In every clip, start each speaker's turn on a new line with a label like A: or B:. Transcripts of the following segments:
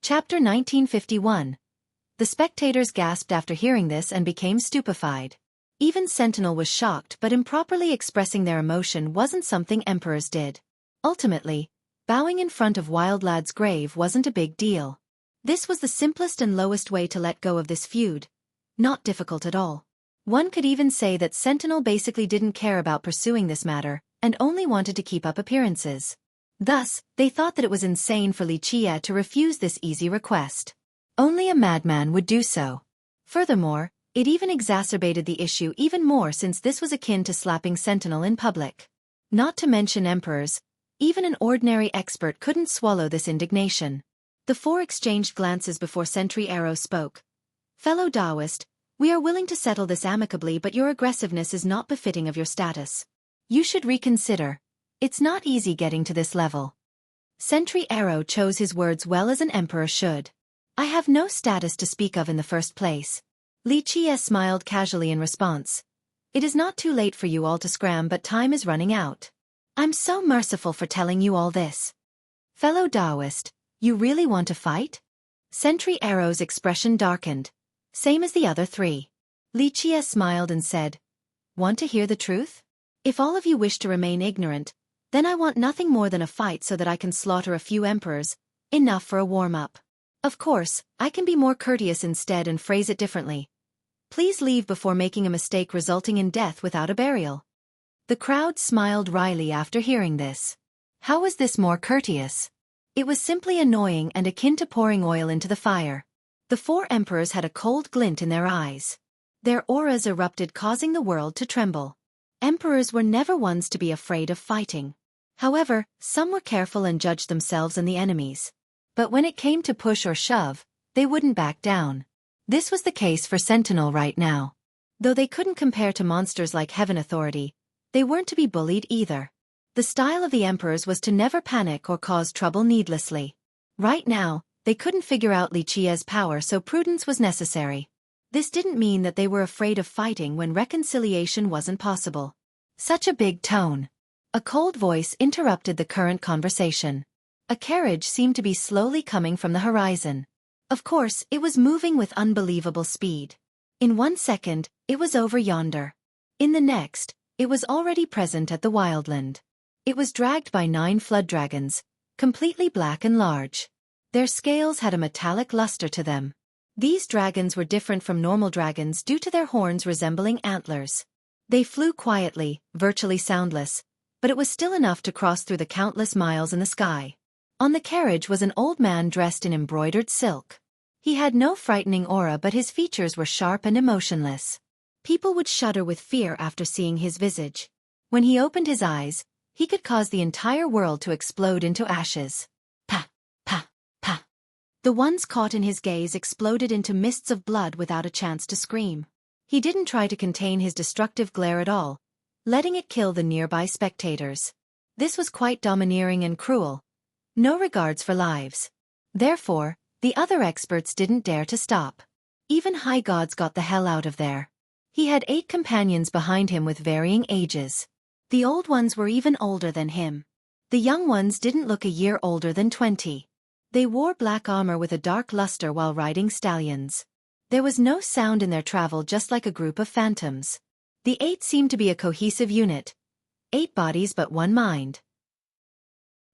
A: Chapter 1951. The spectators gasped after hearing this and became stupefied. Even Sentinel was shocked, but improperly expressing their emotion wasn't something emperors did. Ultimately, bowing in front of Wildlad's grave wasn't a big deal. This was the simplest and lowest way to let go of this feud. Not difficult at all. One could even say that Sentinel basically didn't care about pursuing this matter, and only wanted to keep up appearances. Thus, they thought that it was insane for Xueqi to refuse this easy request. Only a madman would do so. Furthermore, it even exacerbated the issue even more since this was akin to slapping Sentinel in public. Not to mention emperors, even an ordinary expert couldn't swallow this indignation. The four exchanged glances before Sentry Arrow spoke. "Fellow Taoist, we are willing to settle this amicably, but your aggressiveness is not befitting of your status. You should reconsider. It's not easy getting to this level." Sentry Arrow chose his words well, as an emperor should. "I have no status to speak of in the first place." Xueqi smiled casually in response. "It is not too late for you all to scram, but time is running out. I'm so merciful for telling you all this." "Fellow Taoist, you really want to fight?" Sentry Arrow's expression darkened. Same as the other three. Xueqi smiled and said, "Want to hear the truth? If all of you wish to remain ignorant, then I want nothing more than a fight so that I can slaughter a few emperors, enough for a warm-up. Of course, I can be more courteous instead and phrase it differently. Please leave before making a mistake resulting in death without a burial." The crowd smiled wryly after hearing this. How was this more courteous? It was simply annoying and akin to pouring oil into the fire. The four emperors had a cold glint in their eyes. Their auras erupted, causing the world to tremble. Emperors were never ones to be afraid of fighting. However, some were careful and judged themselves and the enemies. But when it came to push or shove, they wouldn't back down. This was the case for Sentinel right now. Though they couldn't compare to monsters like Heaven Authority, they weren't to be bullied either. The style of the emperors was to never panic or cause trouble needlessly. Right now, they couldn't figure out Xueqi's power, so prudence was necessary. This didn't mean that they were afraid of fighting when reconciliation wasn't possible. Such a big tone. A cold voice interrupted the current conversation. A carriage seemed to be slowly coming from the horizon. Of course, it was moving with unbelievable speed. In 1 second, it was over yonder. In the next, it was already present at the wildland. It was dragged by 9 flood dragons, completely black and large. Their scales had a metallic luster to them. These dragons were different from normal dragons due to their horns resembling antlers. They flew quietly, virtually soundless, but it was still enough to cross through the countless miles in the sky. On the carriage was an old man dressed in embroidered silk. He had no frightening aura, but his features were sharp and emotionless. People would shudder with fear after seeing his visage. When he opened his eyes, he could cause the entire world to explode into ashes. Pa, pa, pa. The ones caught in his gaze exploded into mists of blood without a chance to scream. He didn't try to contain his destructive glare at all, letting it kill the nearby spectators. This was quite domineering and cruel. No regards for lives. Therefore, the other experts didn't dare to stop. Even high gods got the hell out of there. He had 8 companions behind him with varying ages. The old ones were even older than him. The young ones didn't look a year older than 20. They wore black armor with a dark luster while riding stallions. There was no sound in their travel, just like a group of phantoms. The 8 seemed to be a cohesive unit. 8 bodies but 1 mind.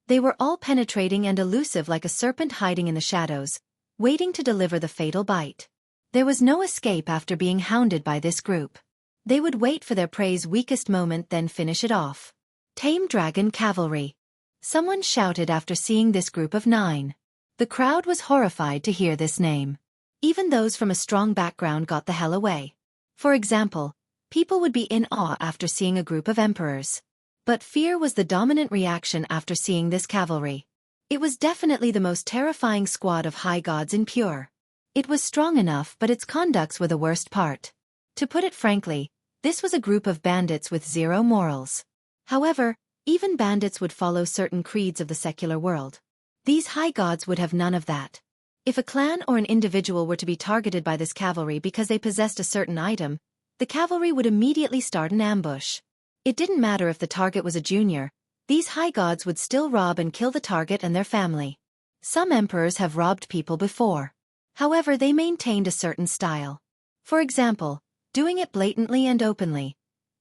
A: They were all penetrating and elusive, like a serpent hiding in the shadows, waiting to deliver the fatal bite. There was no escape after being hounded by this group. They would wait for their prey's weakest moment, then finish it off. Tame Dragon Cavalry. Someone shouted after seeing this group of 9. The crowd was horrified to hear this name. Even those from a strong background got the hell away. For example, people would be in awe after seeing a group of emperors. But fear was the dominant reaction after seeing this cavalry. It was definitely the most terrifying squad of high gods in Pure. It was strong enough, but its conducts were the worst part. To put it frankly, this was a group of bandits with 0 morals. However, even bandits would follow certain creeds of the secular world. These high gods would have none of that. If a clan or an individual were to be targeted by this cavalry because they possessed a certain item, the cavalry would immediately start an ambush. It didn't matter if the target was a junior, these high gods would still rob and kill the target and their family. Some emperors have robbed people before. However, they maintained a certain style. For example, doing it blatantly and openly.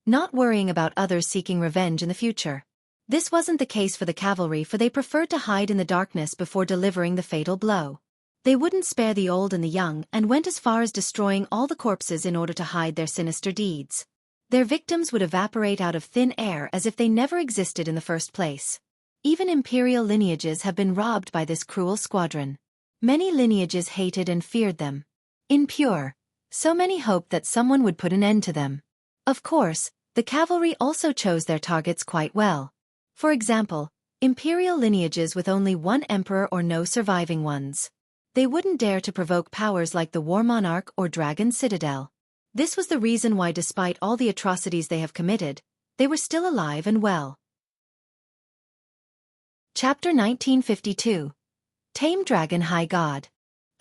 A: Not worrying about others seeking revenge in the future. This wasn't the case for the cavalry, for they preferred to hide in the darkness before delivering the fatal blow. They wouldn't spare the old and the young and went as far as destroying all the corpses in order to hide their sinister deeds. Their victims would evaporate out of thin air as if they never existed in the first place. Even imperial lineages have been robbed by this cruel squadron. Many lineages hated and feared them. Impure. So many hoped that someone would put an end to them. Of course, the cavalry also chose their targets quite well. For example, imperial lineages with only one emperor or no surviving ones. They wouldn't dare to provoke powers like the War Monarch or Dragon Citadel. This was the reason why, despite all the atrocities they have committed, they were still alive and well. Chapter 1952. Tame Dragon High God.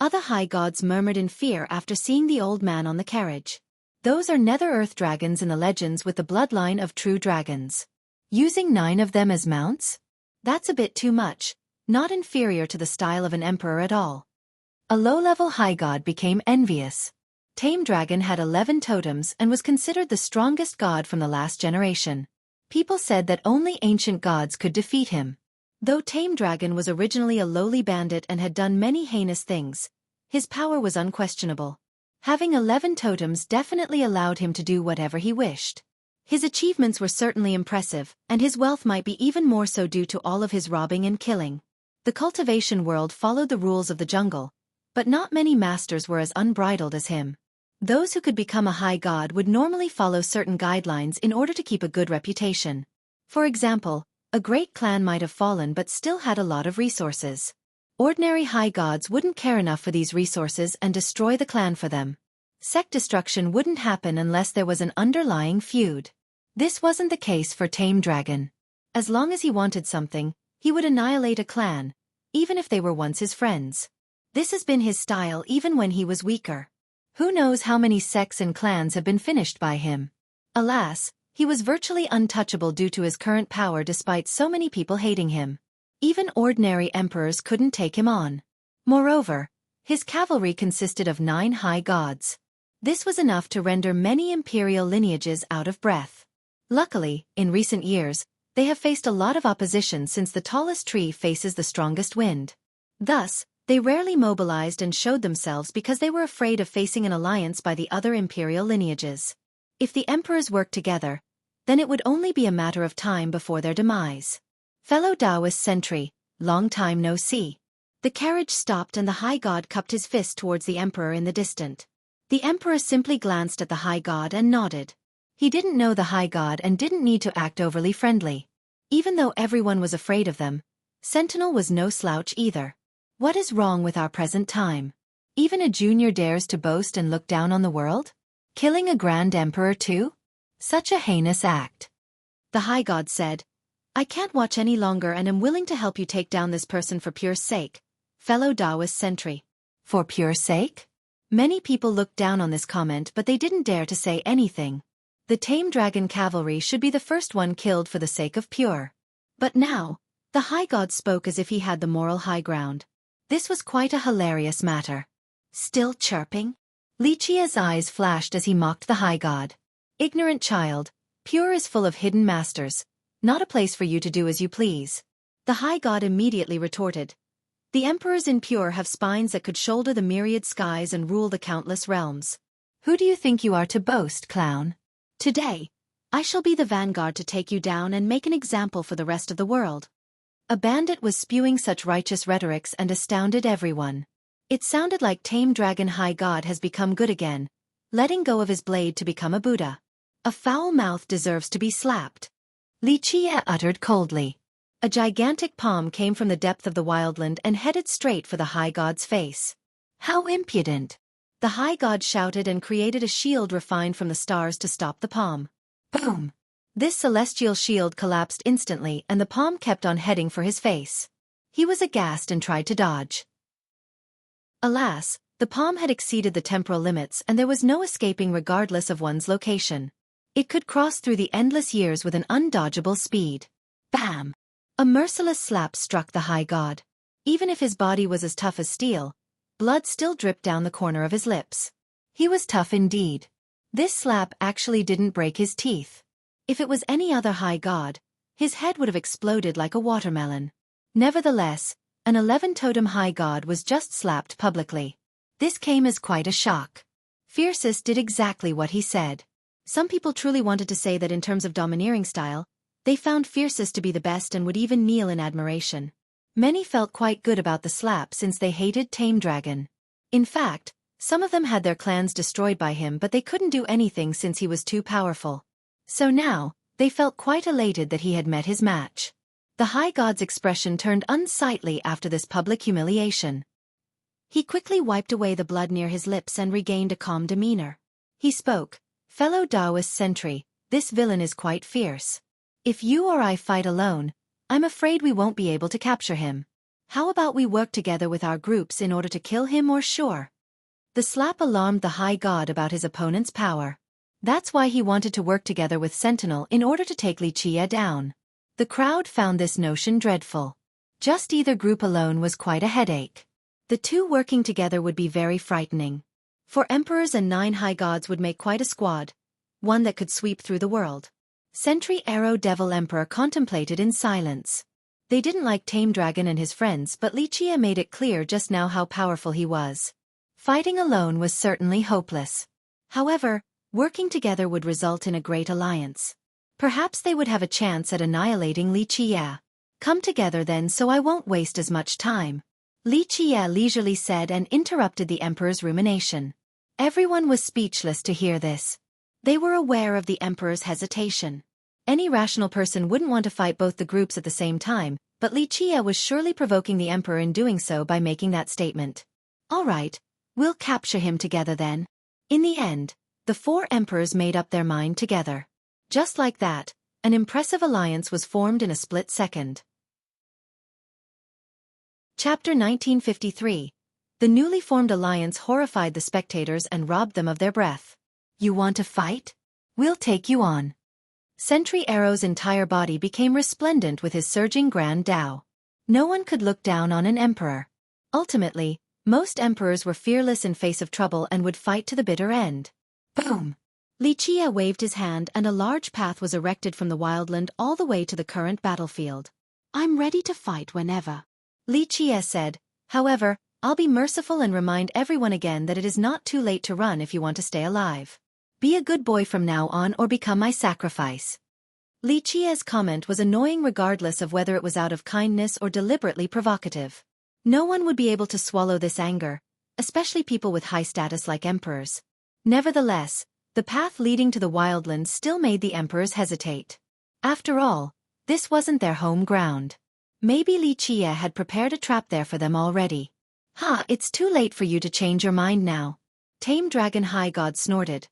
A: Other high gods murmured in fear after seeing the old man on the carriage. Those are Nether Earth dragons in the legends with the bloodline of true dragons. Using 9 of them as mounts? That's a bit too much, not inferior to the style of an emperor at all. A low-level high god became envious. Tame Dragon had 11 totems and was considered the strongest god from the last generation. People said that only ancient gods could defeat him. Though Tame Dragon was originally a lowly bandit and had done many heinous things, his power was unquestionable. Having 11 totems definitely allowed him to do whatever he wished. His achievements were certainly impressive, and his wealth might be even more so due to all of his robbing and killing. The cultivation world followed the rules of the jungle, but not many masters were as unbridled as him. Those who could become a high god would normally follow certain guidelines in order to keep a good reputation. For example, a great clan might have fallen but still had a lot of resources. Ordinary high gods wouldn't care enough for these resources and destroy the clan for them. Sect destruction wouldn't happen unless there was an underlying feud. This wasn't the case for Tame Dragon. As long as he wanted something, he would annihilate a clan, even if they were once his friends. This has been his style even when he was weaker. Who knows how many sects and clans have been finished by him. Alas, he was virtually untouchable due to his current power despite so many people hating him. Even ordinary emperors couldn't take him on. Moreover, his cavalry consisted of 9 high gods. This was enough to render many imperial lineages out of breath. Luckily, in recent years, they have faced a lot of opposition since the tallest tree faces the strongest wind. Thus, they rarely mobilized and showed themselves because they were afraid of facing an alliance by the other imperial lineages. If the emperors worked together, then it would only be a matter of time before their demise. Fellow Taoist sentry, long time no see. The carriage stopped and the high god cupped his fist towards the emperor in the distance. The emperor simply glanced at the high god and nodded. He didn't know the high god and didn't need to act overly friendly. Even though everyone was afraid of them, Sentinel was no slouch either. What is wrong with our present time? Even a junior dares to boast and look down on the world? Killing a grand emperor too? Such a heinous act. The high god said, I can't watch any longer and am willing to help you take down this person for pure sake, fellow Taoist sentry. For pure sake? Many people looked down on this comment but they didn't dare to say anything. The Tame Dragon cavalry should be the first one killed for the sake of pure. But now, the high god spoke as if he had the moral high ground. This was quite a hilarious matter. Still chirping? Lichia's eyes flashed as he mocked the high god. Ignorant child, pure is full of hidden masters, not a place for you to do as you please. The high god immediately retorted. The emperors in pure have spines that could shoulder the myriad skies and rule the countless realms. Who do you think you are to boast, clown? Today, I shall be the vanguard to take you down and make an example for the rest of the world. A bandit was spewing such righteous rhetorics and astounded everyone. It sounded like Tame Dragon High God has become good again, letting go of his blade to become a Buddha. A foul mouth deserves to be slapped. Lichia uttered coldly. A gigantic palm came from the depth of the wildland and headed straight for the high god's face. How impudent! The high god shouted and created a shield refined from the stars to stop the palm. Boom! This celestial shield collapsed instantly and the palm kept on heading for his face. He was aghast and tried to dodge. Alas, the palm had exceeded the temporal limits and there was no escaping regardless of one's location. It could cross through the endless years with an undodgeable speed. Bam! A merciless slap struck the high god. Even if his body was as tough as steel, blood still dripped down the corner of his lips. He was tough indeed. This slap actually didn't break his teeth. If it was any other high god, his head would have exploded like a watermelon. Nevertheless, an 11-totem high god was just slapped publicly. This came as quite a shock. Fiercest did exactly what he said. Some people truly wanted to say that in terms of domineering style, they found Fiercest to be the best and would even kneel in admiration. Many felt quite good about the slap since they hated Tame Dragon. In fact, some of them had their clans destroyed by him, but they couldn't do anything since he was too powerful. So now, they felt quite elated that he had met his match. The high god's expression turned unsightly after this public humiliation. He quickly wiped away the blood near his lips and regained a calm demeanor. He spoke, "Fellow Taoist sentry, this villain is quite fierce. If you or I fight alone, I'm afraid we won't be able to capture him. How about we work together with our groups in order to kill him, or sure?" The slap alarmed the high god about his opponent's power. That's why he wanted to work together with Sentinel in order to take Xueqi down. The crowd found this notion dreadful. Just either group alone was quite a headache. The two working together would be very frightening. For emperors and 9 high gods would make quite a squad, one that could sweep through the world. Sentry Arrow Devil Emperor contemplated in silence. They didn't like Tame Dragon and his friends, but Xueqi made it clear just now how powerful he was. Fighting alone was certainly hopeless. However, working together would result in a great alliance. Perhaps they would have a chance at annihilating Xueqi. "Come together then, so I won't waste as much time," Xueqi leisurely said and interrupted the emperor's rumination. Everyone was speechless to hear this. They were aware of the emperor's hesitation. Any rational person wouldn't want to fight both the groups at the same time, but Xueqi was surely provoking the emperor in doing so by making that statement. "All right, we'll capture him together then." In the end, the 4 emperors made up their mind together. Just like that, an impressive alliance was formed in a split second. Chapter 1953. The newly formed alliance horrified the spectators and robbed them of their breath. "You want to fight? We'll take you on." Sentry Arrow's entire body became resplendent with his surging Grand Dao. No one could look down on an emperor. Ultimately, most emperors were fearless in face of trouble and would fight to the bitter end. Boom! Xueqi waved his hand and a large path was erected from the wildland all the way to the current battlefield. "I'm ready to fight whenever," Xueqi said. "However, I'll be merciful and remind everyone again that it is not too late to run if you want to stay alive. Be a good boy from now on or become my sacrifice." Xueqi's comment was annoying regardless of whether it was out of kindness or deliberately provocative. No one would be able to swallow this anger, especially people with high status like emperors. Nevertheless, the path leading to the wildlands still made the emperors hesitate. After all, this wasn't their home ground. Maybe Xueqi had prepared a trap there for them already. It's too late for you to change your mind now," Tame Dragon High God snorted.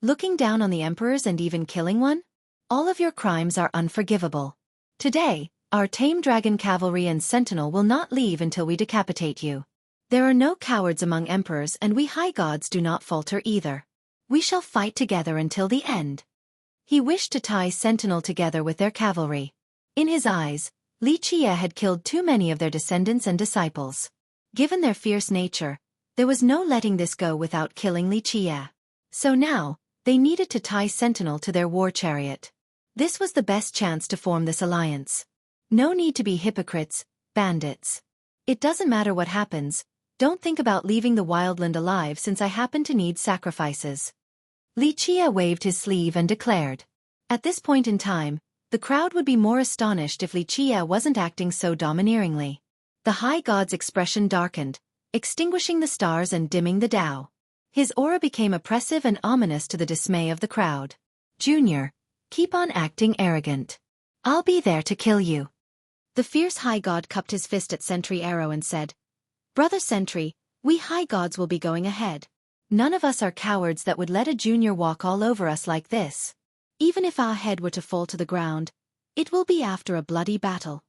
A: "Looking down on the emperors and even killing one? All of your crimes are unforgivable. Today, our Tame Dragon Cavalry and Sentinel will not leave until we decapitate you. There are no cowards among emperors and we high gods do not falter either. We shall fight together until the end." He wished to tie Sentinel together with their cavalry. In his eyes, Xueqi had killed too many of their descendants and disciples. Given their fierce nature, there was no letting this go without killing Xueqi. So now, they needed to tie Sentinel to their war chariot. This was the best chance to form this alliance. No need to be hypocrites, bandits. It doesn't matter what happens, don't think about leaving the wildland alive since I happen to need sacrifices. Xueqi waved his sleeve and declared. At this point in time, the crowd would be more astonished if Xueqi wasn't acting so domineeringly. The high god's expression darkened, extinguishing the stars and dimming the Tao. His aura became oppressive and ominous to the dismay of the crowd. "Junior, keep on acting arrogant. I'll be there to kill you." The fierce high god cupped his fist at Sentry Arrow and said, "Brother Sentry, we high gods will be going ahead. None of us are cowards that would let a junior walk all over us like this. Even if our head were to fall to the ground, it will be after a bloody battle."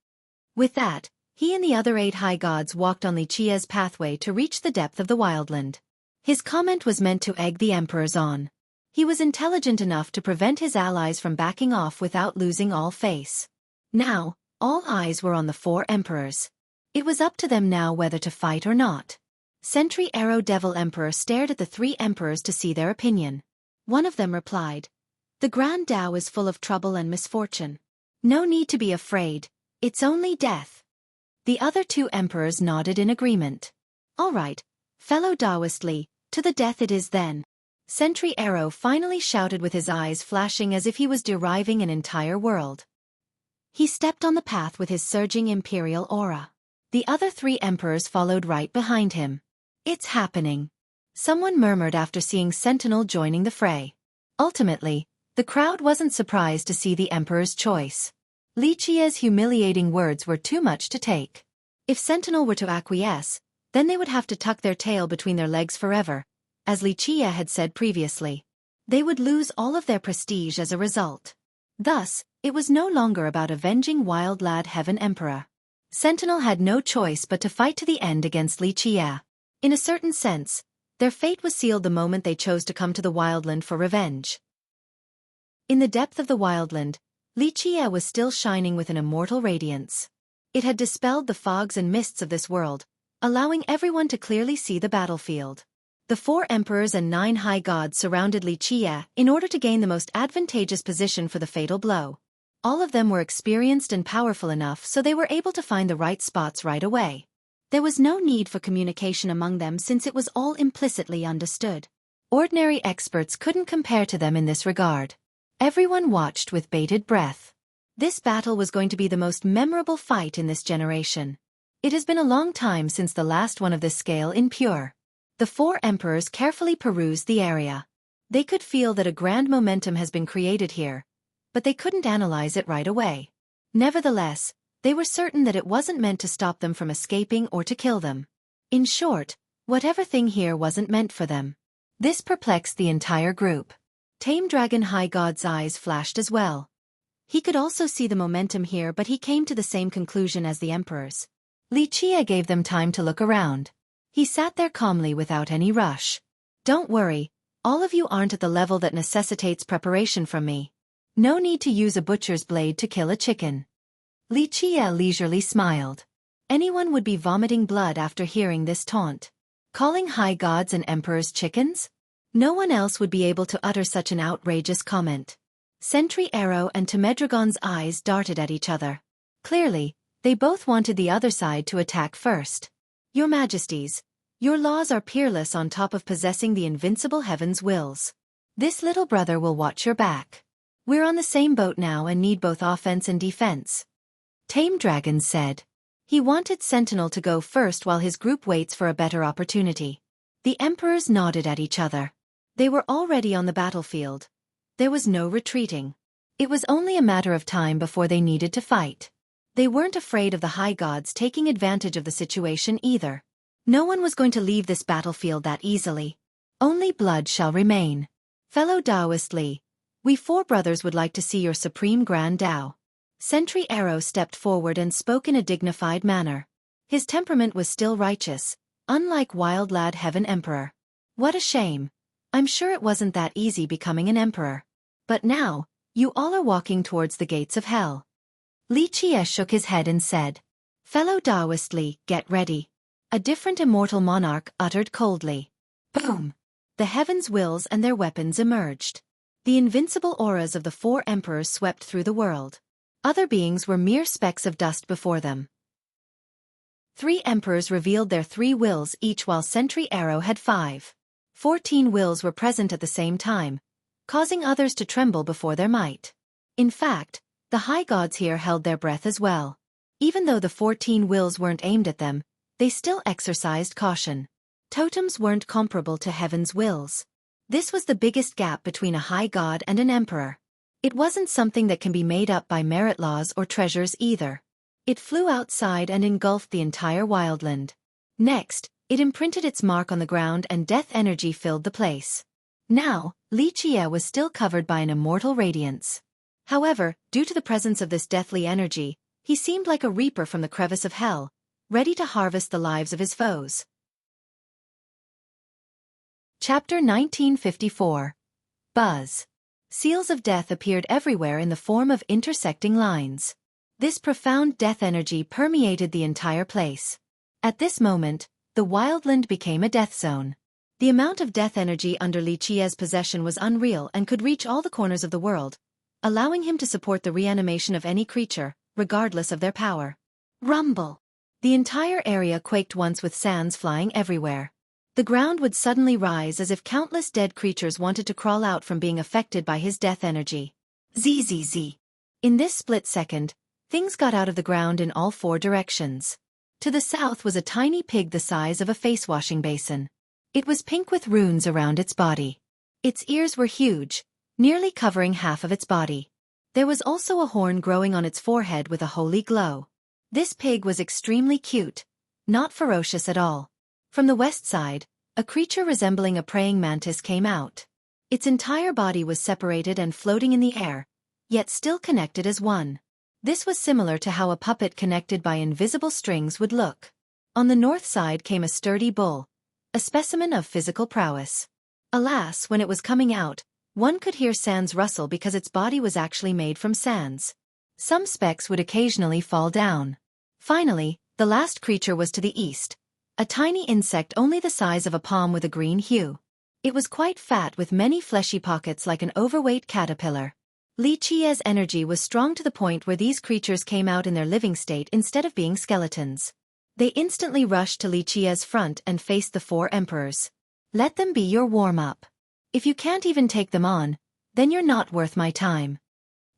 A: With that, he and the other 8 high gods walked on Xueqi's pathway to reach the depth of the wildland. His comment was meant to egg the emperors on. He was intelligent enough to prevent his allies from backing off without losing all face. Now, all eyes were on the 4 emperors. It was up to them now whether to fight or not. Sentry Arrow Devil Emperor stared at the three emperors to see their opinion. One of them replied, "The Grand Tao is full of trouble and misfortune. No need to be afraid, it's only death." The other two emperors nodded in agreement. "All right, fellow Taoist Li, to the death it is then." Sentry Arrow finally shouted with his eyes flashing as if he was deriving an entire world. He stepped on the path with his surging imperial aura. The other three emperors followed right behind him. "It's happening," someone murmured after seeing Sentinel joining the fray. Ultimately, the crowd wasn't surprised to see the emperor's choice. Li Qia's humiliating words were too much to take. If Sentinel were to acquiesce, then they would have to tuck their tail between their legs forever, as Li Qia had said previously. They would lose all of their prestige as a result. Thus, it was no longer about avenging Wild Lad Heaven Emperor. Sentinel had no choice but to fight to the end against Li Qia. In a certain sense, their fate was sealed the moment they chose to come to the Wildland for revenge. In the depth of the Wildland, Li Qia was still shining with an immortal radiance. It had dispelled the fogs and mists of this world, allowing everyone to clearly see the battlefield. The 4 emperors and 9 high gods surrounded Li Qia in order to gain the most advantageous position for the fatal blow. All of them were experienced and powerful enough so they were able to find the right spots right away. There was no need for communication among them since it was all implicitly understood. Ordinary experts couldn't compare to them in this regard. Everyone watched with bated breath. This battle was going to be the most memorable fight in this generation. It has been a long time since the last one of this scale in Pure. The 4 emperors carefully perused the area. They could feel that a grand momentum has been created here, but they couldn't analyze it right away. Nevertheless, they were certain that it wasn't meant to stop them from escaping or to kill them. In short, whatever thing here wasn't meant for them. This perplexed the entire group. Tame Dragon High God's eyes flashed as well. He could also see the momentum here, but he came to the same conclusion as the emperors. Li Qia gave them time to look around. He sat there calmly without any rush. "Don't worry, all of you aren't at the level that necessitates preparation from me. No need to use a butcher's blade to kill a chicken." Li Qia leisurely smiled. Anyone would be vomiting blood after hearing this taunt. Calling high gods and emperors chickens? No one else would be able to utter such an outrageous comment. Sentry Arrow and Temedragon's eyes darted at each other. Clearly, they both wanted the other side to attack first. "Your Majesties, your laws are peerless on top of possessing the invincible heaven's wills. This little brother will watch your back. We're on the same boat now and need both offense and defense." Tame Dragon said. He wanted Sentinel to go first while his group waits for a better opportunity. The emperors nodded at each other. They were already on the battlefield. There was no retreating. It was only a matter of time before they needed to fight. They weren't afraid of the high gods taking advantage of the situation either. No one was going to leave this battlefield that easily. Only blood shall remain. "Fellow Taoist Li, we 4 brothers would like to see your supreme Grand Tao." Sentry Arrow stepped forward and spoke in a dignified manner. His temperament was still righteous, unlike Wild Lad Heaven Emperor. What a shame. I'm sure it wasn't that easy becoming an emperor. But now, you all are walking towards the gates of hell. Li Qia shook his head and said, "Fellow Taoist Li, get ready." A different immortal monarch uttered coldly. Boom! The heavens' wills and their weapons emerged. The invincible auras of the 4 emperors swept through the world. Other beings were mere specks of dust before them. 3 emperors revealed their 3 wills each while Sentry Arrow had 5. 14 wills were present at the same time, causing others to tremble before their might. In fact, the high gods here held their breath as well. Even though the 14 wills weren't aimed at them, they still exercised caution. Totems weren't comparable to heaven's wills. This was the biggest gap between a high god and an emperor. It wasn't something that can be made up by merit laws or treasures either. It flew outside and engulfed the entire wildland. Next, it imprinted its mark on the ground and death energy filled the place. Now, Li Qia was still covered by an immortal radiance. However, due to the presence of this deathly energy, he seemed like a reaper from the crevice of hell, ready to harvest the lives of his foes. Chapter 1954. Buzz. Seals of death appeared everywhere in the form of intersecting lines. This profound death energy permeated the entire place. At this moment, the wildland became a death zone. The amount of death energy under Li Qiye's possession was unreal and could reach all the corners of the world, allowing him to support the reanimation of any creature, regardless of their power. Rumble! The entire area quaked once with sands flying everywhere. The ground would suddenly rise as if countless dead creatures wanted to crawl out from being affected by his death energy. Zzz. In this split second, things got out of the ground in all four directions. To the south was a tiny pig the size of a face-washing basin. It was pink with runes around its body. Its ears were huge, nearly covering half of its body. There was also a horn growing on its forehead with a holy glow. This pig was extremely cute, not ferocious at all. From the west side, a creature resembling a praying mantis came out. Its entire body was separated and floating in the air, yet still connected as one. This was similar to how a puppet connected by invisible strings would look. On the north side came a sturdy bull, a specimen of physical prowess. Alas, when it was coming out, one could hear sands rustle because its body was actually made from sands. Some specks would occasionally fall down. Finally, the last creature was to the east, a tiny insect only the size of a palm with a green hue. It was quite fat with many fleshy pockets like an overweight caterpillar. Li Qiye's energy was strong to the point where these creatures came out in their living state instead of being skeletons. They instantly rushed to Li Qiye's front and faced the four emperors. Let them be your warm-up. If you can't even take them on, then you're not worth my time.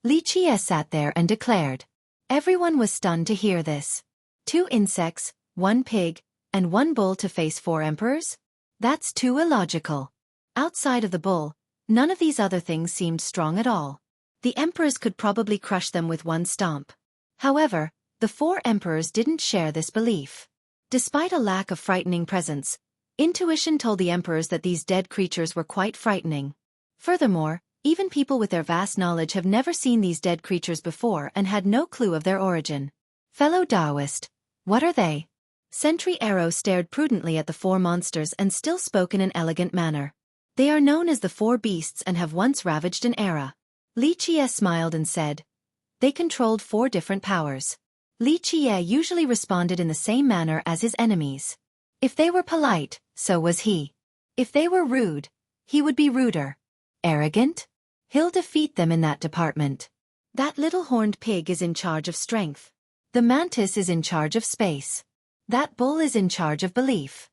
A: Li Qiye sat there and declared. Everyone was stunned to hear this. 2 insects, 1 pig, and 1 bull to face 4 emperors? That's too illogical. Outside of the bull, none of these other things seemed strong at all. The emperors could probably crush them with 1 stomp. However, the 4 emperors didn't share this belief. Despite a lack of frightening presence, intuition told the emperors that these dead creatures were quite frightening. Furthermore, even people with their vast knowledge have never seen these dead creatures before and had no clue of their origin. Fellow Taoist, what are they? Sentry Arrow stared prudently at the 4 monsters and still spoke in an elegant manner. They are known as the 4 beasts and have once ravaged an era. Li Qiye smiled and said, they controlled 4 different powers. Li Qiye usually responded in the same manner as his enemies. If they were polite, so was he. If they were rude, he would be ruder. Arrogant? He'll defeat them in that department. That little horned pig is in charge of strength. The mantis is in charge of space. That bull is in charge of belief.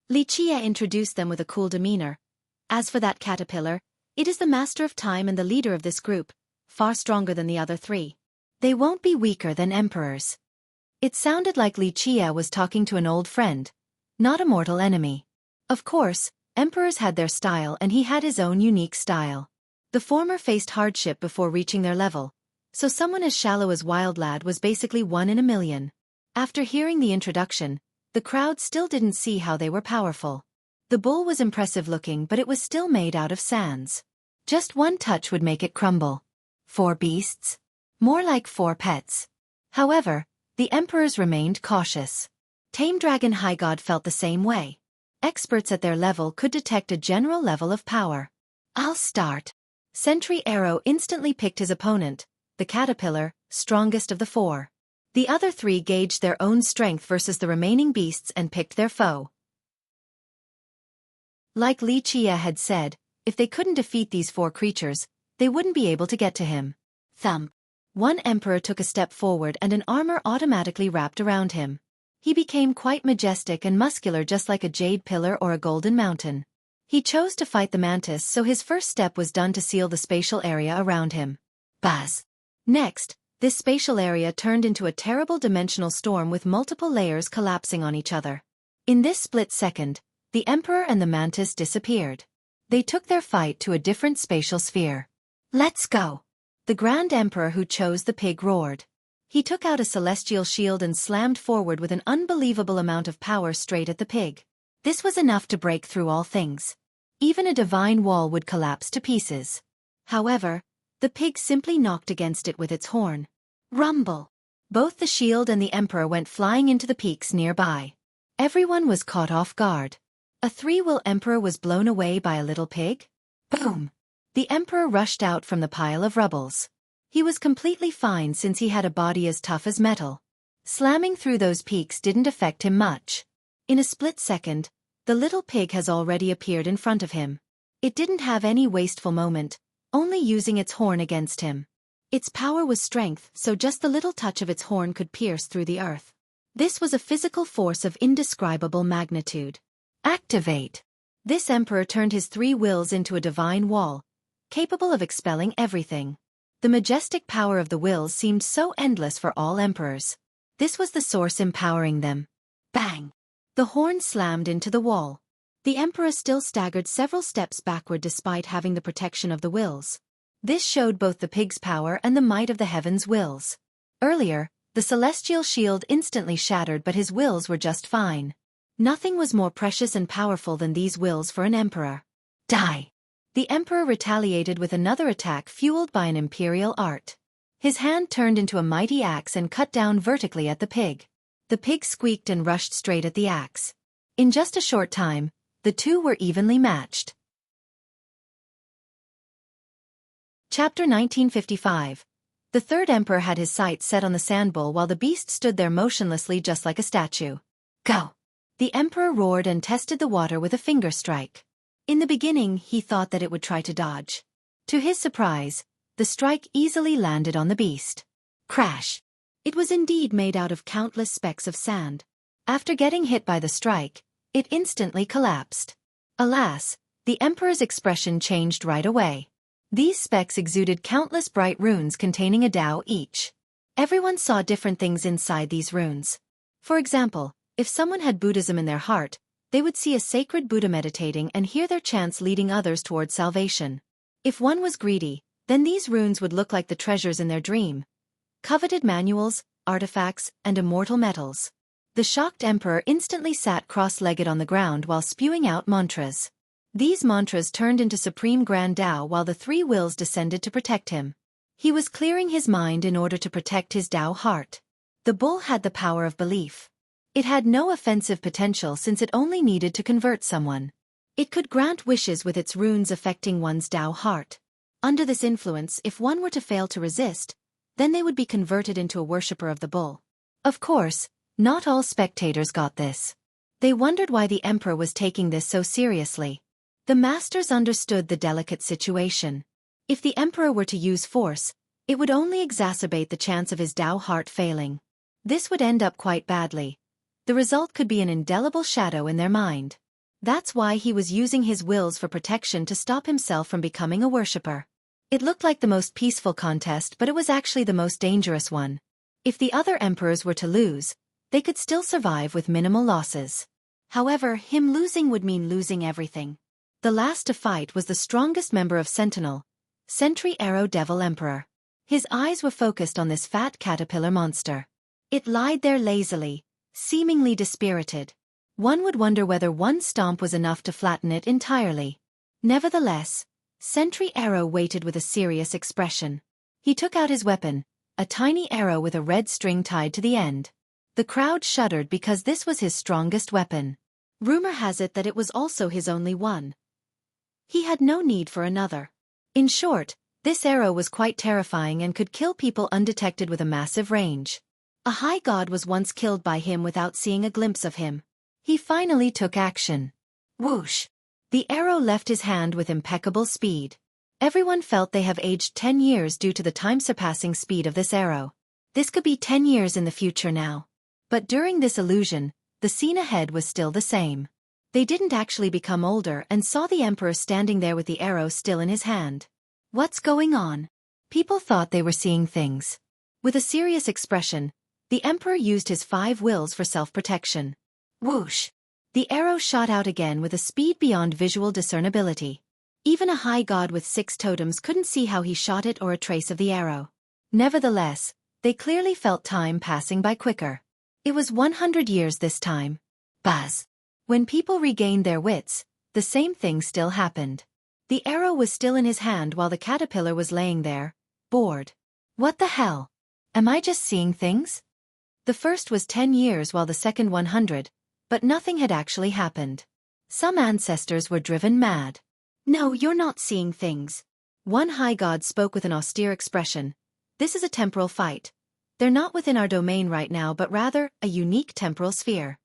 A: Li Qiye introduced them with a cool demeanor. As for that caterpillar, it is the master of time and the leader of this group, far stronger than the other 3. They won't be weaker than emperors. It sounded like Li Qiye was talking to an old friend, not a mortal enemy. Of course, emperors had their style and he had his own unique style. The former faced hardship before reaching their level, so someone as shallow as Wildlad was basically 1 in a million. After hearing the introduction, the crowd still didn't see how they were powerful. The bull was impressive looking, but it was still made out of sands. Just 1 touch would make it crumble. 4 beasts? More like 4 pets. However, the emperors remained cautious. Tame Dragon High God felt the same way. Experts at their level could detect a general level of power. I'll start. Sentry Arrow instantly picked his opponent, the caterpillar, strongest of the 4. The other 3 gauged their own strength versus the remaining beasts and picked their foe. Like Li Qiye had said, if they couldn't defeat these 4 creatures, they wouldn't be able to get to him. Thump. 1 emperor took a step forward and an armor automatically wrapped around him. He became quite majestic and muscular, just like a jade pillar or a golden mountain. He chose to fight the mantis, so his first step was done to seal the spatial area around him. Buzz. Next, this spatial area turned into a terrible dimensional storm with multiple layers collapsing on each other. In this split second, the emperor and the mantis disappeared. They took their fight to a different spatial sphere. Let's go. The Grand Emperor who chose the pig roared. He took out a celestial shield and slammed forward with an unbelievable amount of power straight at the pig. This was enough to break through all things. Even a divine wall would collapse to pieces. However, the pig simply knocked against it with its horn. Rumble! Both the shield and the emperor went flying into the peaks nearby. Everyone was caught off guard. A 3-wheel emperor was blown away by a little pig? Boom! The emperor rushed out from the pile of rubbles. He was completely fine since he had a body as tough as metal. Slamming through those peaks didn't affect him much. In a split second, the little pig has already appeared in front of him. It didn't have any wasteful moment, only using its horn against him. Its power was strength, so just the little touch of its horn could pierce through the earth. This was a physical force of indescribable magnitude. Activate! This emperor turned his 3 wills into a divine wall, capable of expelling everything. The majestic power of the wills seemed so endless for all emperors. This was the source empowering them. Bang! The horn slammed into the wall. The emperor still staggered several steps backward despite having the protection of the wills. This showed both the pig's power and the might of the heaven's wills. Earlier, the celestial shield instantly shattered, but his wills were just fine. Nothing was more precious and powerful than these wills for an emperor. Die! The emperor retaliated with another attack fueled by an imperial art. His hand turned into a mighty axe and cut down vertically at the pig. The pig squeaked and rushed straight at the axe. In just a short time, the two were evenly matched. Chapter 1955. The third emperor had his sights set on the sand bull while the beast stood there motionlessly just like a statue. Go! The emperor roared and tested the water with a finger strike. In the beginning, he thought that it would try to dodge. To his surprise, the strike easily landed on the beast. Crash! It was indeed made out of countless specks of sand. After getting hit by the strike, it instantly collapsed. Alas, the emperor's expression changed right away. These specks exuded countless bright runes containing a Tao each. Everyone saw different things inside these runes. For example, if someone had Buddhism in their heart, they would see a sacred Buddha meditating and hear their chants leading others towards salvation. If one was greedy, then these runes would look like the treasures in their dream. Coveted manuals, artifacts, and immortal metals. The shocked emperor instantly sat cross-legged on the ground while spewing out mantras. These mantras turned into supreme grand Tao while the 3 wills descended to protect him. He was clearing his mind in order to protect his Tao heart. The bull had the power of belief. It had no offensive potential since it only needed to convert someone. It could grant wishes with its runes affecting one's Tao heart. Under this influence, if one were to fail to resist, then they would be converted into a worshipper of the bull. Of course, not all spectators got this. They wondered why the emperor was taking this so seriously. The masters understood the delicate situation. If the emperor were to use force, it would only exacerbate the chance of his Tao heart failing. This would end up quite badly. The result could be an indelible shadow in their mind. That's why he was using his wills for protection to stop himself from becoming a worshipper. It looked like the most peaceful contest, but it was actually the most dangerous one. If the other emperors were to lose, they could still survive with minimal losses. However, him losing would mean losing everything. The last to fight was the strongest member of Sentinel, Sentry Arrow Devil Emperor. His eyes were focused on this fat caterpillar monster. It lied there lazily, seemingly dispirited. One would wonder whether one stomp was enough to flatten it entirely. Nevertheless, Sentry Arrow waited with a serious expression. He took out his weapon, a tiny arrow with a red string tied to the end. The crowd shuddered because this was his strongest weapon. Rumor has it that it was also his only one. He had no need for another. In short, this arrow was quite terrifying and could kill people undetected with a massive range. A high god was once killed by him without seeing a glimpse of him. He finally took action. Whoosh! The arrow left his hand with impeccable speed. Everyone felt they have aged 10 years due to the time-surpassing speed of this arrow. This could be 10 years in the future now. But during this illusion, the scene ahead was still the same. They didn't actually become older and saw the emperor standing there with the arrow still in his hand. What's going on? People thought they were seeing things. With a serious expression, the emperor used his 5 wills for self-protection. Whoosh! The arrow shot out again with a speed beyond visual discernibility. Even a high god with 6 totems couldn't see how he shot it or a trace of the arrow. Nevertheless, they clearly felt time passing by quicker. It was 100 years this time. Buzz! When people regained their wits, the same thing still happened. The arrow was still in his hand while the caterpillar was laying there, bored. What the hell? Am I just seeing things? The first was 10 years while the second 100, but nothing had actually happened. Some ancestors were driven mad. No, you're not seeing things. One high god spoke with an austere expression. This is a temporal fight. They're not within our domain right now but rather, a unique temporal sphere.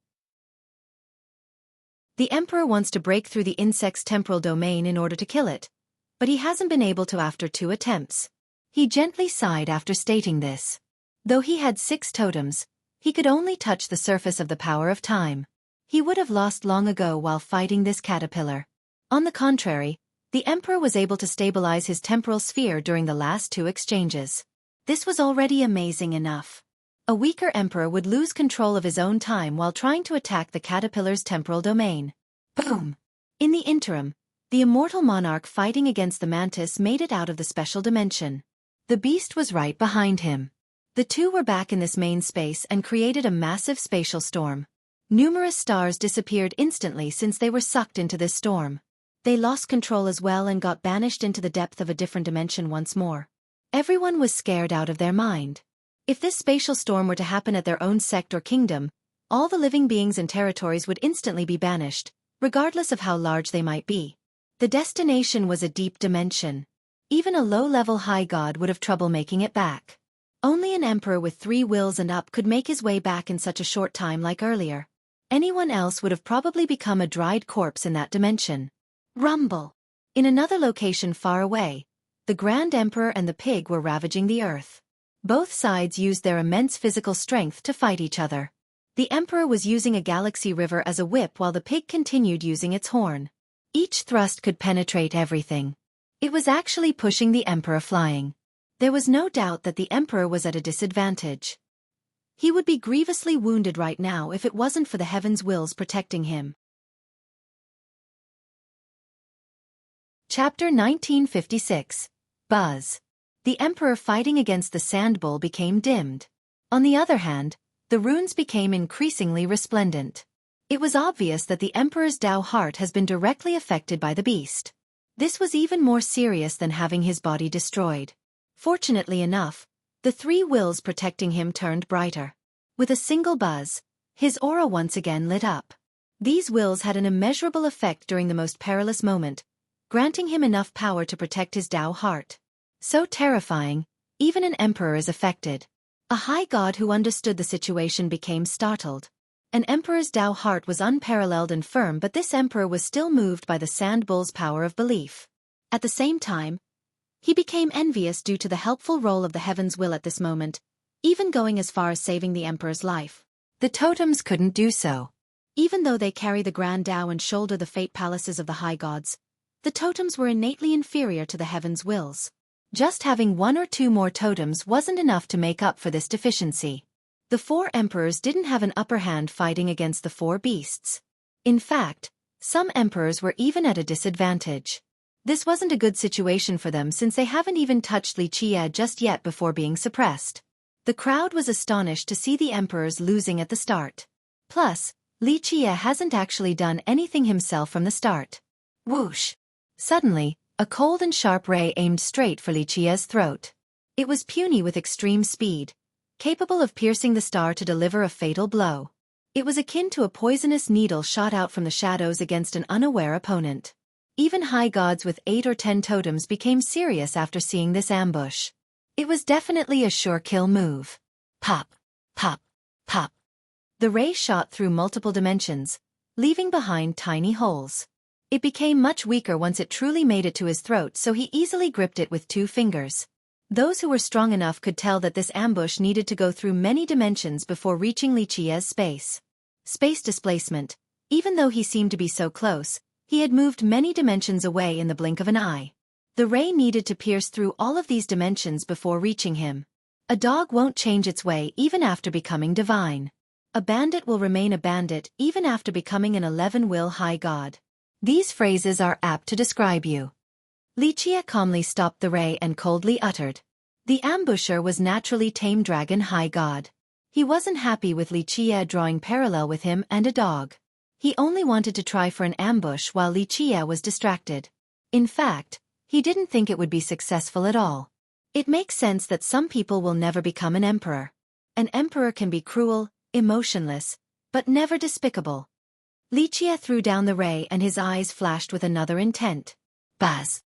A: The Emperor wants to break through the insect's temporal domain in order to kill it, but he hasn't been able to after 2 attempts. He gently sighed after stating this. Though he had 6 totems, he could only touch the surface of the power of time. He would have lost long ago while fighting this caterpillar. On the contrary, the Emperor was able to stabilize his temporal sphere during the last 2 exchanges. This was already amazing enough. A weaker Emperor would lose control of his own time while trying to attack the caterpillar's temporal domain. Boom! In the interim, the immortal monarch fighting against the mantis made it out of the special dimension. The beast was right behind him. The two were back in this main space and created a massive spatial storm. Numerous stars disappeared instantly since they were sucked into this storm. They lost control as well and got banished into the depth of a different dimension once more. Everyone was scared out of their mind. If this spatial storm were to happen at their own sect or kingdom, all the living beings and territories would instantly be banished, regardless of how large they might be. The destination was a deep dimension. Even a low-level high god would have trouble making it back. Only an emperor with 3 wills and up could make his way back in such a short time like earlier. Anyone else would have probably become a dried corpse in that dimension. Rumble! In another location far away, the Grand Emperor and the pig were ravaging the earth. Both sides used their immense physical strength to fight each other. The Emperor was using a galaxy river as a whip while the pig continued using its horn. Each thrust could penetrate everything. It was actually pushing the Emperor flying. There was no doubt that the Emperor was at a disadvantage. He would be grievously wounded right now if it wasn't for the heaven's wills protecting him. Chapter 1956. Buzz. The Emperor fighting against the sand bull became dimmed. On the other hand, the runes became increasingly resplendent. It was obvious that the Emperor's Tao heart has been directly affected by the beast. This was even more serious than having his body destroyed. Fortunately enough, the 3 wills protecting him turned brighter. With a single buzz, his aura once again lit up. These wills had an immeasurable effect during the most perilous moment, granting him enough power to protect his Tao heart. So terrifying, even an emperor is affected. A high god who understood the situation became startled. An emperor's Tao heart was unparalleled and firm, but this emperor was still moved by the sand bull's power of belief. At the same time, he became envious due to the helpful role of the heaven's will at this moment, even going as far as saving the emperor's life. The totems couldn't do so. Even though they carry the grand Tao and shoulder the fate palaces of the high gods, the totems were innately inferior to the heaven's wills. Just having 1 or 2 more totems wasn't enough to make up for this deficiency. The 4 emperors didn't have an upper hand fighting against the 4 beasts. In fact, some emperors were even at a disadvantage. This wasn't a good situation for them since they haven't even touched Xueqi just yet before being suppressed. The crowd was astonished to see the emperors losing at the start. Plus, Xueqi hasn't actually done anything himself from the start. Whoosh! Suddenly, a cold and sharp ray aimed straight for Xueqi's throat. It was puny with extreme speed, capable of piercing the star to deliver a fatal blow. It was akin to a poisonous needle shot out from the shadows against an unaware opponent. Even high gods with 8 or 10 totems became serious after seeing this ambush. It was definitely a sure kill move. Pop, pop, pop. The ray shot through multiple dimensions, leaving behind tiny holes. It became much weaker once it truly made it to his throat, so he easily gripped it with 2 fingers. Those who were strong enough could tell that this ambush needed to go through many dimensions before reaching Xueqi's space. Space displacement. Even though he seemed to be so close, he had moved many dimensions away in the blink of an eye. The ray needed to pierce through all of these dimensions before reaching him. A dog won't change its way even after becoming divine. A bandit will remain a bandit even after becoming an 11-will high god. These phrases are apt to describe you. Xueqi calmly stopped the ray and coldly uttered. The ambusher was naturally tame dragon high god. He wasn't happy with Xueqi drawing parallel with him and a dog. He only wanted to try for an ambush while Xueqi was distracted. In fact, he didn't think it would be successful at all. It makes sense that some people will never become an emperor. An emperor can be cruel, emotionless, but never despicable. Xueqi threw down the ray and his eyes flashed with another intent. Buzz.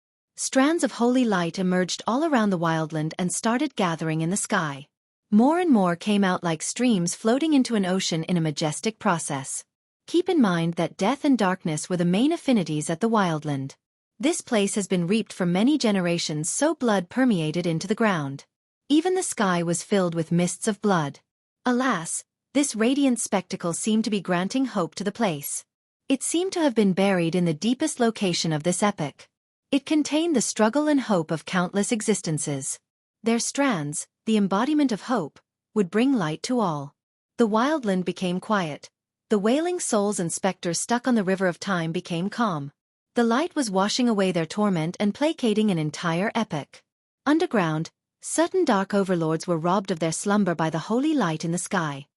A: Strands of holy light emerged all around the wildland and started gathering in the sky. More and more came out like streams floating into an ocean in a majestic process. Keep in mind that death and darkness were the main affinities at the wildland. This place has been reaped for many generations, so blood permeated into the ground. Even the sky was filled with mists of blood. Alas, this radiant spectacle seemed to be granting hope to the place. It seemed to have been buried in the deepest location of this epic. It contained the struggle and hope of countless existences. Their strands, the embodiment of hope, would bring light to all. The wildland became quiet. The wailing souls and specters stuck on the river of time became calm. The light was washing away their torment and placating an entire epoch. Underground, certain dark overlords were robbed of their slumber by the holy light in the sky.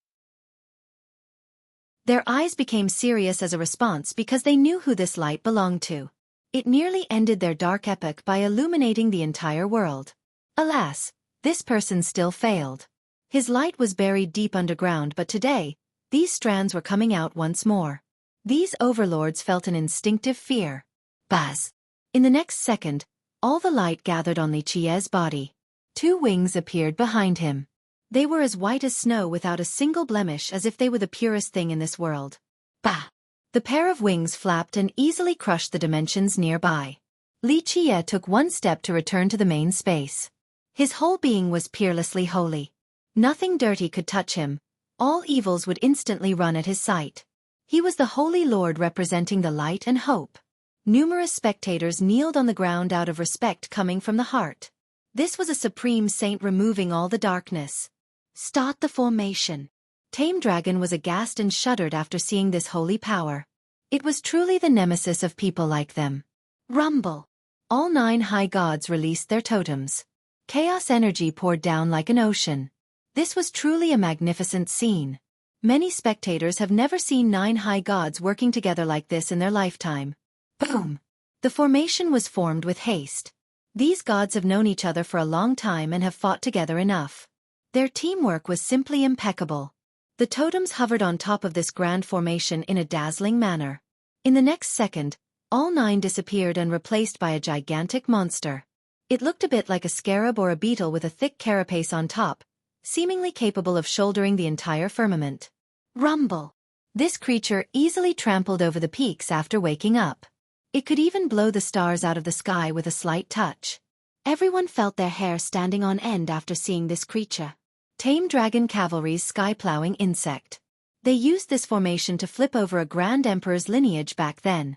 A: Their eyes became serious as a response because they knew who this light belonged to. It nearly ended their dark epoch by illuminating the entire world. Alas, this person still failed. His light was buried deep underground, but today, these strands were coming out once more. These overlords felt an instinctive fear. Buzz! In the next second, all the light gathered on Li Qi's body. 2 wings appeared behind him. They were as white as snow without a single blemish, as if they were the purest thing in this world. Bah! The pair of wings flapped and easily crushed the dimensions nearby. Li Qie took one step to return to the main space. His whole being was peerlessly holy. Nothing dirty could touch him. All evils would instantly run at his sight. He was the Holy Lord representing the light and hope. Numerous spectators kneeled on the ground out of respect coming from the heart. This was a supreme saint removing all the darkness. Start the formation. Tame Dragon was aghast and shuddered after seeing this holy power. It was truly the nemesis of people like them. Rumble! All 9 high gods released their totems. Chaos energy poured down like an ocean. This was truly a magnificent scene. Many spectators have never seen 9 high gods working together like this in their lifetime. Boom! The formation was formed with haste. These gods have known each other for a long time and have fought together enough. Their teamwork was simply impeccable. The totems hovered on top of this grand formation in a dazzling manner. In the next second, all 9 disappeared and replaced by a gigantic monster. It looked a bit like a scarab or a beetle with a thick carapace on top, seemingly capable of shouldering the entire firmament. Rumble! This creature easily trampled over the peaks after waking up. It could even blow the stars out of the sky with a slight touch. Everyone felt their hair standing on end after seeing this creature. Tame Dragon Cavalry's sky-plowing insect. They used this formation to flip over a Grand Emperor's lineage back then.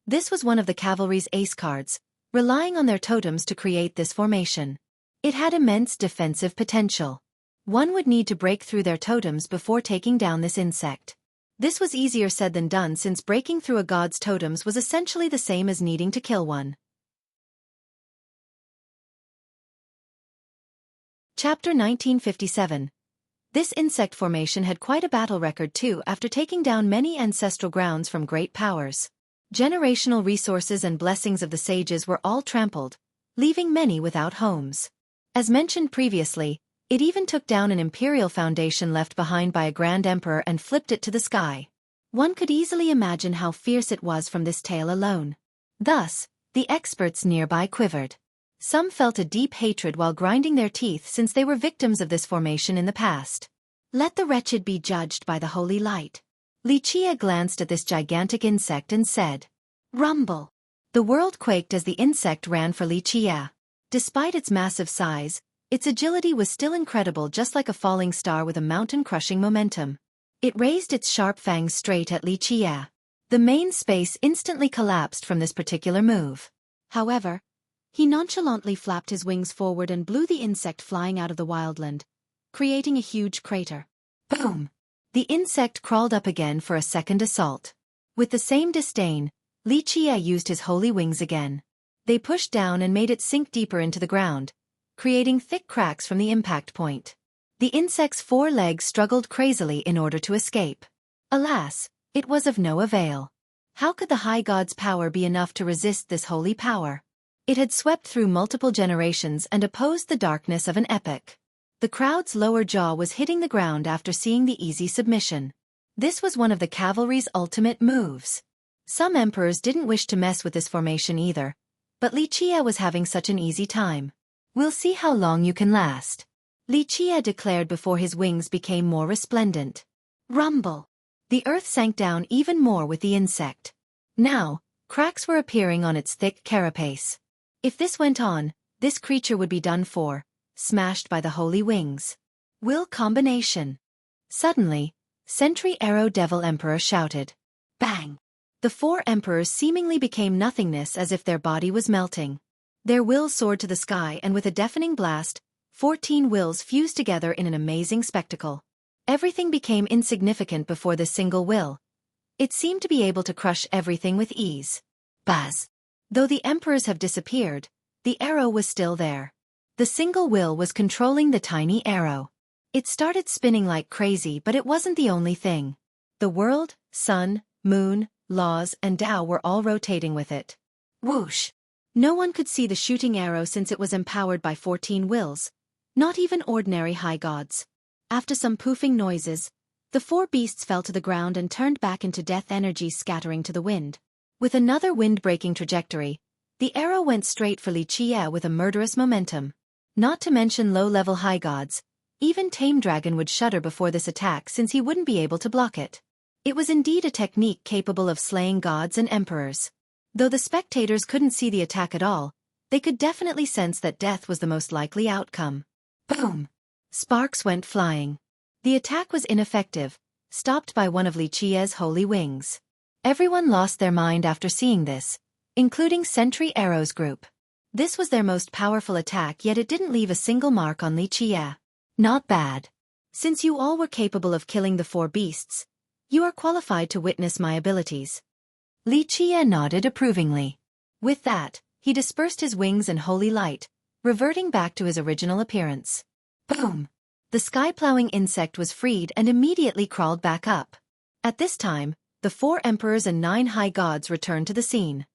A: This was one of the cavalry's ace cards, relying on their totems to create this formation. It had immense defensive potential. One would need to break through their totems before taking down this insect. This was easier said than done, since breaking through a god's totems was essentially the same as needing to kill one. Chapter 1957. This insect formation had quite a battle record too, after taking down many ancestral grounds from great powers. Generational resources and blessings of the sages were all trampled, leaving many without homes. As mentioned previously, it even took down an imperial foundation left behind by a grand emperor and flipped it to the sky. One could easily imagine how fierce it was from this tale alone. Thus, the experts nearby quivered. Some felt a deep hatred while grinding their teeth, since they were victims of this formation in the past. Let the wretched be judged by the holy light. Li Qie glanced at this gigantic insect and said, "Rumble!" The world quaked as the insect ran for Li Qie. Despite its massive size, its agility was still incredible, just like a falling star with a mountain-crushing momentum. It raised its sharp fangs straight at Li Qie. The main space instantly collapsed from this particular move. However, he nonchalantly flapped his wings forward and blew the insect flying out of the wildland, creating a huge crater. Boom! The insect crawled up again for a second assault. With the same disdain, Li Qie used his holy wings again. They pushed down and made it sink deeper into the ground, creating thick cracks from the impact point. The insect's 4 legs struggled crazily in order to escape. Alas, it was of no avail. How could the high god's power be enough to resist this holy power? It had swept through multiple generations and opposed the darkness of an epoch. The crowd's lower jaw was hitting the ground after seeing the easy submission. This was one of the cavalry's ultimate moves. Some emperors didn't wish to mess with this formation either, But Li Chia was having such an easy time. "We'll see how long you can last," Li Chia declared before his wings became more resplendent. Rumble! The earth sank down even more with the insect. Now, cracks were appearing on its thick carapace. If this went on, this creature would be done for, smashed by the holy wings. Will combination. Suddenly, Sentry Arrow Devil Emperor shouted. Bang! The 4 emperors seemingly became nothingness as if their body was melting. Their wills soared to the sky and with a deafening blast, 14 wills fused together in an amazing spectacle. Everything became insignificant before this single will. It seemed to be able to crush everything with ease. Buzz! Though the emperors have disappeared, the arrow was still there. The single will was controlling the tiny arrow. It started spinning like crazy, but it wasn't the only thing. The world, sun, moon, laws, and Tao were all rotating with it. Whoosh! No one could see the shooting arrow since it was empowered by 14 wills, not even ordinary high gods. After some poofing noises, the 4 beasts fell to the ground and turned back into death energy scattering to the wind. With another wind-breaking trajectory, the arrow went straight for Li Chia with a murderous momentum. Not to mention low-level high gods, even Tame Dragon would shudder before this attack since he wouldn't be able to block it. It was indeed a technique capable of slaying gods and emperors. Though the spectators couldn't see the attack at all, they could definitely sense that death was the most likely outcome. Boom! Sparks went flying. The attack was ineffective, stopped by one of Li Chia's holy wings. Everyone lost their mind after seeing this, including Sentry Arrow's group. This was their most powerful attack, yet it didn't leave a single mark on Li Chia. Not bad. Since you all were capable of killing the 4 beasts, you are qualified to witness my abilities. Li Chia nodded approvingly. With that, he dispersed his wings in holy light, reverting back to his original appearance. Boom! The sky-plowing insect was freed and immediately crawled back up. At this time, the 4 emperors and 9 high gods returned to the scene.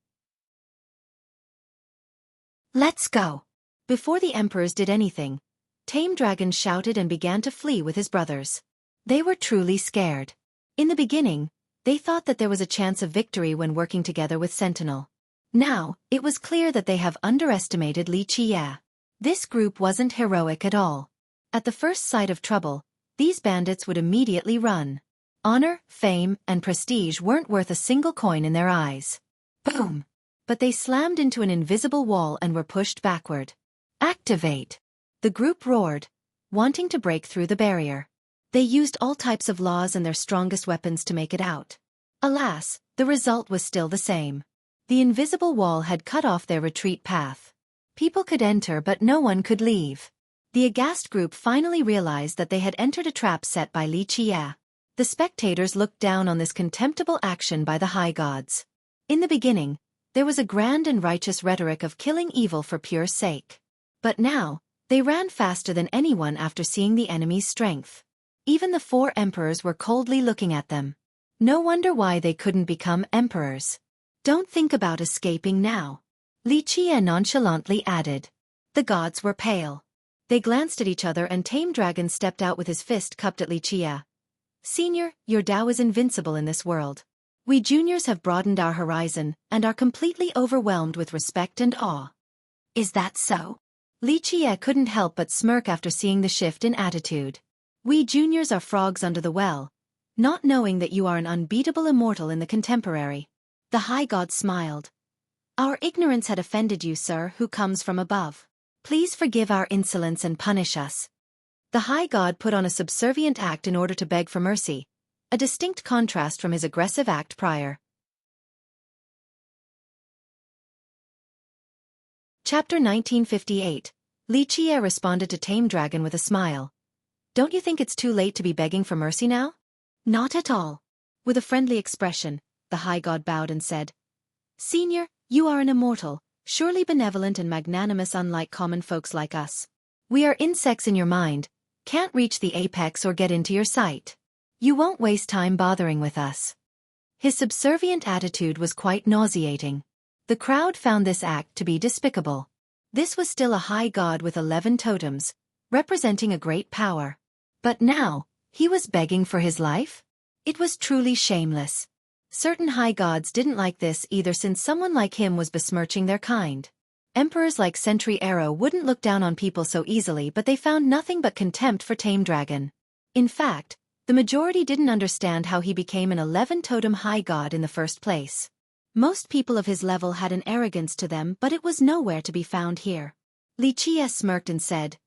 A: Let's go! Before the emperors did anything, Tame Dragon shouted and began to flee with his brothers. They were truly scared. In the beginning, they thought that there was a chance of victory when working together with Sentinel. Now, it was clear that they have underestimated Li Chia. This group wasn't heroic at all. At the first sight of trouble, these bandits would immediately run. Honor, fame, and prestige weren't worth a single coin in their eyes. Boom! But they slammed into an invisible wall and were pushed backward. Activate! The group roared, wanting to break through the barrier. They used all types of laws and their strongest weapons to make it out. Alas, the result was still the same. The invisible wall had cut off their retreat path. People could enter but no one could leave. The aghast group finally realized that they had entered a trap set by Li Chia. The spectators looked down on this contemptible action by the high gods. In the beginning, there was a grand and righteous rhetoric of killing evil for pure sake. But now, they ran faster than anyone after seeing the enemy's strength. Even the 4 emperors were coldly looking at them. No wonder why they couldn't become emperors. Don't think about escaping now. Li Chia nonchalantly added. The gods were pale. They glanced at each other and Tame Dragon stepped out with his fist cupped at Li Chia. Senior, your Tao is invincible in this world. We juniors have broadened our horizon and are completely overwhelmed with respect and awe. Is that so? Li Chia couldn't help but smirk after seeing the shift in attitude. We juniors are frogs under the well, not knowing that you are an unbeatable immortal in the contemporary. The high god smiled. Our ignorance had offended you, sir, who comes from above. Please forgive our insolence and punish us. The high god put on a subservient act in order to beg for mercy, a distinct contrast from his aggressive act prior. Chapter 1958. Li Chia responded to Tame Dragon with a smile. Don't you think it's too late to be begging for mercy now? Not at all. With a friendly expression, the high god bowed and said, Senior, you are an immortal, surely benevolent and magnanimous unlike common folks like us. We are insects in your mind, can't reach the apex or get into your sight. You won't waste time bothering with us. His subservient attitude was quite nauseating. The crowd found this act to be despicable. This was still a high god with 11 totems, representing a great power. But now, he was begging for his life? It was truly shameless. Certain high gods didn't like this either, since someone like him was besmirching their kind. Emperors like Sentry Arrow wouldn't look down on people so easily, but they found nothing but contempt for Tame Dragon. In fact, the majority didn't understand how he became an 11-totem high god in the first place. Most people of his level had an arrogance to them, but it was nowhere to be found here. Xueqi smirked and said,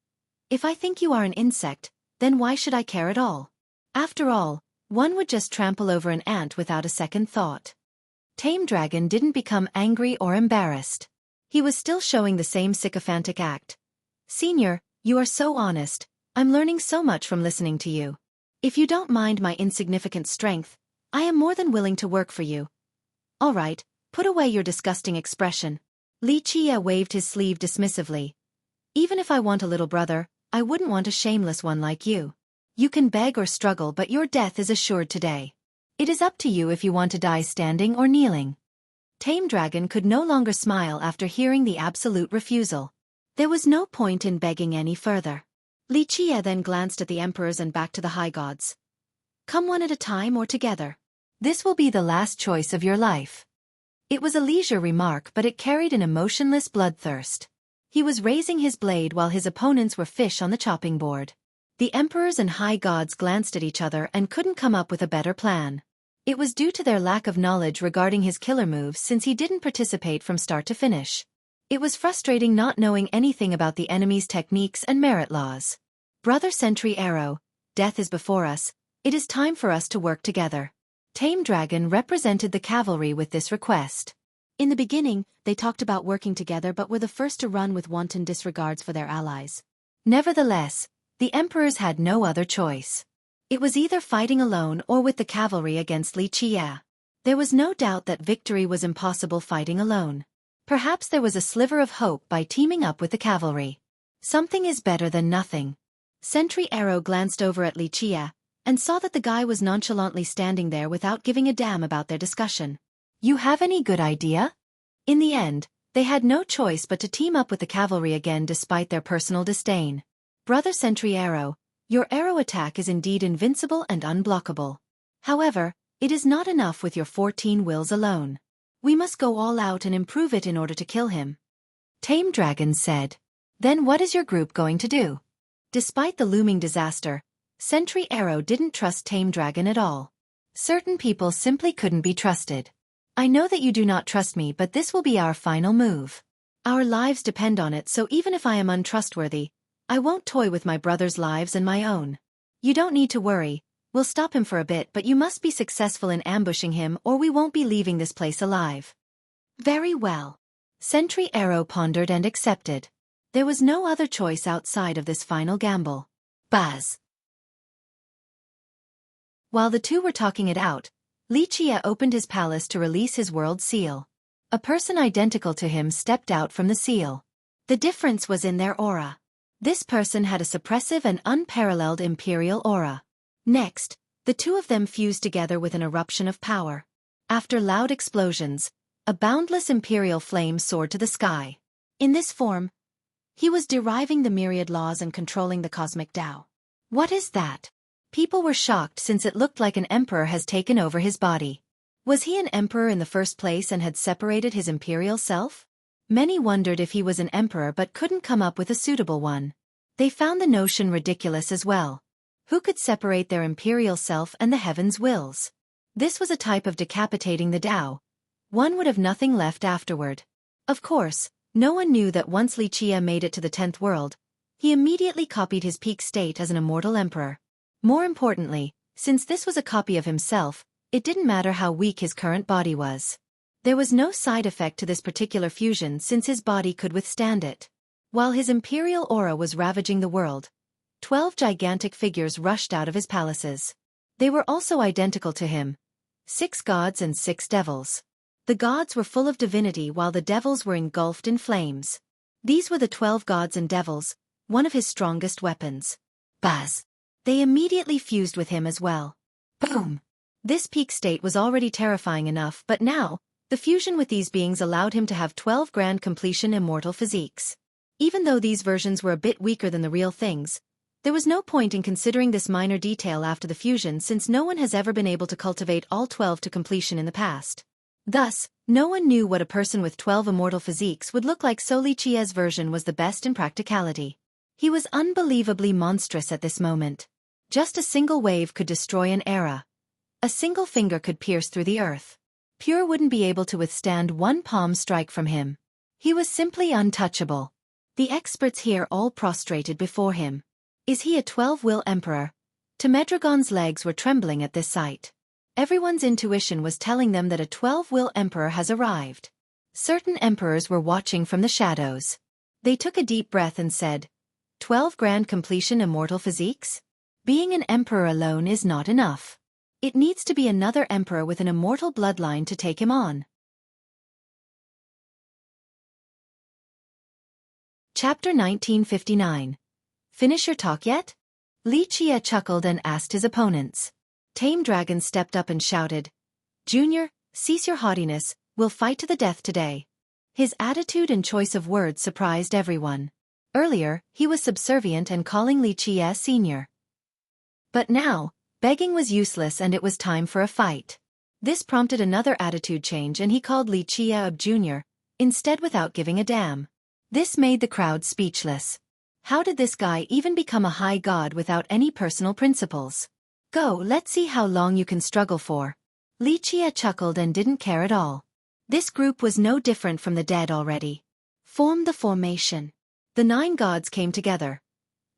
A: "If I think you are an insect, then why should I care at all? After all, one would just trample over an ant without a second thought." Tame Dragon didn't become angry or embarrassed. He was still showing the same sycophantic act. "Senior, you are so honest. I'm learning so much from listening to you. If you don't mind my insignificant strength, I am more than willing to work for you." "All right, put away your disgusting expression." Xueqi waved his sleeve dismissively. "Even if I want a little brother, I wouldn't want a shameless one like you. You can beg or struggle, but your death is assured today. It is up to you if you want to die standing or kneeling." Tame Dragon could no longer smile after hearing the absolute refusal. There was no point in begging any further. Xueqi then glanced at the emperors and back to the high gods. "Come one at a time or together. This will be the last choice of your life." It was a leisure remark, but it carried an emotionless bloodthirst. He was raising his blade while his opponents were fish on the chopping board. The emperors and high gods glanced at each other and couldn't come up with a better plan. It was due to their lack of knowledge regarding his killer moves, since he didn't participate from start to finish. It was frustrating not knowing anything about the enemy's techniques and merit laws. "Brother Sentry Arrow, death is before us. It is time for us to work together." Tame Dragon represented the cavalry with this request. In the beginning, they talked about working together but were the first to run with wanton disregards for their allies. Nevertheless, the emperors had no other choice. It was either fighting alone or with the cavalry against Xueqi. There was no doubt that victory was impossible fighting alone. Perhaps there was a sliver of hope by teaming up with the cavalry. Something is better than nothing. Sentry Arrow glanced over at Xueqi and saw that the guy was nonchalantly standing there without giving a damn about their discussion. "You have any good idea?" In the end, they had no choice but to team up with the cavalry again despite their personal disdain. "Brother Sentry Arrow, your arrow attack is indeed invincible and unblockable. However, it is not enough with your 14 wills alone. We must go all out and improve it in order to kill him." Tame Dragon said. "Then what is your group going to do?" Despite the looming disaster, Sentry Arrow didn't trust Tame Dragon at all. Certain people simply couldn't be trusted. "I know that you do not trust me, but this will be our final move. Our lives depend on it, so even if I am untrustworthy, I won't toy with my brother's lives and my own. You don't need to worry, we'll stop him for a bit, but you must be successful in ambushing him or we won't be leaving this place alive." "Very well." Sentry Arrow pondered and accepted. There was no other choice outside of this final gamble. Buzz. While the two were talking it out, Xueqi opened his palace to release his world seal. A person identical to him stepped out from the seal. The difference was in their aura. This person had a suppressive and unparalleled imperial aura. Next, the two of them fused together with an eruption of power. After loud explosions, a boundless imperial flame soared to the sky. In this form, he was deriving the myriad laws and controlling the cosmic Tao. "What is that?" People were shocked since it looked like an emperor has taken over his body. Was he an emperor in the first place and had separated his imperial self? Many wondered if he was an emperor but couldn't come up with a suitable one. They found the notion ridiculous as well. Who could separate their imperial self and the heavens' wills? This was a type of decapitating the Tao. One would have nothing left afterward. Of course, no one knew that once Xueqi made it to the 10th world, he immediately copied his peak state as an immortal emperor. More importantly, since this was a copy of himself, it didn't matter how weak his current body was. There was no side effect to this particular fusion since his body could withstand it. While his imperial aura was ravaging the world, 12 gigantic figures rushed out of his palaces. They were also identical to him. 6 gods and 6 devils. The gods were full of divinity while the devils were engulfed in flames. These were the 12 gods and devils, one of his strongest weapons. Buzz. They immediately fused with him as well. Boom! This peak state was already terrifying enough, but now, the fusion with these beings allowed him to have 12 grand completion immortal physiques. Even though these versions were a bit weaker than the real things, There was no point in considering this minor detail after the fusion since no one has ever been able to cultivate all 12 to completion in the past. Thus, no one knew what a person with 12 immortal physiques would look like, so Li Qia's version was the best in practicality. He was unbelievably monstrous at this moment. Just a single wave could destroy an era. A single finger could pierce through the earth. Pure wouldn't be able to withstand one palm strike from him. He was simply untouchable. The experts here all prostrated before him. Is he a 12-will emperor? Temedragon's legs were trembling at this sight. Everyone's intuition was telling them that a 12-will emperor has arrived. Certain emperors were watching from the shadows. They took a deep breath and said, 12 grand completion immortal physiques? Being an emperor alone is not enough. It needs to be another emperor with an immortal bloodline to take him on. Chapter 1959. Finish your talk yet? Li Qia chuckled and asked his opponents. Tame Dragon stepped up and shouted, Junior, cease your haughtiness, we'll fight to the death today. His attitude and choice of words surprised everyone. Earlier, he was subservient and calling Li Qia Senior. But now, begging was useless and it was time for a fight. This prompted another attitude change and he called Li Qia a Junior, instead without giving a damn. This made the crowd speechless. How did this guy even become a high god without any personal principles? Go, let's see how long you can struggle for. Li Qia chuckled and didn't care at all. This group was no different from the dead already. Form the formation. The 9 gods came together.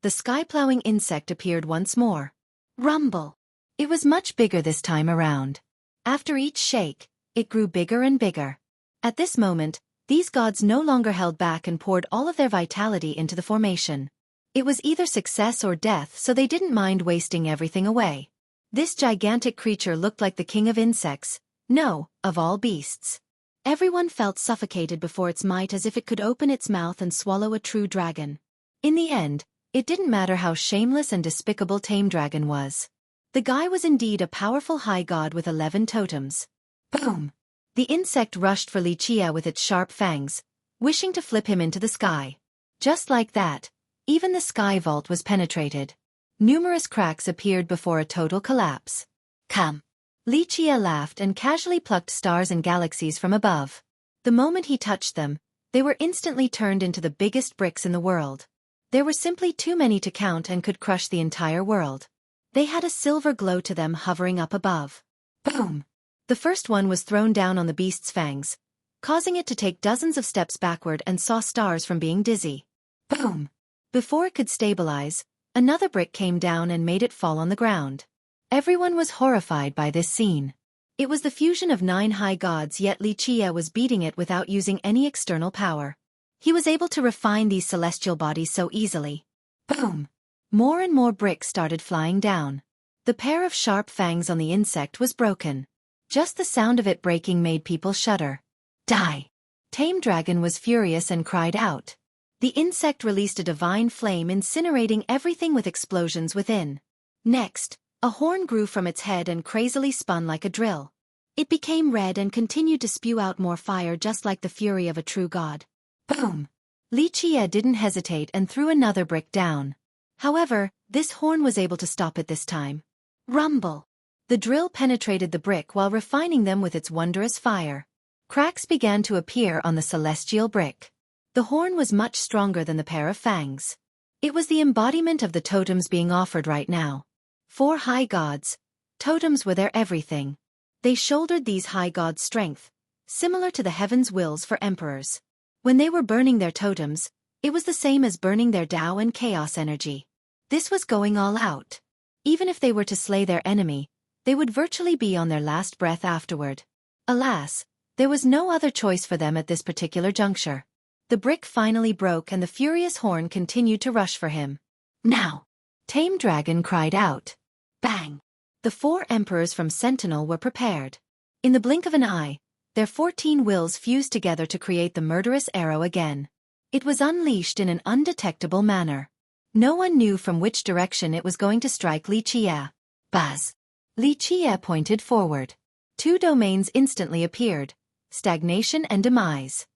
A: The sky-plowing insect appeared once more. Rumble. It was much bigger this time around. After each shake, it grew bigger and bigger. At this moment, these gods no longer held back and poured all of their vitality into the formation. It was either success or death, so they didn't mind wasting everything away. This gigantic creature looked like the king of insects, no, of all beasts. Everyone felt suffocated before its might as if it could open its mouth and swallow a true dragon. In the end, it didn't matter how shameless and despicable Tame Dragon was. The guy was indeed a powerful high god with 11 totems. Boom! The insect rushed for Li Qia with its sharp fangs, wishing to flip him into the sky. Just like that, even the sky vault was penetrated. Numerous cracks appeared before a total collapse. Come! Li Qia laughed and casually plucked stars and galaxies from above. The moment he touched them, they were instantly turned into the biggest bricks in the world. There were simply too many to count and could crush the entire world. They had a silver glow to them hovering up above. Boom! The first one was thrown down on the beast's fangs, causing it to take dozens of steps backward and saw stars from being dizzy. Boom! Before it could stabilize, another brick came down and made it fall on the ground. Everyone was horrified by this scene. It was the fusion of 9 high gods, yet Li Qia was beating it without using any external power. He was able to refine these celestial bodies so easily. Boom! More and more bricks started flying down. The pair of sharp fangs on the insect was broken. Just the sound of it breaking made people shudder. Die! Tame Dragon was furious and cried out. The insect released a divine flame, incinerating everything with explosions within. Next, a horn grew from its head and crazily spun like a drill. It became red and continued to spew out more fire, just like the fury of a true god. Boom! Li Qia didn't hesitate and threw another brick down. However, this horn was able to stop it this time. Rumble! The drill penetrated the brick while refining them with its wondrous fire. Cracks began to appear on the celestial brick. The horn was much stronger than the pair of fangs. It was the embodiment of the totems being offered right now. 4 high gods. Totems were their everything. They shouldered these high gods' strength, similar to the heaven's wills for emperors. When they were burning their totems, it was the same as burning their Tao and chaos energy. This was going all out. Even if they were to slay their enemy, they would virtually be on their last breath afterward. Alas, there was no other choice for them at this particular juncture. The brick finally broke and the furious horn continued to rush for him. Now! Tame Dragon cried out. Bang! The 4 emperors from Sentinel were prepared. In the blink of an eye, their 14 wills fused together to create the murderous arrow again. It was unleashed in an undetectable manner. No one knew from which direction it was going to strike Li Qia. Buzz! Li Qia pointed forward. 2 domains instantly appeared: stagnation and demise.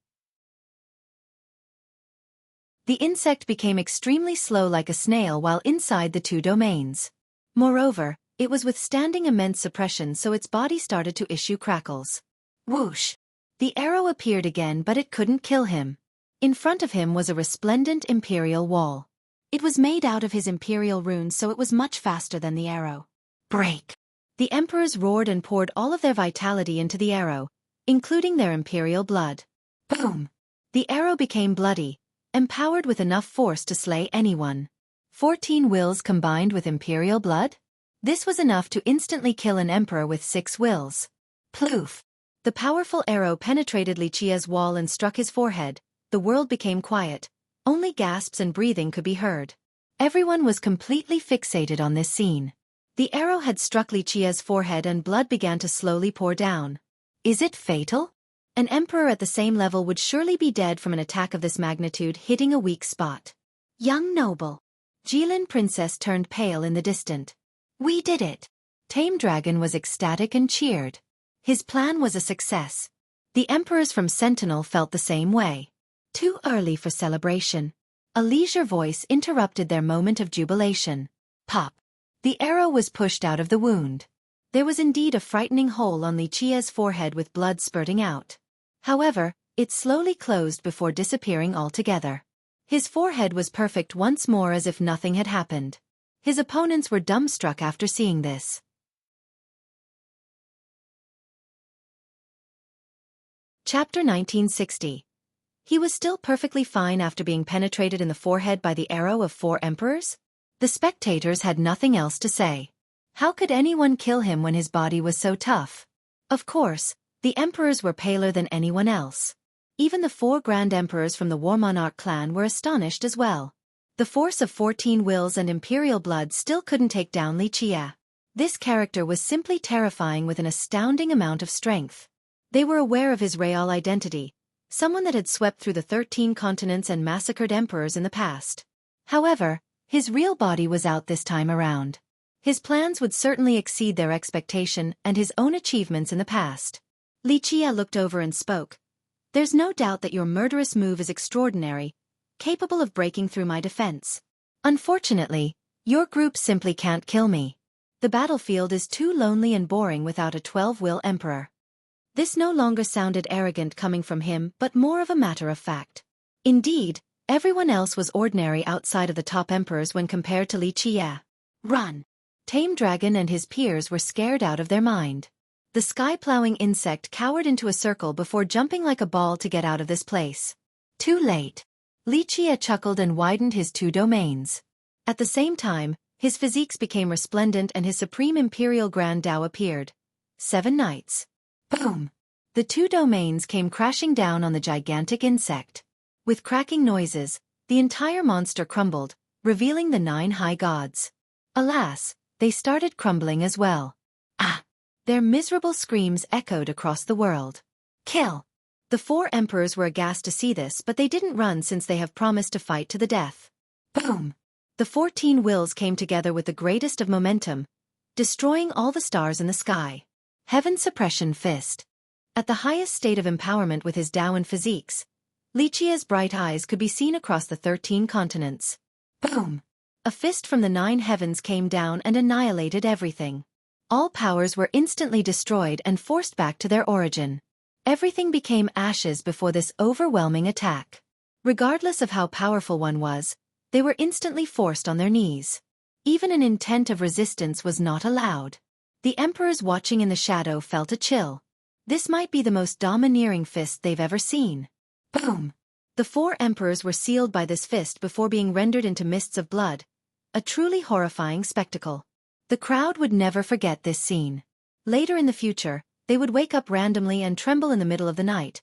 A: The insect became extremely slow like a snail while inside the two domains. Moreover, it was withstanding immense suppression, so its body started to issue crackles. Whoosh! The arrow appeared again, but it couldn't kill him. In front of him was a resplendent imperial wall. It was made out of his imperial runes, so it was much faster than the arrow. Break! The emperors roared and poured all of their vitality into the arrow, including their imperial blood. Boom! The arrow became bloody, empowered with enough force to slay anyone. 14 wills combined with imperial blood? This was enough to instantly kill an emperor with 6 wills. Ploof! The powerful arrow penetrated Li Qia's wall and struck his forehead. The world became quiet. Only gasps and breathing could be heard. Everyone was completely fixated on this scene. The arrow had struck Li Qia's forehead and blood began to slowly pour down. Is it fatal? An emperor at the same level would surely be dead from an attack of this magnitude hitting a weak spot. Young noble. Jilin princess turned pale in the distant. We did it. Tame Dragon was ecstatic and cheered. His plan was a success. The emperors from Sentinel felt the same way. Too early for celebration. A leisure voice interrupted their moment of jubilation. Pop! The arrow was pushed out of the wound. There was indeed a frightening hole on Li Qia's forehead with blood spurting out. However, it slowly closed before disappearing altogether. His forehead was perfect once more, as if nothing had happened. His opponents were dumbstruck after seeing this. Chapter 1960. He was still perfectly fine after being penetrated in the forehead by the arrow of 4 emperors? The spectators had nothing else to say. How could anyone kill him when his body was so tough? Of course, the emperors were paler than anyone else. Even the 4 grand emperors from the War Monarch clan were astonished as well. The force of 14 wills and imperial blood still couldn't take down Li Qia. This character was simply terrifying with an astounding amount of strength. They were aware of his real identity, someone that had swept through the 13 continents and massacred emperors in the past. However, his real body was out this time around. His plans would certainly exceed their expectation and his own achievements in the past. Li Qia looked over and spoke. There's no doubt that your murderous move is extraordinary, capable of breaking through my defense. Unfortunately, your group simply can't kill me. The battlefield is too lonely and boring without a 12-will emperor. This no longer sounded arrogant coming from him, but more of a matter of fact. Indeed, everyone else was ordinary outside of the top emperors when compared to Li Qia. Run! Tame Dragon and his peers were scared out of their mind. The sky-plowing insect cowered into a circle before jumping like a ball to get out of this place. Too late. Li Qia chuckled and widened his 2 domains. At the same time, his physiques became resplendent and his supreme imperial grand Tao appeared. 7 knights. Boom! The 2 domains came crashing down on the gigantic insect. With cracking noises, the entire monster crumbled, revealing the 9 high gods. Alas, they started crumbling as well. Ah! Their miserable screams echoed across the world. Kill! The 4 emperors were aghast to see this, but they didn't run since they have promised to fight to the death. Boom! The 14 wills came together with the greatest of momentum, destroying all the stars in the sky. Heaven Suppression Fist. At the highest state of empowerment with his Tao and physiques, Li Qia's bright eyes could be seen across the 13 continents. Boom! A fist from the 9 heavens came down and annihilated everything. All powers were instantly destroyed and forced back to their origin. Everything became ashes before this overwhelming attack. Regardless of how powerful one was, they were instantly forced on their knees. Even an intent of resistance was not allowed. The emperors watching in the shadow felt a chill. This might be the most domineering fist they've ever seen. Boom! The 4 emperors were sealed by this fist before being rendered into mists of blood. A truly horrifying spectacle. The crowd would never forget this scene. Later in the future, they would wake up randomly and tremble in the middle of the night,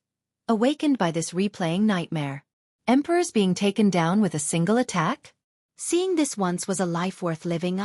A: awakened by this replaying nightmare. Emperors being taken down with a single attack? Seeing this once was a life worth living.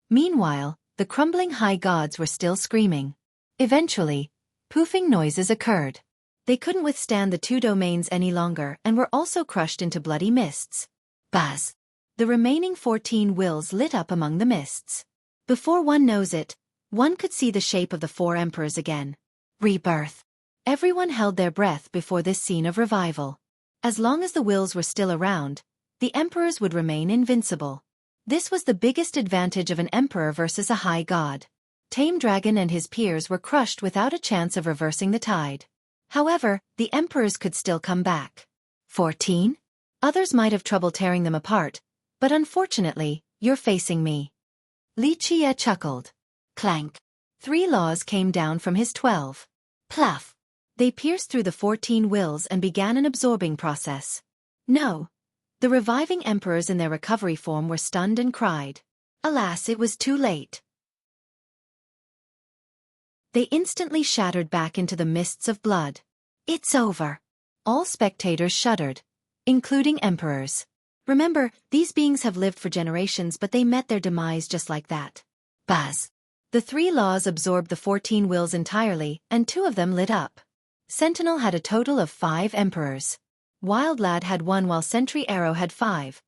A: Meanwhile, the crumbling high gods were still screaming. Eventually, poofing noises occurred. They couldn't withstand the 2 domains any longer and were also crushed into bloody mists. Buzz! The remaining 14 wills lit up among the mists. Before one knows it, one could see the shape of the 4 emperors again. Rebirth. Everyone held their breath before this scene of revival. As long as the wills were still around, the emperors would remain invincible. This was the biggest advantage of an emperor versus a high god. Tame Dragon and his peers were crushed without a chance of reversing the tide. However, the emperors could still come back. 14? Others might have trouble tearing them apart, but unfortunately, you're facing me. Li Qie chuckled. Clank. 3 laws came down from his 12. Pluff. They pierced through the 14 wills and began an absorbing process. No. The reviving emperors in their recovery form were stunned and cried. Alas, it was too late. They instantly shattered back into the mists of blood. It's over. All spectators shuddered, including emperors. Remember, these beings have lived for generations, but they met their demise just like that. Buzz. The 3 laws absorbed the 14 wills entirely, and 2 of them lit up. Sentinel had a total of 5 emperors. Wild Lad had 1 while Sentry Arrow had 5.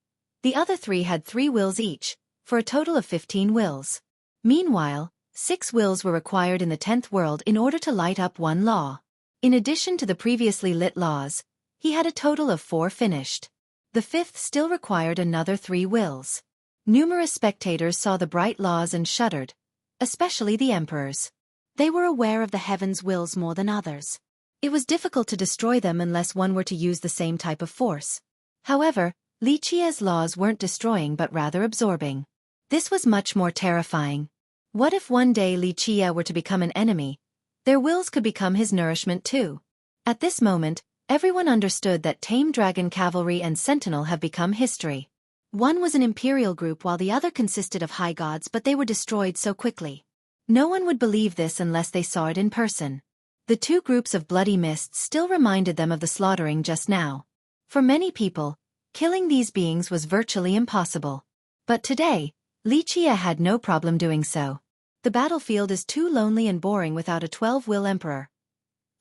A: The other 3 had 3 wills each, for a total of 15 wills. Meanwhile, 6 wills were required in the 10th world in order to light up 1 law. In addition to the previously lit laws, he had a total of 4 finished. The 5th still required another 3 wills. Numerous spectators saw the bright laws and shuddered, especially the emperors. They were aware of the heavens' wills more than others. It was difficult to destroy them unless one were to use the same type of force. However, Li Qie's laws weren't destroying but rather absorbing. This was much more terrifying. What if one day Li Qie were to become an enemy? Their wills could become his nourishment too. At this moment, everyone understood that Tame Dragon Cavalry and Sentinel have become history. One was an imperial group while the other consisted of high gods, but they were destroyed so quickly. No one would believe this unless they saw it in person. The 2 groups of bloody mists still reminded them of the slaughtering just now. For many people, killing these beings was virtually impossible. But today, Li Qie had no problem doing so. The battlefield is too lonely and boring without a 12-will emperor.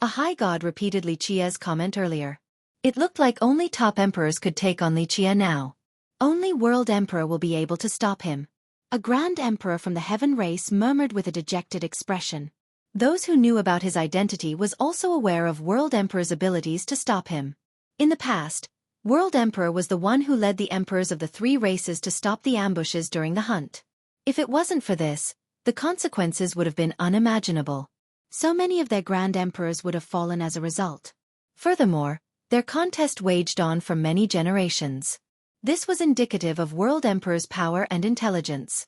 A: A high god repeated Li Qie's comment earlier. It looked like only top emperors could take on Li Qie now. Only World Emperor will be able to stop him. A Grand Emperor from the Heaven race murmured with a dejected expression. Those who knew about his identity was also aware of World Emperor's abilities to stop him. In the past, World Emperor was the one who led the emperors of the 3 races to stop the ambushes during the hunt. If it wasn't for this, the consequences would have been unimaginable. So many of their Grand Emperors would have fallen as a result. Furthermore, their contest waged on for many generations. This was indicative of World Emperor's power and intelligence.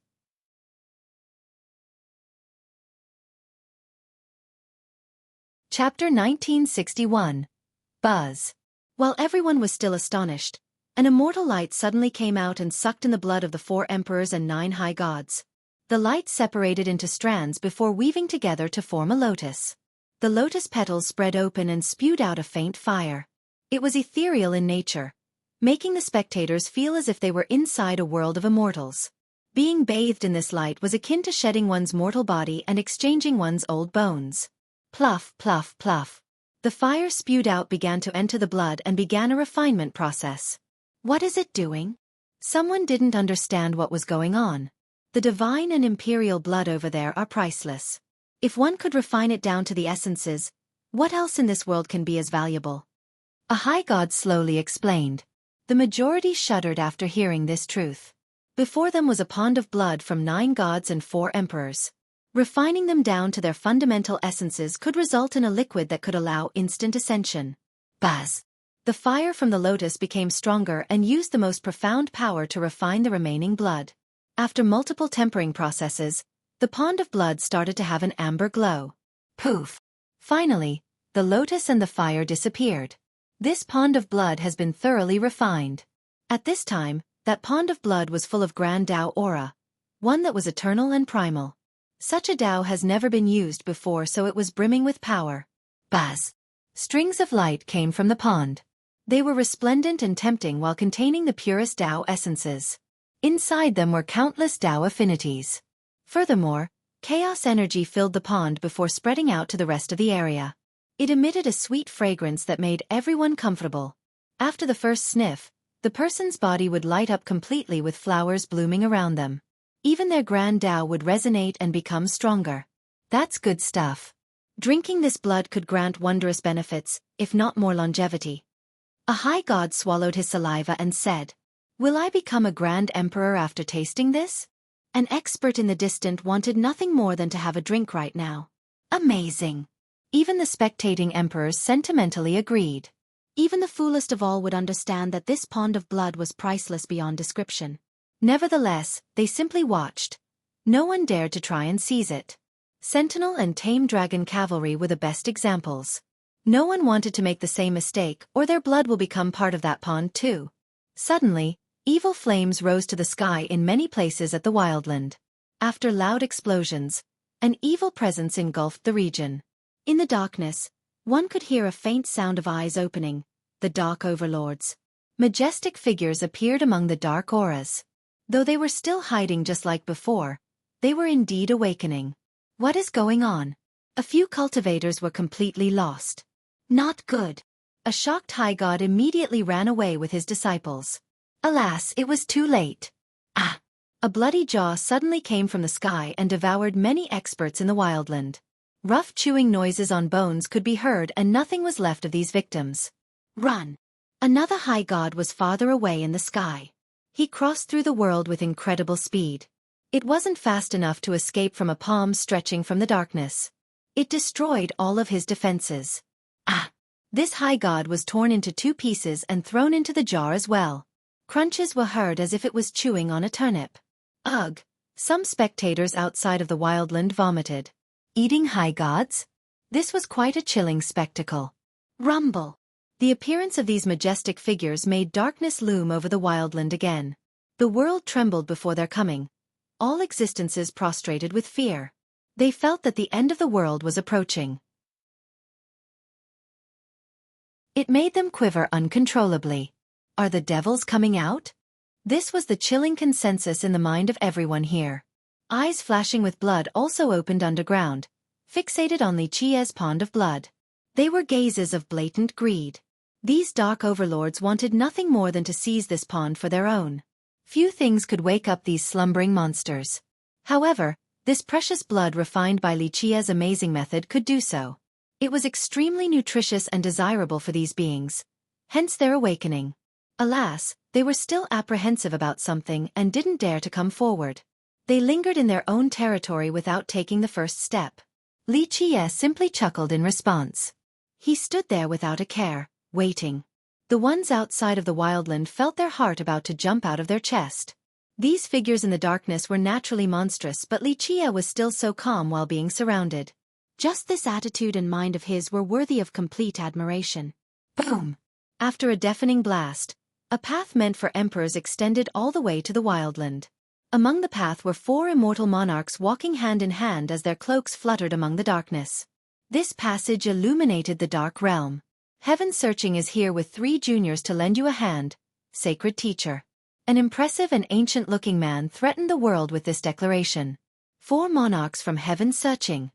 A: Chapter 1961. Buzz. While everyone was still astonished, an immortal light suddenly came out and sucked in the blood of the 4 emperors and 9 high gods. The light separated into strands before weaving together to form a lotus. The lotus petals spread open and spewed out a faint fire. It was ethereal in nature, making the spectators feel as if they were inside a world of immortals. Being bathed in this light was akin to shedding one's mortal body and exchanging one's old bones. Pluff, pluff, pluff. The fire spewed out began to enter the blood and began a refinement process. What is it doing? Someone didn't understand what was going on. The divine and imperial blood over there are priceless. If one could refine it down to the essences, what else in this world can be as valuable? A high god slowly explained. The majority shuddered after hearing this truth. Before them was a pond of blood from 9 gods and 4 emperors. Refining them down to their fundamental essences could result in a liquid that could allow instant ascension. Buzz. The fire from the lotus became stronger and used the most profound power to refine the remaining blood. After multiple tempering processes, the pond of blood started to have an amber glow. Poof! Finally, the lotus and the fire disappeared. This pond of blood has been thoroughly refined. At this time, that pond of blood was full of grand Tao aura, one that was eternal and primal. Such a Tao has never been used before, so it was brimming with power. Buzz! Strings of light came from the pond. They were resplendent and tempting while containing the purest Tao essences. Inside them were countless Tao affinities. Furthermore, chaos energy filled the pond before spreading out to the rest of the area. It emitted a sweet fragrance that made everyone comfortable. After the first sniff, the person's body would light up completely with flowers blooming around them. Even their grand Tao would resonate and become stronger. That's good stuff. Drinking this blood could grant wondrous benefits, if not more longevity. A high god swallowed his saliva and said, Will I become a grand emperor after tasting this? An expert in the distant wanted nothing more than to have a drink right now. Amazing. Even the spectating emperors sentimentally agreed. Even the foolest of all would understand that this pond of blood was priceless beyond description. Nevertheless, they simply watched. No one dared to try and seize it. Sentinel and tame dragon cavalry were the best examples. No one wanted to make the same mistake, or their blood will become part of that pond too. Suddenly, evil flames rose to the sky in many places at the wildland. After loud explosions, an evil presence engulfed the region. In the darkness, one could hear a faint sound of eyes opening, the dark overlords. Majestic figures appeared among the dark auras. Though they were still hiding just like before, they were indeed awakening. What is going on? A few cultivators were completely lost. Not good. A shocked high god immediately ran away with his disciples. Alas, it was too late. Ah! A bloody jaw suddenly came from the sky and devoured many experts in the wildland. Rough chewing noises on bones could be heard and nothing was left of these victims. Run! Another high god was farther away in the sky. He crossed through the world with incredible speed. It wasn't fast enough to escape from a palm stretching from the darkness. It destroyed all of his defenses. Ah! This high god was torn into 2 pieces and thrown into the jar as well. Crunches were heard as if it was chewing on a turnip. Ugh! Some spectators outside of the wildland vomited. Eating high gods? This was quite a chilling spectacle. Rumble! The appearance of these majestic figures made darkness loom over the wildland again. The world trembled before their coming. All existences prostrated with fear. They felt that the end of the world was approaching. It made them quiver uncontrollably. Are the devils coming out? This was the chilling consensus in the mind of everyone here. Eyes flashing with blood also opened underground, fixated on Li Chie's pond of blood. They were gazes of blatant greed. These dark overlords wanted nothing more than to seize this pond for their own. Few things could wake up these slumbering monsters. However, this precious blood refined by Li Chie's amazing method could do so. It was extremely nutritious and desirable for these beings. Hence their awakening. Alas, they were still apprehensive about something and didn't dare to come forward. They lingered in their own territory without taking the first step. Li Chie simply chuckled in response. He stood there without a care, waiting. The ones outside of the wildland felt their heart about to jump out of their chest. These figures in the darkness were naturally monstrous, but Li Chie was still so calm while being surrounded. Just this attitude and mind of his were worthy of complete admiration. Boom! After a deafening blast, a path meant for emperors extended all the way to the wildland. Among the path were 4 immortal monarchs walking hand in hand as their cloaks fluttered among the darkness. This passage illuminated the dark realm. Heaven Searching is here with 3 juniors to lend you a hand, sacred teacher. An impressive and ancient-looking man threatened the world with this declaration. 4 monarchs from Heaven Searching.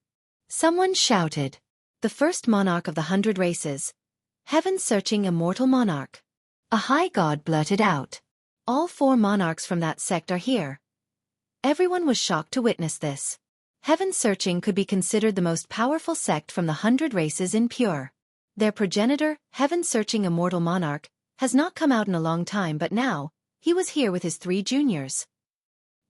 A: Someone shouted. The first monarch of the 100 races. Heaven Searching immortal monarch. A high god blurted out. All 4 monarchs from that sect are here. Everyone was shocked to witness this. Heaven Searching could be considered the most powerful sect from the 100 races in Pure. Their progenitor, Heaven Searching immortal monarch, has not come out in a long time, but now, he was here with his 3 juniors.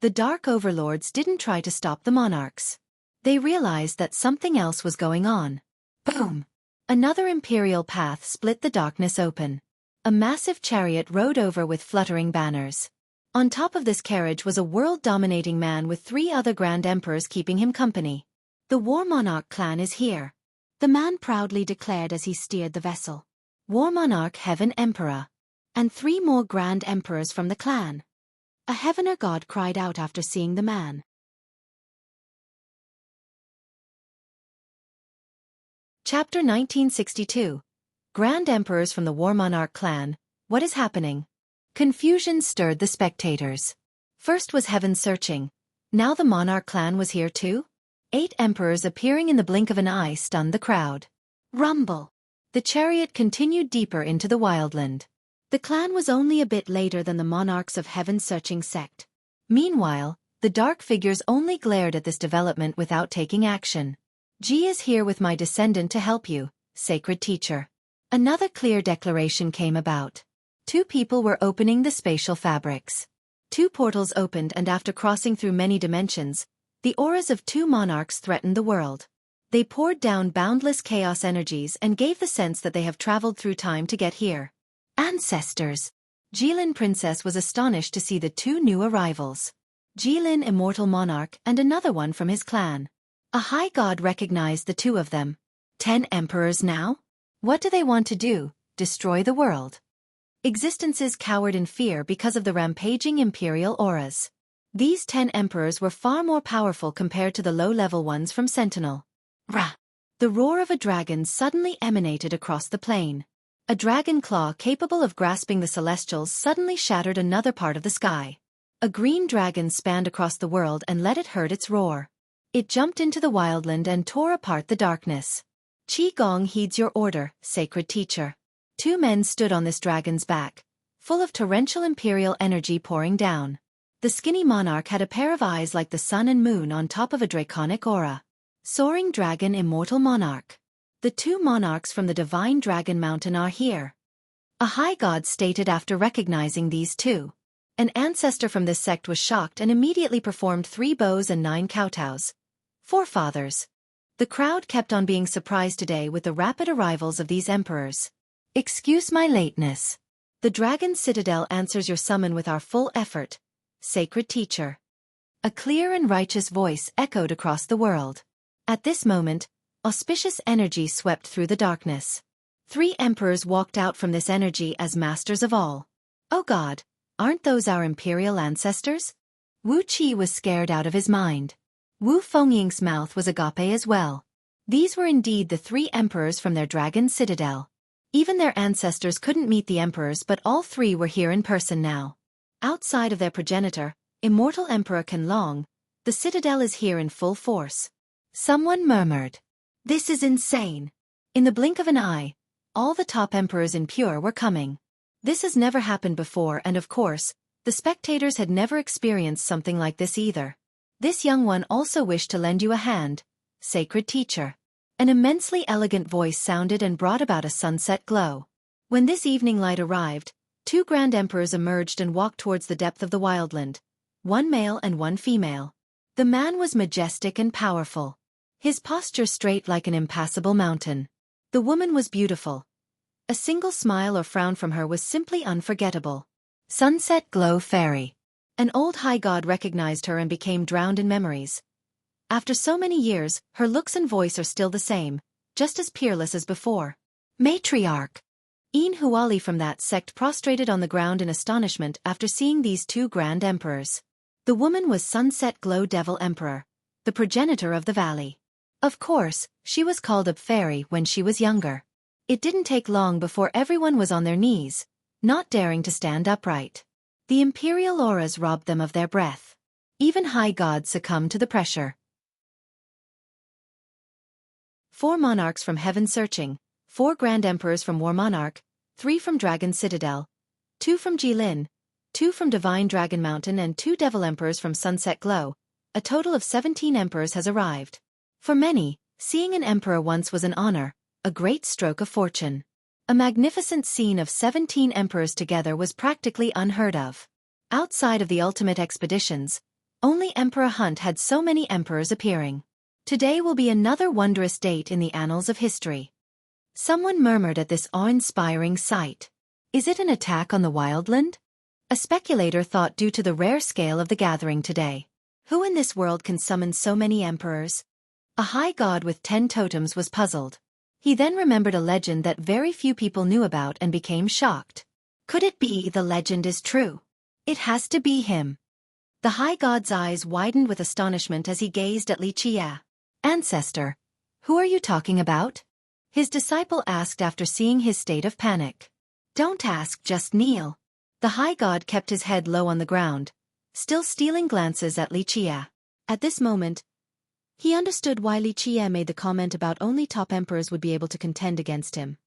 A: The dark overlords didn't try to stop the monarchs. They realized that something else was going on. Boom! Another imperial path split the darkness open. A massive chariot rode over with fluttering banners. On top of this carriage was a world-dominating man with 3 other grand emperors keeping him company. The War Monarch clan is here. The man proudly declared as he steered the vessel. War Monarch Heaven Emperor. And 3 more grand emperors from the clan. A heavener god cried out after seeing the man. Chapter 1962. Grand Emperors from the War Monarch clan, what is happening? Confusion stirred the spectators. First was Heaven Searching. Now the Monarch clan was here too? 8 emperors appearing in the blink of an eye stunned the crowd. Rumble! The chariot continued deeper into the wildland. The clan was only a bit later than the monarchs of Heaven Searching sect. Meanwhile, the dark figures only glared at this development without taking action. Ji is here with my descendant to help you, sacred teacher. Another clear declaration came about. Two people were opening the spatial fabrics. Two portals opened, and after crossing through many dimensions, the auras of two monarchs threatened the world. They poured down boundless chaos energies and gave the sense that they have traveled through time to get here. Ancestors! Jilin Princess was astonished to see the two new arrivals. Jilin, immortal monarch, and another one from his clan. A high god recognized the two of them. 10 emperors now? What do they want to do? Destroy the world. Existences cowered in fear because of the rampaging imperial auras. These 10 emperors were far more powerful compared to the low-level ones from Sentinel. Rah! The roar of a dragon suddenly emanated across the plain. A dragon claw capable of grasping the celestials suddenly shattered another part of the sky. A green dragon spanned across the world and let it heard its roar. It jumped into the wildland and tore apart the darkness. Qi Gong heeds your order, sacred teacher. 2 men stood on this dragon's back, full of torrential imperial energy pouring down. The skinny monarch had a pair of eyes like the sun and moon on top of a draconic aura. Soaring dragon, immortal monarch. The 2 monarchs from the divine dragon mountain are here. A high god stated after recognizing these 2. An ancestor from this sect was shocked and immediately performed 3 bows and 9 kowtows. Forefathers. The crowd kept on being surprised today with the rapid arrivals of these emperors. Excuse my lateness. The dragon citadel answers your summon with our full effort, sacred teacher. A clear and righteous voice echoed across the world. At this moment, auspicious energy swept through the darkness. 3 emperors walked out from this energy as masters of all. Oh God, aren't those our imperial ancestors? Wu Qi was scared out of his mind. Wu Fengying's mouth was agape as well. These were indeed the 3 emperors from their dragon citadel. Even their ancestors couldn't meet the emperors, but all 3 were here in person now. Outside of their progenitor, immortal Emperor Qianlong, the citadel is here in full force. Someone murmured. This is insane. In the blink of an eye, all the top emperors in Pure were coming. This has never happened before, and of course, the spectators had never experienced something like this either. This young one also wished to lend you a hand, sacred teacher. An immensely elegant voice sounded and brought about a sunset glow. When this evening light arrived, 2 grand emperors emerged and walked towards the depth of the wildland, 1 male and 1 female. The man was majestic and powerful. His posture straight like an impassable mountain. The woman was beautiful. A single smile or frown from her was simply unforgettable. Sunset Glow Fairy. An old high god recognized her and became drowned in memories. After so many years, her looks and voice are still the same, just as peerless as before. Matriarch. Een Huali from that sect prostrated on the ground in astonishment after seeing these 2 grand emperors. The woman was Sunset Glow Devil Emperor, the progenitor of the valley. Of course, she was called a fairy when she was younger. It didn't take long before everyone was on their knees, not daring to stand upright. The imperial auras robbed them of their breath. Even high gods succumbed to the pressure. 4 monarchs from heaven searching, 4 grand emperors from War Monarch, 3 from Dragon Citadel, 2 from Jilin, 2 from Divine Dragon Mountain and 2 devil emperors from Sunset Glow. A total of 17 emperors has arrived. For many, seeing an emperor once was an honor, a great stroke of fortune. A magnificent scene of 17 emperors together was practically unheard of. Outside of the ultimate expeditions, only Emperor Hunt had so many emperors appearing. Today will be another wondrous date in the annals of history. Someone murmured at this awe-inspiring sight. Is it an attack on the wildland? A speculator thought due to the rare scale of the gathering today. Who in this world can summon so many emperors? A high god with 10 totems was puzzled. He then remembered a legend that very few people knew about and became shocked. Could it be the legend is true? It has to be him. The high god's eyes widened with astonishment as he gazed at Li Qia. Ancestor, who are you talking about? His disciple asked after seeing his state of panic. Don't ask, just kneel. The high god kept his head low on the ground, still stealing glances at Li Qia. At this moment, he understood why Li Qia made the comment about only top emperors would be able to contend against him.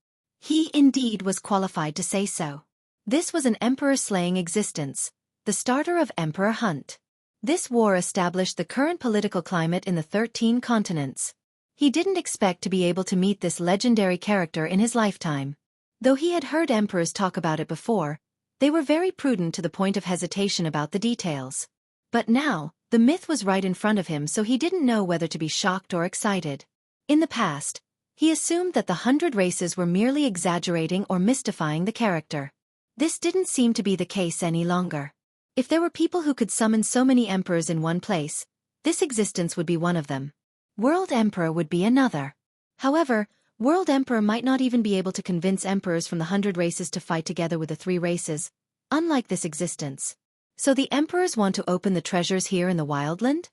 A: He indeed was qualified to say so. This was an emperor-slaying existence, the starter of Emperor Hunt. This war established the current political climate in the 13 continents. He didn't expect to be able to meet this legendary character in his lifetime. Though he had heard emperors talk about it before, They were very prudent to the point of hesitation about the details. But now, the myth was right in front of him, so he didn't know whether to be shocked or excited. In the past, he assumed that the 100 races were merely exaggerating or mystifying the character. This didn't seem to be the case any longer. If there were people who could summon so many emperors in one place, this existence would be one of them. World Emperor would be another. However, World Emperor might not even be able to convince emperors from the 100 races to fight together with the 3 races, unlike this existence. So the emperors want to open the treasures here in the wildland?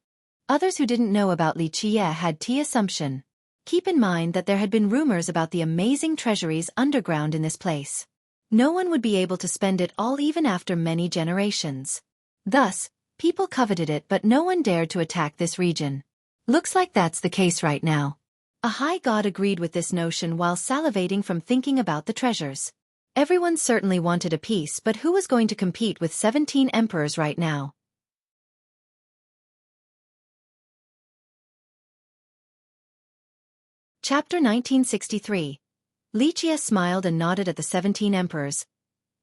A: Others who didn't know about Xueqi had the assumption. Keep in mind that there had been rumors about the amazing treasuries underground in this place. No one would be able to spend it all even after many generations. Thus, people coveted it, but no one dared to attack this region. Looks like that's the case right now. A high god agreed with this notion while salivating from thinking about the treasures. Everyone certainly wanted a piece, but who was going to compete with 17 emperors right now? Chapter 1963. Xueqi smiled and nodded at the 17 emperors.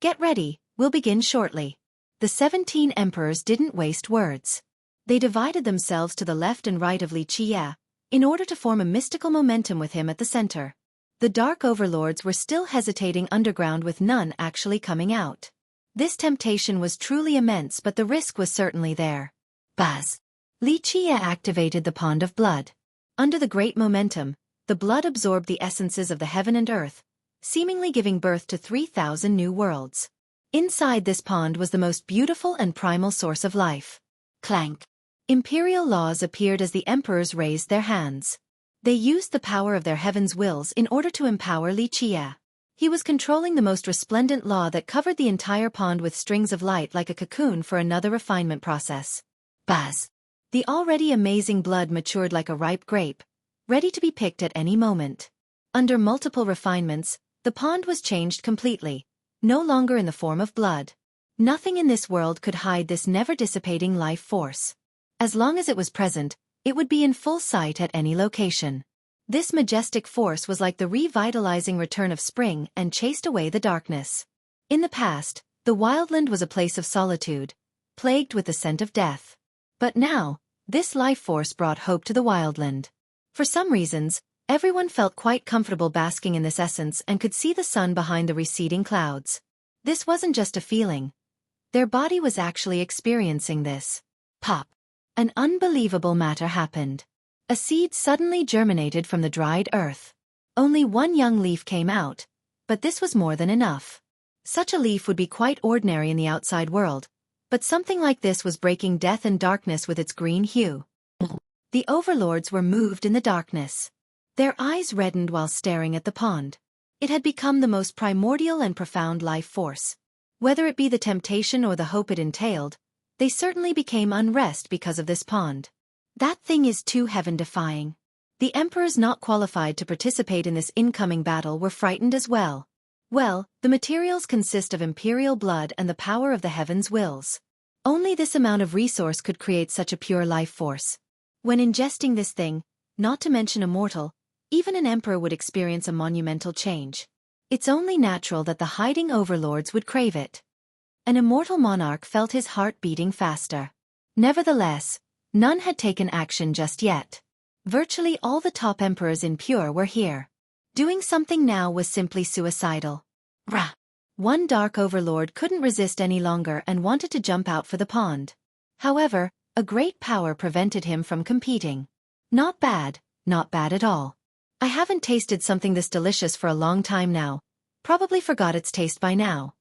A: Get ready, we'll begin shortly. The 17 emperors didn't waste words. They divided themselves to the left and right of Xueqi, in order to form a mystical momentum with him at the center. The Dark Overlords were still hesitating underground with none actually coming out. This temptation was truly immense, but the risk was certainly there. Buzz! Xueqi activated the Pond of Blood. Under the great momentum, the blood absorbed the essences of the heaven and earth, seemingly giving birth to 3,000 new worlds. Inside this pond was the most beautiful and primal source of life. Clank! Imperial laws appeared as the emperors raised their hands. They used the power of their heaven's wills in order to empower Xueqi. He was controlling the most resplendent law that covered the entire pond with strings of light like a cocoon for another refinement process. Buzz! The already amazing blood matured like a ripe grape, ready to be picked at any moment. Under multiple refinements, the pond was changed completely, no longer in the form of blood. Nothing in this world could hide this never-dissipating life force. As long as it was present, it would be in full sight at any location. This majestic force was like the revitalizing return of spring and chased away the darkness. In the past, the wildland was a place of solitude, plagued with the scent of death. But now, this life force brought hope to the wildland. For some reasons, everyone felt quite comfortable basking in this essence and could see the sun behind the receding clouds. This wasn't just a feeling. Their body was actually experiencing this. Pop! An unbelievable matter happened. A seed suddenly germinated from the dried earth. Only one young leaf came out, but this was more than enough. Such a leaf would be quite ordinary in the outside world, but something like this was breaking death and darkness with its green hue. The overlords were moved in the darkness. Their eyes reddened while staring at the pond. It had become the most primordial and profound life force. Whether it be the temptation or the hope it entailed, they certainly became unrest because of this pond. That thing is too heaven-defying. The emperors not qualified to participate in this incoming battle were frightened as well. Well, the materials consist of imperial blood and the power of the heavens' wills. Only this amount of resource could create such a pure life force. When ingesting this thing, not to mention a mortal, even an emperor would experience a monumental change. It's only natural that the hiding overlords would crave it. An immortal monarch felt his heart beating faster. Nevertheless, none had taken action just yet. Virtually all the top emperors in Pure were here. Doing something now was simply suicidal. Rah! One dark overlord couldn't resist any longer and wanted to jump out for the pond. However, a great power prevented him from competing. Not bad at all. I haven't tasted something this delicious for a long time now. Probably forgot its taste by now.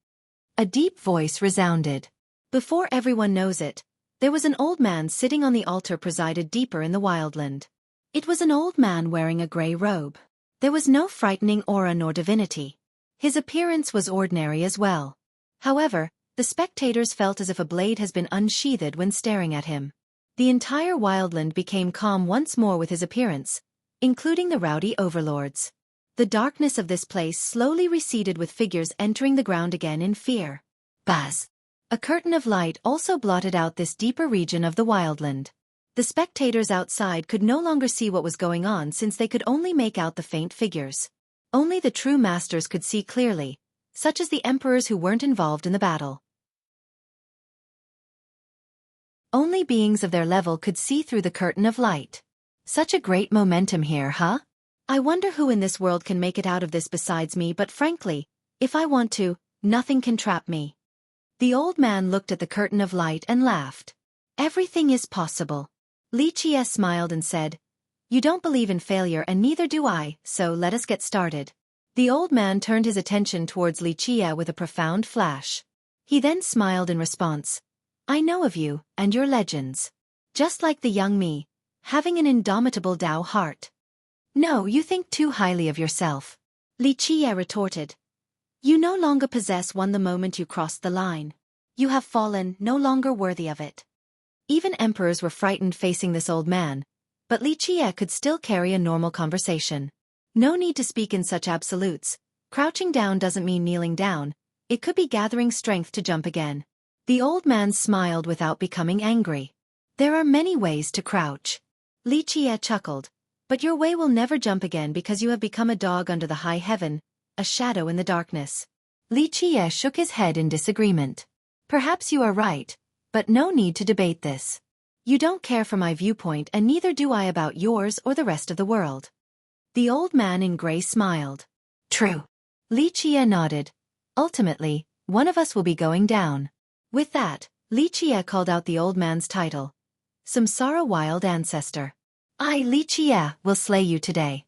A: A deep voice resounded. Before everyone knows it, there was an old man sitting on the altar presided deeper in the wildland. It was an old man wearing a gray robe. There was no frightening aura nor divinity. His appearance was ordinary as well. However, the spectators felt as if a blade has been unsheathed when staring at him. The entire wildland became calm once more with his appearance, including the rowdy overlords. The darkness of this place slowly receded with figures entering the ground again in fear. Buzz! A curtain of light also blotted out this deeper region of the wildland. The spectators outside could no longer see what was going on since they could only make out the faint figures. Only the true masters could see clearly, such as the emperors who weren't involved in the battle. Only beings of their level could see through the curtain of light. Such a great momentum here, huh? I wonder who in this world can make it out of this besides me, but frankly, if I want to, nothing can trap me. The old man looked at the curtain of light and laughed. Everything is possible. Xueqi smiled and said, "You don't believe in failure and neither do I, so let us get started." The old man turned his attention towards Xueqi with a profound flash. He then smiled in response. "I know of you, and your legends. Just like the young me, having an indomitable Tao heart." "No, you think too highly of yourself," Xueqi retorted. "You no longer possess one the moment you crossed the line. You have fallen, no longer worthy of it." Even emperors were frightened facing this old man, but Xueqi could still carry a normal conversation. No need to speak in such absolutes. Crouching down doesn't mean kneeling down, it could be gathering strength to jump again. The old man smiled without becoming angry. "There are many ways to crouch." Xueqi chuckled. "But your way will never jump again because you have become a dog under the high heaven, a shadow in the darkness." Xueqi shook his head in disagreement. "Perhaps you are right, but no need to debate this. You don't care for my viewpoint and neither do I about yours or the rest of the world." The old man in gray smiled. "True." Xueqi nodded. "Ultimately, one of us will be going down." With that, Xueqi called out the old man's title. "Samsara Wild Ancestor. I, Xueqi, will slay you today."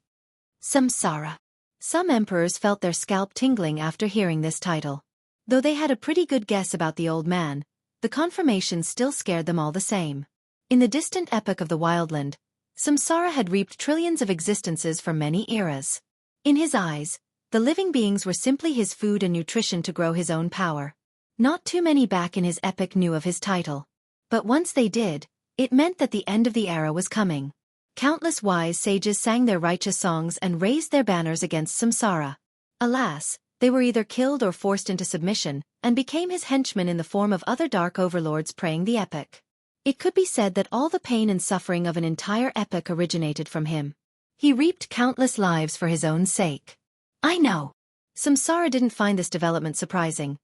A: Samsara. Some emperors felt their scalp tingling after hearing this title. Though they had a pretty good guess about the old man, the confirmation still scared them all the same. In the distant epoch of the wildland, Samsara had reaped trillions of existences for many eras. In his eyes, the living beings were simply his food and nutrition to grow his own power. Not too many back in his epoch knew of his title. But once they did, it meant that the end of the era was coming. Countless wise sages sang their righteous songs and raised their banners against Samsara. Alas, they were either killed or forced into submission, and became his henchmen in the form of other dark overlords preying the epoch. It could be said that all the pain and suffering of an entire epoch originated from him. He reaped countless lives for his own sake. I know. Samsara didn't find this development surprising.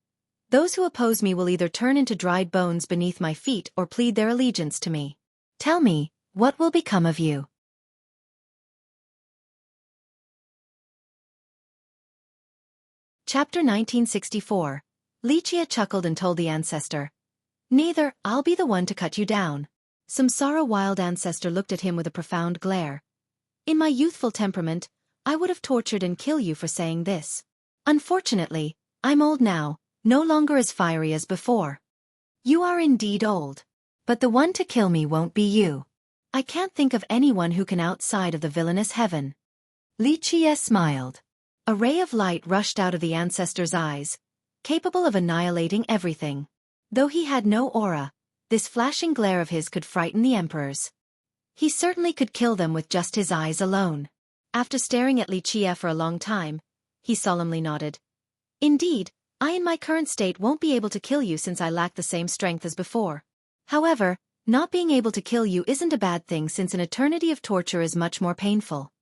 A: "Those who oppose me will either turn into dried bones beneath my feet or plead their allegiance to me. Tell me, what will become of you?" Chapter 1964. Xueqi chuckled and told the ancestor. "Neither, I'll be the one to cut you down." Samsara Wild Ancestor looked at him with a profound glare. "In my youthful temperament, I would have tortured and killed you for saying this. Unfortunately, I'm old now, no longer as fiery as before." "You are indeed old. But the one to kill me won't be you. I can't think of anyone who can outside of the villainous heaven." Xueqi smiled. A ray of light rushed out of the ancestor's eyes, capable of annihilating everything. Though he had no aura, this flashing glare of his could frighten the emperors. He certainly could kill them with just his eyes alone. After staring at Xueqi for a long time, he solemnly nodded. "Indeed, I in my current state won't be able to kill you since I lack the same strength as before. However, not being able to kill you isn't a bad thing since an eternity of torture is much more painful."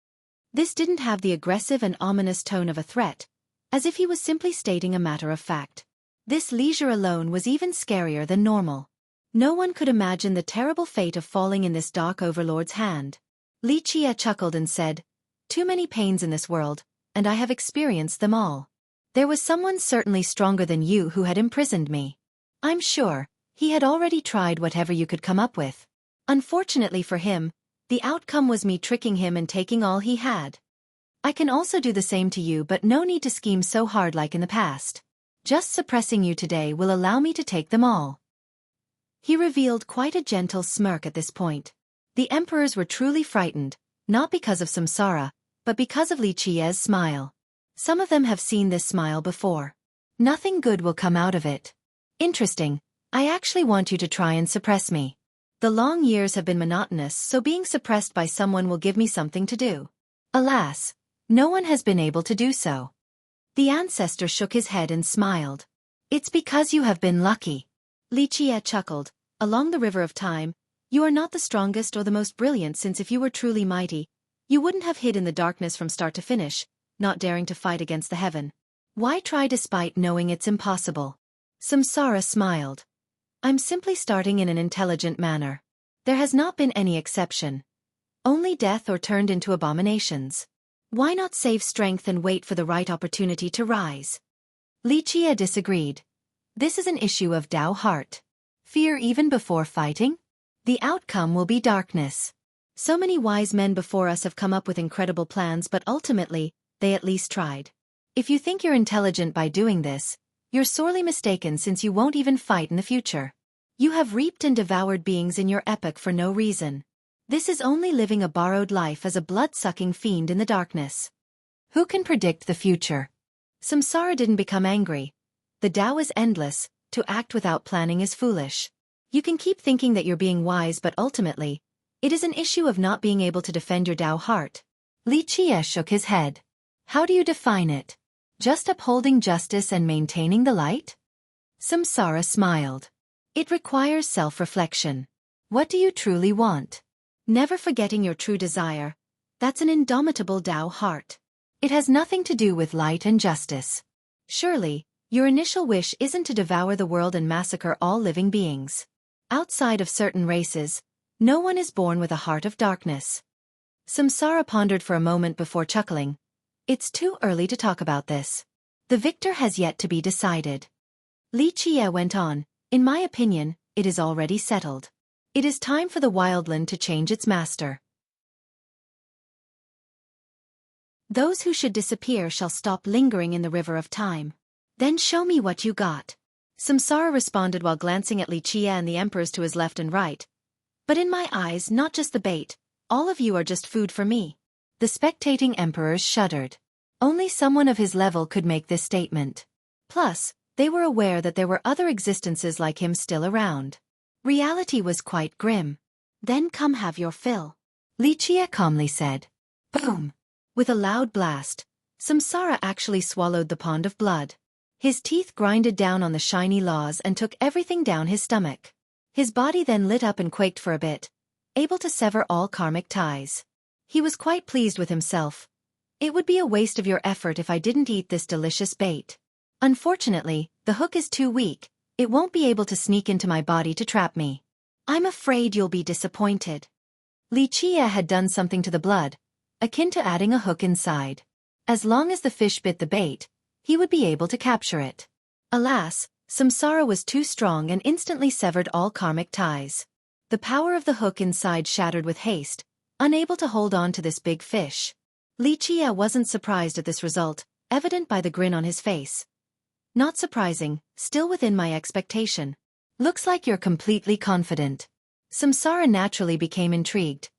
A: This didn't have the aggressive and ominous tone of a threat, as if he was simply stating a matter of fact. This leisure alone was even scarier than normal. No one could imagine the terrible fate of falling in this dark overlord's hand. Xueqi chuckled and said, "Too many pains in this world, and I have experienced them all. There was someone certainly stronger than you who had imprisoned me. I'm sure, he had already tried whatever you could come up with. Unfortunately for him, the outcome was me tricking him and taking all he had. I can also do the same to you, but no need to scheme so hard like in the past. Just suppressing you today will allow me to take them all." He revealed quite a gentle smirk at this point. The emperors were truly frightened, not because of Samsara, but because of Xueqi's smile. Some of them have seen this smile before. Nothing good will come out of it. Interesting, I actually want you to try and suppress me. The long years have been monotonous, so being suppressed by someone will give me something to do. Alas, no one has been able to do so. The ancestor shook his head and smiled. "It's because you have been lucky." Xueqi chuckled. "Along the river of time, you are not the strongest or the most brilliant, since if you were truly mighty, you wouldn't have hid in the darkness from start to finish, not daring to fight against the heaven. Why try despite knowing it's impossible? Samsara smiled. I'm simply starting in an intelligent manner. There has not been any exception. Only death or turned into abominations. Why not save strength and wait for the right opportunity to rise? Li Qie disagreed. This is an issue of Dao heart. Fear even before fighting? The outcome will be darkness. So many wise men before us have come up with incredible plans, but ultimately, they at least tried. If you think you're intelligent by doing this, you're sorely mistaken, since you won't even fight in the future. You have reaped and devoured beings in your epoch for no reason. This is only living a borrowed life as a blood-sucking fiend in the darkness. Who can predict the future? Samsara didn't become angry. The Tao is endless, to act without planning is foolish. You can keep thinking that you're being wise, but ultimately, it is an issue of not being able to defend your Tao heart. Li Qie shook his head. How do you define it? Just upholding justice and maintaining the light? Samsara smiled. It requires self-reflection. What do you truly want? Never forgetting your true desire. That's an indomitable Tao heart. It has nothing to do with light and justice. Surely, your initial wish isn't to devour the world and massacre all living beings. Outside of certain races, no one is born with a heart of darkness. Samsara pondered for a moment before chuckling. It's too early to talk about this. The victor has yet to be decided. Li Qie went on. In my opinion, it is already settled. It is time for the wildland to change its master. Those who should disappear shall stop lingering in the river of time. Then show me what you got. Samsara responded while glancing at Li Qie and the emperors to his left and right. But in my eyes, not just the bait, all of you are just food for me. The spectating emperors shuddered. Only someone of his level could make this statement. Plus, they were aware that there were other existences like him still around. Reality was quite grim. Then come have your fill. Li Qie calmly said. Boom! With a loud blast, Samsara actually swallowed the pond of blood. His teeth grinded down on the shiny laws and took everything down his stomach. His body then lit up and quaked for a bit, able to sever all karmic ties. He was quite pleased with himself. It would be a waste of your effort if I didn't eat this delicious bait. Unfortunately, the hook is too weak. It won't be able to sneak into my body to trap me. I'm afraid you'll be disappointed. Li Qie had done something to the blood, akin to adding a hook inside. As long as the fish bit the bait, he would be able to capture it. Alas, Samsara was too strong and instantly severed all karmic ties. The power of the hook inside shattered with haste, unable to hold on to this big fish. Li Qie wasn't surprised at this result, evident by the grin on his face. Not surprising, still within my expectation. Looks like you're completely confident. Samsara naturally became intrigued.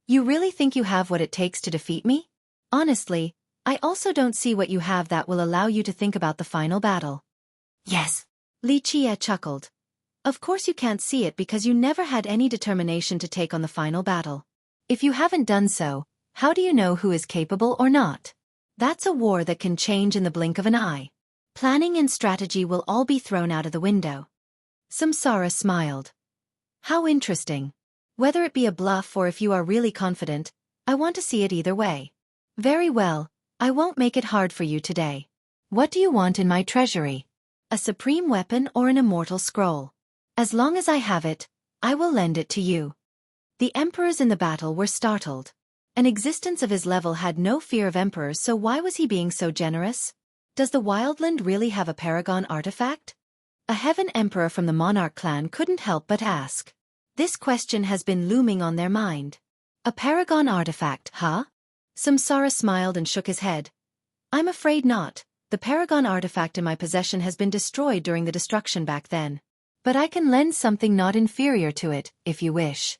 A: You really think you have what it takes to defeat me? Honestly, I also don't see what you have that will allow you to think about the final battle. Yes. Li Qie chuckled. Of course you can't see it because you never had any determination to take on the final battle. If you haven't done so, how do you know who is capable or not? That's a war that can change in the blink of an eye. Planning and strategy will all be thrown out of the window. Samsara smiled. How interesting. Whether it be a bluff or if you are really confident, I want to see it either way. Very well, I won't make it hard for you today. What do you want in my treasury? A supreme weapon or an immortal scroll? As long as I have it, I will lend it to you. The emperors in the battle were startled. An existence of his level had no fear of emperors, so why was he being so generous? Does the wildland really have a paragon artifact? A heaven emperor from the monarch clan couldn't help but ask. This question has been looming on their mind. A paragon artifact, huh? Samsara smiled and shook his head. I'm afraid not. The paragon artifact in my possession has been destroyed during the destruction back then. But I can lend something not inferior to it, if you wish.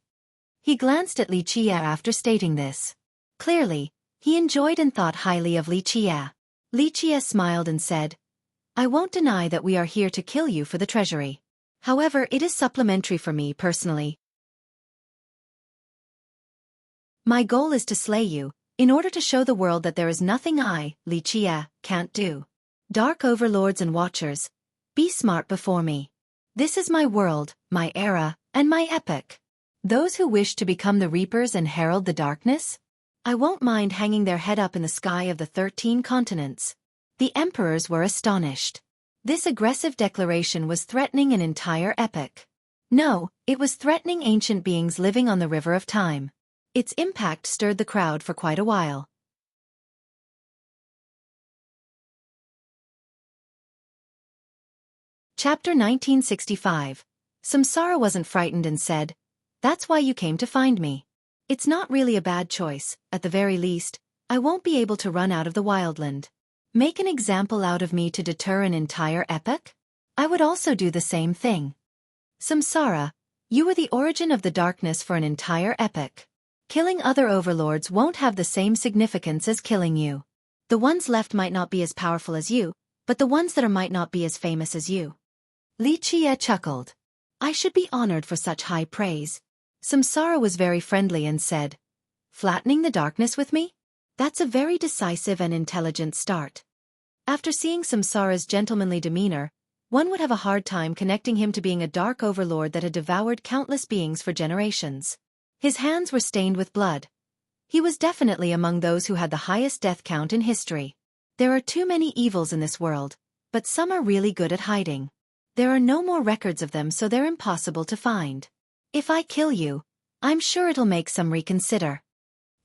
A: He glanced at Li Qie after stating this. Clearly, he enjoyed and thought highly of Li Qie. Li Qie smiled and said, I won't deny that we are here to kill you for the treasury. However, it is supplementary for me personally. My goal is to slay you, in order to show the world that there is nothing I, Li Qie, can't do. Dark overlords and watchers, be smart before me. This is my world, my era, and my epoch. Those who wish to become the reapers and herald the darkness? I won't mind hanging their head up in the sky of the 13 continents. The emperors were astonished. This aggressive declaration was threatening an entire epoch. No, it was threatening ancient beings living on the river of time. Its impact stirred the crowd for quite a while. Chapter 1965. Samsara wasn't frightened and said, "That's why you came to find me. It's not really a bad choice, at the very least, I won't be able to run out of the wildland. Make an example out of me to deter an entire epoch? I would also do the same thing. Samsara, you were the origin of the darkness for an entire epoch. Killing other overlords won't have the same significance as killing you. The ones left might not be as powerful as you, but the ones that are might not be as famous as you." Li Qie chuckled. "I should be honored for such high praise." Samsara was very friendly and said, "Flattening the darkness with me? That's a very decisive and intelligent start." After seeing Samsara's gentlemanly demeanor, one would have a hard time connecting him to being a dark overlord that had devoured countless beings for generations. His hands were stained with blood. He was definitely among those who had the highest death count in history. There are too many evils in this world, but some are really good at hiding. There are no more records of them, so they're impossible to find. If I kill you, I'm sure it'll make some reconsider."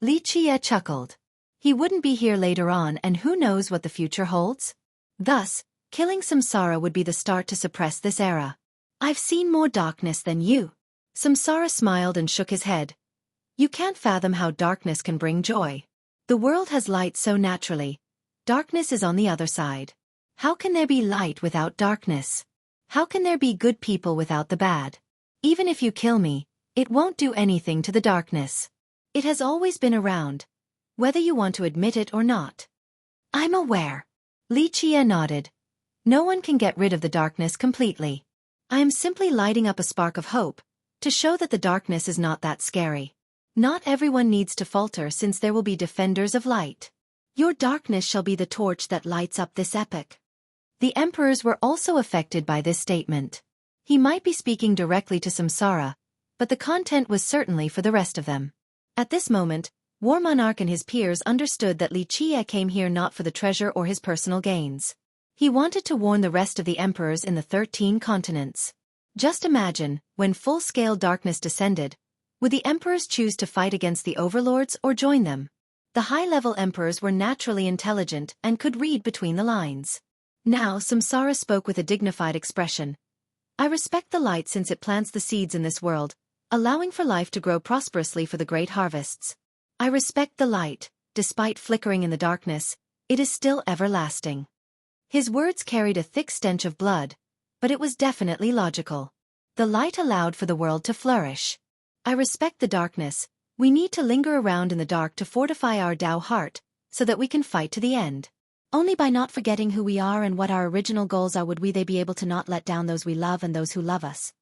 A: Li Qie chuckled. He wouldn't be here later on, and who knows what the future holds? Thus, killing Samsara would be the start to suppress this era. "I've seen more darkness than you." Samsara smiled and shook his head. "You can't fathom how darkness can bring joy. The world has light so naturally. Darkness is on the other side. How can there be light without darkness? How can there be good people without the bad? Even if you kill me, it won't do anything to the darkness. It has always been around, whether you want to admit it or not." "I'm aware." Li Qie nodded. "No one can get rid of the darkness completely. I am simply lighting up a spark of hope, to show that the darkness is not that scary. Not everyone needs to falter, since there will be defenders of light. Your darkness shall be the torch that lights up this epoch." The emperors were also affected by this statement. He might be speaking directly to Samsara, but the content was certainly for the rest of them. At this moment, War Monarch and his peers understood that Li Qie came here not for the treasure or his personal gains. He wanted to warn the rest of the emperors in the 13 continents. Just imagine, when full-scale darkness descended, would the emperors choose to fight against the overlords or join them? The high-level emperors were naturally intelligent and could read between the lines. Now Samsara spoke with a dignified expression. "I respect the light since it plants the seeds in this world, allowing for life to grow prosperously for the great harvests. I respect the light, despite flickering in the darkness, it is still everlasting." His words carried a thick stench of blood, but it was definitely logical. The light allowed for the world to flourish. "I respect the darkness, we need to linger around in the dark to fortify our Tao heart, so that we can fight to the end. Only by not forgetting who we are and what our original goals are would they be able to not let down those we love and those who love us."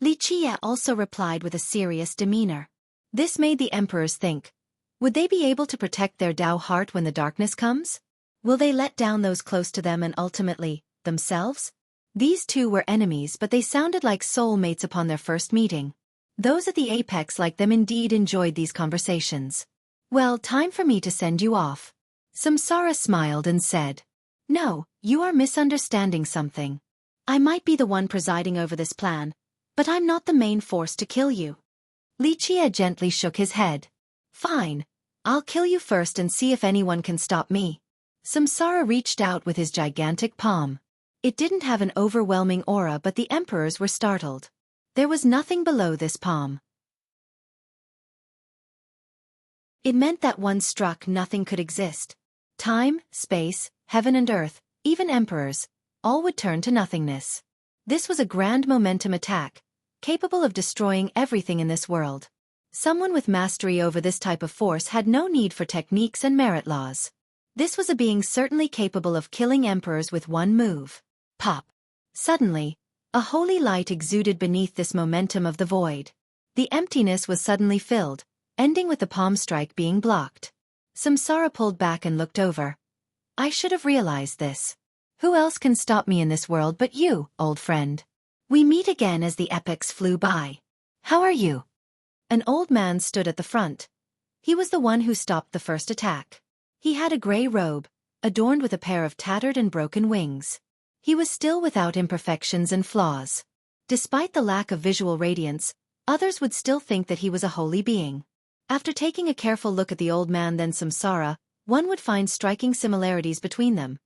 A: Li Qie also replied with a serious demeanor. This made the emperors think. Would they be able to protect their Tao heart when the darkness comes? Will they let down those close to them and ultimately, themselves? These two were enemies, but they sounded like soulmates upon their first meeting. Those at the apex like them indeed enjoyed these conversations. "Well, time for me to send you off." Samsara smiled and said, "No, you are misunderstanding something. I might be the one presiding over this plan, but I'm not the main force to kill you." Li Qie gently shook his head. "Fine. I'll kill you first and see if anyone can stop me." Samsara reached out with his gigantic palm. It didn't have an overwhelming aura, but the emperors were startled. There was nothing below this palm. It meant that once struck, nothing could exist. Time, space, heaven and earth, even emperors, all would turn to nothingness. This was a grand momentum attack, capable of destroying everything in this world. Someone with mastery over this type of force had no need for techniques and merit laws. This was a being certainly capable of killing emperors with one move. Pop! Suddenly, a holy light exuded beneath this momentum of the void. The emptiness was suddenly filled, ending with the palm strike being blocked. Samsara pulled back and looked over. "I should have realized this. Who else can stop me in this world but you, old friend? We meet again." As the epochs flew by. "How are you?" An old man stood at the front. He was the one who stopped the first attack. He had a gray robe, adorned with a pair of tattered and broken wings. He was still without imperfections and flaws. Despite the lack of visual radiance, others would still think that he was a holy being. After taking a careful look at the old man then Samsara, one would find striking similarities between them.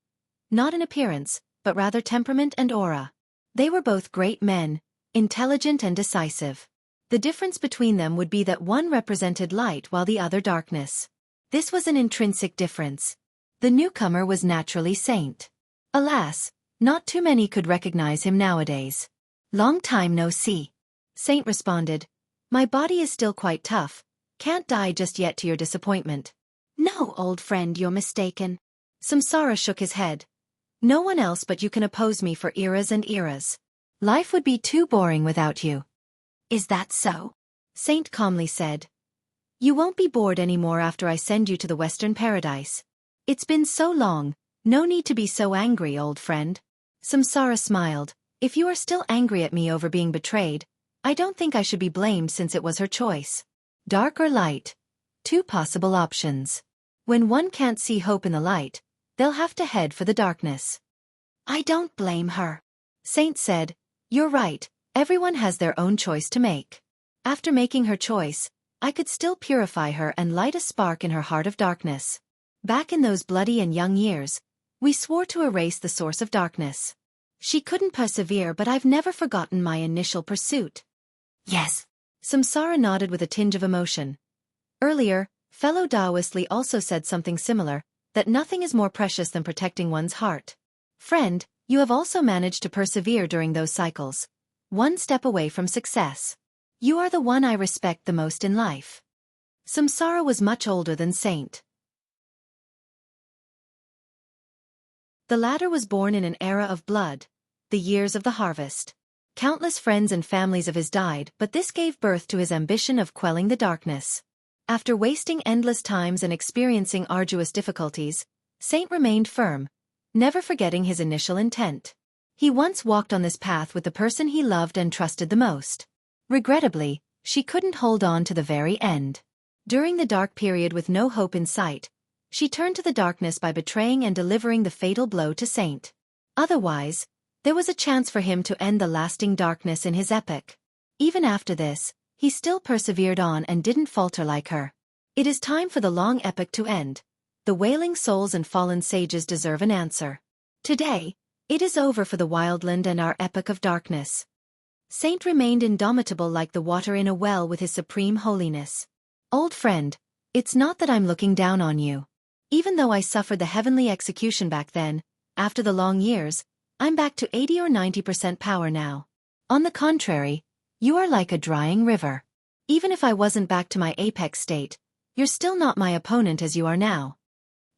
A: Not in appearance, but rather temperament and aura. They were both great men, intelligent and decisive. The difference between them would be that one represented light while the other darkness. This was an intrinsic difference. The newcomer was naturally Saint. Alas, not too many could recognize him nowadays. "Long time no see," Saint responded. "My body is still quite tough. Can't die just yet to your disappointment." "No, old friend, you're mistaken." Samsara shook his head. "No one else but you can oppose me for eras and eras. Life would be too boring without you." "Is that so?" Saint calmly said. "You won't be bored anymore after I send you to the Western Paradise. It's been so long, no need to be so angry, old friend." Samsara smiled. "If you are still angry at me over being betrayed, I don't think I should be blamed since it was her choice. Dark or light? Two possible options. When one can't see hope in the light, they'll have to head for the darkness." "I don't blame her," Saint said. "You're right, everyone has their own choice to make. After making her choice, I could still purify her and light a spark in her heart of darkness. Back in those bloody and young years, we swore to erase the source of darkness. She couldn't persevere, but I've never forgotten my initial pursuit." "Yes." Samsara nodded with a tinge of emotion. Earlier, fellow Taoist Li also said something similar, that nothing is more precious than protecting one's heart. "Friend, you have also managed to persevere during those cycles. One step away from success. You are the one I respect the most in life." Samsara was much older than Saint. The latter was born in an era of blood, the years of the harvest. Countless friends and families of his died, but this gave birth to his ambition of quelling the darkness. After wasting endless times and experiencing arduous difficulties, Saint remained firm, never forgetting his initial intent. He once walked on this path with the person he loved and trusted the most. Regrettably, she couldn't hold on to the very end. During the dark period with no hope in sight, she turned to the darkness by betraying and delivering the fatal blow to Saint. Otherwise, there was a chance for him to end the lasting darkness in his epic. Even after this, he still persevered on and didn't falter like her. It is time for the long epic to end. The wailing souls and fallen sages deserve an answer. Today, it is over for the wildland and our epic of darkness. Saint remained indomitable like the water in a well with his supreme holiness. "Old friend, it's not that I'm looking down on you. Even though I suffered the heavenly execution back then, after the long years, I'm back to 80 or 90% power now. On the contrary, you are like a drying river. Even if I wasn't back to my apex state, you're still not my opponent as you are now."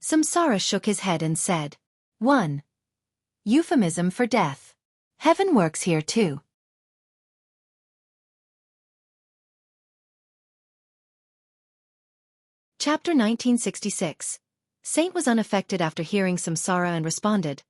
A: Samsara shook his head and said, "1. Euphemism for death. Heaven works here too." Chapter 1966. Saint was unaffected after hearing Samsara and responded,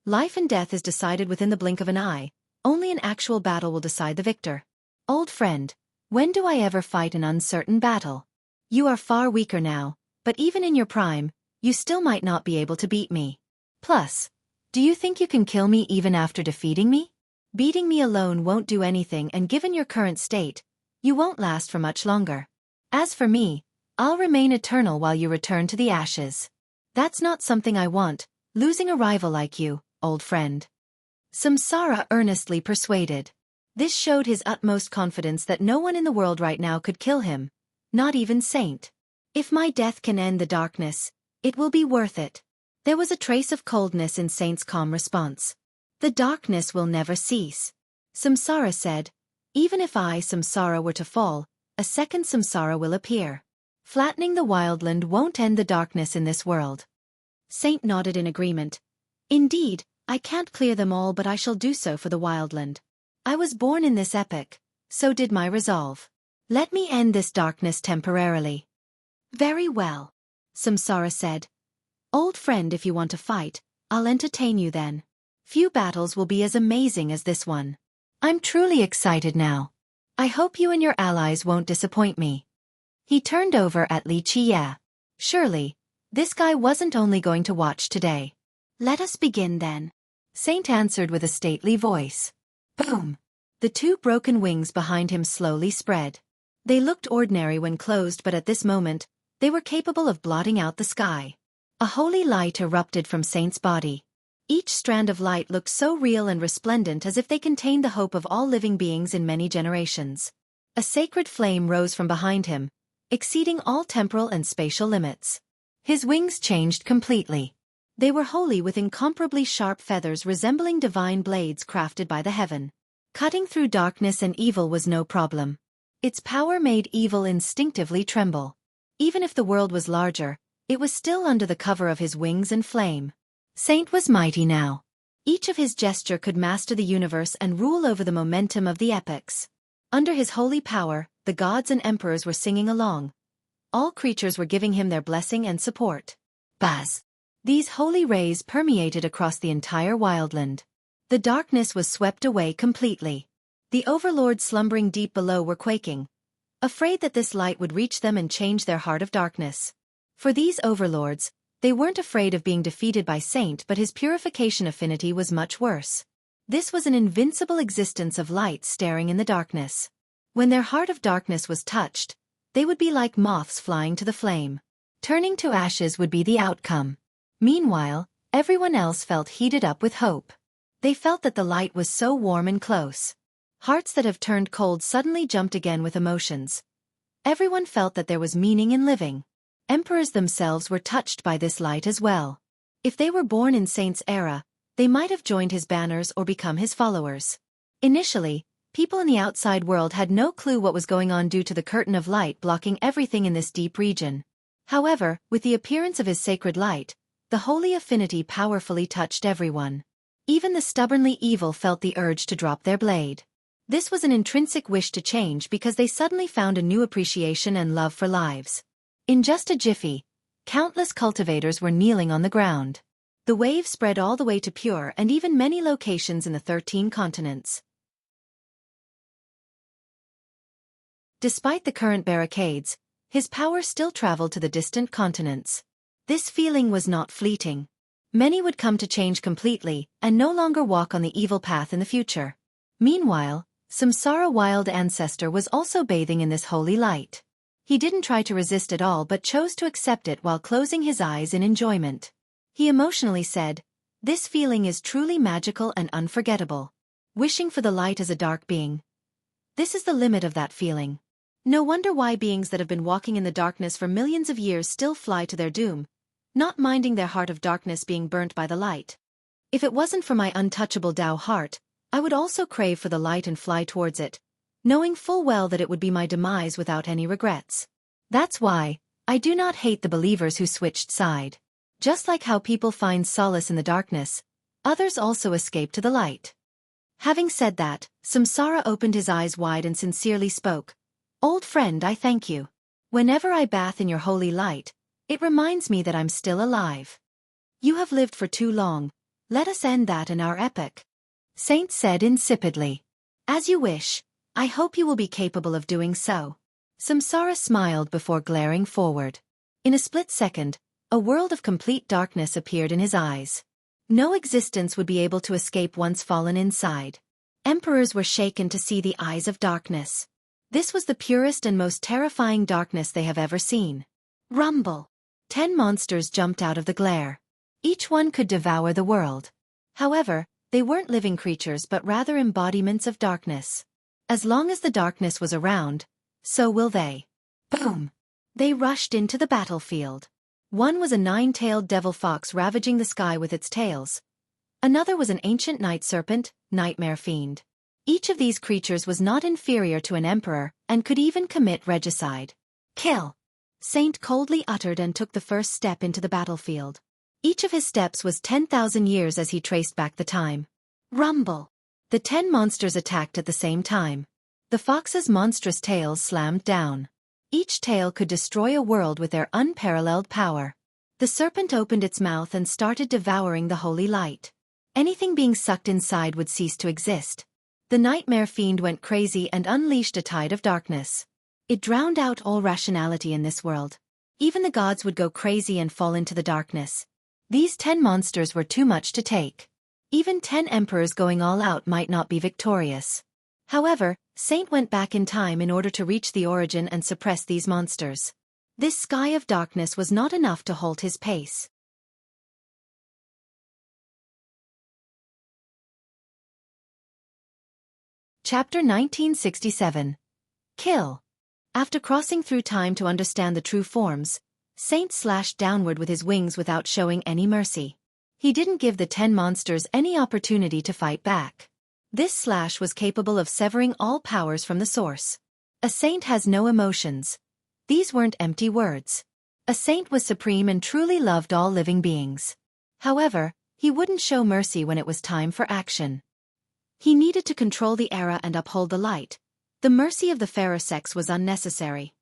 A: "Life and death is decided within the blink of an eye, only an actual battle will decide the victor. Old friend, when do I ever fight an uncertain battle? You are far weaker now, but even in your prime, you still might not be able to beat me. Plus, do you think you can kill me even after defeating me? Beating me alone won't do anything, and given your current state, you won't last for much longer. As for me, I'll remain eternal while you return to the ashes. That's not something I want, losing a rival like you, old friend." Samsara earnestly persuaded. This showed his utmost confidence that no one in the world right now could kill him, not even Saint. "If my death can end the darkness, it will be worth it." There was a trace of coldness in Saint's calm response. "The darkness will never cease," Samsara said. "Even if I, Samsara, were to fall, a second Samsara will appear. Flattening the wildland won't end the darkness in this world." Saint nodded in agreement. "Indeed, I can't clear them all, but I shall do so for the wildland. I was born in this epoch, so did my resolve. Let me end this darkness temporarily." "Very well," Samsara said. "Old friend, if you want to fight, I'll entertain you then. Few battles will be as amazing as this one. I'm truly excited now. I hope you and your allies won't disappoint me." He turned over at Li Qiye. "Surely, This guy wasn't only going to watch today.
B: Let us begin then.
A: Saint answered with a stately voice. Boom! The two broken wings behind him slowly spread. They looked ordinary when closed, but at this moment, they were capable of blotting out the sky. A holy light erupted from Saint's body. Each strand of light looked so real and resplendent as if they contained the hope of all living beings in many generations. A sacred flame rose from behind him, exceeding all temporal and spatial limits. His wings changed completely. They were holy, with incomparably sharp feathers resembling divine blades crafted by the heaven. Cutting through darkness and evil was no problem. Its power made evil instinctively tremble. Even if the world was larger, it was still under the cover of his wings and flame. Saint was mighty now. Each of his gesture could master the universe and rule over the momentum of the epochs. Under his holy power, the gods and emperors were singing along. All creatures were giving him their blessing and support. Buzz! These holy rays permeated across the entire wildland. The darkness was swept away completely. The overlords slumbering deep below were quaking, afraid that this light would reach them and change their heart of darkness. For these overlords, they weren't afraid of being defeated by Saint, but his purification affinity was much worse. This was an invincible existence of light staring in the darkness. When their heart of darkness was touched, they would be like moths flying to the flame. Turning to ashes would be the outcome. Meanwhile, everyone else felt heated up with hope. They felt that the light was so warm and close. Hearts that have turned cold suddenly jumped again with emotions. Everyone felt that there was meaning in living. Emperors themselves were touched by this light as well. If they were born in Saint's era, they might have joined his banners or become his followers. Initially, people in the outside world had no clue what was going on due to the curtain of light blocking everything in this deep region. However, with the appearance of his sacred light, the holy affinity powerfully touched everyone. Even the stubbornly evil felt the urge to drop their blade. This was an intrinsic wish to change because they suddenly found a new appreciation and love for lives. In just a jiffy, countless cultivators were kneeling on the ground. The wave spread all the way to Pure and even many locations in the 13 continents. Despite the current barricades, his power still traveled to the distant continents. This feeling was not fleeting. Many would come to change completely, and no longer walk on the evil path in the future. Meanwhile, Samsara wild ancestor was also bathing in this holy light. He didn't try to resist at all but chose to accept it while closing his eyes in enjoyment. He emotionally said, "This feeling is truly magical and unforgettable." Wishing for the light as a dark being. This is the limit of that feeling. No wonder why beings that have been walking in the darkness for millions of years still fly to their doom, not minding their heart of darkness being burnt by the light. If it wasn't for my untouchable Tao heart, I would also crave for the light and fly towards it, knowing full well that it would be my demise without any regrets. That's why I do not hate the believers who switched side. Just like how people find solace in the darkness, others also escape to the light. Having said that, Samsara opened his eyes wide and sincerely spoke. "Old friend, I thank you. Whenever I bath in your holy light, it reminds me that I'm still alive. You have lived for too long, let us end that in our epoch." Saint said insipidly. "As you wish, I hope you will be capable of doing so." Samsara smiled before glaring forward. In a split second, a world of complete darkness appeared in his eyes. No existence would be able to escape once fallen inside. Emperors were shaken to see the eyes of darkness. This was the purest and most terrifying darkness they have ever seen. Rumble! 10 monsters jumped out of the glare. Each one could devour the world. However, they weren't living creatures but rather embodiments of darkness. As long as the darkness was around, so will they. Boom! They rushed into the battlefield. One was a 9-tailed devil fox ravaging the sky with its tails. Another was an ancient night serpent, nightmare fiend. Each of these creatures was not inferior to an emperor and could even commit regicide. "Kill!" Saint coldly uttered and took the first step into the battlefield. Each of his steps was 10,000 years as he traced back the time. Rumble! The 10 monsters attacked at the same time. The fox's monstrous tails slammed down. Each tail could destroy a world with their unparalleled power. The serpent opened its mouth and started devouring the holy light. Anything being sucked inside would cease to exist. The nightmare fiend went crazy and unleashed a tide of darkness. It drowned out all rationality in this world. Even the gods would go crazy and fall into the darkness. These 10 monsters were too much to take. Even 10 emperors going all out might not be victorious. However, Saint went back in time in order to reach the origin and suppress these monsters. This sky of darkness was not enough to halt his pace. Chapter 1967. Kill. After crossing through time to understand the true forms, Saint slashed downward with his wings without showing any mercy. He didn't give the 10 monsters any opportunity to fight back. This slash was capable of severing all powers from the source. A saint has no emotions. These weren't empty words. A saint was supreme and truly loved all living beings. However, he wouldn't show mercy when it was time for action. He needed to control the era and uphold the light. The mercy of the fairer sex was unnecessary.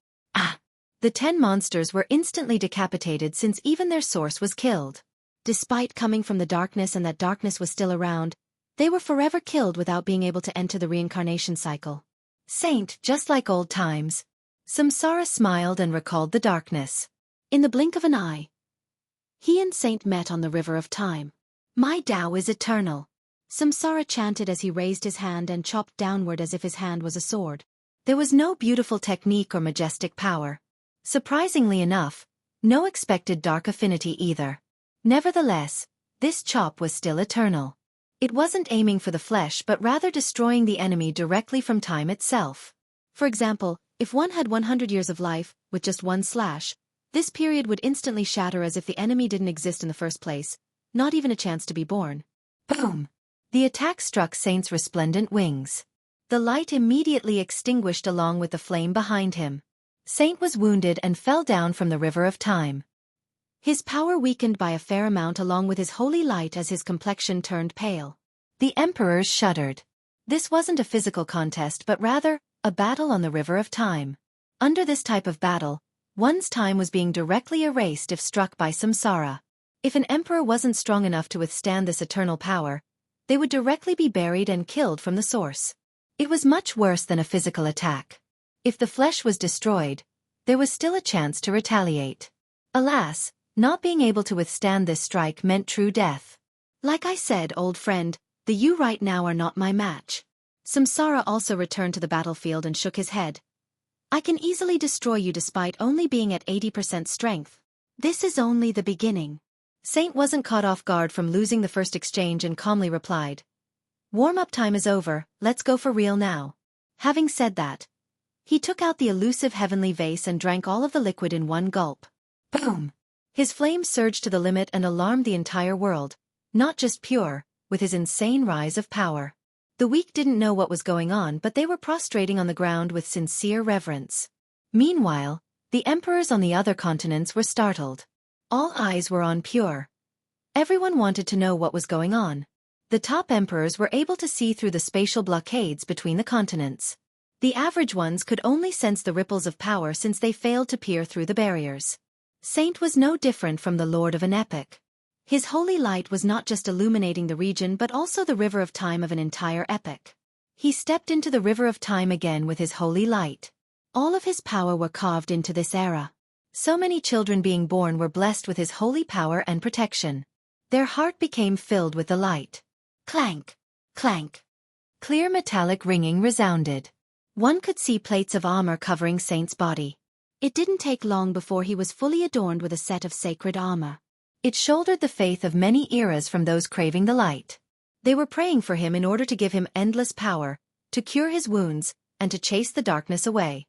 A: The 10 monsters were instantly decapitated since even their source was killed. Despite coming from the darkness and that darkness was still around, they were forever killed without being able to enter the reincarnation cycle. Saint, just like old times. Samsara smiled and recalled the darkness. In the blink of an eye, he and Saint met on the river of time. My Tao is eternal. Samsara chanted as he raised his hand and chopped downward as if his hand was a sword. There was no beautiful technique or majestic power. Surprisingly enough, no expected dark affinity either. Nevertheless, this chop was still eternal. It wasn't aiming for the flesh but rather destroying the enemy directly from time itself. For example, if one had 100 years of life, with just one slash, this period would instantly shatter as if the enemy didn't exist in the first place, not even a chance to be born. Boom! The attack struck Saint's resplendent wings. The light immediately extinguished along with the flame behind him. Saint was wounded and fell down from the river of time. His power weakened by a fair amount along with his holy light as his complexion turned pale. The emperors shuddered. This wasn't a physical contest but rather, a battle on the river of time. Under this type of battle, one's time was being directly erased if struck by samsara. If an emperor wasn't strong enough to withstand this eternal power, they would directly be buried and killed from the source. It was much worse than a physical attack. If the flesh was destroyed, there was still a chance to retaliate. Alas, not being able to withstand this strike meant true death. Like I said, old friend, the you right now are not my match. Samsara also returned to the battlefield and shook his head. I can easily destroy you despite only being at 80% strength. This is only the beginning. Saint wasn't caught off guard from losing the first exchange and calmly replied. Warm-up time is over, let's go for real now. Having said that, he took out the elusive heavenly vase and drank all of the liquid in one gulp. Boom! His flame surged to the limit and alarmed the entire world, not just Pure, with his insane rise of power. The weak didn't know what was going on but they were prostrating on the ground with sincere reverence. Meanwhile, the emperors on the other continents were startled. All eyes were on Pure. Everyone wanted to know what was going on. The top emperors were able to see through the spatial blockades between the continents. The average ones could only sense the ripples of power since they failed to peer through the barriers. Saint was no different from the lord of an epoch. His holy light was not just illuminating the region but also the river of time of an entire epoch. He stepped into the river of time again with his holy light. All of his power were carved into this era. So many children being born were blessed with his holy power and protection. Their heart became filled with the light. Clank! Clank! Clear metallic ringing resounded. One could see plates of armor covering Saint's body. It didn't take long before he was fully adorned with a set of sacred armor. It shouldered the faith of many eras from those craving the light. They were praying for him in order to give him endless power, to cure his wounds, and to chase the darkness away.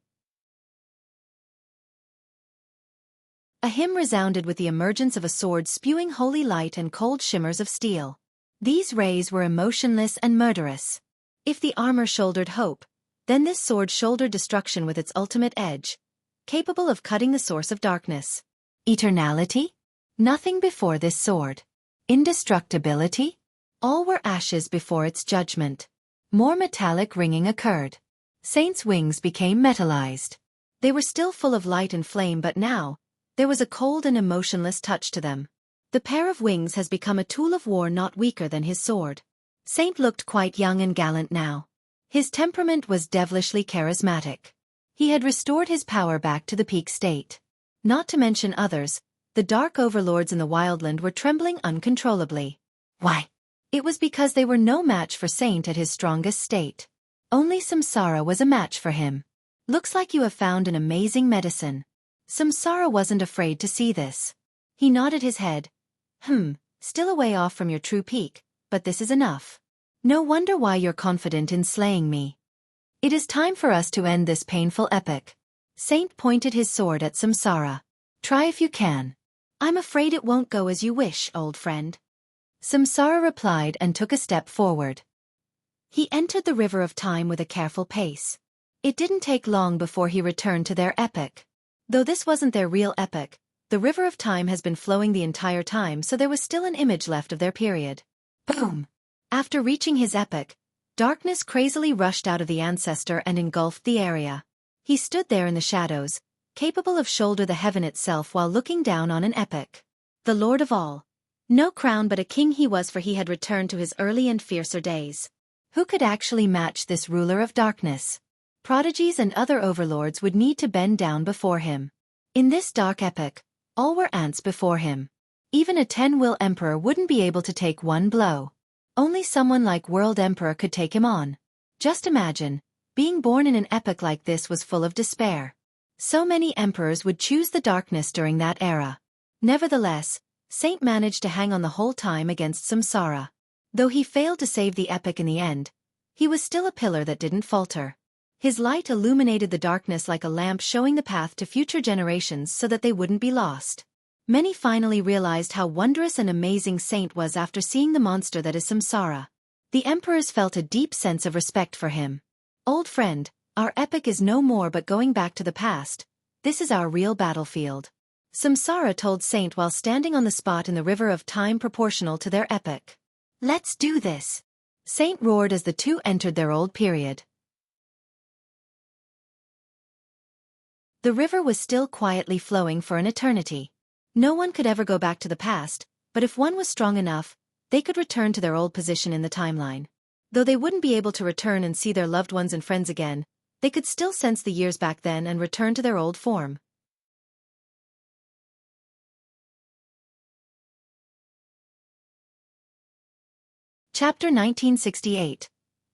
A: A hymn resounded with the emergence of a sword spewing holy light and cold shimmers of steel. These rays were emotionless and murderous. If the armor shouldered hope, then this sword shouldered destruction with its ultimate edge, capable of cutting the source of darkness. Eternality? Nothing before this sword. Indestructibility? All were ashes before its judgment. More metallic ringing occurred. Saint's wings became metallized. They were still full of light and flame but now, there was a cold and emotionless touch to them. The pair of wings has become a tool of war not weaker than his sword. Saint looked quite young and gallant now. His temperament was devilishly charismatic. He had restored his power back to the peak state. Not to mention others, the dark overlords in the wildland were trembling uncontrollably. Why? It was because they were no match for Saint at his strongest state. Only Samsara was a match for him. Looks like you have found an amazing medicine. Samsara wasn't afraid to see this. He nodded his head. Still a way off from your true peak, but this is enough. No wonder why you're confident in slaying me. It is time for us to end this painful epic. Saint pointed his sword at Samsara. Try if you can.
B: I'm afraid it won't go as you wish, old friend.
A: Samsara replied and took a step forward. He entered the river of time with a careful pace. It didn't take long before he returned to their epic. Though this wasn't their real epic, the river of time has been flowing the entire time, so there was still an image left of their period. Boom! After reaching his epic, darkness crazily rushed out of the ancestor and engulfed the area. He stood there in the shadows, capable of shoulder the heaven itself while looking down on an epic. The lord of all. No crown but a king he was, for he had returned to his early and fiercer days. Who could actually match this ruler of darkness? Prodigies and other overlords would need to bend down before him. In this dark epic, all were ants before him. Even a 10-will emperor wouldn't be able to take one blow. Only someone like World Emperor could take him on. Just imagine, being born in an epic like this was full of despair. So many emperors would choose the darkness during that era. Nevertheless, Saint managed to hang on the whole time against Samsara. Though he failed to save the epic in the end, he was still a pillar that didn't falter. His light illuminated the darkness like a lamp, showing the path to future generations so that they wouldn't be lost. Many finally realized how wondrous and amazing Saint was after seeing the monster that is Samsara. The emperors felt a deep sense of respect for him. Old friend, our epic is no more but going back to the past. This is our real battlefield. Samsara told Saint while standing on the spot in the river of time proportional to their epic. Let's do this! Saint roared as the two entered their old period. The river was still quietly flowing for an eternity. No one could ever go back to the past, but if one was strong enough, they could return to their old position in the timeline. Though they wouldn't be able to return and see their loved ones and friends again, they could still sense the years back then and return to their old form. Chapter 1968.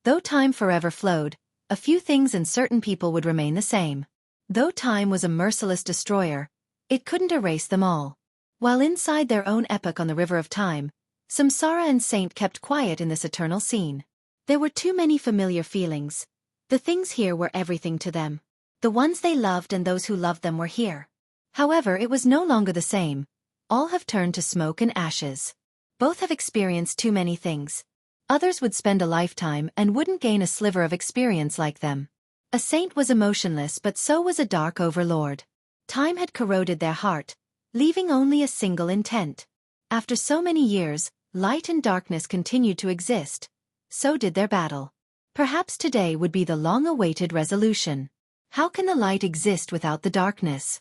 A: Though time forever flowed, a few things and certain people would remain the same. Though time was a merciless destroyer, it couldn't erase them all. While inside their own epic on the river of time, Samsara and Saint kept quiet in this eternal scene. There were too many familiar feelings. The things here were everything to them. The ones they loved and those who loved them were here. However, it was no longer the same. All have turned to smoke and ashes. Both have experienced too many things. Others would spend a lifetime and wouldn't gain a sliver of experience like them. A saint was emotionless, but so was a dark overlord. Time had corroded their heart, leaving only a single intent. After so many years, light and darkness continued to exist. So did their battle. Perhaps today would be the long-awaited resolution. How can the light exist without the darkness?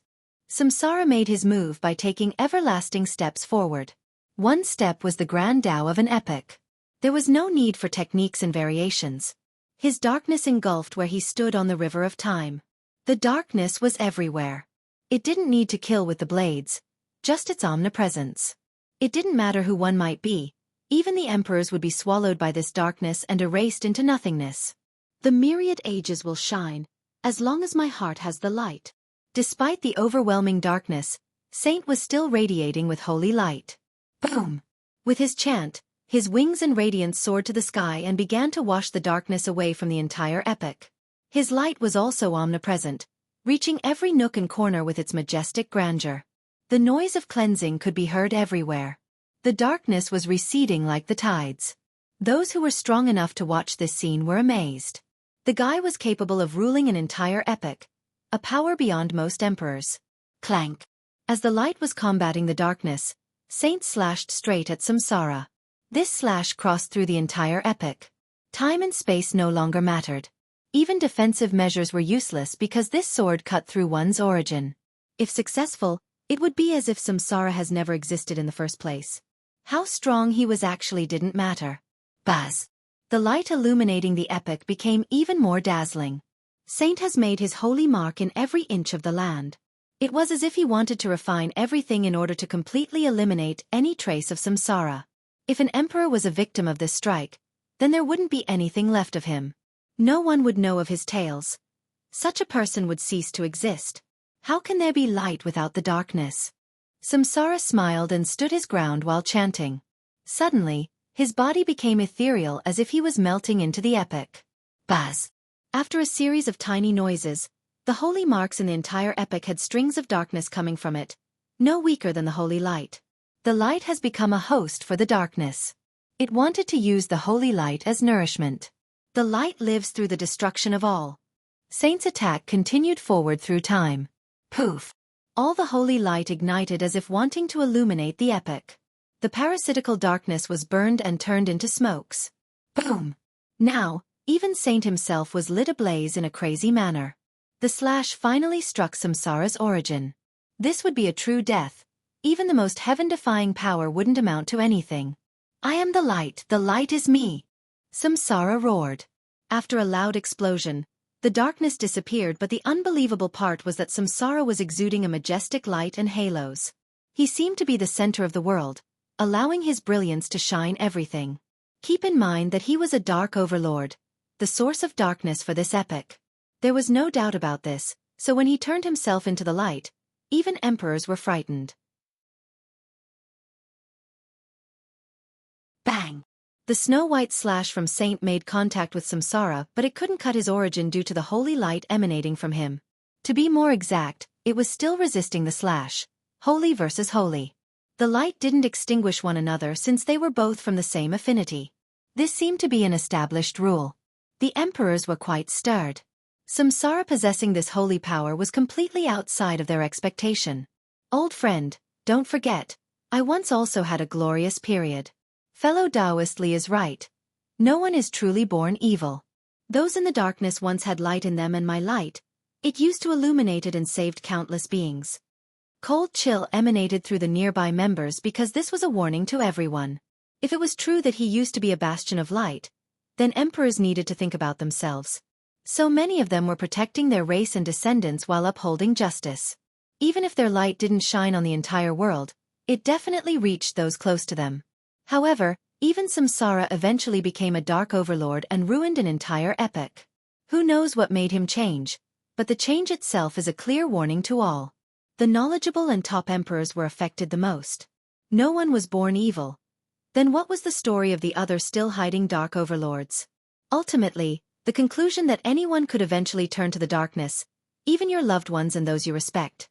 A: Samsara made his move by taking everlasting steps forward. One step was the grand Tao of an epic. There was no need for techniques and variations. His darkness engulfed where he stood on the river of time. The darkness was everywhere. It didn't need to kill with the blades, just its omnipresence. It didn't matter who one might be, even the emperors would be swallowed by this darkness and erased into nothingness. The myriad ages will shine, as long as my heart has the light. Despite the overwhelming darkness, Saint was still radiating with holy light. Boom! With his chant, his wings and radiance soared to the sky and began to wash the darkness away from the entire epic. His light was also omnipresent, reaching every nook and corner with its majestic grandeur. The noise of cleansing could be heard everywhere. The darkness was receding like the tides. Those who were strong enough to watch this scene were amazed. The guy was capable of ruling an entire epic, a power beyond most emperors. Clank! As the light was combating the darkness, Saint slashed straight at Samsara. This slash crossed through the entire epic. Time and space no longer mattered. Even defensive measures were useless because this sword cut through one's origin. If successful, it would be as if Samsara has never existed in the first place. How strong he was actually didn't matter. Buzz! The light illuminating the epic became even more dazzling. Saint has made his holy mark in every inch of the land. It was as if he wanted to refine everything in order to completely eliminate any trace of samsara. If an emperor was a victim of this strike, then there wouldn't be anything left of him. No one would know of his tales. Such a person would cease to exist. How can there be light without the darkness? Samsara smiled and stood his ground while chanting. Suddenly, his body became ethereal as if he was melting into the epic. Buzz! After a series of tiny noises, the holy marks in the entire epic had strings of darkness coming from it, no weaker than the holy light. The light has become a host for the darkness. It wanted to use the holy light as nourishment. The light lives through the destruction of all. Saint's attack continued forward through time. Poof! All the holy light ignited as if wanting to illuminate the epic. The parasitical darkness was burned and turned into smokes. Boom! Now, even Saint himself was lit ablaze in a crazy manner. The slash finally struck Samsara's origin. This would be a true death. Even the most heaven-defying power wouldn't amount to anything. I am the light is me! Samsara roared. After a loud explosion, the darkness disappeared, but the unbelievable part was that Samsara was exuding a majestic light and halos. He seemed to be the center of the world, allowing his brilliance to shine everything. Keep in mind that he was a dark overlord, the source of darkness for this epic. There was no doubt about this, so when he turned himself into the light, even emperors were frightened. Bang! The snow-white slash from Saint made contact with Samsara, but it couldn't cut his origin due to the holy light emanating from him. To be more exact, it was still resisting the slash. Holy versus holy. The light didn't extinguish one another since they were both from the same affinity. This seemed to be an established rule. The emperors were quite stirred. Samsara possessing this holy power was completely outside of their expectation. Old friend, don't forget, I once also had a glorious period. Fellow Taoist Li is right. No one is truly born evil. Those in the darkness once had light in them, and my light, it used to illuminate it and saved countless beings. Cold chill emanated through the nearby members because this was a warning to everyone. If it was true that he used to be a bastion of light, then emperors needed to think about themselves. So many of them were protecting their race and descendants while upholding justice. Even if their light didn't shine on the entire world, it definitely reached those close to them. However, even Samsara eventually became a dark overlord and ruined an entire epic. Who knows what made him change, but the change itself is a clear warning to all. The knowledgeable and top emperors were affected the most. No one was born evil. Then what was the story of the other still hiding dark overlords? Ultimately, the conclusion that anyone could eventually turn to the darkness, even your loved ones and those you respect.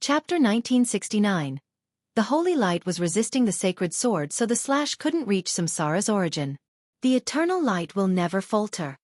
A: Chapter 1969. The holy light was resisting the sacred sword, so the slash couldn't reach Samsara's origin. The eternal light will never falter.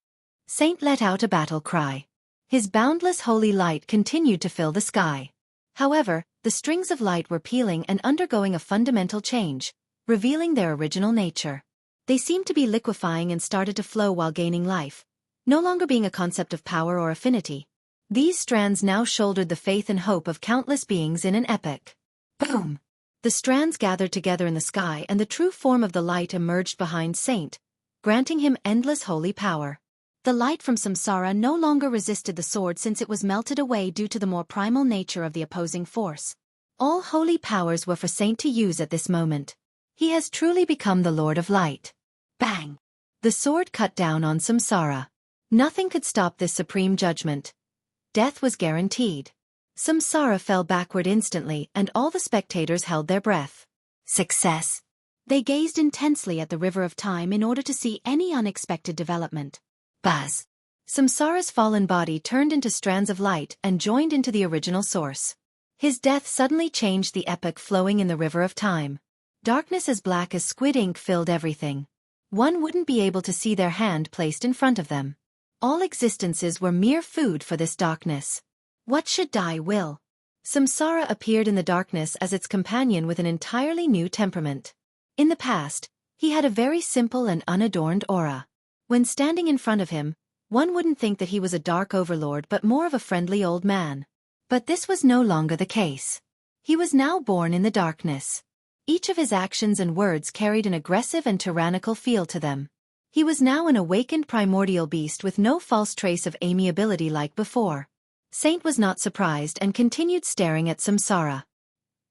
A: Saint let out a battle cry. His boundless holy light continued to fill the sky. However, the strings of light were peeling and undergoing a fundamental change, revealing their original nature. They seemed to be liquefying and started to flow while gaining life, no longer being a concept of power or affinity. These strands now shouldered the faith and hope of countless beings in an epic. Boom! The strands gathered together in the sky, and the true form of the light emerged behind Saint, granting him endless holy power. The light from Samsara no longer resisted the sword since it was melted away due to the more primal nature of the opposing force. All holy powers were for Saint to use at this moment. He has truly become the Lord of Light. Bang! The sword cut down on Samsara. Nothing could stop this supreme judgment. Death was guaranteed. Samsara fell backward instantly, and all the spectators held their breath. Success! They gazed intensely at the river of time in order to see any unexpected development. Buzz! Samsara's fallen body turned into strands of light and joined into the original source. His death suddenly changed the epic flowing in the river of time. Darkness as black as squid ink filled everything. One wouldn't be able to see their hand placed in front of them. All existences were mere food for this darkness. What should die will? Samsara appeared in the darkness as its companion with an entirely new temperament. In the past, he had a very simple and unadorned aura. When standing in front of him, one wouldn't think that he was a dark overlord but more of a friendly old man. But this was no longer the case. He was now born in the darkness. Each of his actions and words carried an aggressive and tyrannical feel to them. He was now an awakened primordial beast with no false trace of amiability like before. Saint was not surprised and continued staring at Samsara.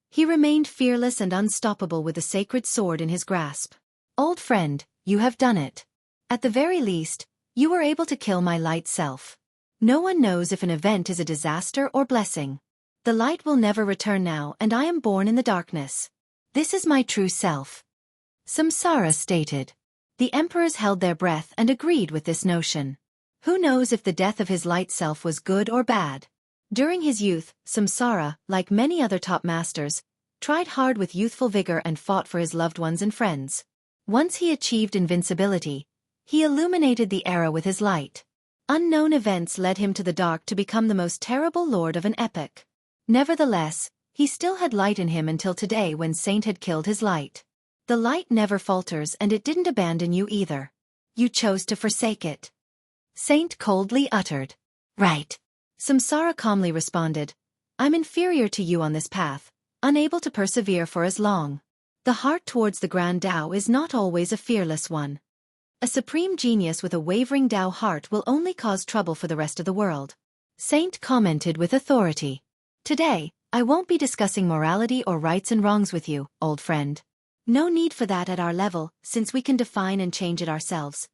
A: He remained fearless and unstoppable with the sacred sword in his grasp. Old friend, you have done it. At the very least, you were able to kill my light self. No one knows if an event is a disaster or blessing. The light will never return now, and I am born in the darkness. This is my true self. Samsara stated. The emperors held their breath and agreed with this notion. Who knows if the death of his light self was good or bad? During his youth, Samsara, like many other top masters, tried hard with youthful vigor and fought for his loved ones and friends. Once he achieved invincibility, he illuminated the era with his light. Unknown events led him to the dark to become the most terrible lord of an epoch. Nevertheless, he still had light in him until today when Saint had killed his light. The light never falters, and it didn't abandon you either. You chose to forsake it. Saint coldly uttered. Right. Samsara calmly responded. I'm inferior to you on this path, unable to persevere for as long. The heart towards the grand Tao is not always a fearless one. A supreme genius with a wavering Tao heart will only cause trouble for the rest of the world. Saint commented with authority. Today, I won't be discussing morality or rights and wrongs with you, old friend. No need for that at our level, since we can define and change it ourselves.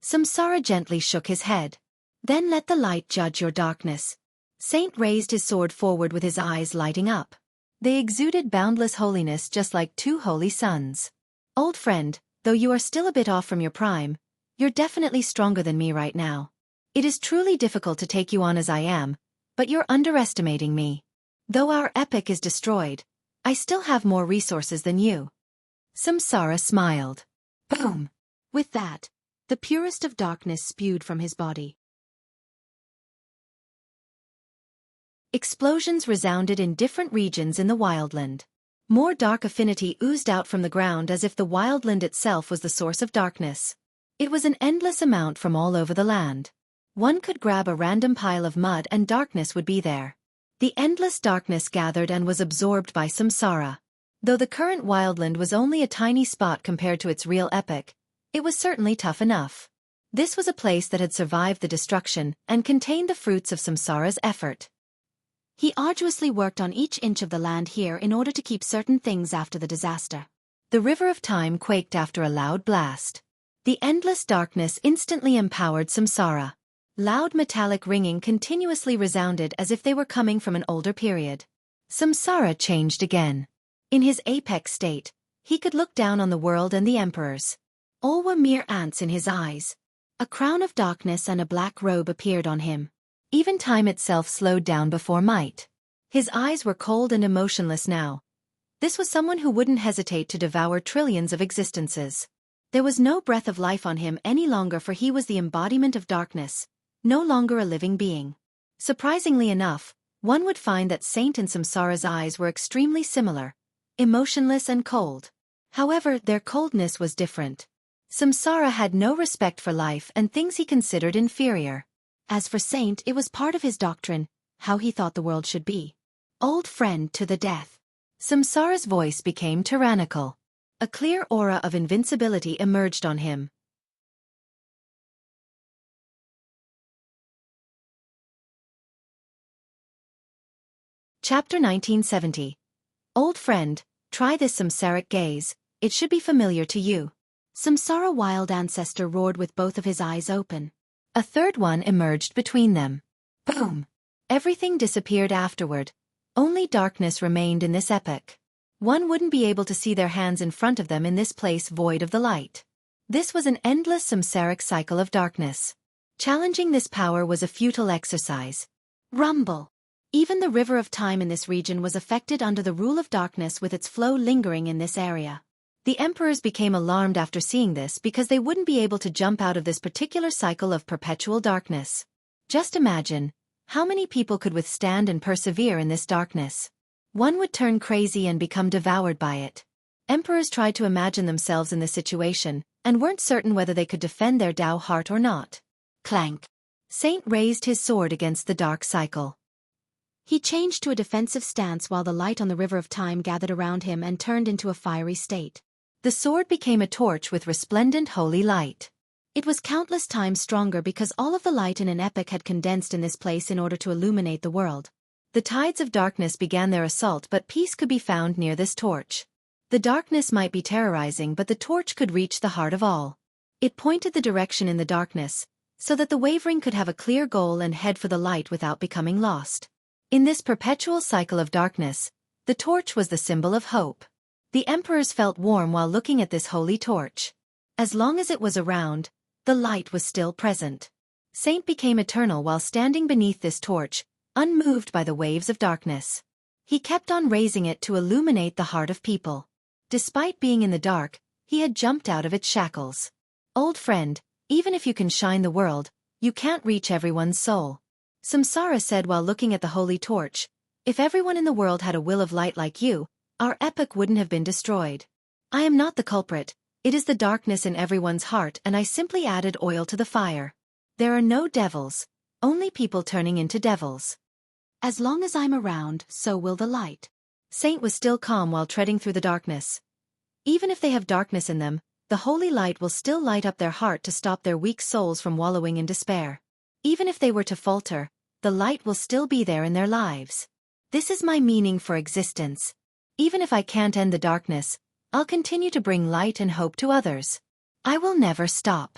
A: Samsara gently shook his head. Then let the light judge your darkness. Saint raised his sword forward with his eyes lighting up. They exuded boundless holiness just like two holy suns. Old friend, though you are still a bit off from your prime, you're definitely stronger than me right now. It is truly difficult to take you on as I am, but you're underestimating me. Though our epic is destroyed, I still have more resources than you. Samsara smiled. Boom! With that, the purest of darkness spewed from his body. Explosions resounded in different regions in the wildland. More dark affinity oozed out from the ground as if the wildland itself was the source of darkness. It was an endless amount from all over the land. One could grab a random pile of mud and darkness would be there. The endless darkness gathered and was absorbed by Samsara. Though the current wildland was only a tiny spot compared to its real epic, it was certainly tough enough. This was a place that had survived the destruction and contained the fruits of Samsara's effort. He arduously worked on each inch of the land here in order to keep certain things after the disaster. The river of time quaked after a loud blast. The endless darkness instantly empowered Samsara. Loud metallic ringing continuously resounded as if they were coming from an older period. Samsara changed again. In his apex state, he could look down on the world and the emperors. All were mere ants in his eyes. A crown of darkness and a black robe appeared on him. Even time itself slowed down before might. His eyes were cold and emotionless now. This was someone who wouldn't hesitate to devour trillions of existences. There was no breath of life on him any longer, for he was the embodiment of darkness, no longer a living being. Surprisingly enough, one would find that Saint and Samsara's eyes were extremely similar, emotionless and cold. However, their coldness was different. Samsara had no respect for life and things he considered inferior. As for Saint, it was part of his doctrine, how he thought the world should be. Old friend to the death. Samsara's voice became tyrannical. A clear aura of invincibility emerged on him. Chapter 1970. Old friend, try this samsaric gaze, it should be familiar to you. Samsara wild ancestor roared with both of his eyes open. A third one emerged between them. Boom! Everything disappeared afterward. Only darkness remained in this epoch. One wouldn't be able to see their hands in front of them in this place void of the light. This was an endless samsaric cycle of darkness. Challenging this power was a futile exercise. Rumble! Even the river of time in this region was affected under the rule of darkness, with its flow lingering in this area. The emperors became alarmed after seeing this because they wouldn't be able to jump out of this particular cycle of perpetual darkness. Just imagine, how many people could withstand and persevere in this darkness? One would turn crazy and become devoured by it. Emperors tried to imagine themselves in this situation, and weren't certain whether they could defend their Tao heart or not. Clank! Saint raised his sword against the dark cycle. He changed to a defensive stance while the light on the river of time gathered around him and turned into a fiery state. The sword became a torch with resplendent holy light.
B: It was countless times stronger because all of the light in an epoch had condensed in this place in order to illuminate the world.
A: The tides of darkness began their assault, but peace could be found near this torch. The darkness might be terrorizing, but the torch could reach the heart of all. It pointed the direction in the darkness, so that the wavering could have a clear goal and head for the light without becoming lost. In this perpetual cycle of darkness, the torch was the symbol of hope. The emperors felt warm while looking at this holy torch. As long as it was around, the light was still present. Saint became eternal while standing beneath this torch, unmoved by the waves of darkness. He kept on raising it to illuminate the heart of people. Despite being in the dark, he had jumped out of its shackles. Old friend, even if you can shine the world, you can't reach everyone's soul. Samsara said while looking at the holy torch, if everyone in the world had a will of light like you, our epoch wouldn't have been destroyed. I am not the culprit, it is the darkness in everyone's heart, and I simply added oil to the fire. There are no devils, only people turning into devils.
B: As long as I'm around, so will the light.
A: Saint was still calm while treading through the darkness. Even if they have darkness in them, the holy light will still light up their heart to stop their weak souls from wallowing in despair. Even if they were to falter, the light will still be there in their lives. This is my meaning for existence. Even if I can't end the darkness, I'll continue to bring light and hope to others. I will never stop.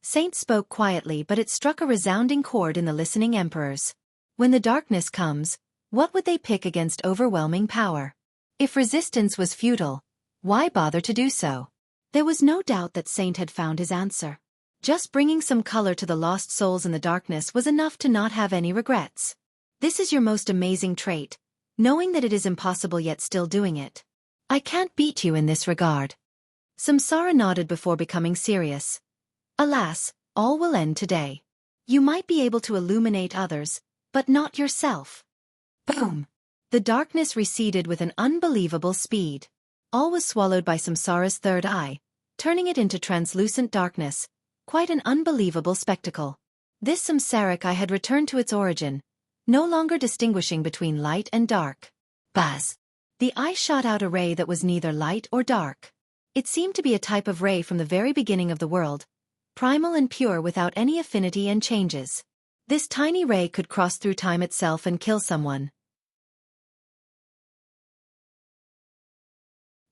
A: Saint spoke quietly, but it struck a resounding chord in the listening emperors. When the darkness comes, what would they pick against overwhelming power? If resistance was futile, why bother to do so?
B: There was no doubt that Saint had found his answer.
A: Just bringing some color to the lost souls in the darkness was enough to not have any regrets. This is your most amazing trait, knowing that it is impossible yet still doing it. I can't beat you in this regard. Samsara nodded before becoming serious. Alas, all will end today. You might be able to illuminate others, but not yourself. Boom! The darkness receded with an unbelievable speed. All was swallowed by Samsara's third eye, turning it into translucent darkness. Quite an unbelievable spectacle. This samsaric eye had returned to its origin, no longer distinguishing between light and dark. Buzz! The eye shot out a ray that was neither light or dark. It seemed to be a type of ray from the very beginning of the world, primal and pure without any affinity and changes. This tiny ray could cross through time itself and kill someone.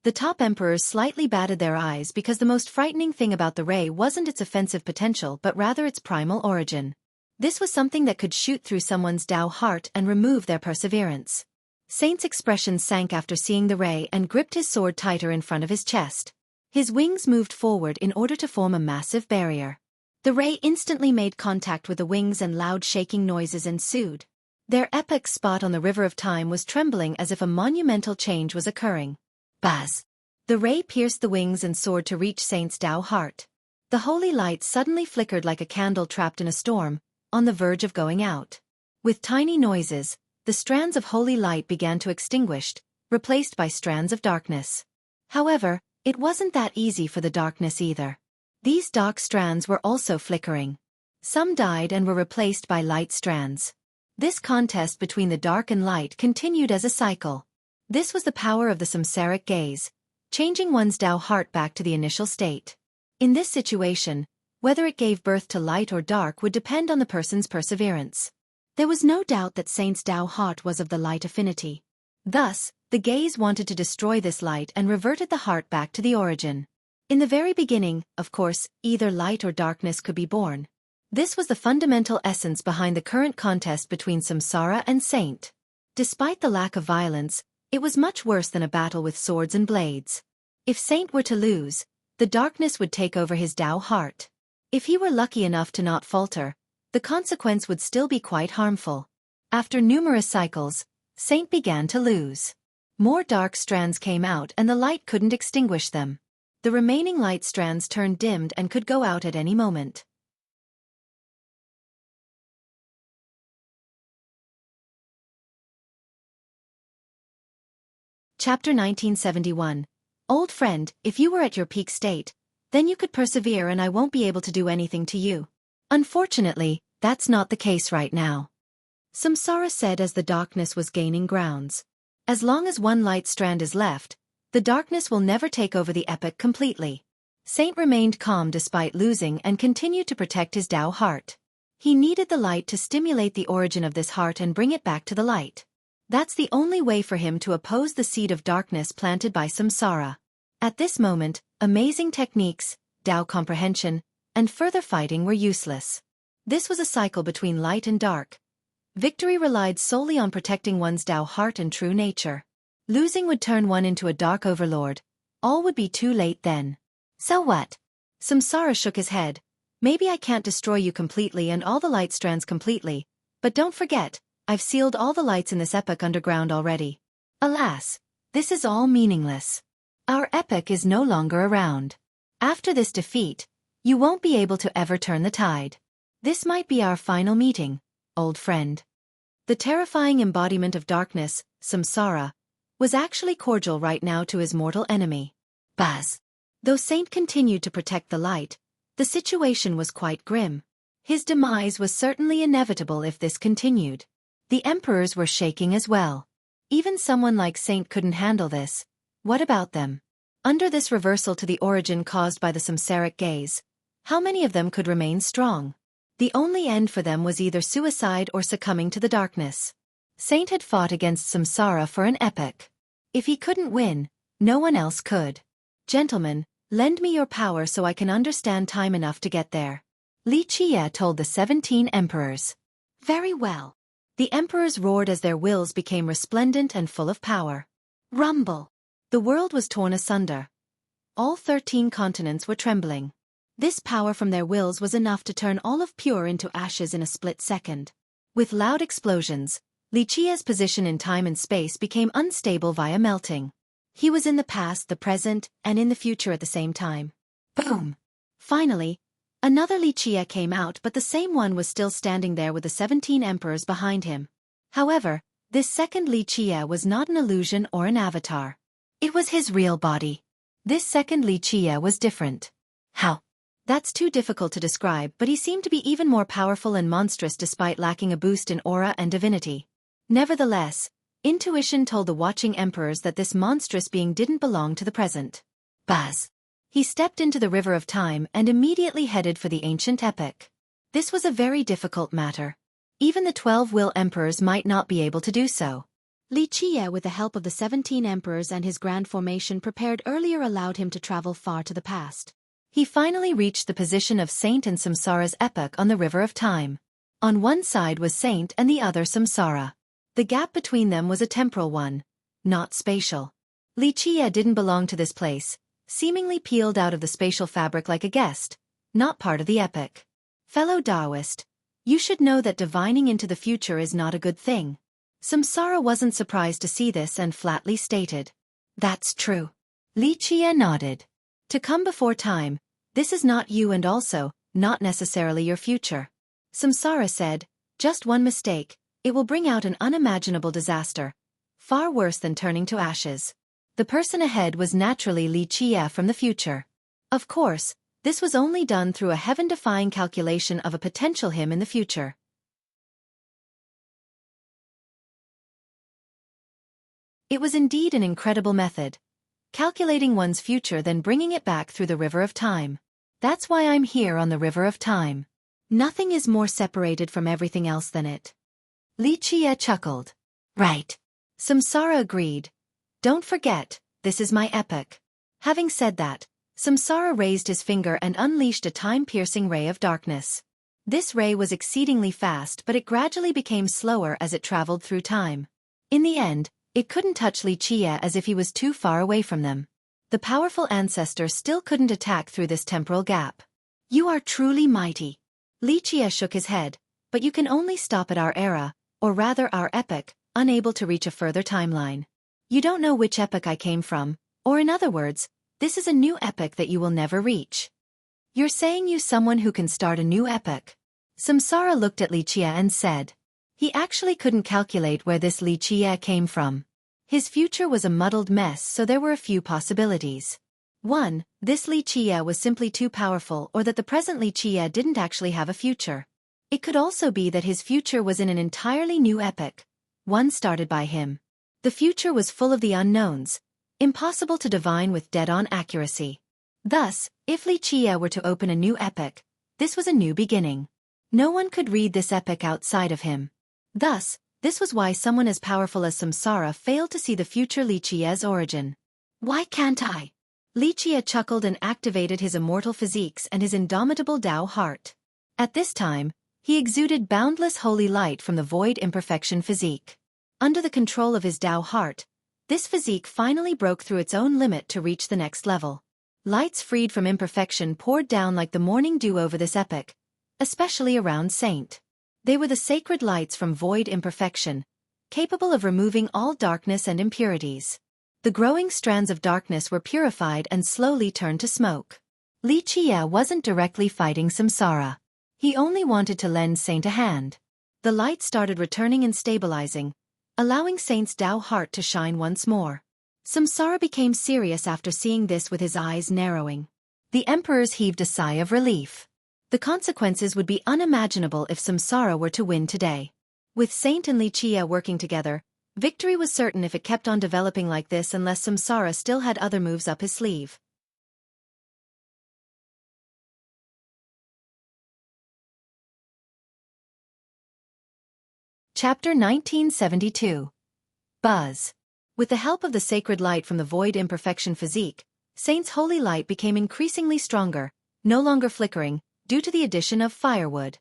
A: The top emperors slightly batted their eyes because the most frightening thing about the ray wasn't its offensive potential but rather its primal origin. This was something that could shoot through someone's Tao heart and remove their perseverance. Saint's expression sank after seeing the ray and gripped his sword tighter in front of his chest. His wings moved forward in order to form a massive barrier. The ray instantly made contact with the wings and loud shaking noises ensued. Their epic spot on the river of time was trembling as if a monumental change was occurring. Buzz! The ray pierced the wings and soared to reach Saint's Tao heart. The holy light suddenly flickered like a candle trapped in a storm, on the verge of going out. With tiny noises, the strands of holy light began to extinguish, replaced by strands of darkness. However, it wasn't that easy for the darkness either. These dark strands were also flickering. Some died and were replaced by light strands. This contest between the dark and light continued as a cycle. This was the power of the samsaric gaze, changing one's Tao heart back to the initial state. In this situation, whether it gave birth to light or dark would depend on the person's perseverance.
B: There was no doubt that Saint's Tao heart was of the light affinity.
A: Thus, the gaze wanted to destroy this light and reverted the heart back to the origin. In the very beginning, of course, either light or darkness could be born. This was the fundamental essence behind the current contest between Samsara and Saint. Despite the lack of violence, it was much worse than a battle with swords and blades. If Saint were to lose, the darkness would take over his Tao heart. If he were lucky enough to not falter, the consequence would still be quite harmful. After numerous cycles, Saint began to lose. More dark strands came out and the light couldn't extinguish them. The remaining light strands turned dimmed and could go out at any moment. Chapter 1971. Old friend, if you were at your peak state, then you could persevere and I won't be able to do anything to you. Unfortunately, that's not the case right now. Samsara said as the darkness was gaining grounds. As long as one light strand is left, the darkness will never take over the epoch completely. Saint remained calm despite losing and continued to protect his Tao heart. He needed the light to stimulate the origin of this heart and bring it back to the light. That's the only way for him to oppose the seed of darkness planted by samsara. At this moment, amazing techniques, Tao comprehension, and further fighting were useless. This was a cycle between light and dark. Victory relied solely on protecting one's Tao heart and true nature. Losing would turn one into a dark overlord. All would be too late then. So what? Samsara shook his head. Maybe I can't destroy you completely and all the light strands completely, but don't forget, I've sealed all the lights in this epoch underground already. Alas, this is all meaningless. Our epoch is no longer around. After this defeat, you won't be able to ever turn the tide. This might be our final meeting, old friend. The terrifying embodiment of darkness, samsara, was actually cordial right now to his mortal enemy. Buzz. Though Saint continued to protect the light, the situation was quite grim. His demise was certainly inevitable if this continued. The emperors were shaking as well. Even someone like Saint couldn't handle this. What about them? Under this reversal to the origin caused by the samsaric gaze, how many of them could remain strong? The only end for them was either suicide or succumbing to the darkness. Saint had fought against samsara for an epoch. If he couldn't win, no one else could. Gentlemen, lend me your power so I can understand time enough to get there. Li Qie told the 17 emperors. Very well. The emperors roared as their wills became resplendent and full of power. Rumble. The world was torn asunder. All 13 continents were trembling. This power from their wills was enough to turn all of Pure into ashes in a split second. With loud explosions, Li Qie's position in time and space became unstable via melting. He was in the past, the present, and in the future at the same time. Boom! Finally, another Li Qie came out, but the same one was still standing there with the 17 emperors behind him. However, this second Li Qie was not an illusion or an avatar. It was his real body. This second Li Qie was different. How? That's too difficult to describe, but he seemed to be even more powerful and monstrous despite lacking a boost in aura and divinity. Nevertheless, intuition told the watching emperors that this monstrous being didn't belong to the present. Buzz. He stepped into the river of time and immediately headed for the ancient epoch. This was a very difficult matter. Even the 12 will emperors might not be able to do so. Li Qie, with the help of the 17 emperors and his grand formation prepared earlier, allowed him to travel far to the past. He finally reached the position of Saint and Samsara's epoch on the river of time. On one side was Saint and the other Samsara. The gap between them was a temporal one, not spatial. Li Qie didn't belong to this place, seemingly peeled out of the spatial fabric like a guest, not part of the epoch. Fellow Taoist, you should know that divining into the future is not a good thing. Samsara wasn't surprised to see this and flatly stated. That's true. Li Qie nodded. To come before time, this is not you and also, not necessarily your future. Samsara said, just one mistake, it will bring out an unimaginable disaster, far worse than turning to ashes. The person ahead was naturally Li Qie from the future. Of course, this was only done through a heaven-defying calculation of a potential him in the future. It was indeed an incredible method. Calculating one's future then bringing it back through the river of time. That's why I'm here on the river of time. Nothing is more separated from everything else than it. Li Qie chuckled. Right. Samsara agreed. Don't forget, this is my epoch. Having said that, Samsara raised his finger and unleashed a time-piercing ray of darkness. This ray was exceedingly fast, but it gradually became slower as it traveled through time. In the end, it couldn't touch Li Qie as if he was too far away from them. The powerful ancestor still couldn't attack through this temporal gap. You are truly mighty. Li Qie shook his head, but you can only stop at our era, or rather our epoch, unable to reach a further timeline. You don't know which epoch I came from, or in other words, this is a new epoch that you will never reach. You're saying you someone who can start a new epoch. Samsara looked at Li Qie and said. He actually couldn't calculate where this Li Qie came from. His future was a muddled mess, so there were a few possibilities. 1. This Li Qie was simply too powerful, or that the present Li Qie didn't actually have a future. It could also be that his future was in an entirely new epoch, one started by him. The future was full of the unknowns, impossible to divine with dead-on accuracy. Thus, if Li Qie were to open a new epic, this was a new beginning. No one could read this epic outside of him. Thus, this was why someone as powerful as Samsara failed to see the future Li Qie's origin. Why can't I? Li Qie chuckled and activated his immortal physiques and his indomitable Tao heart. At this time, he exuded boundless holy light from the void imperfection physique. Under the control of his Tao heart, this physique finally broke through its own limit to reach the next level. Lights freed from imperfection poured down like the morning dew over this epic, especially around Saint. They were the sacred lights from void imperfection, capable of removing all darkness and impurities. The growing strands of darkness were purified and slowly turned to smoke. Li Qie wasn't directly fighting Samsara. He only wanted to lend Saint a hand. The light started returning and stabilizing, allowing Saint's Tao heart to shine once more. Samsara became serious after seeing this, with his eyes narrowing. The emperors heaved a sigh of relief. The consequences would be unimaginable if Samsara were to win today. With Saint and Li Qie working together, victory was certain if it kept on developing like this, unless Samsara still had other moves up his sleeve. Chapter 1972. Buzz. With the help of the sacred light from the void imperfection physique, Saint's holy light became increasingly stronger, no longer flickering, due to the addition of firewood.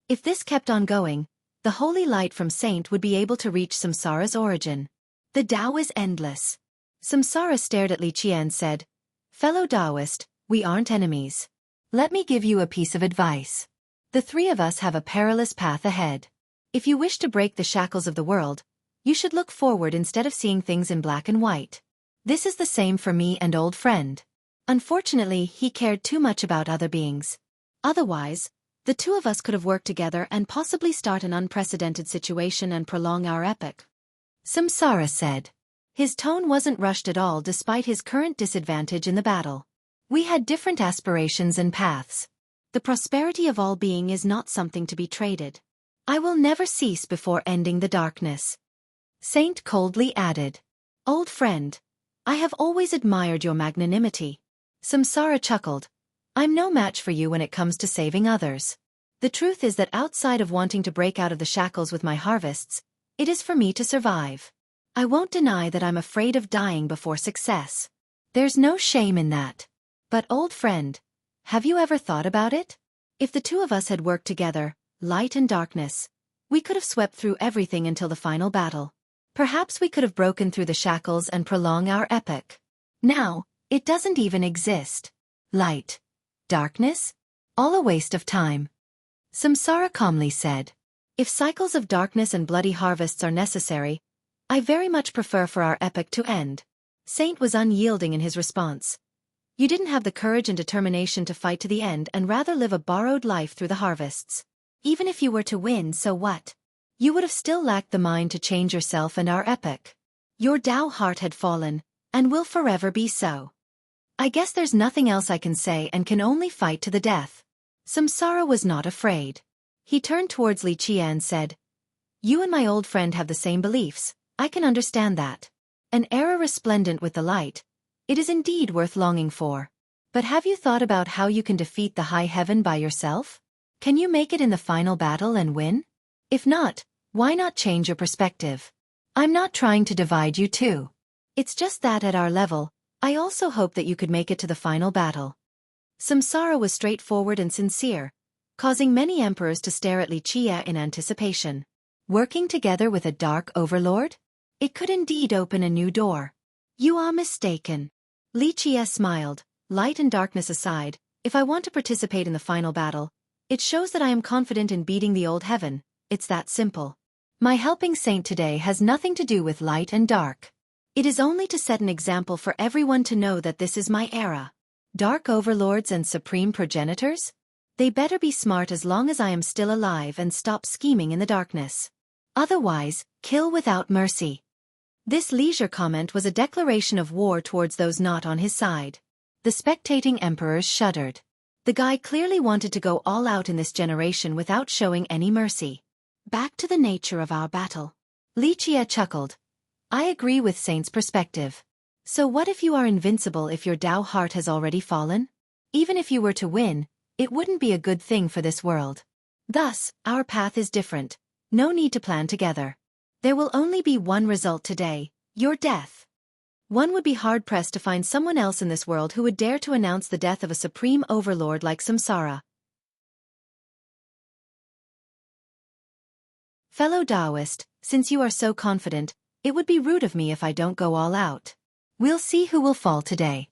A: If this kept on going, the holy light from Saint would be able to reach Samsara's origin. The Tao is endless. Samsara stared at Li Qie and said, "Fellow Taoist, we aren't enemies. Let me give you a piece of advice. The three of us have a perilous path ahead. If you wish to break the shackles of the world, you should look forward instead of seeing things in black and white. This is the same for me and old friend." Unfortunately, he cared too much about other beings. Otherwise, the two of us could have worked together and possibly start an unprecedented situation and prolong our epic. Samsara said. His tone wasn't rushed at all despite his current disadvantage in the battle. We had different aspirations and paths. The prosperity of all being is not something to be traded. I will never cease before ending the darkness. Saint coldly added. Old friend, I have always admired your magnanimity. Samsara chuckled. I'm no match for you when it comes to saving others. The truth is that outside of wanting to break out of the shackles with my harvests, it is for me to survive. I won't deny that I'm afraid of dying before success. There's no shame in that. But old friend, have you ever thought about it? If the two of us had worked together, light and darkness, we could have swept through everything until the final battle. Perhaps we could have broken through the shackles and prolonged our epic. Now, it doesn't even exist. Light. Darkness? All a waste of time. Samsara calmly said. If cycles of darkness and bloody harvests are necessary, I very much prefer for our epic to end. Saint was unyielding in his response. You didn't have the courage and determination to fight to the end and rather live a borrowed life through the harvests. Even if you were to win, so what? You would have still lacked the mind to change yourself and our epic. Your Tao heart had fallen, and will forever be so. I guess there's nothing else I can say and can only fight to the death. Samsara was not afraid. He turned towards Li Qie and said, You and my old friend have the same beliefs, I can understand that. An era resplendent with the light, it is indeed worth longing for. But have you thought about how you can defeat the high heaven by yourself? Can you make it in the final battle and win? If not, why not change your perspective? I'm not trying to divide you two. It's just that at our level, I also hope that you could make it to the final battle. Samsara was straightforward and sincere, causing many emperors to stare at Li Qie in anticipation. Working together with a dark overlord? It could indeed open a new door. You are mistaken. Li Qie smiled, light and darkness aside. If I want to participate in the final battle, it shows that I am confident in beating the old heaven. It's that simple. My helping Saint today has nothing to do with light and dark. It is only to set an example for everyone to know that this is my era. Dark overlords and supreme progenitors? They better be smart as long as I am still alive and stop scheming in the darkness. Otherwise, kill without mercy. This leisure comment was a declaration of war towards those not on his side. The spectating emperors shuddered. The guy clearly wanted to go all out in this generation without showing any mercy. Back to the nature of our battle. Li Qie chuckled. I agree with Saint's perspective. So what if you are invincible if your Tao heart has already fallen? Even if you were to win, it wouldn't be a good thing for this world. Thus, our path is different. No need to plan together. There will only be one result today, your death. One would be hard-pressed to find someone else in this world who would dare to announce the death of a supreme overlord like Samsara. Fellow Taoist, since you are so confident, it would be rude of me if I don't go all out. We'll see who will fall today.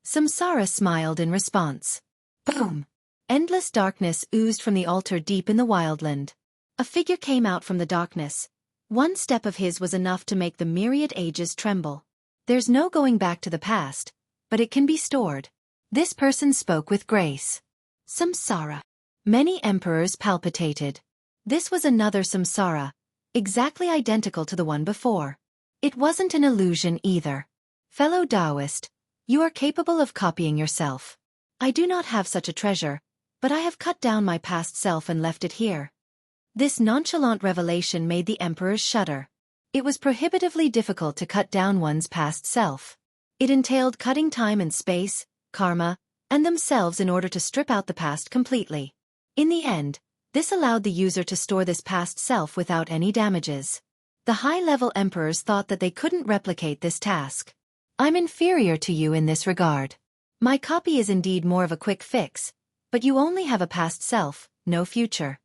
A: Samsara smiled in response. Boom! Endless darkness oozed from the altar deep in the wildland. A figure came out from the darkness. One step of his was enough to make the myriad ages tremble. There's no going back to the past, but it can be stored. This person spoke with grace. Samsara. Many emperors palpitated. This was another Samsara, exactly identical to the one before. It wasn't an illusion either. Fellow Taoist, you are capable of copying yourself. I do not have such a treasure, but I have cut down my past self and left it here. This nonchalant revelation made the emperors shudder. It was prohibitively difficult to cut down one's past self. It entailed cutting time and space, karma, and themselves in order to strip out the past completely. In the end, this allowed the user to store this past self without any damages. The high-level emperors thought that they couldn't replicate this task. I'm inferior to you in this regard. My copy is indeed more of a quick fix, but you only have a past self, no future.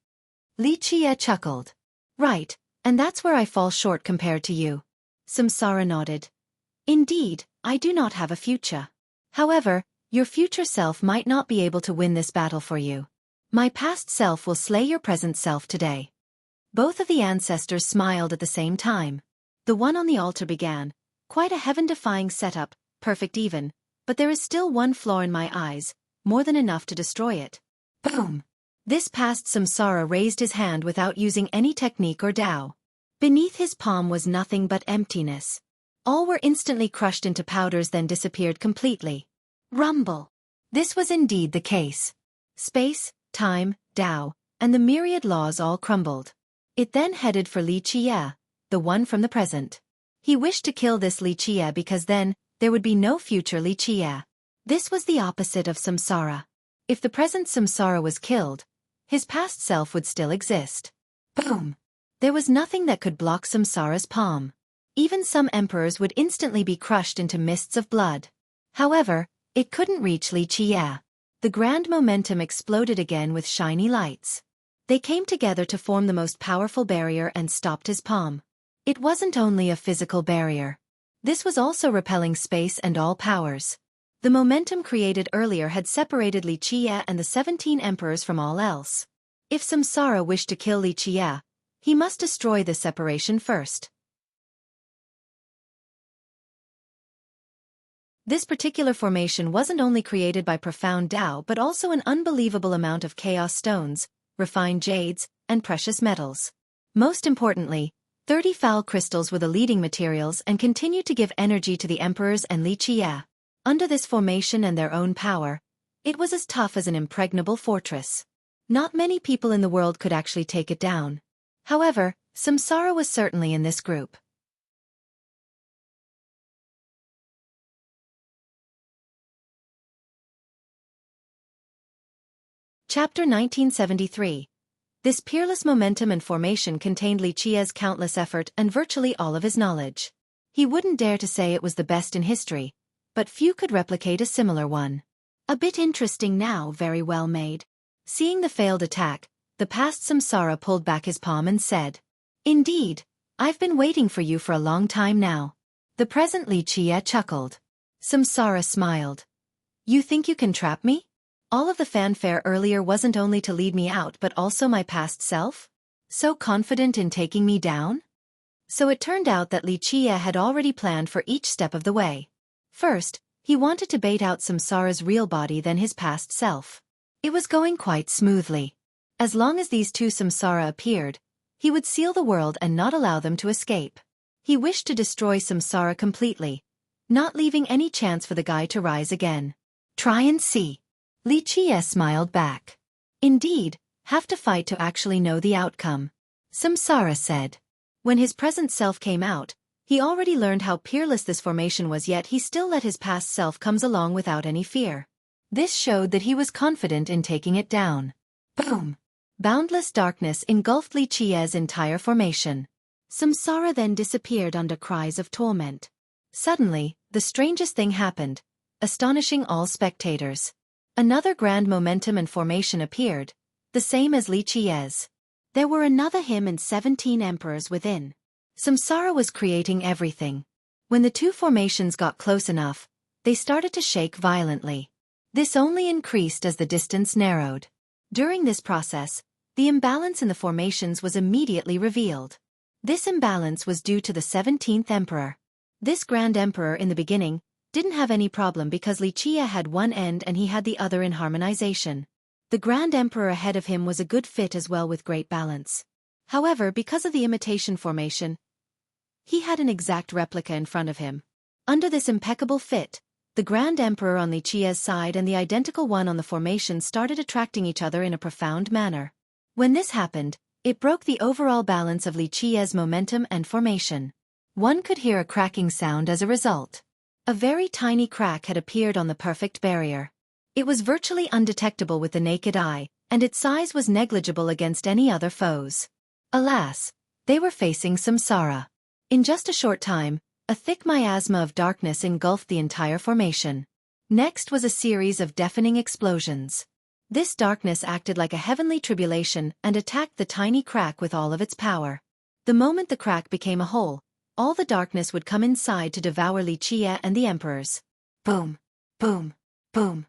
A: Li Qie chuckled. Right, and that's where I fall short compared to you. Samsara nodded. Indeed, I do not have a future. However, your future self might not be able to win this battle for you. My past self will slay your present self today. Both of the ancestors smiled at the same time. The one on the altar began. Quite a heaven-defying setup, perfect even, but there is still one flaw in my eyes, more than enough to destroy it. Boom! This past Samsara raised his hand without using any technique or Tao. Beneath his palm was nothing but emptiness. All were instantly crushed into powders then disappeared completely. Rumble! This was indeed the case. Space, time, Tao, and the myriad laws all crumbled. It then headed for Li Qie, the one from the present. He wished to kill this Li Qie because then, there would be no future Li Qie. This was the opposite of Samsara. If the present Samsara was killed, his past self would still exist. Boom! There was nothing that could block Samsara's palm. Even some emperors would instantly be crushed into mists of blood. However, it couldn't reach Li Qie. The grand momentum exploded again with shiny lights. They came together to form the most powerful barrier and stopped his palm. It wasn't only a physical barrier. This was also repelling space and all powers. The momentum created earlier had separated Li Qie and the 17 emperors from all else. If Samsara wished to kill Li Qie, he must destroy this separation first. This particular formation wasn't only created by profound Tao but also an unbelievable amount of chaos stones, refined jades, and precious metals. Most importantly, 30 foul crystals were the leading materials and continued to give energy to the emperors and Li Qie. Under this formation and their own power, it was as tough as an impregnable fortress. Not many people in the world could actually take it down. However, Samsara was certainly in this group. Chapter 1973. This peerless momentum and formation contained Li Qie's countless effort and virtually all of his knowledge. He wouldn't dare to say it was the best in history, but few could replicate a similar one. A bit interesting now, very well made. Seeing the failed attack, the past Samsara pulled back his palm and said, Indeed, I've been waiting for you for a long time now. The present Li Qie chuckled. Samsara smiled. You think you can trap me? All of the fanfare earlier wasn't only to lead me out but also my past self? So confident in taking me down? So it turned out that Li Qie had already planned for each step of the way. First, he wanted to bait out Samsara's real body then his past self. It was going quite smoothly. As long as these two Samsara appeared, he would seal the world and not allow them to escape. He wished to destroy Samsara completely, not leaving any chance for the guy to rise again. Try and see. Li Qie smiled back. Indeed, have to fight to actually know the outcome. Samsara said. When his present self came out, He already learned how peerless this formation was, yet he still let his past self come along without any fear. This showed that he was confident in taking it down. Boom! Boundless darkness engulfed Li Qi's entire formation.
B: Samsara then disappeared under cries of torment.
A: Suddenly, the strangest thing happened, astonishing all spectators. Another grand momentum and formation appeared, the same as Li Qi's.
B: There were another him and 17 emperors within.
A: Samsara was creating everything. When the two formations got close enough, they started to shake violently. This only increased as the distance narrowed. During this process, the imbalance in the formations was immediately revealed. This imbalance was due to the 17th emperor. This Grand Emperor in the beginning didn't have any problem because Li Qi had one end and he had the other in harmonization. The Grand Emperor ahead of him was a good fit as well with great balance. However, because of the imitation formation, he had an exact replica in front of him. Under this impeccable fit, the Grand Emperor on Li Qi's side and the identical one on the formation started attracting each other in a profound manner. When this happened, it broke the overall balance of Li Qi's momentum and formation. One could hear a cracking sound as a result. A very tiny crack had appeared on the perfect barrier. It was virtually undetectable with the naked eye, and its size was negligible against any other foes. Alas, they were facing Samsara. In just a short time, a thick miasma of darkness engulfed the entire formation. Next was a series of deafening explosions. This darkness acted like a heavenly tribulation and attacked the tiny crack with all of its power. The moment the crack became a hole, all the darkness would come inside to devour Li Qi and the emperors. Boom! Boom! Boom!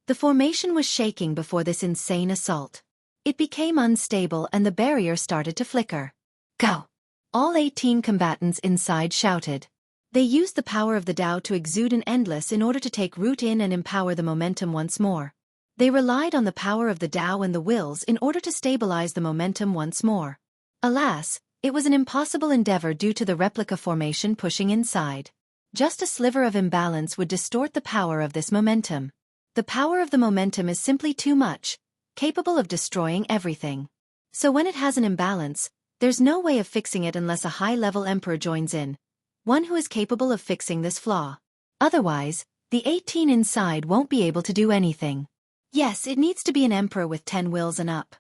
A: The formation was shaking before this insane assault. It became unstable and the barrier started to flicker. Go! All 18 combatants inside shouted. They used the power of the Tao to exude an endless in order to take root in and empower the momentum once more. They relied on the power of the Tao and the wills in order to stabilize the momentum once more. Alas, it was an impossible endeavor due to the replica formation pushing inside. Just a sliver of imbalance would distort the power of this momentum. The power of the momentum is simply too much, capable of destroying everything. So when it has an imbalance, there's no way of fixing it unless a high-level emperor joins in, one who is capable of fixing this flaw. Otherwise, the 18 inside won't be able to do anything. Yes, it needs to be an emperor with 10 wills and up.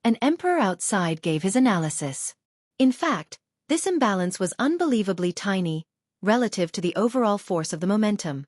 A: An emperor outside gave his analysis. In fact, this imbalance was unbelievably tiny, relative to the overall force of the momentum.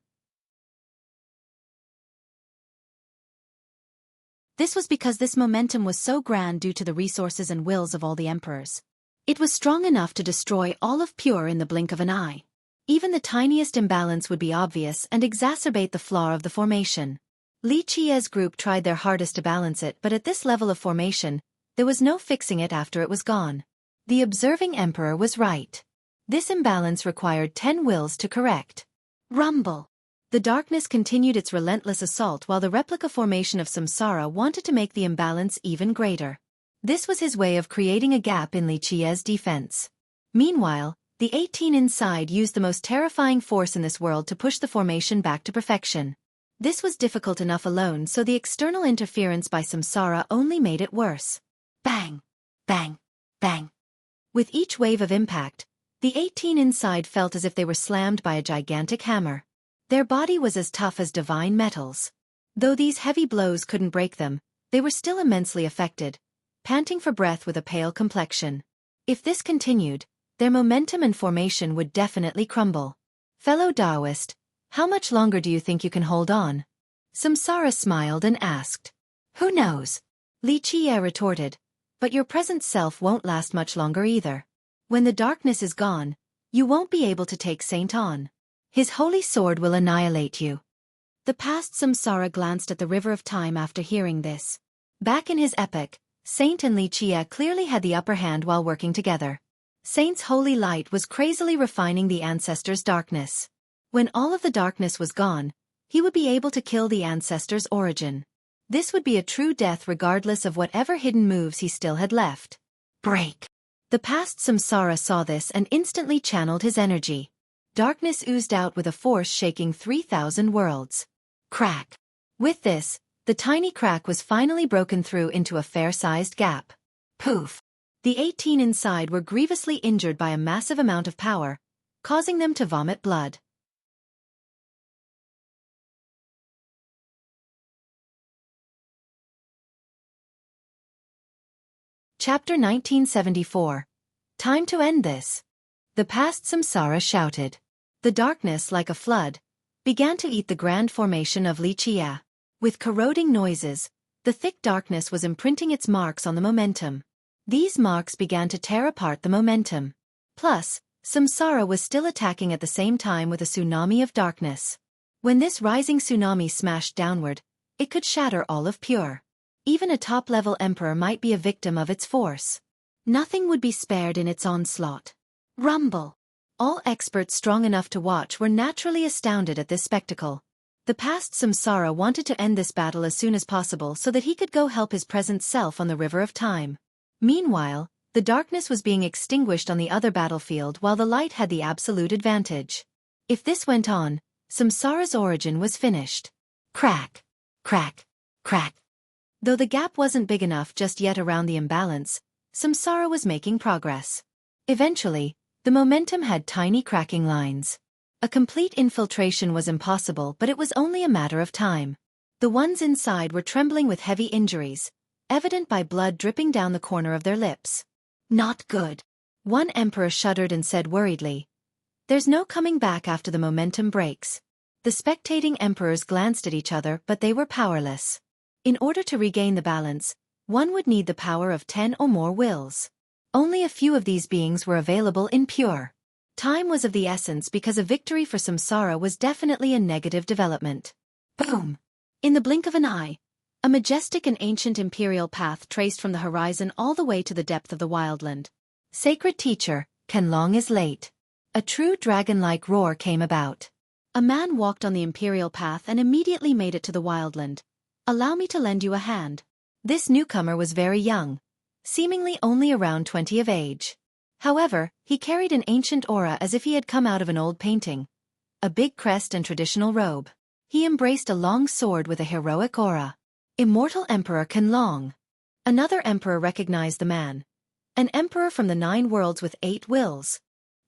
A: This was because this momentum was so grand due to the resources and wills of all the emperors. It was strong enough to destroy all of Pure in the blink of an eye. Even the tiniest imbalance would be obvious and exacerbate the flaw of the formation. Li Qi's group tried their hardest to balance it, but at this level of formation, there was no fixing it after it was gone. The observing emperor was right. This imbalance required 10 wills to correct. Rumble! The darkness continued its relentless assault while the replica formation of Samsara wanted to make the imbalance even greater. This was his way of creating a gap in Li Qi's defense. Meanwhile, the 18 inside used the most terrifying force in this world to push the formation back to perfection. This was difficult enough alone, so the external interference by Samsara only made it worse. Bang! Bang! Bang! With each wave of impact, the 18 inside felt as if they were slammed by a gigantic hammer. Their body was as tough as divine metals. Though these heavy blows couldn't break them, they were still immensely affected, panting for breath with a pale complexion. If this continued, their momentum and formation would definitely crumble. Fellow Taoist, how much longer do you think you can hold on? Samsara smiled and asked. Who knows? Li Qi retorted, but your present self won't last much longer either. When the darkness is gone, you won't be able to take Saint on. His holy sword will annihilate you. The past Samsara glanced at the river of time after hearing this. Back in his epoch, Saint and Li Qi clearly had the upper hand while working together. Saint's holy light was crazily refining the ancestors' darkness. When all of the darkness was gone, he would be able to kill the ancestors' origin. This would be a true death regardless of whatever hidden moves he still had left. Break! The past Samsara saw this and instantly channeled his energy. Darkness oozed out with a force shaking 3,000 worlds. Crack! With this, the tiny crack was finally broken through into a fair-sized gap. Poof! The 18 inside were grievously injured by a massive amount of power, causing them to vomit blood. Chapter 1974. Time to end this. The past samsara shouted. The darkness, like a flood, began to eat the grand formation of Xueqi. With corroding noises, the thick darkness was imprinting its marks on the momentum. These marks began to tear apart the momentum. Plus, samsara was still attacking at the same time with a tsunami of darkness. When this rising tsunami smashed downward, it could shatter all of Pure. Even a top-level emperor might be a victim of its force. Nothing would be spared in its onslaught. Rumble! All experts strong enough to watch were naturally astounded at this spectacle. The past samsara wanted to end this battle as soon as possible so that he could go help his present self on the river of time. Meanwhile, the darkness was being extinguished on the other battlefield while the light had the absolute advantage. If this went on, samsara's origin was finished. Crack! Crack! Crack! Though the gap wasn't big enough just yet around the imbalance, samsara was making progress. Eventually, the momentum had tiny cracking lines. A complete infiltration was impossible, but it was only a matter of time. The ones inside were trembling with heavy injuries, evident by blood dripping down the corner of their lips. Not good. One emperor shuddered and said worriedly, "There's no coming back after the momentum breaks." The spectating emperors glanced at each other, but they were powerless. In order to regain the balance, one would need the power of 10 or more wills. Only a few of these beings were available in Pure. Time was of the essence because a victory for samsara was definitely a negative development. Boom! In the blink of an eye, a majestic and ancient imperial path traced from the horizon all the way to the depth of the wildland. Sacred teacher, Kenlong is late. A true dragon-like roar came about. A man walked on the imperial path and immediately made it to the wildland. "Allow me to lend you a hand." This newcomer was very young, seemingly only around 20 of age. However, he carried an ancient aura as if he had come out of an old painting. A big crest and traditional robe. He embraced a long sword with a heroic aura. Immortal Emperor Kenlong. Another emperor recognized the man. An emperor from the 9 worlds with 8 wills.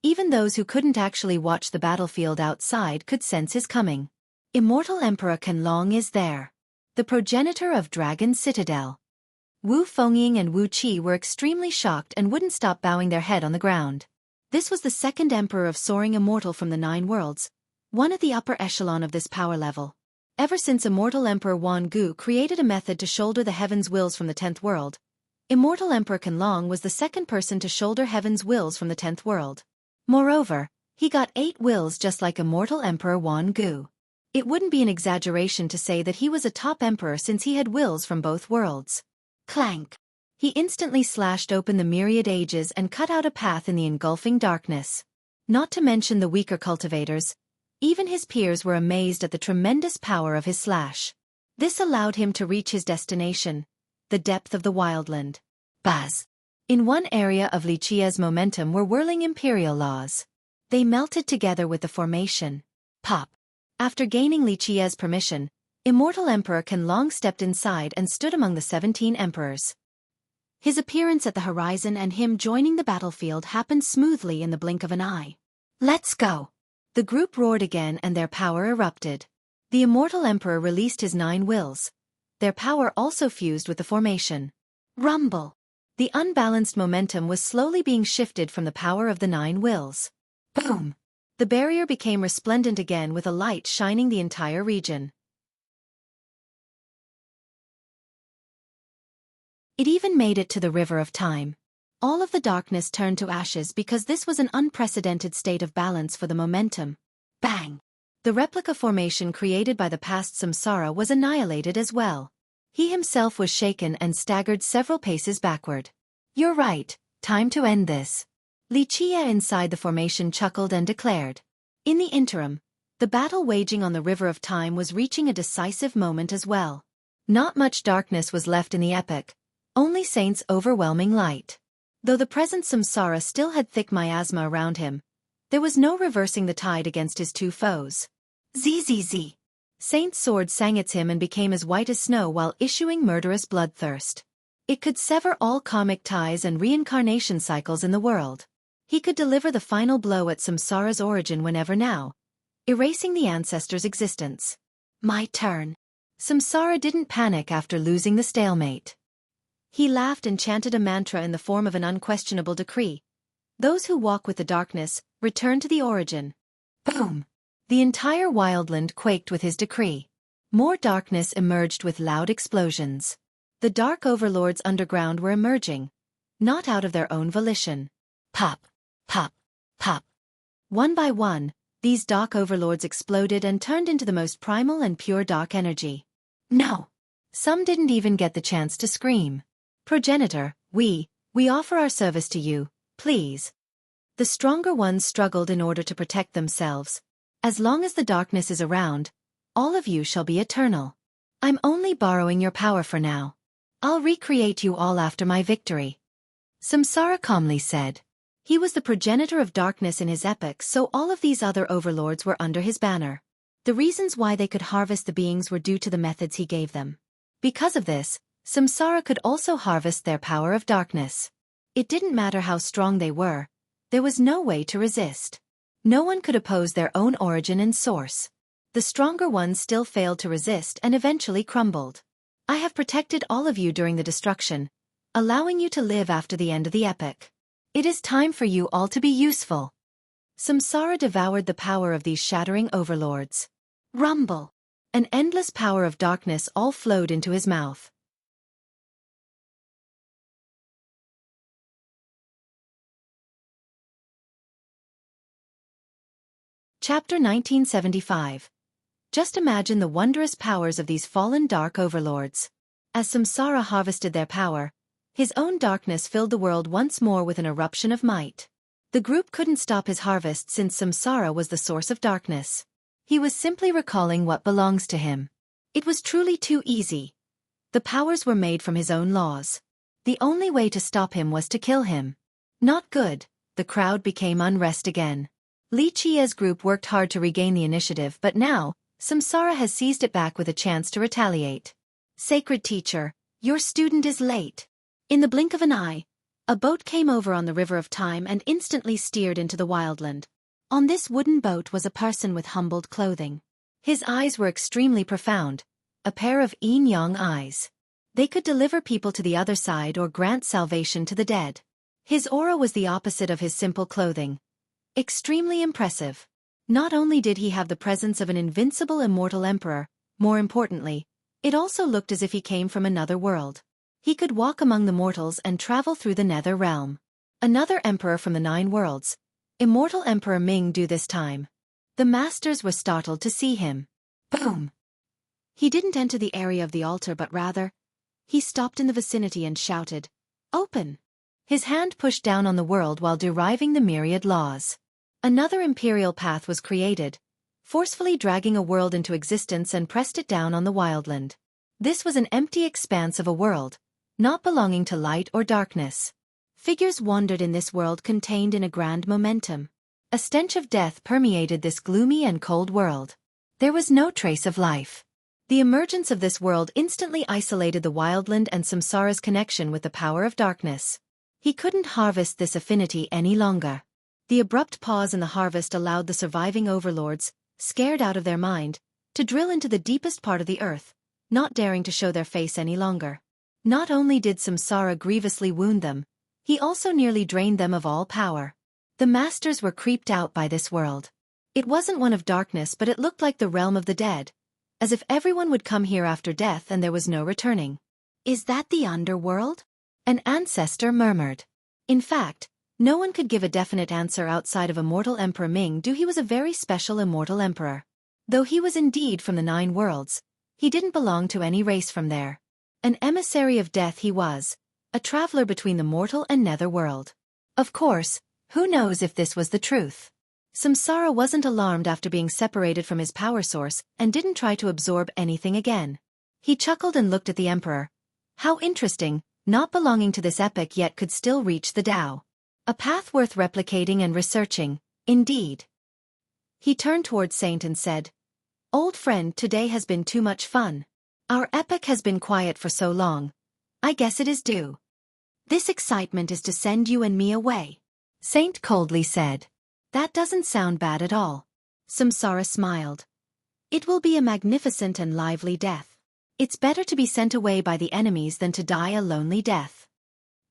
A: Even those who couldn't actually watch the battlefield outside could sense his coming. Immortal Emperor Kenlong is there. The progenitor of Dragon Citadel. Wu Fengying and Wu Qi were extremely shocked and wouldn't stop bowing their head on the ground. This was the second emperor of soaring immortal from the 9 worlds, one at the upper echelon of this power level. Ever since Immortal Emperor Wan Gu created a method to shoulder the heaven's wills from the 10th world, Immortal Emperor Kenlong was the second person to shoulder heaven's wills from the 10th world. Moreover, he got 8 wills just like Immortal Emperor Wan Gu. It wouldn't be an exaggeration to say that he was a top emperor since he had wills from both worlds. Clank! He instantly slashed open the myriad ages and cut out a path in the engulfing darkness. Not to mention the weaker cultivators, even his peers were amazed at the tremendous power of his slash. This allowed him to reach his destination, the depth of the wildland. Buzz! In one area of Xueqi's momentum were whirling imperial laws. They melted together with the formation. Pop! After gaining Xueqi's permission, Immortal Emperor Kenlong stepped inside and stood among the 17 emperors. His appearance at the horizon and him joining the battlefield happened smoothly in the blink of an eye. "Let's go!" The group roared again and their power erupted. The Immortal Emperor released his 9 wills. Their power also fused with the formation. Rumble! The unbalanced momentum was slowly being shifted from the power of the 9 wills. Boom! The barrier became resplendent again with a light shining the entire region. It even made it to the river of time. All of the darkness turned to ashes because this was an unprecedented state of balance for the momentum. Bang! The replica formation created by the past samsara was annihilated as well. He himself was shaken and staggered several paces backward. "You're right, time to end this." Xueqi inside the formation chuckled and declared. In the interim, the battle waging on the river of time was reaching a decisive moment as well. Not much darkness was left in the epic, only Saint's overwhelming light. Though the present samsara still had thick miasma around him, there was no reversing the tide against his 2 foes. Zzz. Saint's sword sang at him and became as white as snow while issuing murderous bloodthirst. It could sever all karmic ties and reincarnation cycles in the world. He could deliver the final blow at Samsara's origin whenever now, erasing the ancestor's existence. My turn. Samsara didn't panic after losing the stalemate. He laughed and chanted a mantra in the form of an unquestionable decree. Those who walk with the darkness, return to the origin. Boom! The entire wildland quaked with his decree. More darkness emerged with loud explosions. The dark overlords underground were emerging, not out of their own volition. Pop! Pop! Pop! One by one, these dark overlords exploded and turned into the most primal and pure dark energy. No! Some didn't even get the chance to scream. Progenitor, we offer our service to you, please. The stronger ones struggled in order to protect themselves. As long as the darkness is around, all of you shall be eternal. I'm only borrowing your power for now. I'll recreate you all after my victory. Samsara calmly said. He was the progenitor of darkness in his epoch, so all of these other overlords were under his banner. The reasons why they could harvest the beings were due to the methods he gave them. Because of this, Samsara could also harvest their power of darkness. It didn't matter how strong they were, there was no way to resist. No one could oppose their own origin and source. The stronger ones still failed to resist and eventually crumbled. I have protected all of you during the destruction, allowing you to live after the end of the epoch. It is time for you all to be useful. Samsara devoured the power of these shattering overlords. Rumble! An endless power of darkness all flowed into his mouth. Chapter 1975. Just imagine the wondrous powers of these fallen dark overlords. As Samsara harvested their power, his own darkness filled the world once more with an eruption of might. The group couldn't stop his harvest since Samsara was the source of darkness. He was simply recalling what belongs to him. It was truly too easy. The powers were made from his own laws. The only way to stop him was to kill him. Not good. The crowd became unrest again. Li Qia's group worked hard to regain the initiative, but now, Samsara has seized it back with a chance to retaliate. Sacred teacher, your student is late. In the blink of an eye, a boat came over on the river of time and instantly steered into the wildland. On this wooden boat was a person with humbled clothing. His eyes were extremely profound, a pair of yin-yang eyes. They could deliver people to the other side or grant salvation to the dead. His aura was the opposite of his simple clothing. Extremely impressive. Not only did he have the presence of an invincible immortal emperor, more importantly, it also looked as if he came from another world. He could walk among the mortals and travel through the nether realm. Another emperor from the 9 worlds. Immortal Emperor Ming do this time. The masters were startled to see him. Boom! He didn't enter the area of the altar but rather, he stopped in the vicinity and shouted, "Open!" His hand pushed down on the world while deriving the myriad laws. Another imperial path was created, forcefully dragging a world into existence and pressed it down on the wildland. This was an empty expanse of a world, not belonging to light or darkness. Figures wandered in this world contained in a grand momentum. A stench of death permeated this gloomy and cold world. There was no trace of life. The emergence of this world instantly isolated the wildland and Samsara's connection with the power of darkness. He couldn't harvest this affinity any longer. The abrupt pause in the harvest allowed the surviving overlords, scared out of their mind, to drill into the deepest part of the earth, not daring to show their face any longer. Not only did Samsara grievously wound them, he also nearly drained them of all power. The masters were creeped out by this world. It wasn't one of darkness, but it looked like the realm of the dead, as if everyone would come here after death and there was no returning. Is that the underworld? An ancestor murmured. In fact, no one could give a definite answer outside of immortal Emperor Ming. He was a very special immortal emperor. Though he was indeed from the 9 worlds, he didn't belong to any race from there. An emissary of death he was, a traveler between the mortal and nether world. Of course, who knows if this was the truth? Samsara wasn't alarmed after being separated from his power source and didn't try to absorb anything again. He chuckled and looked at the emperor. How interesting, not belonging to this epoch yet could still reach the Tao. A path worth replicating and researching, indeed. He turned towards Saint and said, "Old friend, today has been too much fun. Our epoch has been quiet for so long. I guess it is due. This excitement is to send you and me away." Saint coldly said.
B: That doesn't sound bad at all. Samsara smiled. It will be a magnificent and lively death. It's better to be sent away by the enemies than to die a lonely death.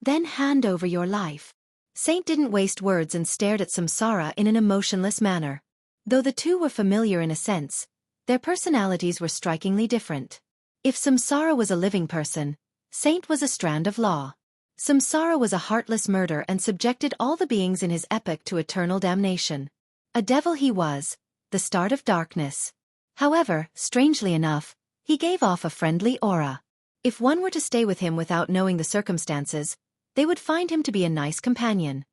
B: Then hand over your life. Saint didn't waste words and stared at Samsara in an emotionless manner. Though the two were familiar in a sense, their personalities were strikingly different. If Samsara was a living person, Saint was a strand of law. Samsara was a heartless murder and subjected all the beings in his epic to eternal damnation. A devil he was, the start of darkness. However, strangely enough, he gave off a friendly aura. If one were to stay with him without knowing the circumstances, they would find him to be a nice companion.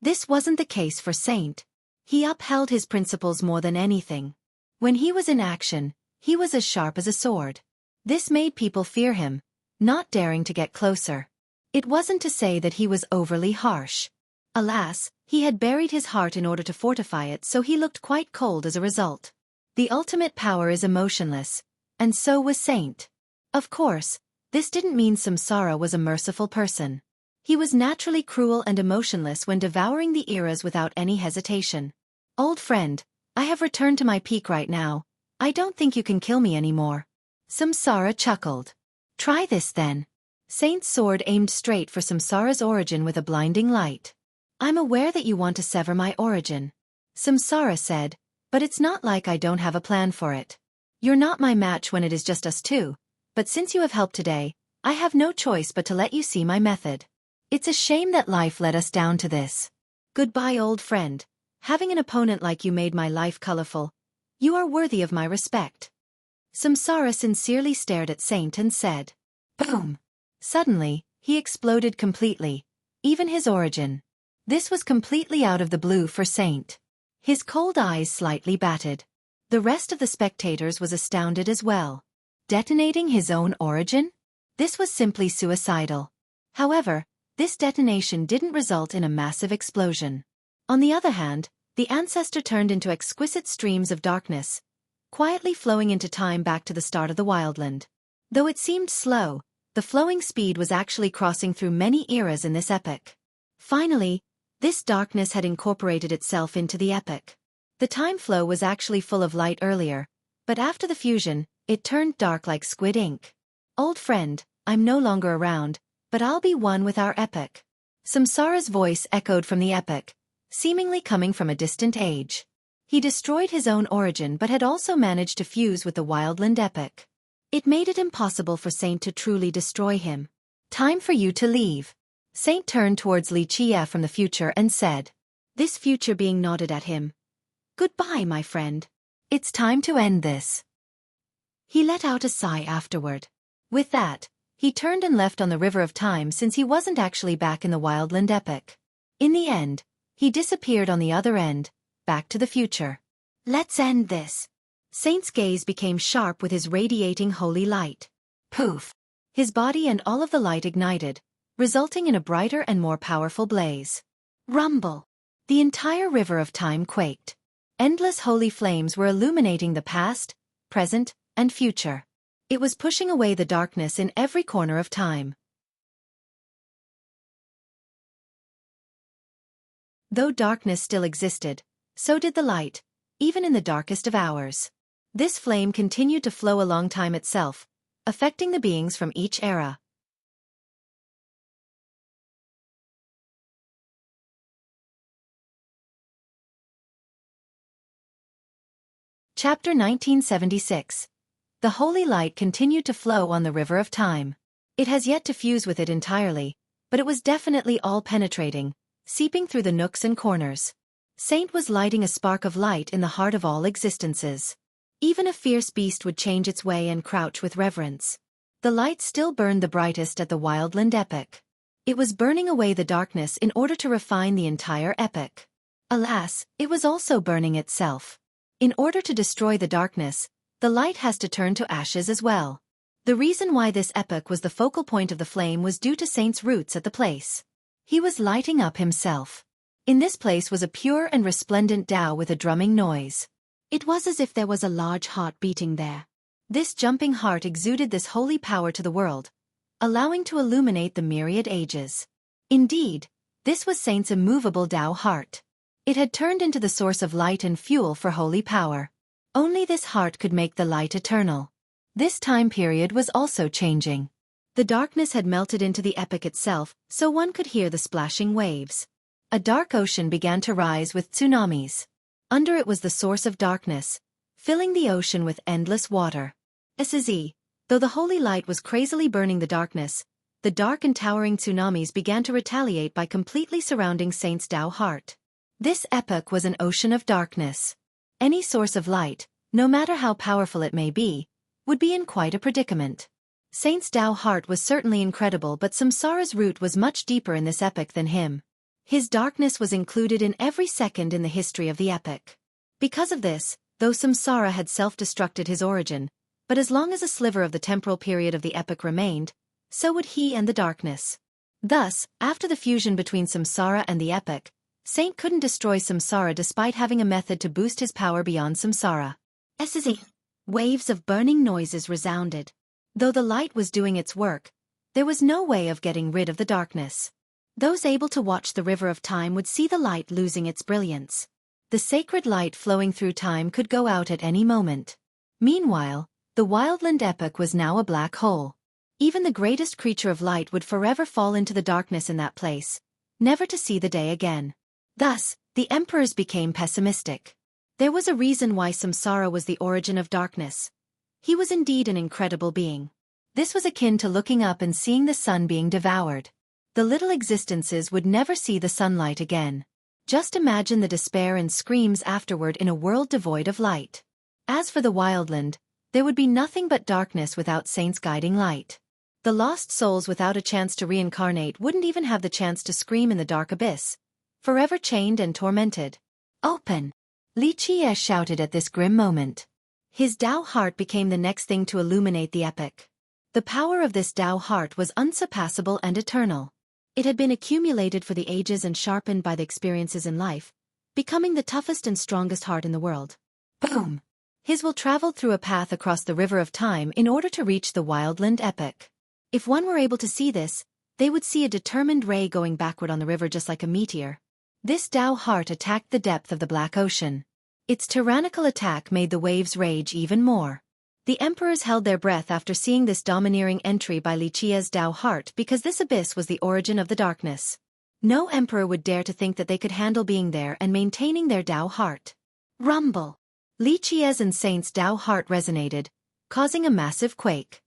B: This wasn't the case for Saint. He upheld his principles more than anything. When he was in action, he was as sharp as a sword. This made people fear him, not daring to get closer. It wasn't to say that he was overly harsh. Alas, he had buried his heart in order to fortify it, so he looked quite cold as a result. The ultimate power is emotionless, and so was Saint. Of course, this didn't mean Samsara was a merciful person. He was naturally cruel and emotionless when devouring the eras without any hesitation. Old friend, I have returned to my peak right now. I don't think you can kill me anymore. Samsara chuckled. Try this then. Saint's sword aimed straight for Samsara's origin with a blinding light. I'm aware that you want to sever my origin. Samsara said, but it's not like I don't have a plan for it. You're not my match when it is just us two, but since you have helped today, I have no choice but to let you see my method. It's a shame that life led us down to this. Goodbye, old friend. Having an opponent like you made my life colorful. You are worthy of my respect. Samsara sincerely stared at Saint and said, boom. Suddenly, he exploded completely, even his origin. This was completely out of the blue for Saint. His cold eyes slightly batted. The rest of the spectators was astounded as well. Detonating his own origin? This was simply suicidal. However, this detonation didn't result in a massive explosion. On the other hand, the ancestor turned into exquisite streams of darkness, quietly flowing into time back to the start of the wildland. Though it seemed slow, the flowing speed was actually crossing through many eras in this epic. Finally, this darkness had incorporated itself into the epic. The time flow was actually full of light earlier, but after the fusion, it turned dark like squid ink. Old friend, I'm no longer around, but I'll be one with our epic. Samsara's voice echoed from the epic, seemingly coming from a distant age. He destroyed his own origin but had also managed to fuse with the wildland epic. It made it impossible for Saint to truly destroy him. Time for you to leave. Saint turned towards Li Chia from the future and said, this future being nodded at him. Goodbye, my friend. It's time to end this. He let out a sigh afterward. With that, he turned and left on the river of time since he wasn't actually back in the wildland epic. In the end, he disappeared on the other end, back to the future. Let's end this. Saint's gaze became sharp with his radiating holy light. Poof! His body and all of the light ignited, resulting in a brighter and more powerful blaze. Rumble! The entire river of time quaked. Endless holy flames were illuminating the past, present, and future. It was pushing away the darkness in every corner of time. Though darkness still existed, so did the light, even in the darkest of hours. This flame continued to flow along time itself, affecting the beings from each era. Chapter 1976. The holy light continued to flow on the river of time. It has yet to fuse with it entirely, but it was definitely all-penetrating, seeping through the nooks and corners. Saint was lighting a spark of light in the heart of all existences. Even a fierce beast would change its way and crouch with reverence. The light still burned the brightest at the wildland epic. It was burning away the darkness in order to refine the entire epic. Alas, it was also burning itself. In order to destroy the darkness, the light has to turn to ashes as well. The reason why this epic was the focal point of the flame was due to Saint's roots at the place. He was lighting up himself. In this place was a pure and resplendent Tao with a drumming noise. It was as if there was a large heart beating there. This jumping heart exuded this holy power to the world, allowing to illuminate the myriad ages. Indeed, this was Saint's immovable Tao heart. It had turned into the source of light and fuel for holy power. Only this heart could make the light eternal. This time period was also changing. The darkness had melted into the epoch itself, so one could hear the splashing waves. A dark ocean began to rise with tsunamis. Under it was the source of darkness, filling the ocean with endless water. Though the holy light was crazily burning the darkness, the dark and towering tsunamis began to retaliate by completely surrounding Saint's Tao heart. This epoch was an ocean of darkness. Any source of light, no matter how powerful it may be, would be in quite a predicament. Saint's Tao heart was certainly incredible, but Samsara's root was much deeper in this epoch than him. His darkness was included in every second in the history of the epoch. Because of this, though Samsara had self-destructed his origin, but as long as a sliver of the temporal period of the epoch remained, so would he and the darkness. Thus, after the fusion between Samsara and the epoch, Saint couldn't destroy Samsara despite having a method to boost his power beyond Samsara. Waves of burning noises resounded. Though the light was doing its work, there was no way of getting rid of the darkness. Those able to watch the river of time would see the light losing its brilliance. The sacred light flowing through time could go out at any moment. Meanwhile, the wildland epoch was now a black hole. Even the greatest creature of light would forever fall into the darkness in that place, never to see the day again. Thus, the emperors became pessimistic. There was a reason why Samsara was the origin of darkness. He was indeed an incredible being. This was akin to looking up and seeing the sun being devoured. The little existences would never see the sunlight again. Just imagine the despair and screams afterward in a world devoid of light. As for the wildland, there would be nothing but darkness without Saint's guiding light. The lost souls without a chance to reincarnate wouldn't even have the chance to scream in the dark abyss, forever chained and tormented. Open! Li Qie shouted at this grim moment. His Tao heart became the next thing to illuminate the epoch. The power of this Tao heart was unsurpassable and eternal. It had been accumulated for the ages and sharpened by the experiences in life, becoming the toughest and strongest heart in the world. Boom! His will traveled through a path across the river of time in order to reach the wildland epoch. If one were able to see this, they would see a determined ray going backward on the river just like a meteor. This Tao heart attacked the depth of the black ocean. Its tyrannical attack made the waves rage even more. The emperors held their breath after seeing this domineering entry by Li Qie's Tao heart because this abyss was the origin of the darkness. No emperor would dare to think that they could handle being there and maintaining their Tao heart. Rumble! Li Qie's and Saint's Tao heart resonated, causing a massive quake.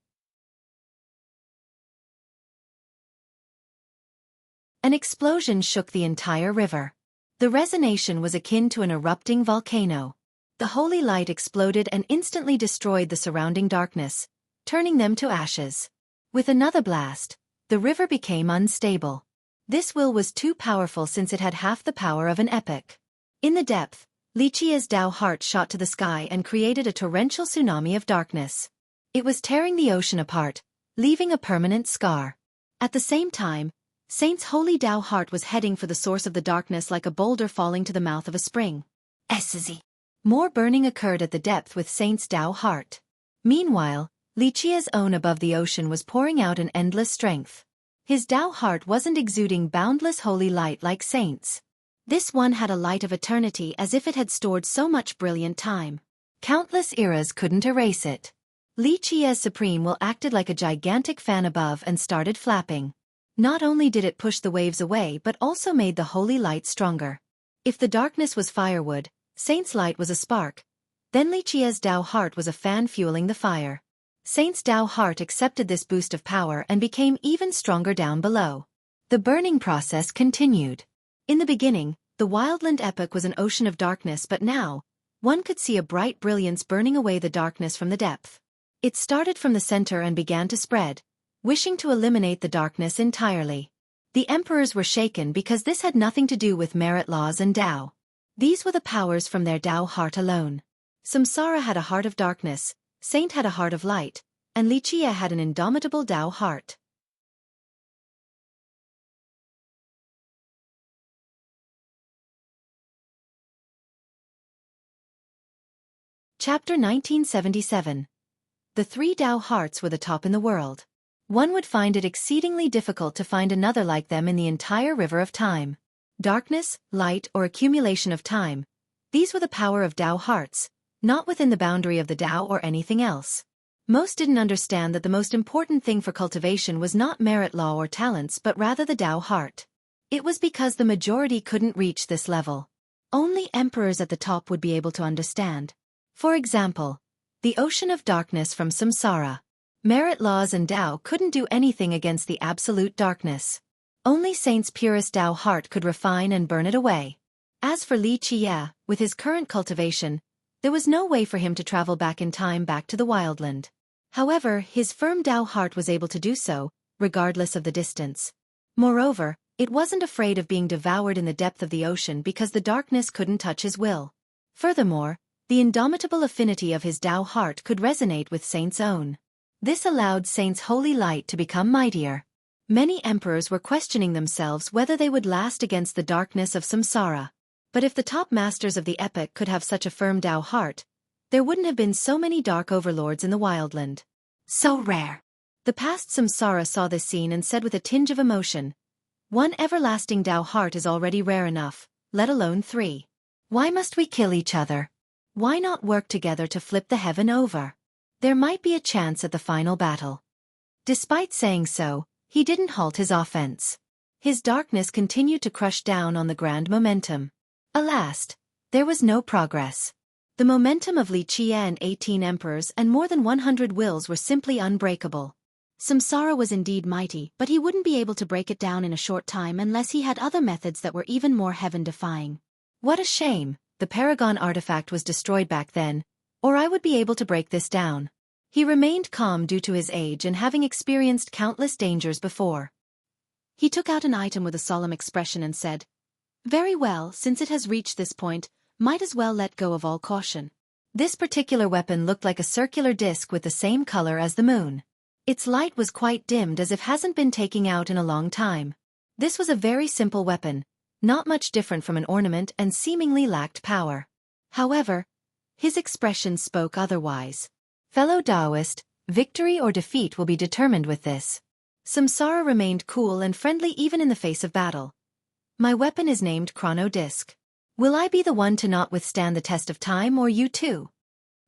B: An explosion shook the entire river. The resonation was akin to an erupting volcano. The holy light exploded and instantly destroyed the surrounding darkness, turning them to ashes. With another blast, the river became unstable. This will was too powerful since it had half the power of an epoch. In the depth, Li Qie's Tao heart shot to the sky and created a torrential tsunami of darkness. It was tearing the ocean apart, leaving a permanent scar. At the same time, Saint's holy Tao heart was heading for the source of the darkness like a boulder falling to the mouth of a spring. More burning occurred at the depth with Saint's Tao heart. Meanwhile, Li Qie's own above the ocean was pouring out an endless strength. His Tao heart wasn't exuding boundless holy light like Saint's. This one had a light of eternity as if it had stored so much brilliant time. Countless eras couldn't erase it. Li Qie's supreme will acted like a gigantic fan above and started flapping. Not only did it push the waves away but also made the holy light stronger. If the darkness was firewood, Saint's light was a spark, then Li Qie's Tao heart was a fan fueling the fire. Saint's Tao heart accepted this boost of power and became even stronger down below. The burning process continued. In the beginning, the wildland epoch was an ocean of darkness, but now, one could see a bright brilliance burning away the darkness from the depth. It started from the center and began to spread, wishing to eliminate the darkness entirely. The emperors were shaken because this had nothing to do with merit laws and Tao. These were the powers from their Tao heart alone. Samsara had a heart of darkness, Saint had a heart of light, and Li Qie had an indomitable Tao heart. Chapter 1977. The three Tao hearts were the top in the world.
A: One would find it exceedingly difficult to find another like them in the entire river of time. Darkness, light, or accumulation of time. These were the power of Tao hearts, not within the boundary of the Tao or anything else. Most didn't understand that the most important thing for cultivation was not merit law or talents but rather the Tao heart. It was because the majority couldn't reach this level. Only emperors at the top would be able to understand. For example, the ocean of darkness from samsara. Merit laws and Tao couldn't do anything against the absolute darkness. Only Saint's purest Tao heart could refine and burn it away. As for Li Qie, with his current cultivation, there was no way for him to travel back in time back to the wildland. However, his firm Tao heart was able to do so, regardless of the distance. Moreover, it wasn't afraid of being devoured in the depth of the ocean because the darkness couldn't touch his will. Furthermore, the indomitable affinity of his Tao heart could resonate with Saint's own. This allowed Saint's holy light to become mightier. Many emperors were questioning themselves whether they would last against the darkness of samsara. But if the top masters of the epoch could have such a firm Tao heart, there wouldn't have been so many dark overlords in the wildland. So rare. The past samsara saw this scene and said with a tinge of emotion, "One everlasting Tao heart is already rare enough, let alone 3. Why must we kill each other? Why not work together to flip the heaven over? There might be a chance at the final battle." Despite saying so, he didn't halt his offense. His darkness continued to crush down on the grand momentum. Alas, there was no progress. The momentum of Li Qie and 18 emperors and more than 100 wills were simply unbreakable. Samsara was indeed mighty, but he wouldn't be able to break it down in a short time unless he had other methods that were even more heaven-defying. What a shame, the Paragon artifact was destroyed back then, or I would be able to break this down. He remained calm due to his age and having experienced countless dangers before. He took out an item with a solemn expression and said, "Very well, since it has reached this point, might as well let go of all caution." This particular weapon looked like a circular disc with the same color as the moon. Its light was quite dimmed as if hasn't been taken out in a long time. This was a very simple weapon, not much different from an ornament and seemingly lacked power. However, his expression spoke otherwise. Fellow Taoist, victory or defeat will be determined with this. Samsara remained cool and friendly even in the face of battle. "My weapon is named Chrono Disc. Will I be the one to not withstand the test of time or you too?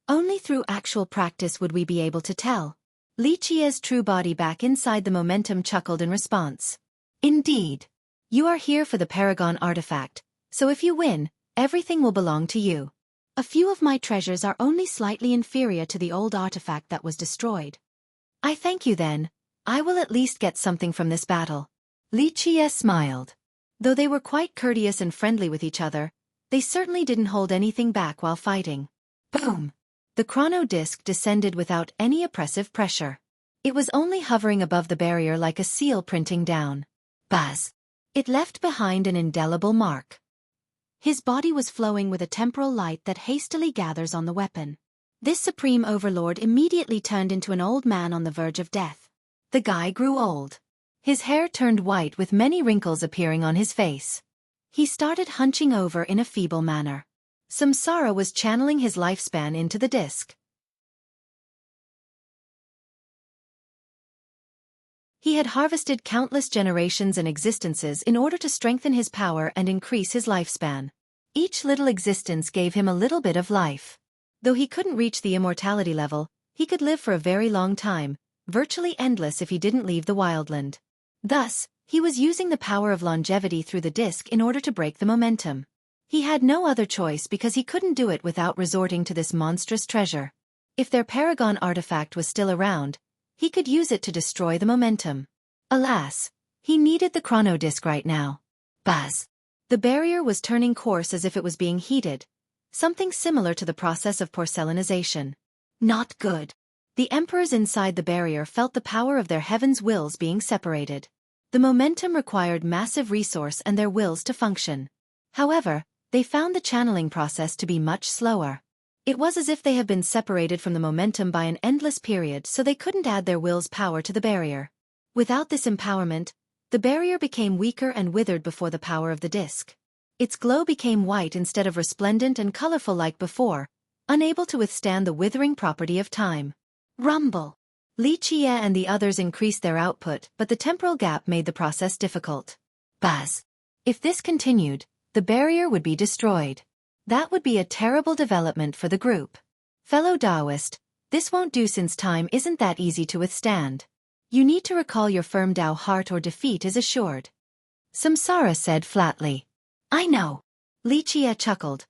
A: Only through actual practice would we be able to tell." Li Qie's true body back inside the momentum chuckled in response. "Indeed. You are here for the Paragon artifact, so if you win, everything will belong to you. A few of my treasures are only slightly inferior to the old artifact that was destroyed." "I thank you then. I will at least get something from this battle." Li Qie smiled. Though they were quite courteous and friendly with each other, they certainly didn't hold anything back while fighting. Boom! The chrono disc descended without any oppressive pressure. It was only hovering above the barrier like a seal printing down. Buzz! It left behind an indelible mark. His body was flowing with a temporal light that hastily gathers on the weapon. This supreme overlord immediately turned into an old man on the verge of death. The guy grew old. His hair turned white with many wrinkles appearing on his face. He started hunching over in a feeble manner. Samsara was channeling his lifespan into the disc. He had harvested countless generations and existences in order to strengthen his power and increase his lifespan. Each little existence gave him a little bit of life. Though he couldn't reach the immortality level, he could live for a very long time, virtually endless if he didn't leave the wildland. Thus, he was using the power of longevity through the disc in order to break the momentum. He had no other choice because he couldn't do it without resorting to this monstrous treasure. If their Paragon artifact was still around, he could use it to destroy the momentum. Alas, he needed the chrono disc right now. Buzz! The barrier was turning coarse as if it was being heated, something similar to the process of porcelainization. Not good. The emperors inside the barrier felt the power of their heaven's wills being separated. The momentum required massive resource and their wills to function. However, they found the channeling process to be much slower. It was as if they had been separated from the momentum by an endless period, so they couldn't add their will's power to the barrier. Without this empowerment, the barrier became weaker and withered before the power of the disc. Its glow became white instead of resplendent and colorful like before, unable to withstand the withering property of time. Rumble! Li Jie and the others increased their output, but the temporal gap made the process difficult. Buzz. If this continued, the barrier would be destroyed. That would be a terrible development for the group. Fellow Taoist, this won't do since time isn't that easy to withstand. You need to recall your firm Tao heart or defeat is assured. Samsara said flatly. I know. Li Jie chuckled.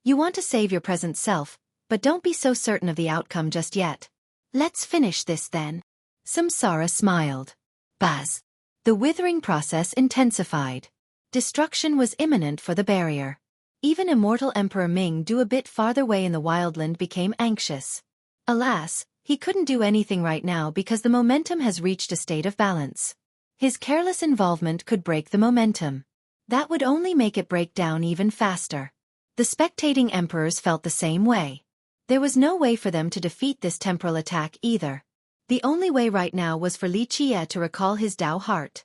A: You want to save your present self, but don't be so certain of the outcome just yet. Let's finish this then. Samsara smiled. Buzz. The withering process intensified. Destruction was imminent for the barrier. Even immortal Emperor Ming Du a bit farther away in the wildland became anxious. Alas, he couldn't do anything right now because the momentum has reached a state of balance. His careless involvement could break the momentum. That would only make it break down even faster. The spectating emperors felt the same way. There was no way for them to defeat this temporal attack either. The only way right now was for Li Jie to recall his Tao heart.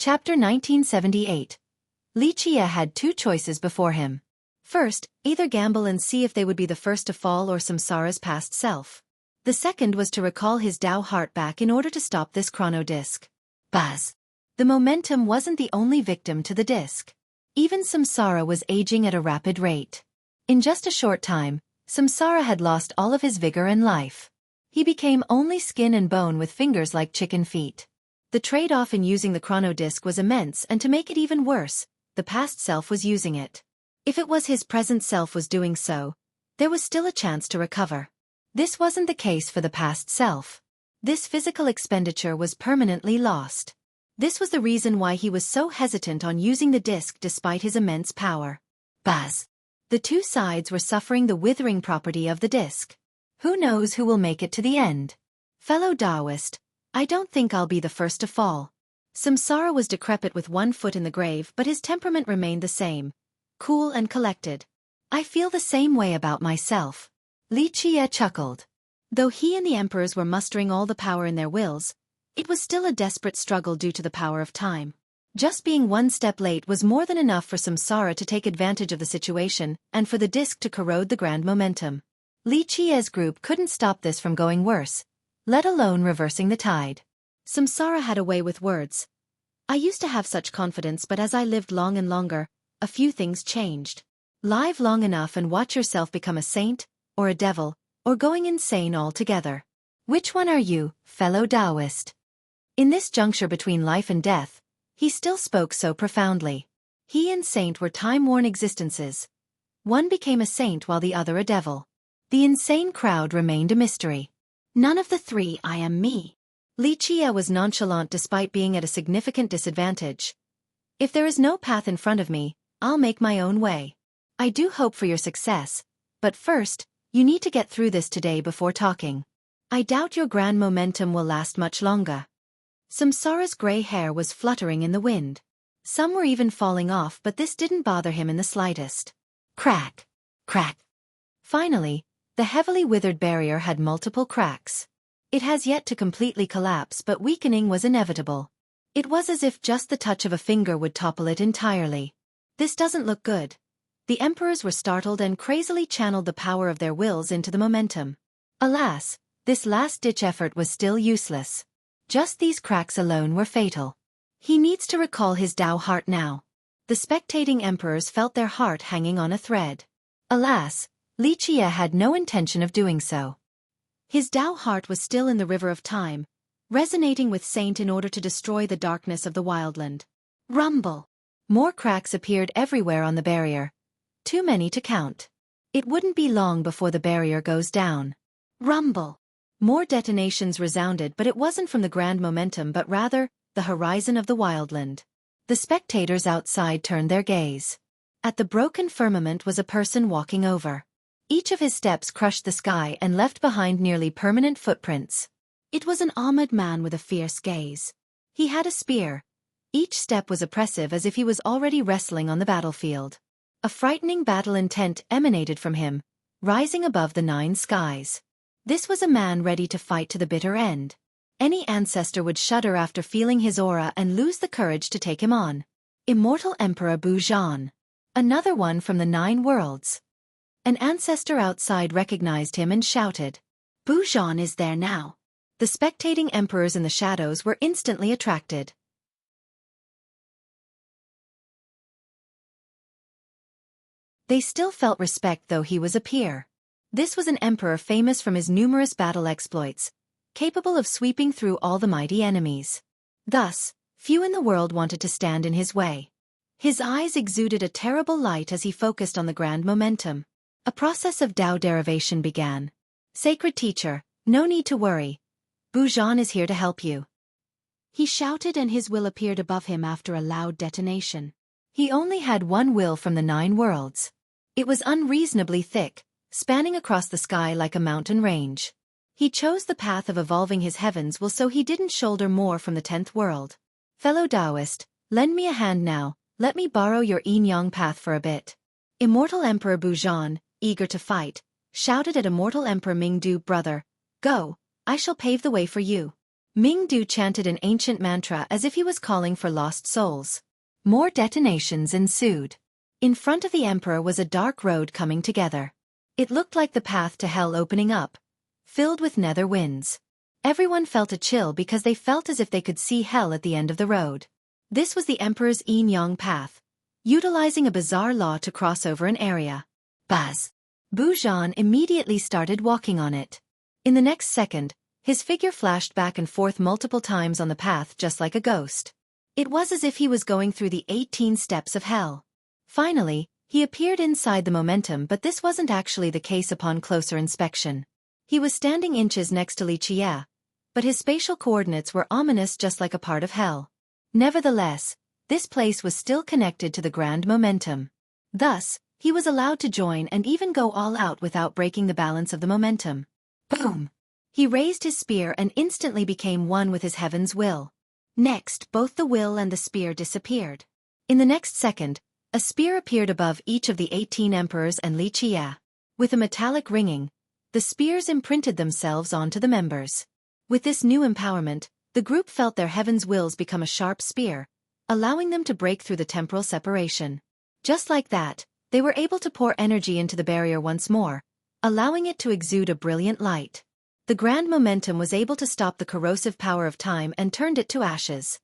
A: Chapter 1978. Li Jie had two choices before him. First, either gamble and see if they would be the first to fall or Samsara's past self. The second was to recall his Tao heart back in order to stop this chrono disc. Buzz. The momentum wasn't the only victim to the disc. Even Samsara was aging at a rapid rate. In just a short time, Samsara had lost all of his vigor and life. He became only skin and bone with fingers like chicken feet. The trade-off in using the chrono disc was immense, and to make it even worse, the past self was using it. If it was his present self was doing so, there was still a chance to recover. This wasn't the case for the past self. This physical expenditure was permanently lost. This was the reason why he was so hesitant on using the disc despite his immense power. Buzz. The two sides were suffering the withering property of the disc. Who knows who will make it to the end? Fellow Taoist, I don't think I'll be the first to fall. Samsara was decrepit with one foot in the grave, but his temperament remained the same, cool and collected. I feel the same way about myself. Li Jie chuckled. Though he and the emperors were mustering all the power in their wills, it was still a desperate struggle due to the power of time. Just being one step late was more than enough for Samsara to take advantage of the situation and for the disc to corrode the grand momentum. Li Jie's group couldn't stop this from going worse, let alone reversing the tide. Samsara had a way with words. I used to have such confidence, but as I lived long and longer, a few things changed. Live long enough and watch yourself become a saint, or a devil, or going insane altogether. Which one are you, fellow Taoist? In this juncture between life and death, he still spoke so profoundly. He and saint were time-worn existences. One became a saint while the other a devil. The insane crowd remained a mystery. None of the three I am me. Li Jie was nonchalant despite being at a significant disadvantage. If there is no path in front of me, I'll make my own way. I do hope for your success, but first, you need to get through this today before talking. I doubt your grand momentum will last much longer. Samsara's gray hair was fluttering in the wind. Some were even falling off, but this didn't bother him in the slightest. Crack! Crack! Finally, the heavily withered barrier had multiple cracks. It has yet to completely collapse, but weakening was inevitable. It was as if just the touch of a finger would topple it entirely. This doesn't look good. The emperors were startled and crazily channeled the power of their wills into the momentum. Alas, this last-ditch effort was still useless. Just these cracks alone were fatal. He needs to recall his Tao heart now. The spectating emperors felt their heart hanging on a thread. Alas, Li Jie had no intention of doing so. His Tao heart was still in the river of time, resonating with Saint in order to destroy the darkness of the wildland. Rumble! More cracks appeared everywhere on the barrier. Too many to count. It wouldn't be long before the barrier goes down. Rumble! More detonations resounded, but it wasn't from the grand momentum but rather, the horizon of the wildland. The spectators outside turned their gaze. At the broken firmament was a person walking over. Each of his steps crushed the sky and left behind nearly permanent footprints. It was an armored man with a fierce gaze. He had a spear. Each step was oppressive, as if he was already wrestling on the battlefield. A frightening battle intent emanated from him, rising above the nine skies. This was a man ready to fight to the bitter end. Any ancestor would shudder after feeling his aura and lose the courage to take him on. Immortal Emperor Buzhan. Another one from the 9 worlds. An ancestor outside recognized him and shouted, "Buzhan is there now." The spectating emperors in the shadows were instantly attracted. They still felt respect though he was a peer. This was an emperor famous from his numerous battle exploits, capable of sweeping through all the mighty enemies. Thus, few in the world wanted to stand in his way. His eyes exuded a terrible light as he focused on the grand momentum. A process of Tao derivation began. "Sacred teacher, no need to worry. Buzhan is here to help you." He shouted and his will appeared above him after a loud detonation. He only had one will from the 9 worlds. It was unreasonably thick, spanning across the sky like a mountain range. He chose the path of evolving his heavens will so he didn't shoulder more from the 10th world. "Fellow Taoist, lend me a hand now, let me borrow your yin-yang path for a bit." Immortal Emperor Buzhan, eager to fight, shouted at Immortal Emperor Mingdu, "Brother, go, I shall pave the way for you." Mingdu chanted an ancient mantra as if he was calling for lost souls. More detonations ensued. In front of the emperor was a dark road coming together. It looked like the path to hell opening up, filled with nether winds. Everyone felt a chill because they felt as if they could see hell at the end of the road. This was the emperor's yin-yang path, utilizing a bizarre law to cross over an area. Buzz! Buzhan immediately started walking on it. In the next second, his figure flashed back and forth multiple times on the path just like a ghost. It was as if he was going through the 18 steps of hell. Finally, he appeared inside the momentum, but this wasn't actually the case upon closer inspection. He was standing inches next to Xueqi, but his spatial coordinates were ominous just like a part of hell. Nevertheless, this place was still connected to the grand momentum. Thus, he was allowed to join and even go all out without breaking the balance of the momentum. Boom! He raised his spear and instantly became one with his heaven's will. Next, both the will and the spear disappeared. In the next second, a spear appeared above each of the 18 emperors and Xueqi. With a metallic ringing, the spears imprinted themselves onto the members. With this new empowerment, the group felt their heaven's wills become a sharp spear, allowing them to break through the temporal separation. Just like that, they were able to pour energy into the barrier once more, allowing it to exude a brilliant light. The grand momentum was able to stop the corrosive power of time and turned it to ashes.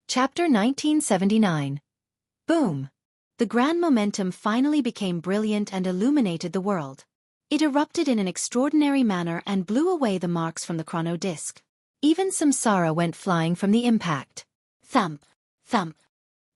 A: Chapter 1979. Boom! The grand momentum finally became brilliant and illuminated the world. It erupted in an extraordinary manner and blew away the marks from the chrono disc. Even Samsara went flying from the impact. Thump! Thump!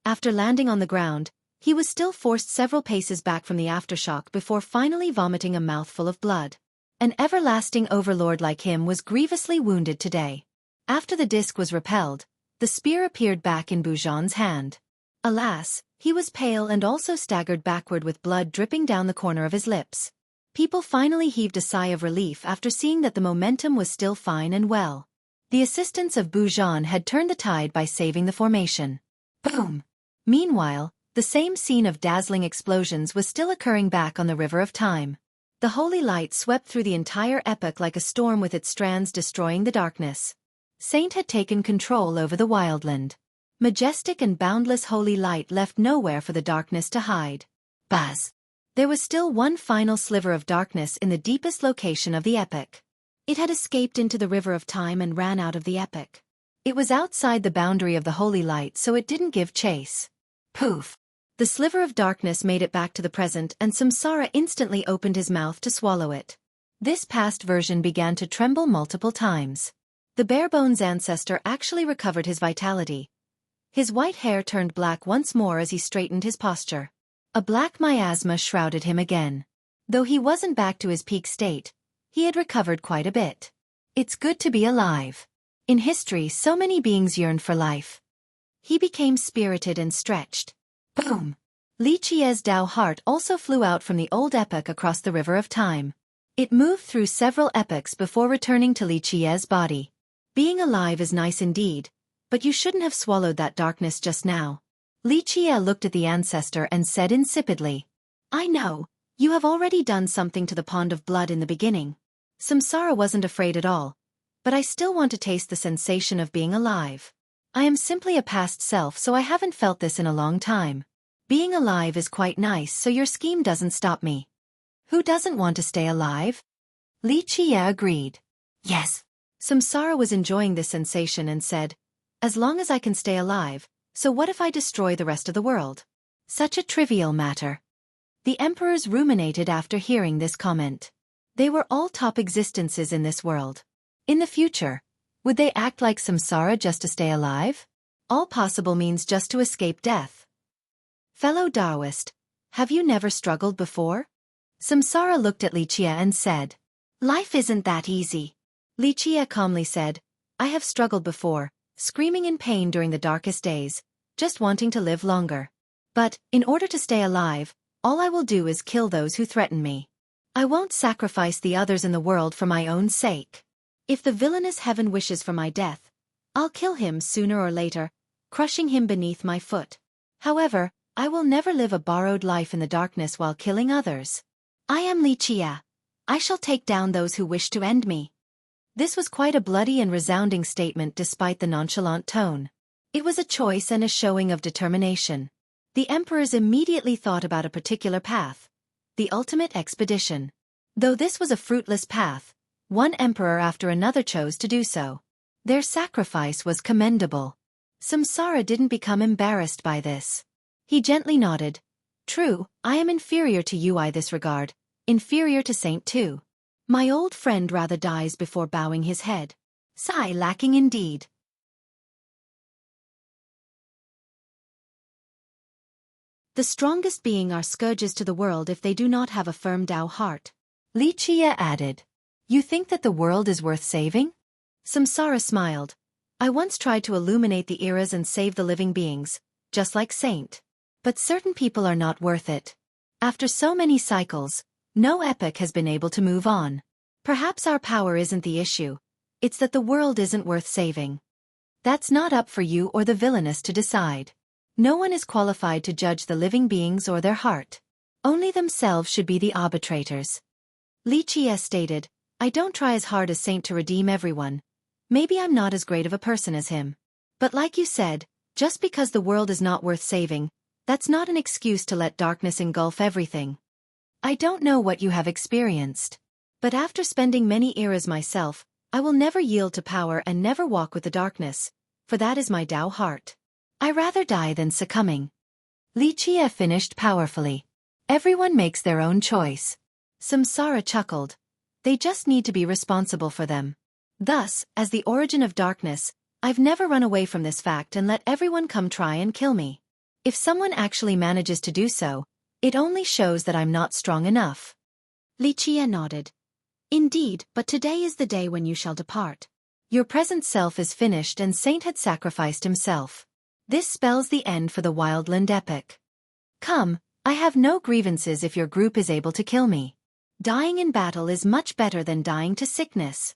A: After landing on the ground, he was still forced several paces back from the aftershock before finally vomiting a mouthful of blood. An everlasting overlord like him was grievously wounded today. After the disc was repelled, the spear appeared back in Buzhan's hand. Alas, he was pale and also staggered backward with blood dripping down the corner of his lips. People finally heaved a sigh of relief after seeing that the momentum was still fine and well. The assistance of Buzhan had turned the tide by saving the formation. Boom! Meanwhile, the same scene of dazzling explosions was still occurring back on the river of time. The holy light swept through the entire epoch like a storm with its strands destroying the darkness. Saint had taken control over the wildland. Majestic and boundless holy light left nowhere for the darkness to hide. Buzz! There was still one final sliver of darkness in the deepest location of the epoch. It had escaped into the river of time and ran out of the epoch. It was outside the boundary of the holy light, so it didn't give chase. Poof! The sliver of darkness made it back to the present and Samsara instantly opened his mouth to swallow it. This past version began to tremble multiple times. The barebones ancestor actually recovered his vitality. His white hair turned black once more as he straightened his posture. A black miasma shrouded him again. Though he wasn't back to his peak state, he had recovered quite a bit. It's good to be alive. In history, so many beings yearned for life. He became spirited and stretched. Boom! Xueqi's Tao heart also flew out from the old epoch across the river of time. It moved through several epochs before returning to Xueqi's body. Being alive is nice indeed, but you shouldn't have swallowed that darkness just now. Xueqi looked at the ancestor and said insipidly, "I know, You have already done something to the pond of blood in the beginning. Samsara wasn't afraid at all. But I still want to taste the sensation of being alive. I am simply a past self, so I haven't felt this in a long time. Being alive is quite nice, so your scheme doesn't stop me. Who doesn't want to stay alive? Li Qie agreed. Yes. Samsara was enjoying this sensation and said, as long as I can stay alive, so what if I destroy the rest of the world? Such a trivial matter. The emperors ruminated after hearing this comment. They were all top existences in this world. In the future, would they act like Samsara just to stay alive? All possible means just to escape death. Fellow Taoist, have you never struggled before? Samsara looked at Li Qie and said, life isn't that easy. Li Qie calmly said, I have struggled before, screaming in pain during the darkest days, just wanting to live longer. But, in order to stay alive, all I will do is kill those who threaten me. I won't sacrifice the others in the world for my own sake. If the villainous heaven wishes for my death, I'll kill him sooner or later, crushing him beneath my foot. However, I will never live a borrowed life in the darkness while killing others. I am Li Qie. I shall take down those who wish to end me. This was quite a bloody and resounding statement despite the nonchalant tone. It was a choice and a showing of determination. The emperors immediately thought about a particular path, the ultimate expedition. Though this was a fruitless path, one emperor after another chose to do so. Their sacrifice was commendable. Samsara didn't become embarrassed by this. He gently nodded. True, I am inferior to you in this regard, inferior to Saint too. My old friend rather dies before bowing his head. Sigh lacking indeed. The strongest being are scourges to the world if they do not have a firm Tao heart. Li Qie added. You think that the world is worth saving? Samsara smiled. I once tried to illuminate the eras and save the living beings, just like Saint. But certain people are not worth it. After so many cycles, no epoch has been able to move on. Perhaps our power isn't the issue. It's that the world isn't worth saving. That's not up for you or the villainous to decide. No one is qualified to judge the living beings or their heart. Only themselves should be the arbitrators. Li Qie stated, I don't try as hard as Saint to redeem everyone. Maybe I'm not as great of a person as him. But like you said, just because the world is not worth saving, that's not an excuse to let darkness engulf everything. I don't know what you have experienced. But after spending many eras myself, I will never yield to power and never walk with the darkness, for that is my Tao heart. I rather die than succumbing. Li Qie finished powerfully. Everyone makes their own choice. Samsara chuckled. They just need to be responsible for them. Thus, as the origin of darkness, I've never run away from this fact and let everyone come try and kill me. If someone actually manages to do so, it only shows that I'm not strong enough. Li Qie nodded. Indeed, but today is the day when you shall depart. Your present self is finished and Saint had sacrificed himself. This spells the end for the Wildland epic. Come, I have no grievances if your group is able to kill me. Dying in battle is much better than dying to sickness.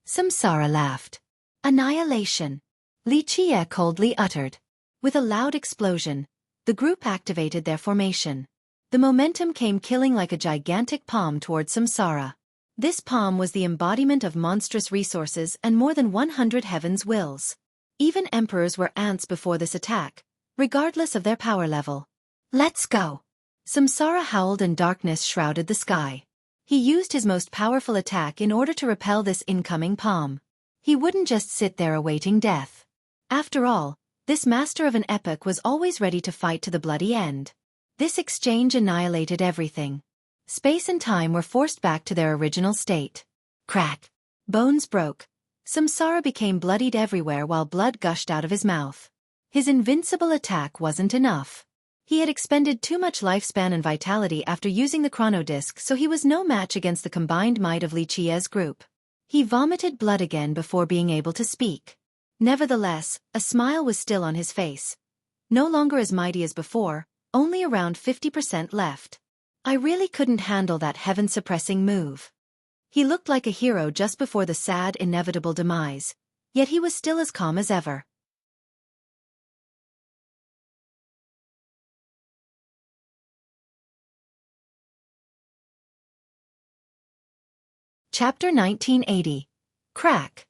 A: Samsara laughed. Annihilation. Li Qie coldly uttered. With a loud explosion, the group activated their formation. The momentum came killing like a gigantic palm toward Samsara. This palm was the embodiment of monstrous resources and more than 100 heavens' wills. Even emperors were ants before this attack, regardless of their power level. Let's go. Samsara howled and darkness shrouded the sky. He used his most powerful attack in order to repel this incoming palm. He wouldn't just sit there awaiting death. After all, this master of an epoch was always ready to fight to the bloody end. This exchange annihilated everything. Space and time were forced back to their original state. Crack. Bones broke. Samsara became bloodied everywhere while blood gushed out of his mouth. His invincible attack wasn't enough. He had expended too much lifespan and vitality after using the chronodisc, so he was no match against the combined might of Li Qie's group. He vomited blood again before being able to speak. Nevertheless, a smile was still on his face. No longer as mighty as before, only around 50% left. I really couldn't handle that heaven-suppressing move. He looked like a hero just before the sad, inevitable demise, yet he was still as calm as ever.
B: Chapter 1980. Crack.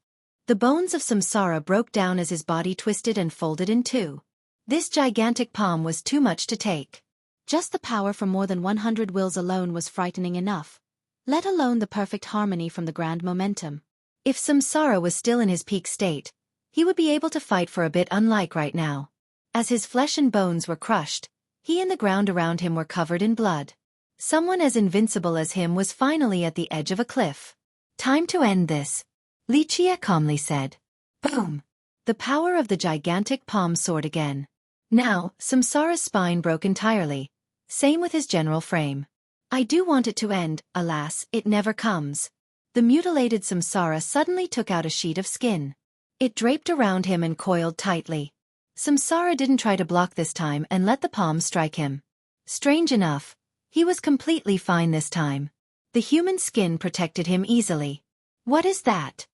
B: The bones of Samsara broke down as his body twisted and folded in two. This gigantic palm was too much to take. Just the power from more than 100 wills alone was frightening enough, let alone the perfect harmony from the grand momentum. If Samsara was still in his peak state, he would be able to fight for a bit unlike right now. As his flesh and bones were crushed, he and the ground around him were covered in blood. Someone as invincible as him was finally at the edge of a cliff. Time to end this, Xueqi calmly said. Boom! The power of the gigantic palm soared again. Now, Samsara's spine broke entirely. Same with his general frame. I do want it to end, alas, it never comes. The mutilated Samsara suddenly took out a sheet of skin. It draped around him and coiled tightly. Samsara didn't try to block this time and let the palm strike him. Strange enough, he was completely fine this time. The human skin protected him easily. What is that?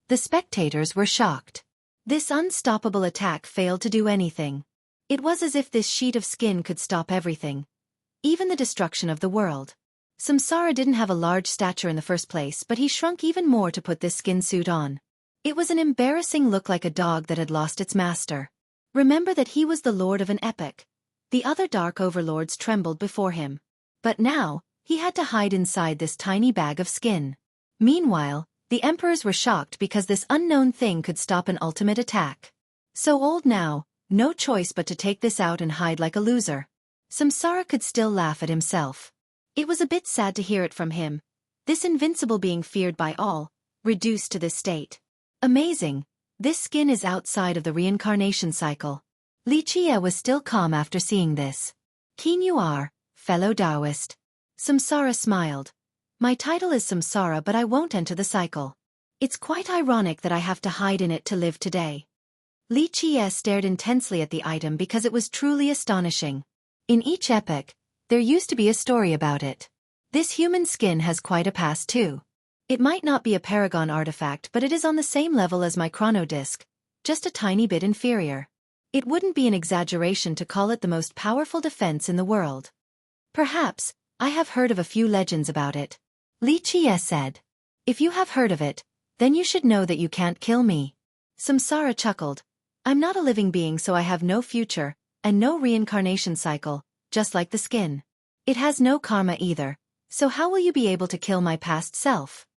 B: The spectators were shocked. This unstoppable attack failed to do anything. It was as if this sheet of skin could stop everything, even the destruction of the world. Samsara didn't have a large stature in the first place, but he shrunk even more to put this skin suit on. It was an embarrassing look, like a dog that had lost its master. Remember that he was the lord of an epoch. The other dark overlords trembled before him. But now, he had to hide inside this tiny bag of skin. Meanwhile, the emperors were shocked because this unknown thing could stop an ultimate attack. So old now, no choice but to take this out and hide like a loser. Samsara could still laugh at himself. It was a bit sad to hear it from him, this invincible being feared by all, reduced to this state. Amazing, this skin is outside of the reincarnation cycle. Xueqi was still calm after seeing this. Keen you are, fellow Taoist. Samsara smiled. My title is Samsara, but I won't enter the cycle. It's quite ironic that I have to hide in it to live today. Xueqi stared intensely at the item because it was truly astonishing. In each epoch, there used to be a story about it. This human skin has quite a past too. It might not be a paragon artifact, but it is on the same level as my chrono disc, just a tiny bit inferior. It wouldn't be an exaggeration to call it the most powerful defense in the world. Perhaps, I have heard of a few legends about it. Xueqi said. If you have heard of it, then you should know that you can't kill me. Samsara chuckled. I'm not a living being, so I have no future, and no reincarnation cycle, just like the skin. It has no karma either, so how will you be able to kill my past self?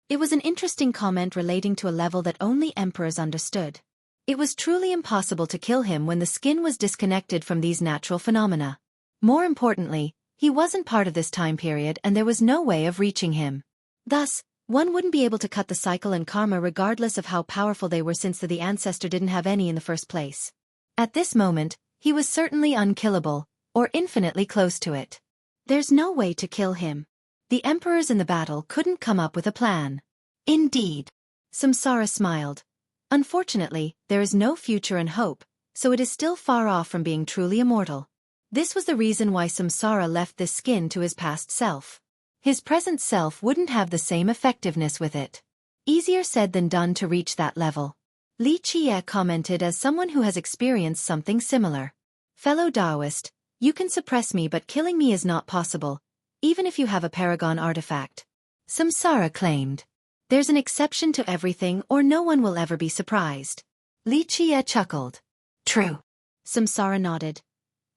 B: It was an interesting comment relating to a level that only emperors understood. It was truly impossible to kill him when the skin was disconnected from these natural phenomena. More importantly, he wasn't part of this time period and there was no way of reaching him. Thus, one wouldn't be able to cut the cycle and karma regardless of how powerful they were, since the ancestor didn't have any in the first place. At this moment, he was certainly unkillable, or infinitely close to it. There's no way to kill him. The emperors in the battle couldn't come up with a plan. Indeed. Samsara smiled. Unfortunately, there is no future and hope, so it is still far off from being truly immortal. This was the reason why Samsara left this skin to his past self. His present self wouldn't have the same effectiveness with it. Easier said than done to reach that level. Xueqi commented as someone who has experienced something similar. Fellow Taoist, you can suppress me, but killing me is not possible, even if you have a paragon artifact. Samsara claimed. There's an exception to everything, or no one will ever be surprised. Xueqi chuckled. True. Samsara nodded.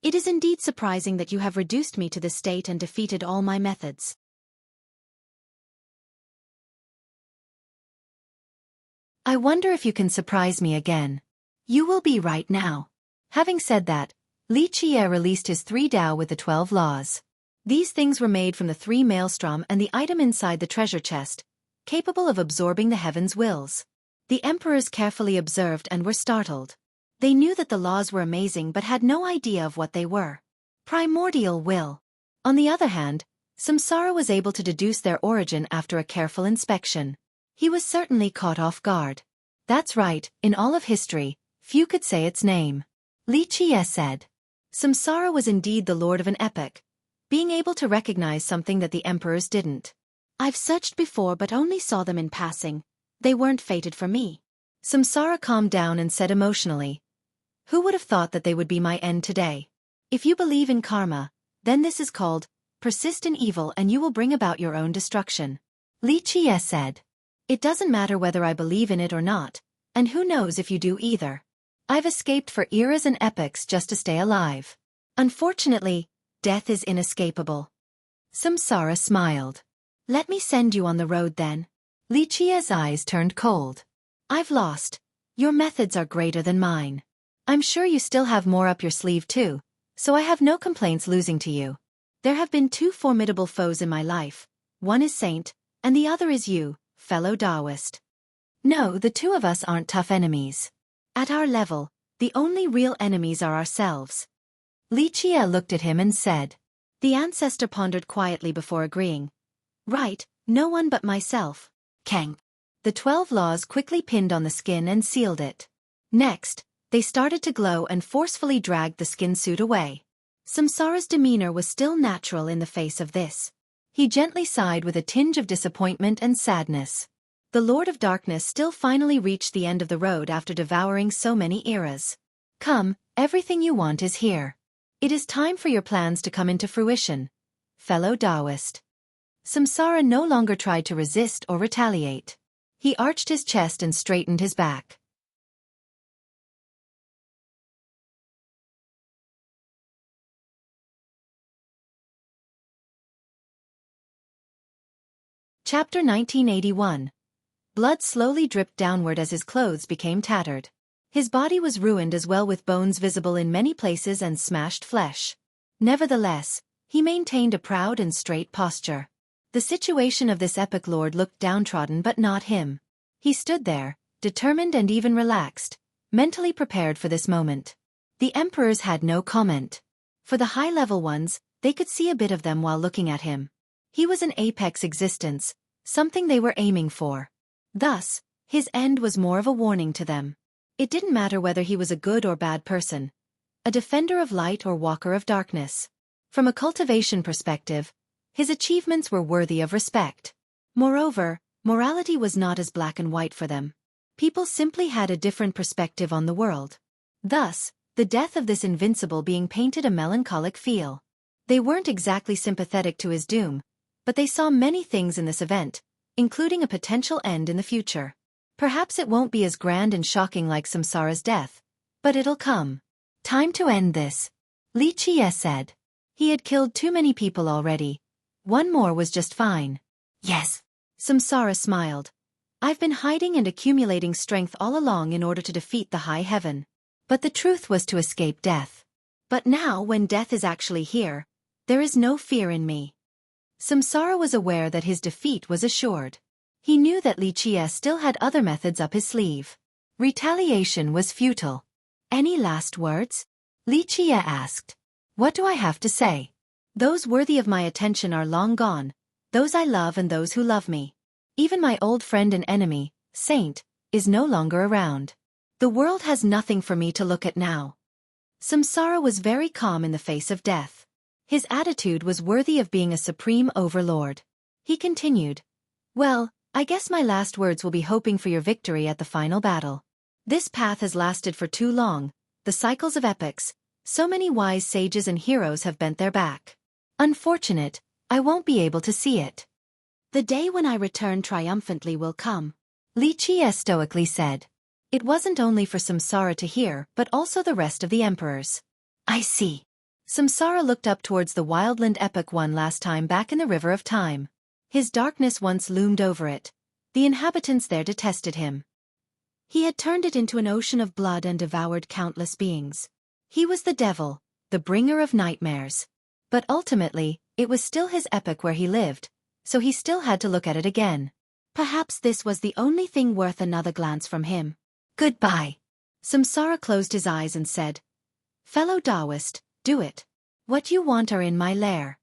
B: It is indeed surprising that you have reduced me to this state and defeated all my methods. I wonder if you can surprise me again. You will be right now. Having said that, Xueqi released his 3 Dao with the 12 laws. These things were made from the 3 maelstrom and the item inside the treasure chest, capable of absorbing the heavens' wills. The emperors carefully observed and were startled. They knew that the laws were amazing but had no idea of what they were. Primordial will. On the other hand, Samsara was able to deduce their origin after a careful inspection. He was certainly caught off guard. That's right, in all of history, few could say its name. Xueqi said. Samsara was indeed the lord of an epoch, being able to recognize something that the emperors didn't. I've searched before but only saw them in passing. They weren't fated for me. Samsara calmed down and said emotionally. Who would have thought that they would be my end today? If you believe in karma, then this is called, persist in evil and you will bring about your own destruction.
A: Li Qie said. It doesn't matter whether I believe in it or not, and who knows if you do either. I've escaped for eras and epochs just to stay alive. Unfortunately, death is inescapable. Samsara smiled. Let me send you on the road then. Li Qie's eyes turned cold. I've lost. Your methods are greater than mine. I'm sure you still have more up your sleeve too, so I have no complaints losing to you. There have been two formidable foes in my life. One is Saint, and the other is you, fellow Taoist. No, the two of us aren't tough enemies. At our level, the only real enemies are ourselves. Li Qie looked at him and said. The ancestor pondered quietly before agreeing. Right, no one but myself. Kang. The 12 laws quickly pinned on the skin and sealed it. Next, they started to glow and forcefully dragged the skin suit away. Samsara's demeanor was still natural in the face of this. He gently sighed with a tinge of disappointment and sadness. The Lord of Darkness still finally reached the end of the road after devouring so many eras. Come, everything you want is here. It is time for your plans to come into fruition, fellow Taoist. Samsara no longer tried to resist or retaliate. He arched his chest and straightened his back. Chapter 1981. Blood slowly dripped downward as his clothes became tattered. His body was ruined as well, with bones visible in many places and smashed flesh. Nevertheless, he maintained a proud and straight posture. The situation of this epic lord looked downtrodden, but not him. He stood there, determined and even relaxed, mentally prepared for this moment. The emperors had no comment. For the high-level ones, they could see a bit of them while looking at him. He was an apex existence, something they were aiming for. Thus, his end was more of a warning to them. It didn't matter whether he was a good or bad person, a defender of light or walker of darkness. From a cultivation perspective, his achievements were worthy of respect. Moreover, morality was not as black and white for them. People simply had a different perspective on the world. Thus, the death of this invincible being painted a melancholic feel. They weren't exactly sympathetic to his doom, but they saw many things in this event, including a potential end in the future. Perhaps it won't be as grand and shocking like Samsara's death, but it'll come. Time to end this, Li Qie said. He had killed too many people already. One more was just fine. Yes. Samsara smiled. I've been hiding and accumulating strength all along in order to defeat the high heaven. But the truth was to escape death. But now, when death is actually here, there is no fear in me. Samsara was aware that his defeat was assured. He knew that Li Qie still had other methods up his sleeve. Retaliation was futile. Any last words? Li Qie asked. What do I have to say? Those worthy of my attention are long gone, those I love and those who love me. Even my old friend and enemy, Saint, is no longer around. The world has nothing for me to look at now. Samsara was very calm in the face of death. His attitude was worthy of being a supreme overlord. He continued, well, I guess my last words will be hoping for your victory at the final battle. This path has lasted for too long, the cycles of epochs, so many wise sages and heroes have bent their back. Unfortunate, I won't be able to see it. The day when I return triumphantly will come, Li Qie stoically said. It wasn't only for Samsara to hear, but also the rest of the emperors. I see. Samsara looked up towards the wildland epoch one last time back in the river of time. His darkness once loomed over it. The inhabitants there detested him. He had turned it into an ocean of blood and devoured countless beings. He was the devil, the bringer of nightmares. But ultimately, it was still his epoch where he lived, so he still had to look at it again. Perhaps this was the only thing worth another glance from him. Goodbye. Samsara closed his eyes and said, Fellow Taoist, do it. What you want are in my lair.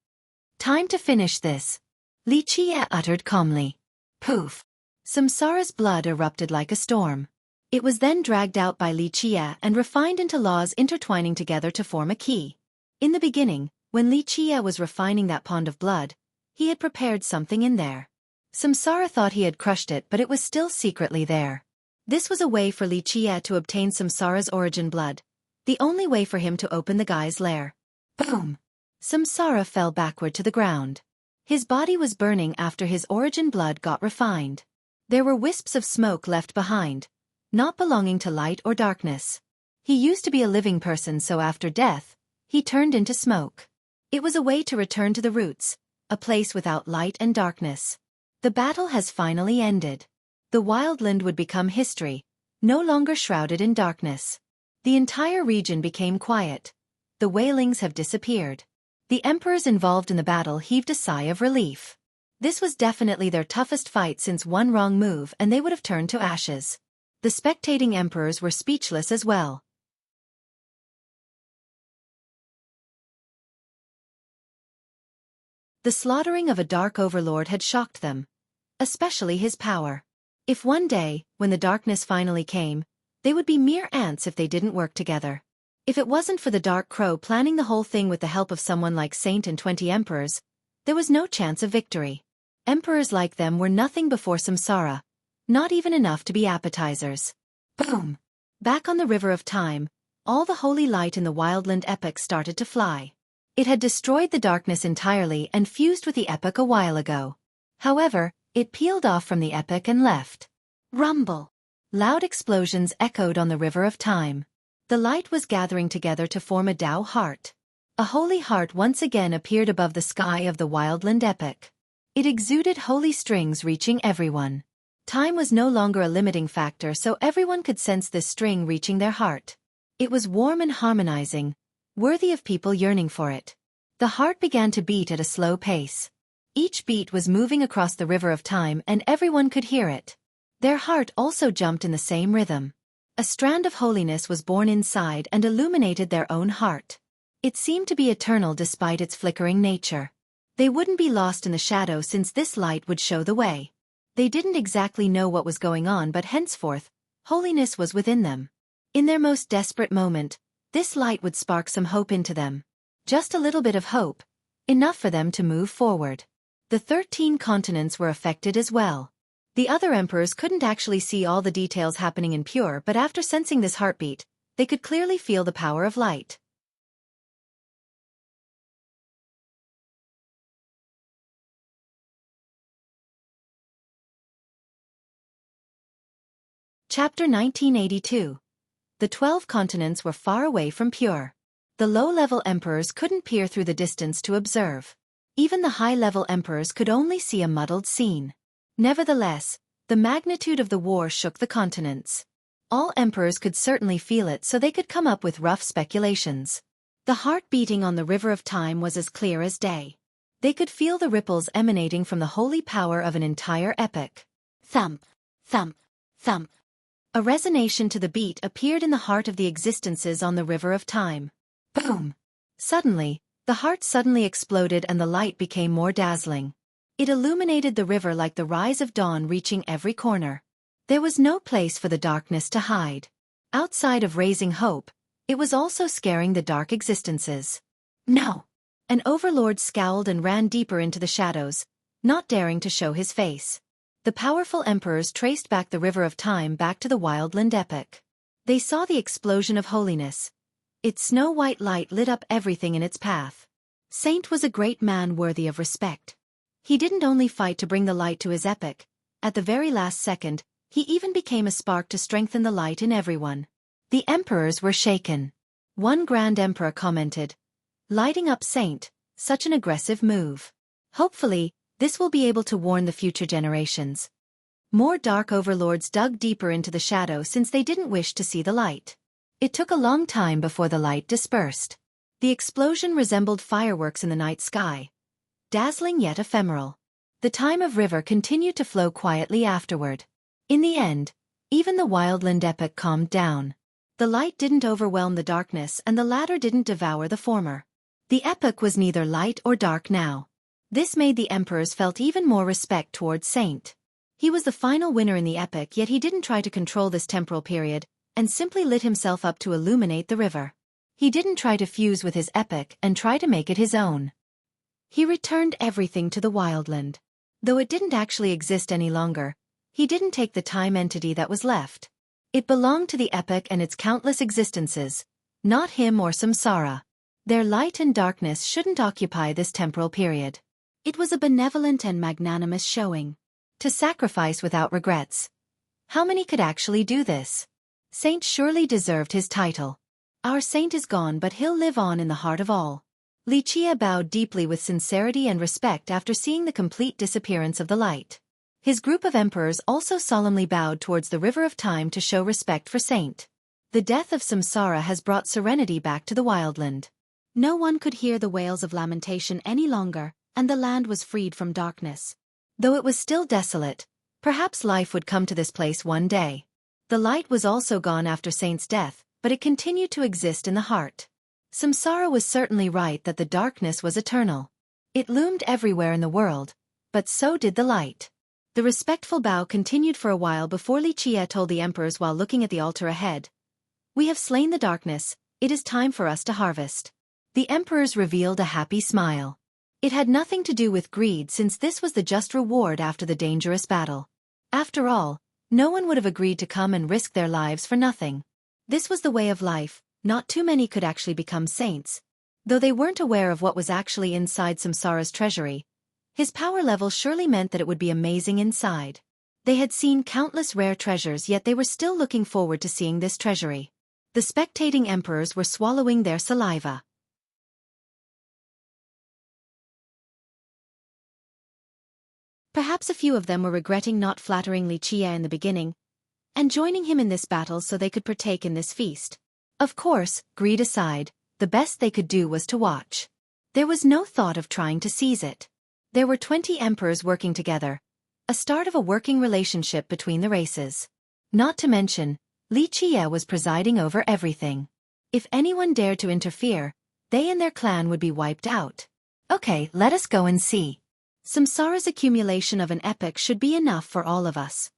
A: Time to finish this. Li Qie uttered calmly. Poof. Samsara's blood erupted like a storm. It was then dragged out by Li Qie and refined into laws intertwining together to form a key. In the beginning, when Li Qie was refining that pond of blood, he had prepared something in there. Samsara thought he had crushed it, but it was still secretly there. This was a way for Li Qie to obtain Samsara's origin blood, the only way for him to open the guy's lair. Boom! Samsara fell backward to the ground. His body was burning after his origin blood got refined. There were wisps of smoke left behind, not belonging to light or darkness. He used to be a living person, so after death, he turned into smoke. It was a way to return to the roots, a place without light and darkness. The battle has finally ended. The wildland would become history, no longer shrouded in darkness. The entire region became quiet. The wailings have disappeared. The emperors involved in the battle heaved a sigh of relief. This was definitely their toughest fight since one wrong move and they would have turned to ashes. The spectating emperors were speechless as well. The slaughtering of a dark overlord had shocked them, especially his power. If one day, when the darkness finally came, they would be mere ants if they didn't work together. If it wasn't for the Dark Crow planning the whole thing with the help of someone like Saint and 20 emperors, there was no chance of victory. Emperors like them were nothing before samsara, not even enough to be appetizers. Boom! Back on the River of Time, all the holy light in the Wildland epoch started to fly. It had destroyed the darkness entirely and fused with the epoch a while ago. However, it peeled off from the epoch and left. Rumble! Loud explosions echoed on the River of Time. The light was gathering together to form a Tao heart. A holy heart once again appeared above the sky of the Wildland epoch. It exuded holy strings reaching everyone. Time was no longer a limiting factor, so everyone could sense this string reaching their heart. It was warm and harmonizing, worthy of people yearning for it. The heart began to beat at a slow pace. Each beat was moving across the River of Time and everyone could hear it. Their heart also jumped in the same rhythm. A strand of holiness was born inside and illuminated their own heart. It seemed to be eternal despite its flickering nature. They wouldn't be lost in the shadow since this light would show the way. They didn't exactly know what was going on, but henceforth, holiness was within them. In their most desperate moment, this light would spark some hope into them. Just a little bit of hope, enough for them to move forward. The 13 continents were affected as well. The other emperors couldn't actually see all the details happening in Pure, but after sensing this heartbeat, they could clearly feel the power of light. Chapter 1982. The 12 continents were far away from Pure. The low-level emperors couldn't peer through the distance to observe. Even the high-level emperors could only see a muddled scene. Nevertheless, the magnitude of the war shook the continents. All emperors could certainly feel it, so they could come up with rough speculations. The heart beating on the River of Time was as clear as day. They could feel the ripples emanating from the holy power of an entire epoch. Thump, thump, thump. A resonation to the beat appeared in the heart of the existences on the River of Time. Boom! Suddenly, the heart suddenly exploded and the light became more dazzling. It illuminated the river like the rise of dawn, reaching every corner. There was no place for the darkness to hide. Outside of raising hope, it was also scaring the dark existences. No! An overlord scowled and ran deeper into the shadows, not daring to show his face. The powerful emperors traced back the River of Time back to the Wildland epoch. They saw the explosion of holiness. Its snow-white light lit up everything in its path. Saint was a great man worthy of respect. He didn't only fight to bring the light to his epoch. At the very last second, he even became a spark to strengthen the light in everyone. The emperors were shaken. One Grand Emperor commented, "Lighting up Saint, such an aggressive move. Hopefully, this will be able to warn the future generations." More dark overlords dug deeper into the shadow since they didn't wish to see the light. It took a long time before the light dispersed. The explosion resembled fireworks in the night sky, dazzling yet ephemeral. The time of river continued to flow quietly afterward. In the end, even the Wildland epoch calmed down. The light didn't overwhelm the darkness and the latter didn't devour the former. The epoch was neither light or dark now. This made the emperors felt even more respect towards Saint. He was the final winner in the epoch, yet he didn't try to control this temporal period, and simply lit himself up to illuminate the river. He didn't try to fuse with his epoch and try to make it his own. He returned everything to the Wildland. Though it didn't actually exist any longer, he didn't take the time entity that was left. It belonged to the epoch and its countless existences, not him or samsara. Their light and darkness shouldn't occupy this temporal period.
B: It was a benevolent and magnanimous showing.
A: To sacrifice without regrets. How many could actually do this? Saint surely deserved his title.
B: Our saint is gone, but he'll live on in the heart of all.
A: Li Qie bowed deeply with sincerity and respect after seeing the complete disappearance of the light. His group of emperors also solemnly bowed towards the river of time to show respect for Saint. The death of Samsara has brought serenity back to the wildland.
B: No one could hear the wails of lamentation any longer, and the land was freed from darkness.
A: Though it was still desolate, perhaps life would come to this place one day. The light was also gone after Saint's death, but it continued to exist in the heart. Samsara was certainly right that the darkness was eternal. It loomed everywhere in the world, but so did the light. The respectful bow continued for a while before Li Qie told the emperors while looking at the altar ahead. "We have slain the darkness, it is time for us to harvest." The emperors revealed a happy smile. It had nothing to do with greed, since this was the just reward after the dangerous battle. After all, no one would have agreed to come and risk their lives for nothing. This was the way of life. Not too many could actually become saints. Though they weren't aware of what was actually inside Samsara's treasury, his power level surely meant that it would be amazing inside. They had seen countless rare treasures, yet they were still looking forward to seeing this treasury. The spectating emperors were swallowing their saliva.
B: Perhaps a few of them were regretting not flattering Li Qie in the beginning, and joining him in this battle so they could partake in this feast.
A: Of course, greed aside, the best they could do was to watch. There was no thought of trying to seize it. There were 20 emperors working together, a start of a working relationship between the races. Not to mention, Li Qie was presiding over everything. If anyone dared to interfere, they and their clan would be wiped out. Okay, let us go and see.
B: Samsara's accumulation of an epoch should be enough for all of us.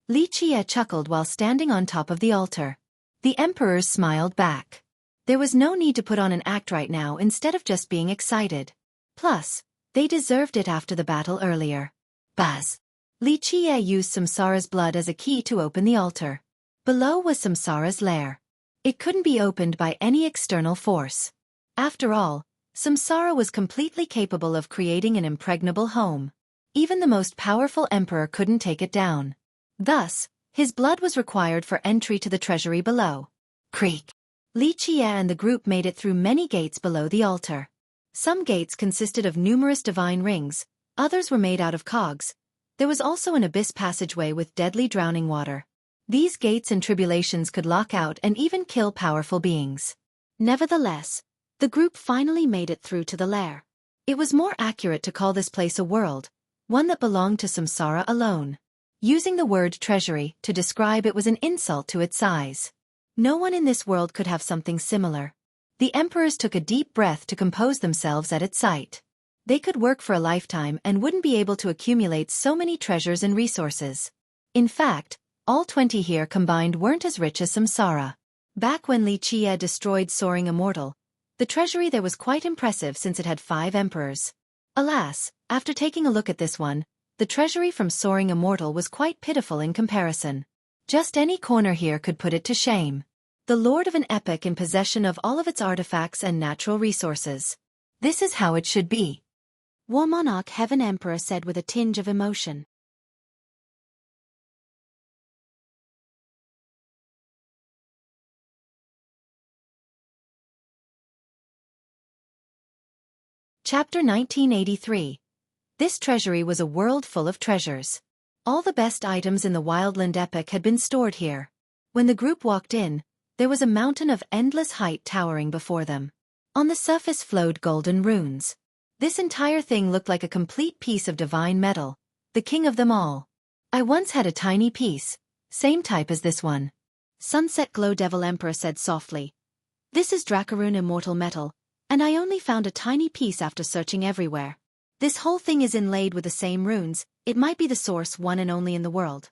A: Li Qie chuckled while standing on top of the altar. The emperors smiled back. There was no need to put on an act right now instead of just being excited. Plus, they deserved it after the battle earlier. Buzz! Li Qie used Samsara's blood as a key to open the altar. Below was Samsara's lair. It couldn't be opened by any external force. After all, Samsara was completely capable of creating an impregnable home. Even the most powerful emperor couldn't take it down. Thus, his blood was required for entry to the treasury below. Creak! Li Qie and the group made it through many gates below the altar. Some gates consisted of numerous divine rings, others were made out of cogs. There was also an abyss passageway with deadly drowning water. These gates and tribulations could lock out and even kill powerful beings.
B: Nevertheless, the group finally made it through to the lair.
A: It was more accurate to call this place a world, one that belonged to Samsara alone. Using the word treasury to describe it was an insult to its size. No one in this world could have something similar. The emperors took a deep breath to compose themselves at its sight. They could work for a lifetime and wouldn't be able to accumulate so many treasures and resources. In fact, all 20 here combined weren't as rich as Samsara. Back when Li Qie destroyed Soaring Immortal, the treasury there was quite impressive since it had 5 emperors. Alas, after taking a look at this one, the treasury from Soaring Immortal was quite pitiful in comparison. Just any corner here could put it to shame. The lord of an epoch in possession of all of its artifacts and natural resources. This is how it should be.
B: War Monarch Heaven Emperor said with a tinge of emotion.
A: Chapter 1983. This treasury was a world full of treasures. All the best items in the Wildland epic had been stored here. When the group walked in, there was a mountain of endless height towering before them. On the surface flowed golden runes. This entire thing looked like a complete piece of divine metal, the king of them all. I once had a tiny piece, same type as this one.
B: Sunset Glow Devil Emperor said softly. This is Dracaroon immortal metal, and I only found a tiny piece after searching everywhere. This whole thing is inlaid with the same runes, it might be the source, one and only in the world.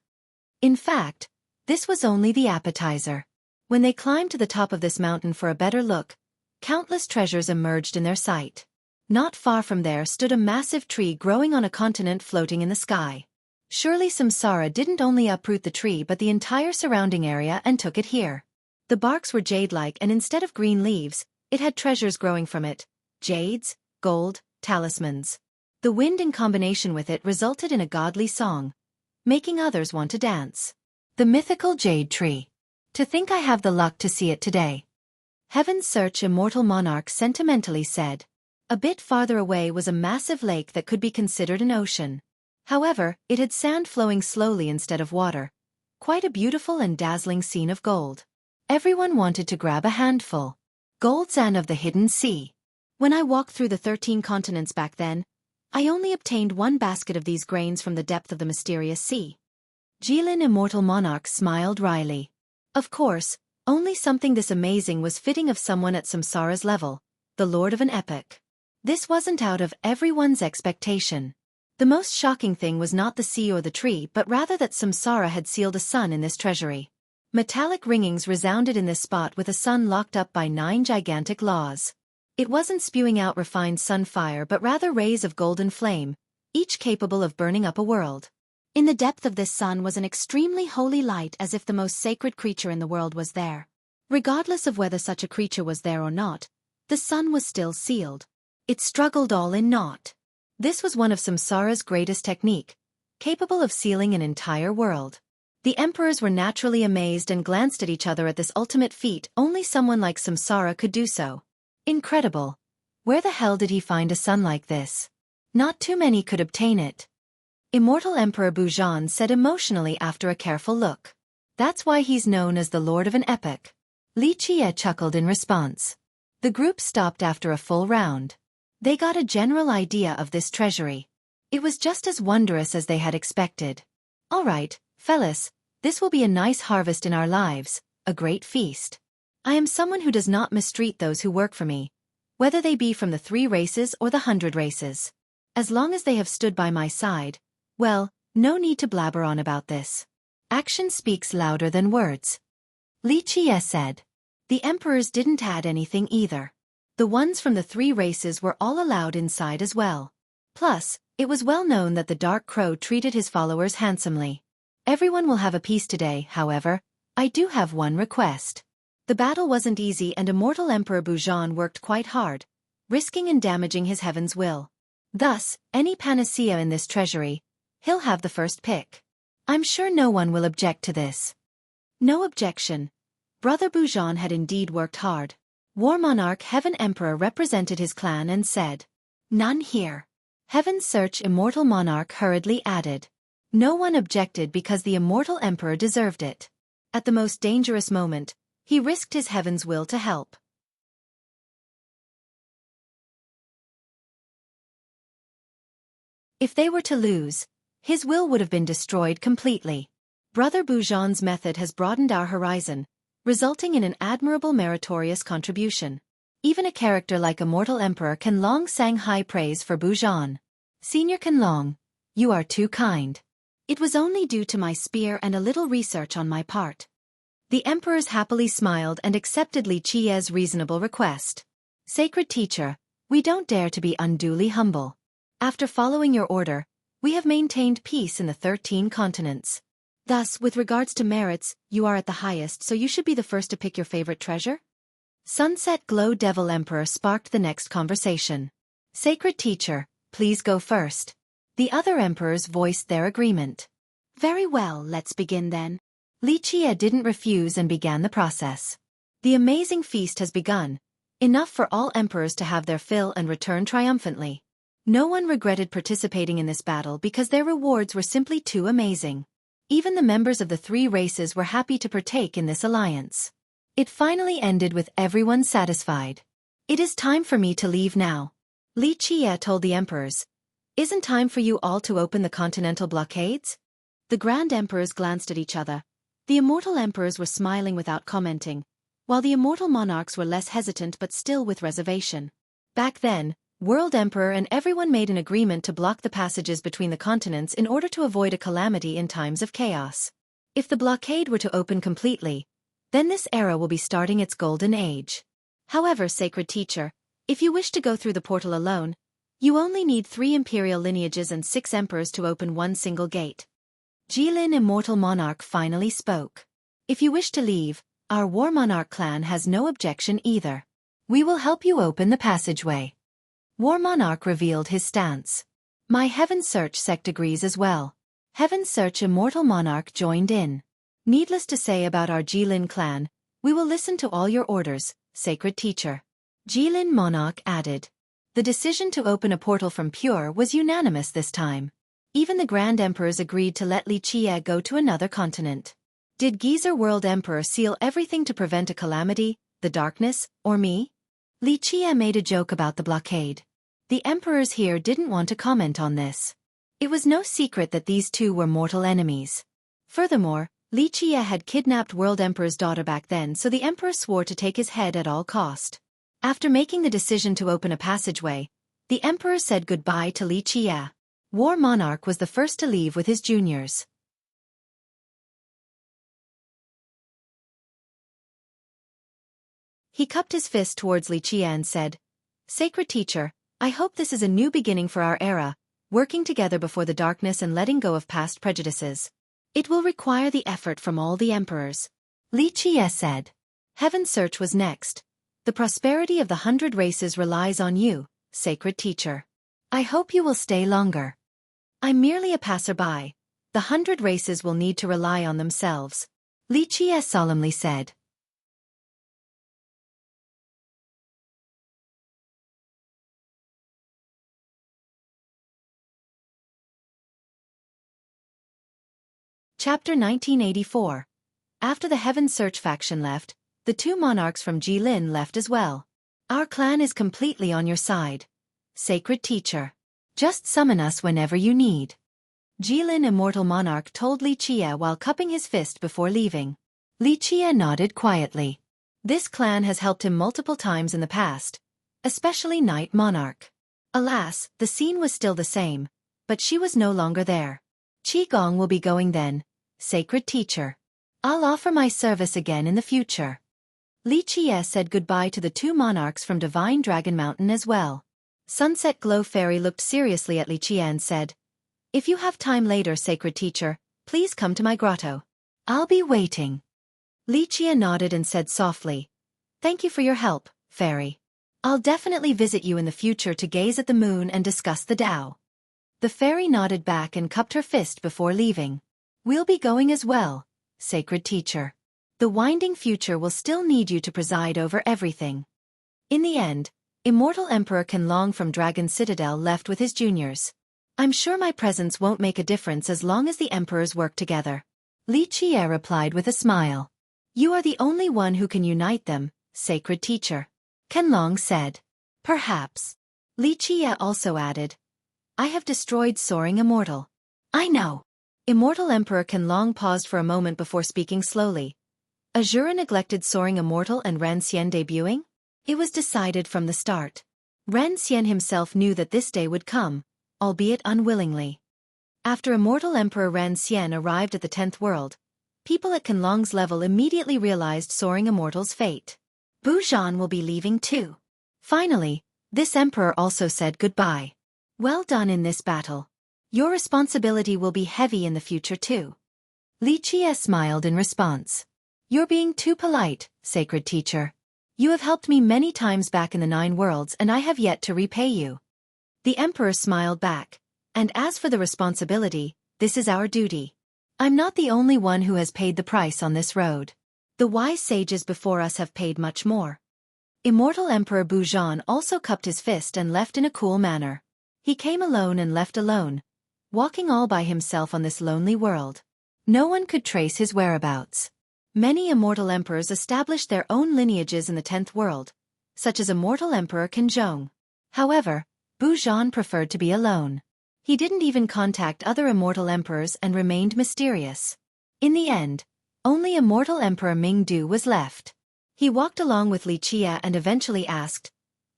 A: In fact, this was only the appetizer. When they climbed to the top of this mountain for a better look, countless treasures emerged in their sight. Not far from there stood a massive tree growing on a continent floating in the sky. Surely Samsara didn't only uproot the tree but the entire surrounding area and took it here. The barks were jade-like, and instead of green leaves, it had treasures growing from it: jades, gold, talismans. The wind in combination with it resulted in a godly song, making others want to dance. The mythical jade tree. To think I have the luck to see it today. Heaven's Search Immortal Monarch sentimentally said. A bit farther away was a massive lake that could be considered an ocean. However, it had sand flowing slowly instead of water. Quite a beautiful and dazzling scene of gold. Everyone wanted to grab a handful. Gold sand of the hidden sea. When I walked through the 13 continents back then, I only obtained one basket of these grains from the depth of the mysterious sea. Jilin Immortal Monarch smiled wryly. Of course, only something this amazing was fitting of someone at Samsara's level, the lord of an epic. This wasn't out of everyone's expectation. The most shocking thing was not the sea or the tree but rather that Samsara had sealed a sun in this treasury. Metallic ringings resounded in this spot with a sun locked up by 9 gigantic laws. It wasn't spewing out refined sun fire but rather rays of golden flame, each capable of burning up a world. In the depth of this sun was an extremely holy light as if the most sacred creature in the world was there. Regardless of whether such a creature was there or not, the sun was still sealed. It struggled all in naught. This was one of Samsara's greatest technique, capable of sealing an entire world. The emperors were naturally amazed and glanced at each other at this ultimate feat. Only someone like Samsara could do so. Incredible. Where the hell did he find a sun like this? Not too many could obtain it. Immortal Emperor Bujan said emotionally after a careful look. That's why he's known as the Lord of an Epic. Li Qie chuckled in response. The group stopped after a full round. They got a general idea of this treasury. It was just as wondrous as they had expected. All right, fellas, this will be a nice harvest in our lives, a great feast. I am someone who does not mistreat those who work for me, whether they be from the 3 races or the 100 races. As long as they have stood by my side, well, no need to blabber on about this. Action speaks louder than words. Li Qie said. The emperors didn't add anything either. The ones from the 3 races were all allowed inside as well. Plus, it was well known that the Dark Crow treated his followers handsomely. Everyone will have a piece today, however. I do have one request. The battle wasn't easy and Immortal Emperor Bujan worked quite hard, risking and damaging his heaven's will. Thus, any panacea in this treasury, he'll have the first pick. I'm sure no one will object to this. No objection. Brother Bujan had indeed worked hard. War Monarch Heaven Emperor represented his clan and said. None here. Heaven's Search Immortal Monarch hurriedly added. No one objected because the Immortal Emperor deserved it. At the most dangerous moment, he risked his heaven's will to help. If they were to lose, his will would have been destroyed completely. Brother Bujan's method has broadened our horizon, resulting in an admirable meritorious contribution. Even a character like Immortal Emperor Canlong sang high praise for Bujan. Senior Canlong, you are too kind. It was only due to my spear and a little research on my part. The emperors happily smiled and accepted Li Qie's reasonable request. Sacred teacher, we don't dare to be unduly humble. After following your order, we have maintained peace in the 13 continents. Thus, with regards to merits, you are at the highest, so you should be the first to pick your favorite treasure? Sunset Glow Devil Emperor sparked the next conversation. Sacred teacher, please go first. The other emperors voiced their agreement. Very well, let's begin then. Li Qie didn't refuse and began the process. The amazing feast has begun, enough for all emperors to have their fill and return triumphantly. No one regretted participating in this battle because their rewards were simply too amazing. Even the members of the 3 races were happy to partake in this alliance. It finally ended with everyone satisfied. It is time for me to leave now. Li Qie told the emperors. Isn't time for you all to open the continental blockades? The Grand Emperors glanced at each other. The Immortal Emperors were smiling without commenting, while the Immortal Monarchs were less hesitant but still with reservation. Back then, World Emperor and everyone made an agreement to block the passages between the continents in order to avoid a calamity in times of chaos. If the blockade were to open completely, then this era will be starting its golden age. However, Sacred Teacher, if you wish to go through the portal alone, you only need 3 imperial lineages and 6 emperors to open one single gate. Jilin Immortal Monarch finally spoke. If you wish to leave, our War Monarch clan has no objection either. We will help you open the passageway. War Monarch revealed his stance. My Heaven Search sect agrees as well. Heaven Search Immortal Monarch joined in. Needless to say about our Jilin clan, we will listen to all your orders, Sacred Teacher. Jilin Monarch added. The decision to open a portal from Pure was unanimous this time. Even the Grand Emperors agreed to let Li Qie go to another continent. Did Geyser World Emperor seal everything to prevent a calamity, the darkness, or me? Li Qie made a joke about the blockade. The emperors here didn't want to comment on this. It was no secret that these two were mortal enemies. Furthermore, Li Qie had kidnapped World Emperor's daughter back then, so the emperor swore to take his head at all cost. After making the decision to open a passageway, the emperor said goodbye to Li Qie. War Monarch was the first to leave with his juniors. He cupped his fist towards Li Qie and said, Sacred Teacher, I hope this is a new beginning for our era, working together before the darkness and letting go of past prejudices. It will require the effort from all the emperors. Li Qie said. Heaven Search was next. The prosperity of the 100 races relies on you, Sacred Teacher. I hope you will stay longer. I'm merely a passerby. The 100 races will need to rely on themselves. Li Qie solemnly said. Chapter 1984. After the Heaven Search faction left, the two monarchs from Jilin left as well. Our clan is completely on your side. Sacred Teacher. Just summon us whenever you need. Jilin Immortal Monarch told Li Qie while cupping his fist before leaving. Li Qie nodded quietly. This clan has helped him multiple times in the past, especially Night Monarch. Alas, the scene was still the same, but she was no longer there. Qigong will be going then, Sacred Teacher. I'll offer my service again in the future. Li Qie said goodbye to the two monarchs from Divine Dragon Mountain as well. Sunset Glow Fairy looked seriously at Li Qie and said, If you have time later, Sacred Teacher, please come to my grotto. I'll be waiting. Li Qie nodded and said softly, Thank you for your help, Fairy. I'll definitely visit you in the future to gaze at the moon and discuss the Tao. The fairy nodded back and cupped her fist before leaving. We'll be going as well, Sacred Teacher. The winding future will still need you to preside over everything. In the end, Immortal Emperor Qinlong from Dragon Citadel left with his juniors. I'm sure my presence won't make a difference as long as the emperors work together. Li Qie replied with a smile. You are the only one who can unite them, Sacred Teacher. Qinlong said. Perhaps. Li Qie also added. I have destroyed Soaring Immortal. I know. Immortal Emperor Qinlong paused for a moment before speaking slowly. Azura neglected Soaring Immortal and Ren Xian debuting? It was decided from the start. Ren Xian himself knew that this day would come, albeit unwillingly. After Immortal Emperor Ren Xian arrived at the 10th world, people at Qinlong's level immediately realized Soaring Immortal's fate. Bu Zhan will be leaving too. Finally, this emperor also said goodbye. Well done in this battle. Your responsibility will be heavy in the future too. Li Qie smiled in response. You're being too polite, Sacred Teacher. You have helped me many times back in the 9 worlds and I have yet to repay you. The emperor smiled back. And as for the responsibility, this is our duty. I'm not the only one who has paid the price on this road. The wise sages before us have paid much more. Immortal Emperor Bu Zhan also cupped his fist and left in a cool manner. He came alone and left alone, walking all by himself on this lonely world. No one could trace his whereabouts. Many immortal emperors established their own lineages in the 10th world, such as Immortal Emperor Qinzhong. However, Bu Zhan preferred to be alone. He didn't even contact other immortal emperors and remained mysterious. In the end, only Immortal Emperor Mingdu was left. He walked along with Li Qie and eventually asked,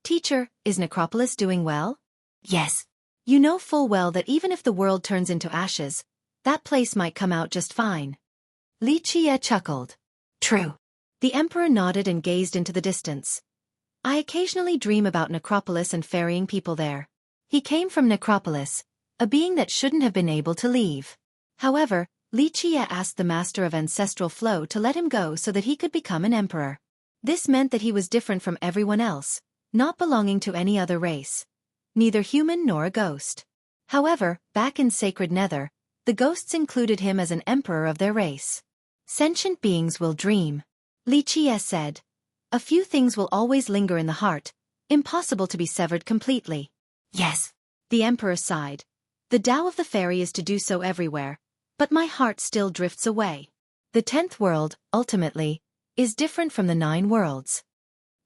A: Teacher, is Necropolis doing well? Yes. You know full well that even if the world turns into ashes, that place might come out just fine. Li Qie chuckled. True. The emperor nodded and gazed into the distance. I occasionally dream about Necropolis and ferrying people there. He came from Necropolis, a being that shouldn't have been able to leave. However, Li Qie asked the master of ancestral flow to let him go so that he could become an emperor. This meant that he was different from everyone else, not belonging to any other race. Neither human nor a ghost. However, back in Sacred Nether, the ghosts included him as an emperor of their race. Sentient beings will dream. Li Qie said. A few things will always linger in the heart, impossible to be severed completely. Yes. The emperor sighed. The Tao of the fairy is to do so everywhere, but my heart still drifts away. The 10th world, ultimately, is different from the 9 worlds.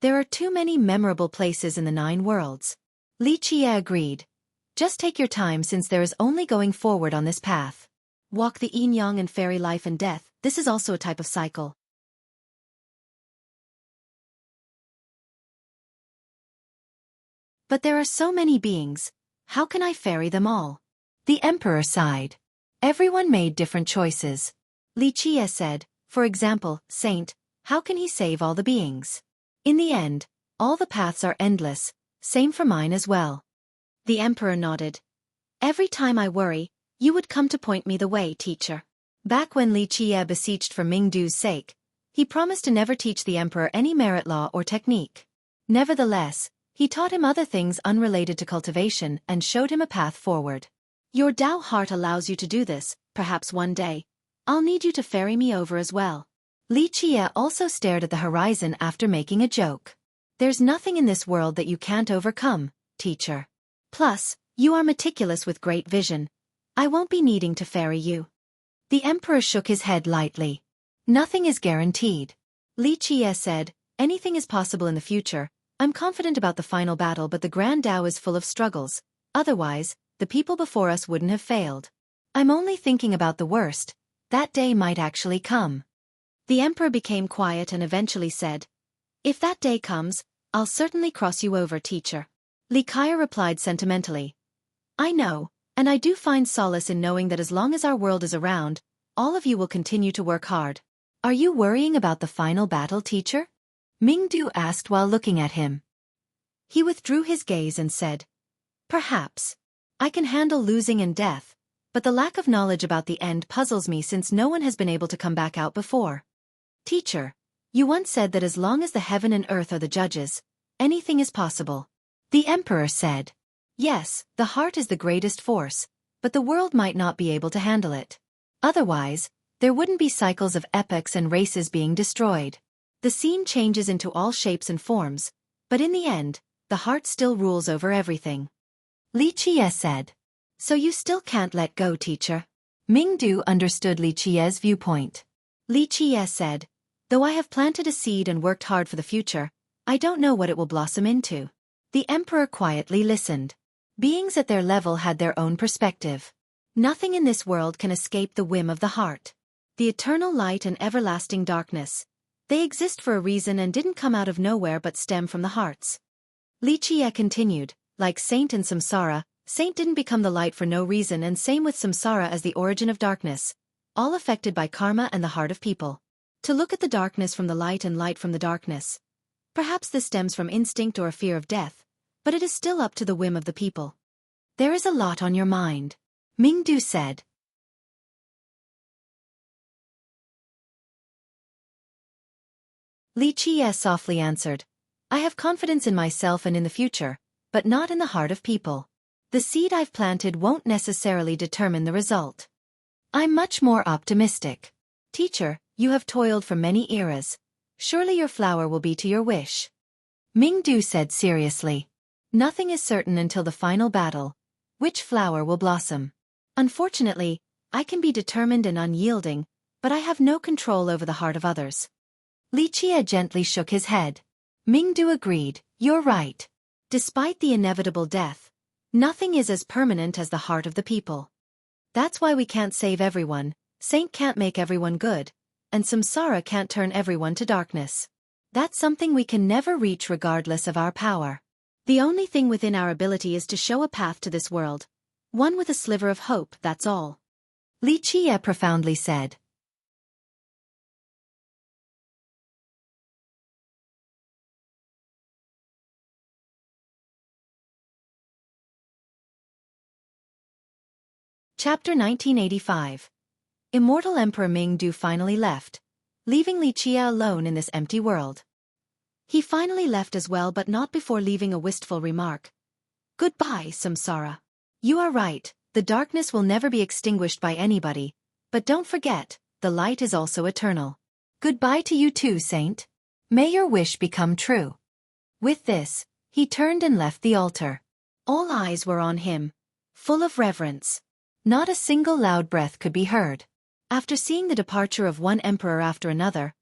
A: There are too many memorable places in the 9 worlds. Li Qie agreed. Just take your time since there is only going forward on this path. Walk the yin-yang and fairy life and death, this is also a type of cycle. But there are so many beings, how can I ferry them all? The emperor sighed. Everyone made different choices. Li Qie said, for example, Saint, how can he save all the beings? In the end, all the paths are endless, same for mine as well. The emperor nodded. Every time I worry, you would come to point me the way, teacher. Back when Li Qie beseeched for Mingdu's sake, he promised to never teach the emperor any merit law or technique. Nevertheless, he taught him other things unrelated to cultivation and showed him a path forward. Your Tao heart allows you to do this, perhaps one day. I'll need you to ferry me over as well. Li Qie also stared at the horizon after making a joke. There's nothing in this world that you can't overcome, teacher. Plus, you are meticulous with great vision. I won't be needing to ferry you. The emperor shook his head lightly. Nothing is guaranteed. Li Qie said, anything is possible in the future. I'm confident about the final battle, but the Grand Tao is full of struggles. Otherwise, the people before us wouldn't have failed. I'm only thinking about the worst. That day might actually come. The emperor became quiet and eventually said, if that day comes, I'll certainly cross you over, teacher. Li Qie replied sentimentally. I know, and I do find solace in knowing that as long as our world is around, all of you will continue to work hard. Are you worrying about the final battle, teacher? Mingdu asked while looking at him. He withdrew his gaze and said, perhaps. I can handle losing and death, but the lack of knowledge about the end puzzles me since no one has been able to come back out before. Teacher, you once said that as long as the heaven and earth are the judges, anything is possible. The emperor said. Yes, the heart is the greatest force, but the world might not be able to handle it. Otherwise, there wouldn't be cycles of epochs and races being destroyed. The scene changes into all shapes and forms, but in the end, the heart still rules over everything. Li Qie said. So you still can't let go, teacher? Mingdu understood Li Qie's viewpoint. Li Qie said, though I have planted a seed and worked hard for the future, I don't know what it will blossom into. The emperor quietly listened. Beings at their level had their own perspective. Nothing in this world can escape the whim of the heart. The eternal light and everlasting darkness. They exist for a reason and didn't come out of nowhere but stem from the hearts. Li Qie continued, like Saint and Samsara, Saint didn't become the light for no reason, and same with Samsara as the origin of darkness, all affected by karma and the heart of people. To look at the darkness from the light and light from the darkness. Perhaps this stems from instinct or a fear of death, but it is still up to the whim of the people. There is a lot on your mind, Mingdu said. Li Qie softly answered, I have confidence in myself and in the future, but not in the heart of people. The seed I've planted won't necessarily determine the result. I'm much more optimistic. Teacher, you have toiled for many eras. Surely your flower will be to your wish. Mingdu said seriously. Nothing is certain until the final battle. Which flower will blossom? Unfortunately, I can be determined and unyielding, but I have no control over the heart of others. Li Qie gently shook his head. Mingdu agreed, you're right. Despite the inevitable death, nothing is as permanent as the heart of the people. That's why we can't save everyone, Saint can't make everyone good, and Samsara can't turn everyone to darkness. That's something we can never reach regardless of our power. The only thing within our ability is to show a path to this world. One with a sliver of hope, that's all. Li Qie profoundly said. Chapter 1985. Immortal Emperor Mingdu finally left, leaving Li Qie alone in this empty world. He finally left as well, but not before leaving a wistful remark. Goodbye, Samsara. You are right, the darkness will never be extinguished by anybody, but don't forget, the light is also eternal. Goodbye to you too, Saint. May your wish become true. With this, he turned and left the altar. All eyes were on him, full of reverence. Not a single loud breath could be heard. After seeing the departure of one emperor after another,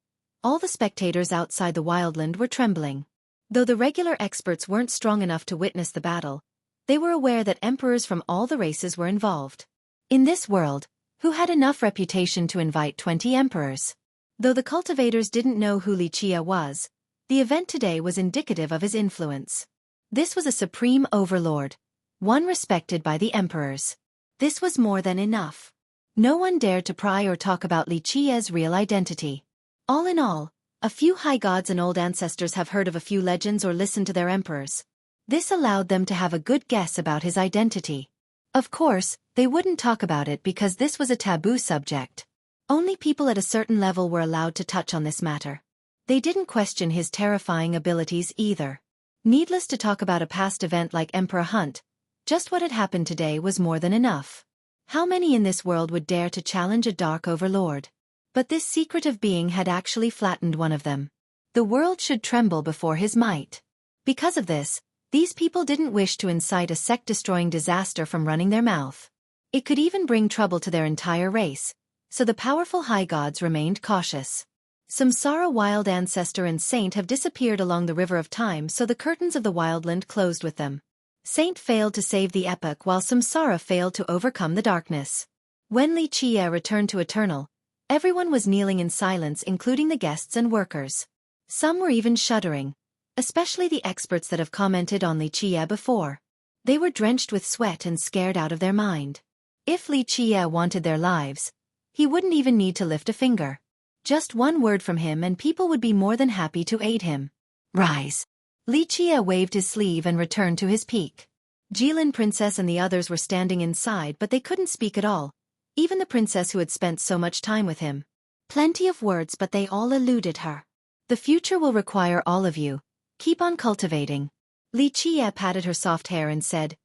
A: all the spectators outside the wildland were trembling. Though the regular experts weren't strong enough to witness the battle, they were aware that emperors from all the races were involved. In this world, who had enough reputation to invite 20 emperors? Though the cultivators didn't know who Xueqi was, the event today was indicative of his influence. This was a supreme overlord, one respected by the emperors. This was more than enough. No one dared to pry or talk about Xueqi's real identity. All in all, a few high gods and old ancestors have heard of a few legends or listened to their emperors. This allowed them to have a good guess about his identity. Of course, they wouldn't talk about it because this was a taboo subject. Only people at a certain level were allowed to touch on this matter. They didn't question his terrifying abilities either. Needless to talk about a past event like Emperor Hunt, just what had happened today was more than enough. How many in this world would dare to challenge a dark overlord? But this secretive being had actually flattened one of them. The world should tremble before his might. Because of this, these people didn't wish to incite a sect-destroying disaster from running their mouth. It could even bring trouble to their entire race, so the powerful high gods remained cautious. Samsara wild ancestor and saint have disappeared along the river of time, so the curtains of the wildland closed with them. Saint failed to save the epoch while Samsara failed to overcome the darkness. When Xueqi returned to Eternal, everyone was kneeling in silence, including the guests and workers. Some were even shuddering, especially the experts that have commented on Xueqi before. They were drenched with sweat and scared out of their mind. If Xueqi wanted their lives, he wouldn't even need to lift a finger. Just one word from him and people would be more than happy to aid him. Rise. Xueqi waved his sleeve and returned to his peak. Jilin Princess and the others were standing inside, but they couldn't speak at all, even the princess who had spent so much time with him. Plenty of words, but they all eluded her. The future will require all of you. Keep on cultivating. Xueqi patted her soft hair and said,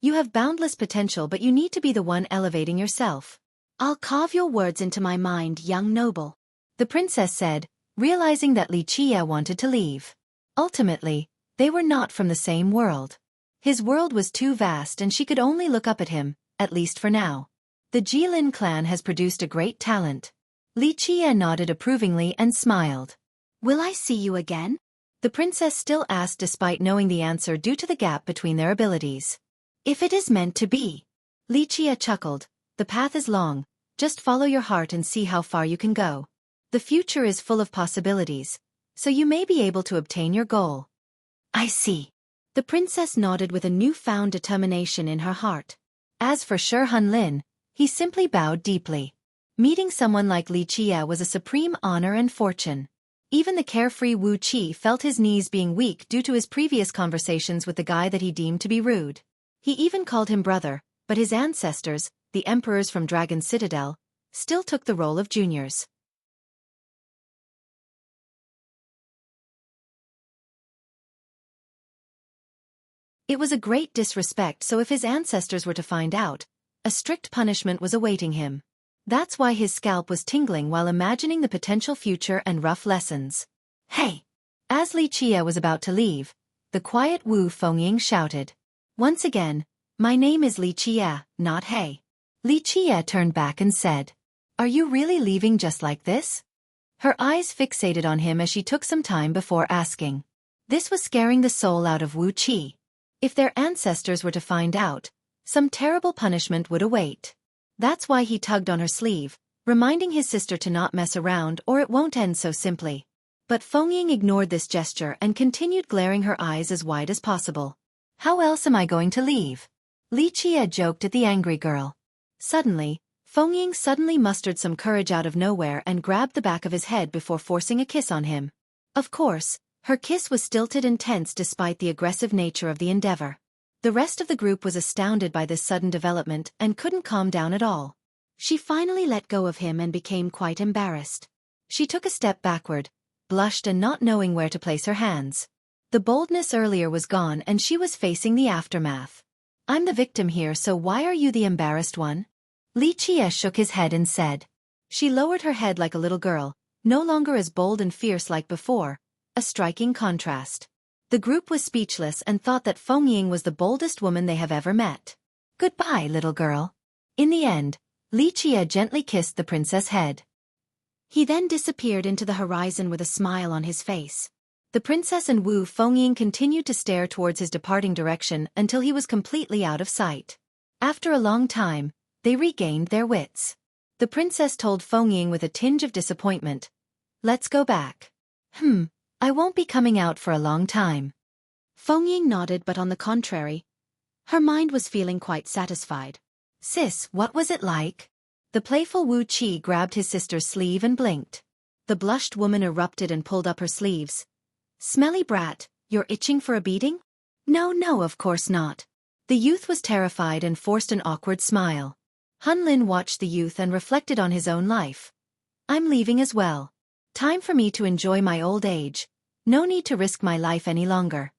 A: You have boundless potential, but you need to be the one elevating yourself. I'll carve your words into my mind, young noble. The princess said, realizing that Xueqi wanted to leave. Ultimately, they were not from the same world. His world was too vast and she could only look up at him, at least for now. The Jilin clan has produced a great talent. Xueqi nodded approvingly and smiled. Will I see you again? The princess still asked despite knowing the answer due to the gap between their abilities. If it is meant to be. Xueqi chuckled. The path is long, just follow your heart and see how far you can go. The future is full of possibilities, so you may be able to obtain your goal. I see. The princess nodded with a newfound determination in her heart. As for Shi Hunlin, he simply bowed deeply. Meeting someone like Xueqi was a supreme honor and fortune. Even the carefree Wu Qi felt his knees being weak due to his previous conversations with the guy that he deemed to be rude. He even called him brother, but his ancestors, the emperors from Dragon Citadel, still took the role of juniors. It was a great disrespect, so if his ancestors were to find out, a strict punishment was awaiting him. That's why his scalp was tingling while imagining the potential future and rough lessons. Hey! As Xueqi was about to leave, the quiet Wu Fengying shouted. Once again, my name is Xueqi, not Hey. Xueqi turned back and said, Are you really leaving just like this? Her eyes fixated on him as she took some time before asking. This was scaring the soul out of Wu Qi. If their ancestors were to find out, some terrible punishment would await. That's why he tugged on her sleeve, reminding his sister to not mess around or it won't end so simply. But Fengying ignored this gesture and continued glaring her eyes as wide as possible. How else am I going to leave? Xueqi joked at the angry girl. Suddenly, Fengying suddenly mustered some courage out of nowhere and grabbed the back of his head before forcing a kiss on him. Of course, her kiss was stilted and tense despite the aggressive nature of the endeavor. The rest of the group was astounded by this sudden development and couldn't calm down at all. She finally let go of him and became quite embarrassed. She took a step backward, blushed and not knowing where to place her hands. The boldness earlier was gone and she was facing the aftermath. I'm the victim here, so why are you the embarrassed one? Li Qie shook his head and said. She lowered her head like a little girl, no longer as bold and fierce like before, a striking contrast. The group was speechless and thought that Feng Ying was the boldest woman they have ever met. Goodbye, little girl. In the end, Li Qie gently kissed the princess' head. He then disappeared into the horizon with a smile on his face. The princess and Wu Fengying continued to stare towards his departing direction until he was completely out of sight. After a long time, they regained their wits. The princess told Fengying with a tinge of disappointment, "Let's go back." I won't be coming out for a long time." Fengying nodded, but on the contrary, her mind was feeling quite satisfied. "Sis, what was it like?" The playful Wu Qi grabbed his sister's sleeve and blinked. The blushed woman erupted and pulled up her sleeves. "Smelly brat, you're itching for a beating?" No, of course not." The youth was terrified and forced an awkward smile. Han Lin watched the youth and reflected on his own life. "I'm leaving as well. Time for me to enjoy my old age. No need to risk my life any longer."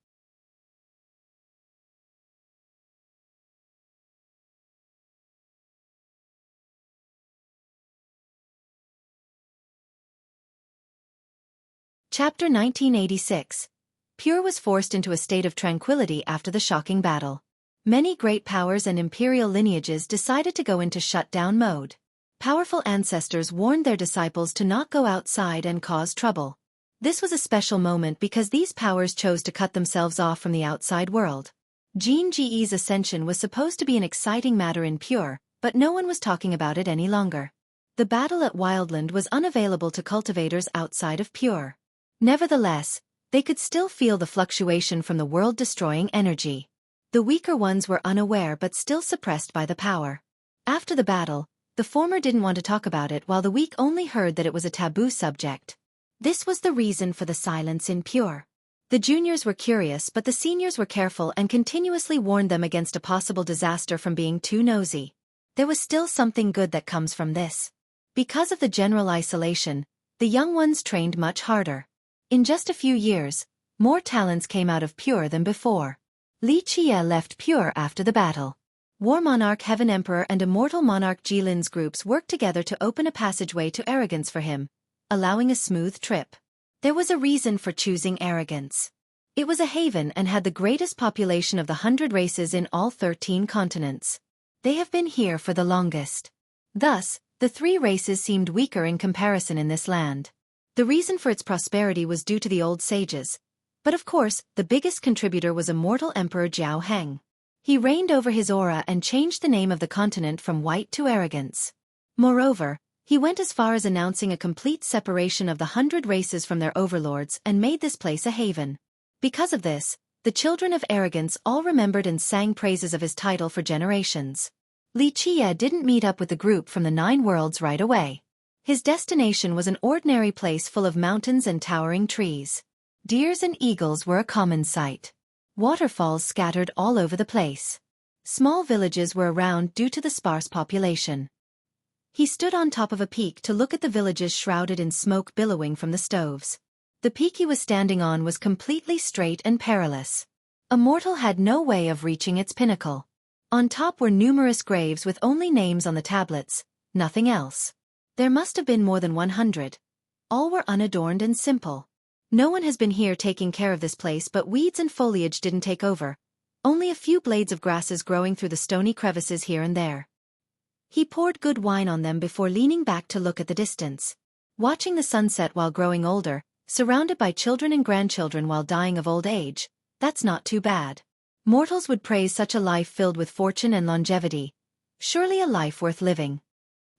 A: Chapter 1986. Pure was forced into a state of tranquility after the shocking battle. Many great powers and imperial lineages decided to go into shutdown mode. Powerful ancestors warned their disciples to not go outside and cause trouble. This was a special moment because these powers chose to cut themselves off from the outside world. Jin Ji's ascension was supposed to be an exciting matter in Pure, but no one was talking about it any longer. The battle at Wildland was unavailable to cultivators outside of Pure. Nevertheless, they could still feel the fluctuation from the world-destroying energy. The weaker ones were unaware but still suppressed by the power. After the battle, the former didn't want to talk about it while the weak only heard that it was a taboo subject. This was the reason for the silence in Pure. The juniors were curious, but the seniors were careful and continuously warned them against a possible disaster from being too nosy. There was still something good that comes from this. Because of the general isolation, the young ones trained much harder. In just a few years, more talents came out of Pure than before. Li Qie left Pure after the battle. War Monarch Heaven Emperor and Immortal Monarch Jilin's groups worked together to open a passageway to Arrogance for him, allowing a smooth trip. There was a reason for choosing Arrogance. It was a haven and had the greatest population of the 100 races in all 13 continents. They have been here for the longest. Thus, the 3 races seemed weaker in comparison in this land. The reason for its prosperity was due to the old sages. But of course, the biggest contributor was Immortal Emperor Jiao Heng. He reigned over his aura and changed the name of the continent from White to Arrogance. Moreover, he went as far as announcing a complete separation of the 100 races from their overlords and made this place a haven. Because of this, the children of Arrogance all remembered and sang praises of his title for generations. Li Qie didn't meet up with the group from the 9 worlds right away. His destination was an ordinary place full of mountains and towering trees. Deers and eagles were a common sight. Waterfalls scattered all over the place. Small villages were around due to the sparse population. He stood on top of a peak to look at the villages shrouded in smoke billowing from the stoves. The peak he was standing on was completely straight and perilous. A mortal had no way of reaching its pinnacle. On top were numerous graves with only names on the tablets, nothing else. There must have been more than 100. All were unadorned and simple. No one has been here taking care of this place, but weeds and foliage didn't take over. Only a few blades of grasses growing through the stony crevices here and there. He poured good wine on them before leaning back to look at the distance. Watching the sunset while growing older, surrounded by children and grandchildren while dying of old age, that's not too bad. Mortals would praise such a life filled with fortune and longevity. Surely a life worth living.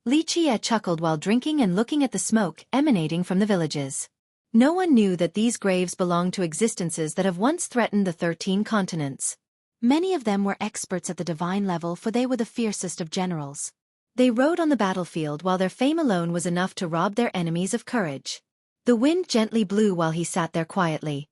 A: Li Qie chuckled while drinking and looking at the smoke emanating from the villages. No one knew that these graves belonged to existences that have once threatened the 13 continents. Many of them were experts at the divine level, for they were the fiercest of generals. They rode on the battlefield while their fame alone was enough to rob their enemies of courage. The wind gently blew while he sat there quietly.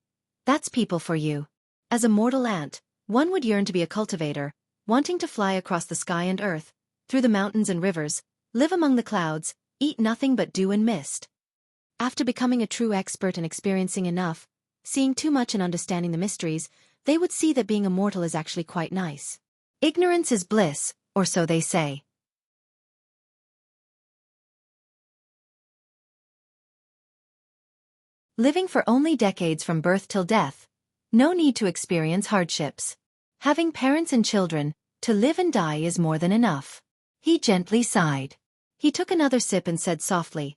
A: That's people for you. As a mortal ant, one would yearn to be a cultivator, wanting to fly across the sky and earth, through the mountains and rivers, live among the clouds, eat nothing but dew and mist. After becoming a true expert and experiencing enough, seeing too much and understanding the mysteries, they would see that being immortal is actually quite nice. Ignorance is bliss, or so they say. Living for only decades from birth till death. No need to experience hardships. Having parents and children, to live and die is more than enough. He gently sighed. He took another sip and said softly,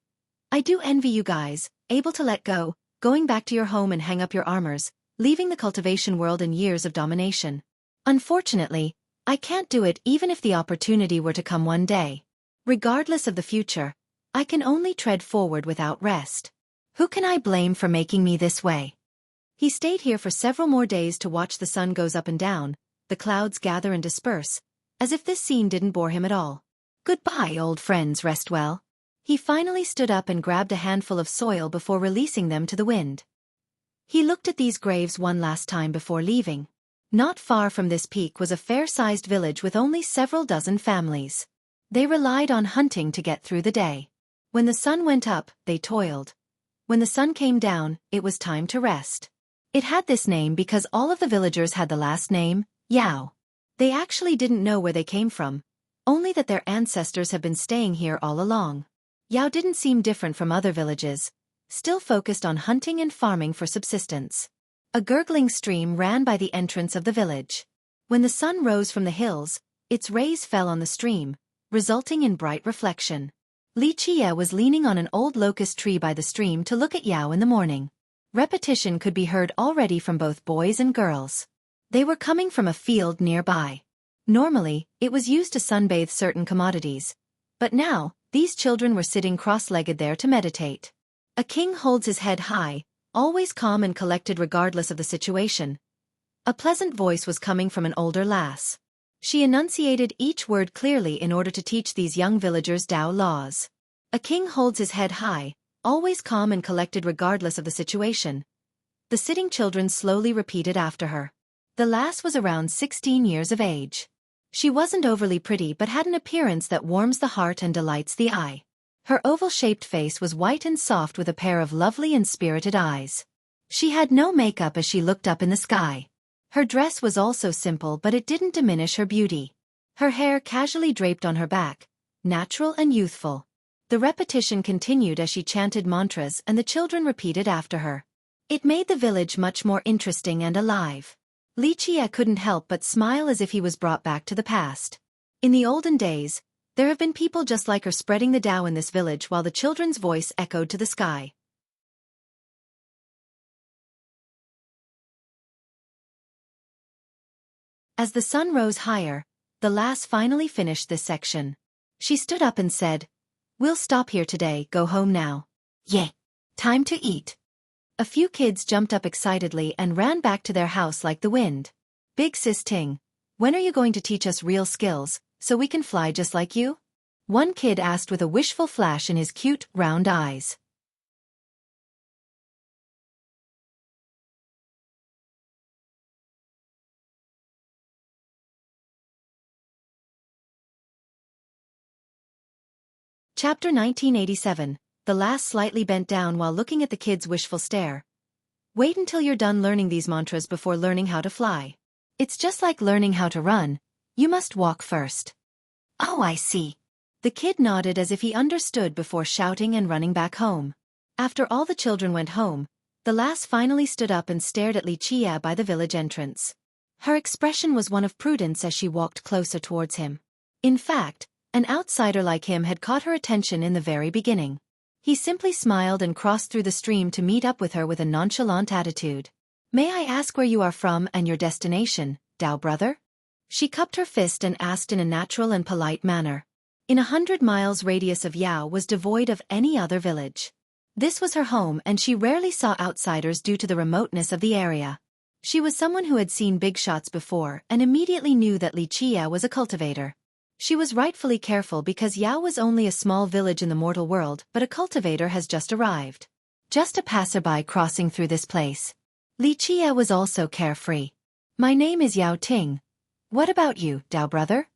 A: I do envy you guys, able to let go, going back to your home and hang up your armors, leaving the cultivation world and years of domination. Unfortunately, I can't do it even if the opportunity were to come one day. Regardless of the future, I can only tread forward without rest. Who can I blame for making me this way? He stayed here for several more days to watch the sun goes up and down, the clouds gather and disperse, as if this scene didn't bore him at all. Goodbye, old friends, rest well. He finally stood up and grabbed a handful of soil before releasing them to the wind. He looked at these graves one last time before leaving. Not far from this peak was a fair-sized village with only several dozen families. They relied on hunting to get through the day. When the sun went up, they toiled. When the sun came down, it was time to rest. It had this name because all of the villagers had the last name, Yao. They actually didn't know where they came from, only that their ancestors have been staying here all along. Yao didn't seem different from other villages, still focused on hunting and farming for subsistence. A gurgling stream ran by the entrance of the village. When the sun rose from the hills, its rays fell on the stream, resulting in bright reflection. Xueqi was leaning on an old locust tree by the stream to look at Yao in the morning. Repetition could be heard already from both boys and girls. They were coming from a field nearby. Normally, it was used to sunbathe certain commodities. But now, these children were sitting cross-legged there to meditate. A king holds his head high, always calm and collected regardless of the situation. A pleasant voice was coming from an older lass. She enunciated each word clearly in order to teach these young villagers Tao laws. A king holds his head high, always calm and collected regardless of the situation. The sitting children slowly repeated after her. The lass was around 16 years of age. She wasn't overly pretty but had an appearance that warms the heart and delights the eye. Her oval-shaped face was white and soft with a pair of lovely and spirited eyes. She had no makeup as she looked up in the sky. Her dress was also simple but it didn't diminish her beauty. Her hair casually draped on her back, natural and youthful. The repetition continued as she chanted mantras and the children repeated after her. It made the village much more interesting and alive. Xueqi couldn't help but smile as if he was brought back to the past. In the olden days, there have been people just like her spreading the Tao in this village while the children's voice echoed to the sky. As the sun rose higher, the lass finally finished this section. She stood up and said, We'll stop here today, go home now. Yeah. Time to eat. A few kids jumped up excitedly and ran back to their house like the wind. Big sis Ting, when are you going to teach us real skills, so we can fly just like you? One kid asked with a wishful flash in his cute, round eyes. Chapter 1987. The lass slightly bent down while looking at the kid's wishful stare. Wait until you're done learning these mantras before learning how to fly. It's just like learning how to run. You must walk first. Oh, I see. The kid nodded as if he understood before shouting and running back home. After all the children went home, the lass finally stood up and stared at Xueqi by the village entrance. Her expression was one of prudence as she walked closer towards him. In fact, an outsider like him had caught her attention in the very beginning. He simply smiled and crossed through the stream to meet up with her with a nonchalant attitude. May I ask where you are from and your destination, Tao brother? She cupped her fist and asked in a natural and polite manner. In 100 miles radius of Yao was devoid of any other village. This was her home and she rarely saw outsiders due to the remoteness of the area. She was someone who had seen big shots before and immediately knew that Xueqi was a cultivator. She was rightfully careful because Yao was only a small village in the mortal world, but a cultivator has just arrived. Just a passerby crossing through this place. Xueqi was also carefree. My name is Yao Ting. What about you, Tao brother?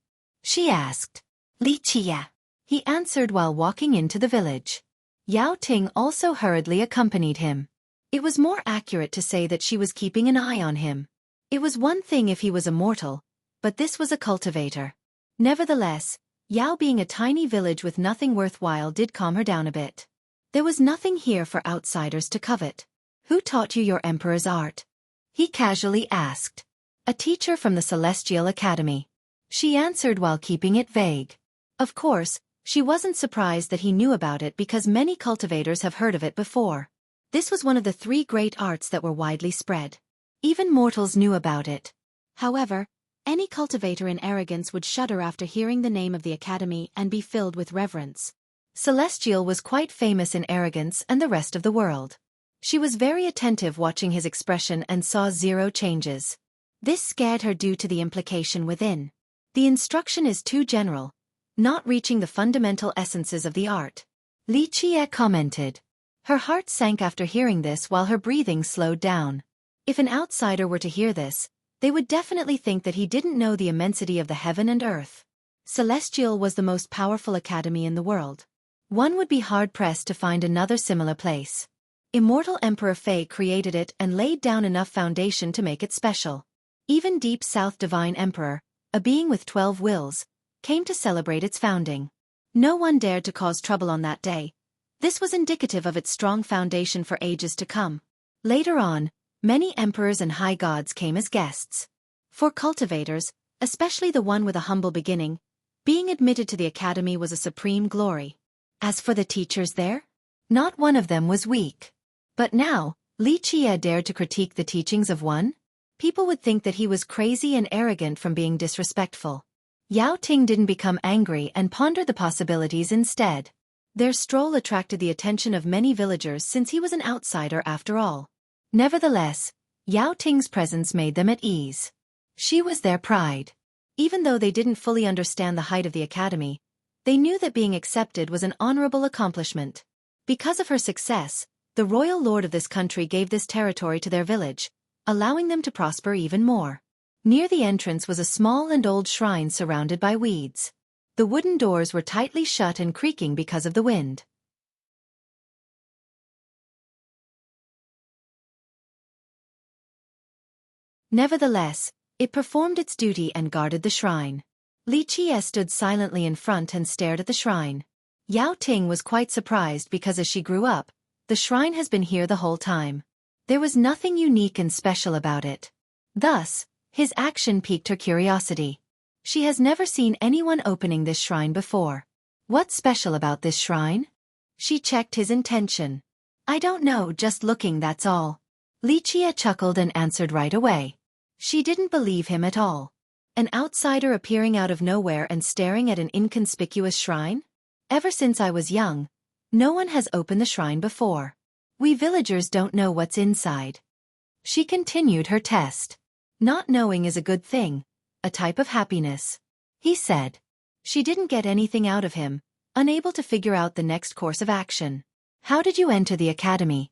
A: She asked. Xueqi. He answered while walking into the village. Yao Ting also hurriedly accompanied him. It was more accurate to say that she was keeping an eye on him. It was one thing if he was a mortal,
B: but this was a cultivator. Nevertheless, Yao being a tiny village with nothing worthwhile did calm her down a bit. There was nothing here for outsiders to covet. Who taught you your emperor's art? He casually asked. A teacher from the Celestial Academy. She answered while keeping it vague. Of course, she wasn't surprised that he knew about it because many cultivators have heard of it before. This was one of the 3 great arts that were widely spread. Even mortals knew about it. However, any cultivator in arrogance would shudder after hearing the name of the academy and be filled with reverence. Celestial was quite famous in arrogance and the rest of the world. She was very attentive watching his expression and saw 0 changes. This scared her due to the implication within. The instruction is too general, not reaching the fundamental essences of the art. Xueqi commented. Her heart sank after hearing this while her breathing slowed down. If an outsider were to hear this, they would definitely think that he didn't know the immensity of the heaven and earth. Celestial was the most powerful academy in the world. One would be hard-pressed to find another similar place. Immortal Emperor Fei created it and laid down enough foundation to make it special. Even Deep South Divine Emperor, a being with 12 wills, came to celebrate its founding. No one dared to cause trouble on that day. This was indicative of its strong foundation for ages to come. Later on, many emperors and high gods came as guests. For cultivators, especially the one with a humble beginning, being admitted to the academy was a supreme glory. As for the teachers there, not one of them was weak. But now, Xueqi dared to critique the teachings of one? People would think that he was crazy and arrogant from being disrespectful. Yao Ting didn't become angry and pondered the possibilities instead. Their stroll attracted the attention of many villagers since he was an outsider after all. Nevertheless, Yao Ting's presence made them at ease. She was their pride. Even though they didn't fully understand the height of the academy, they knew that being accepted was an honorable accomplishment. Because of her success, the royal lord of this country gave this territory to their village, allowing them to prosper even more. Near the entrance was a small and old shrine surrounded by weeds. The wooden doors were tightly shut and creaking because of the wind. Nevertheless, it performed its duty and guarded the shrine. Xueqi stood silently in front and stared at the shrine. Yao Ting was quite surprised because as she grew up, the shrine has been here the whole time. There was nothing unique and special about it. Thus, his action piqued her curiosity. She has never seen anyone opening this shrine before. What's special about this shrine? She checked his intention. I don't know, just looking, that's all. Xueqi chuckled and answered right away. She didn't believe him at all. An outsider appearing out of nowhere and staring at an inconspicuous shrine? Ever since I was young, no one has opened the shrine before. We villagers don't know what's inside. She continued her test. Not knowing is a good thing, a type of happiness, he said. She didn't get anything out of him, unable to figure out the next course of action. How did you enter the academy?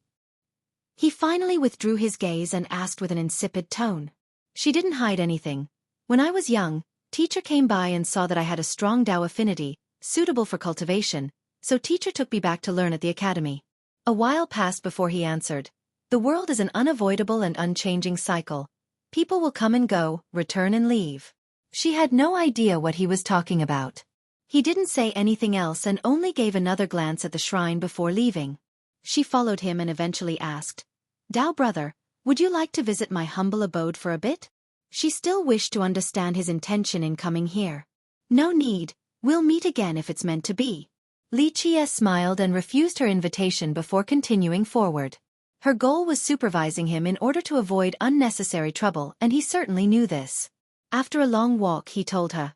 B: He finally withdrew his gaze and asked with an insipid tone. She didn't hide anything. When I was young, teacher came by and saw that I had a strong Tao affinity, suitable for cultivation, so teacher took me back to learn at the academy. A while passed before he answered. The world is an unavoidable and unchanging cycle. People will come and go, return and leave. She had no idea what he was talking about. He didn't say anything else and only gave another glance at the shrine before leaving. She followed him and eventually asked, Tao brother, would you like to visit my humble abode for a bit? She still wished to understand his intention in coming here. No need, we'll meet again if it's meant to be. Xueqi smiled and refused her invitation before continuing forward. Her goal was supervising him in order to avoid unnecessary trouble, and he certainly knew this. After a long walk he told her,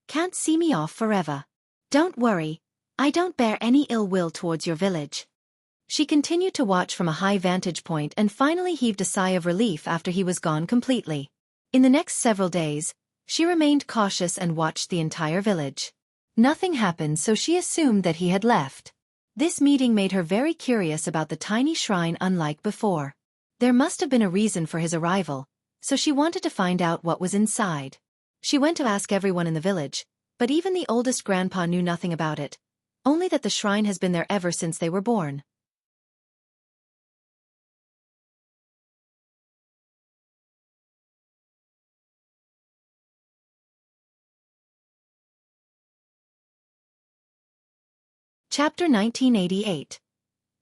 B: Can't see me off forever. Don't worry, I don't bear any ill will towards your village. She continued to watch from a high vantage point and finally heaved a sigh of relief after he was gone completely. In the next several days, she remained cautious and watched the entire village. Nothing happened, so she assumed that he had left. This meeting made her very curious about the tiny shrine, unlike before. There must have been a reason for his arrival, so she wanted to find out what was inside. She went to ask everyone in the village, but even the oldest grandpa knew nothing about it, only that the shrine has been there ever since they were born.
A: Chapter 1988.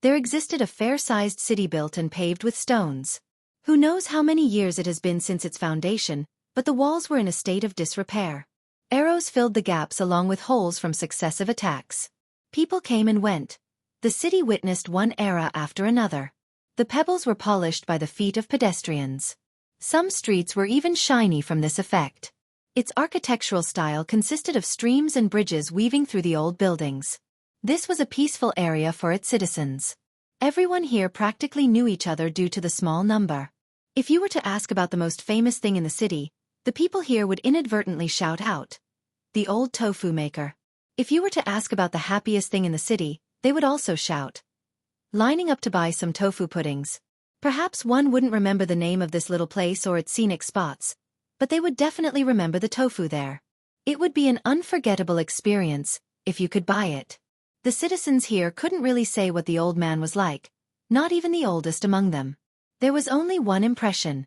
A: There existed a fair-sized city built and paved with stones. Who knows how many years it has been since its foundation, but the walls were in a state of disrepair. Arrows filled the gaps along with holes from successive attacks. People came and went. The city witnessed one era after another. The pebbles were polished by the feet of pedestrians. Some streets were even shiny from this effect. Its architectural style consisted of streams and bridges weaving through the old buildings. This was a peaceful area for its citizens. Everyone here practically knew each other due to the small number. If you were to ask about the most famous thing in the city, the people here would inadvertently shout out, "The old tofu maker." If you were to ask about the happiest thing in the city, they would also shout, "Lining up to buy some tofu puddings." Perhaps one wouldn't remember the name of this little place or its scenic spots, but they would definitely remember the tofu there. It would be an unforgettable experience, if you could buy it. The citizens here couldn't really say what the old man was like, not even the oldest among them. There was only one impression: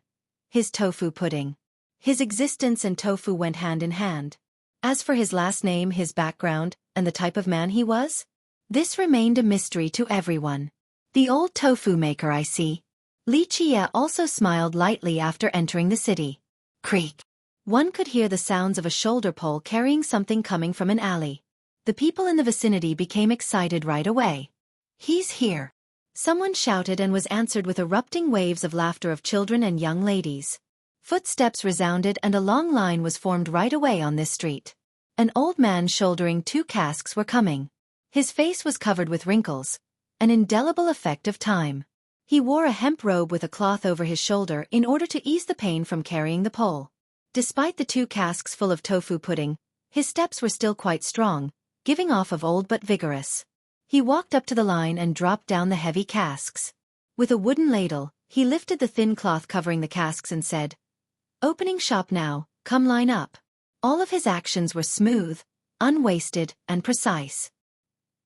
A: his tofu pudding. His existence and tofu went hand in hand. As for his last name, his background, and the type of man he was, this remained a mystery to everyone. The old tofu maker, I see. Xueqi also smiled lightly after entering the city. Creak. One could hear the sounds of a shoulder pole carrying something coming from an alley. The people in the vicinity became excited right away. "He's here!" Someone shouted and was answered with erupting waves of laughter of children and young ladies. Footsteps resounded and a long line was formed right away on this street. An old man shouldering 2 casks were coming. His face was covered with wrinkles, an indelible effect of time. He wore a hemp robe with a cloth over his shoulder in order to ease the pain from carrying the pole. Despite the 2 casks full of tofu pudding, his steps were still quite strong, giving off of old but vigorous. He walked up to the line and dropped down the heavy casks. With a wooden ladle, he lifted the thin cloth covering the casks and said, "Opening shop now, come line up." All of his actions were smooth, unwasted, and precise.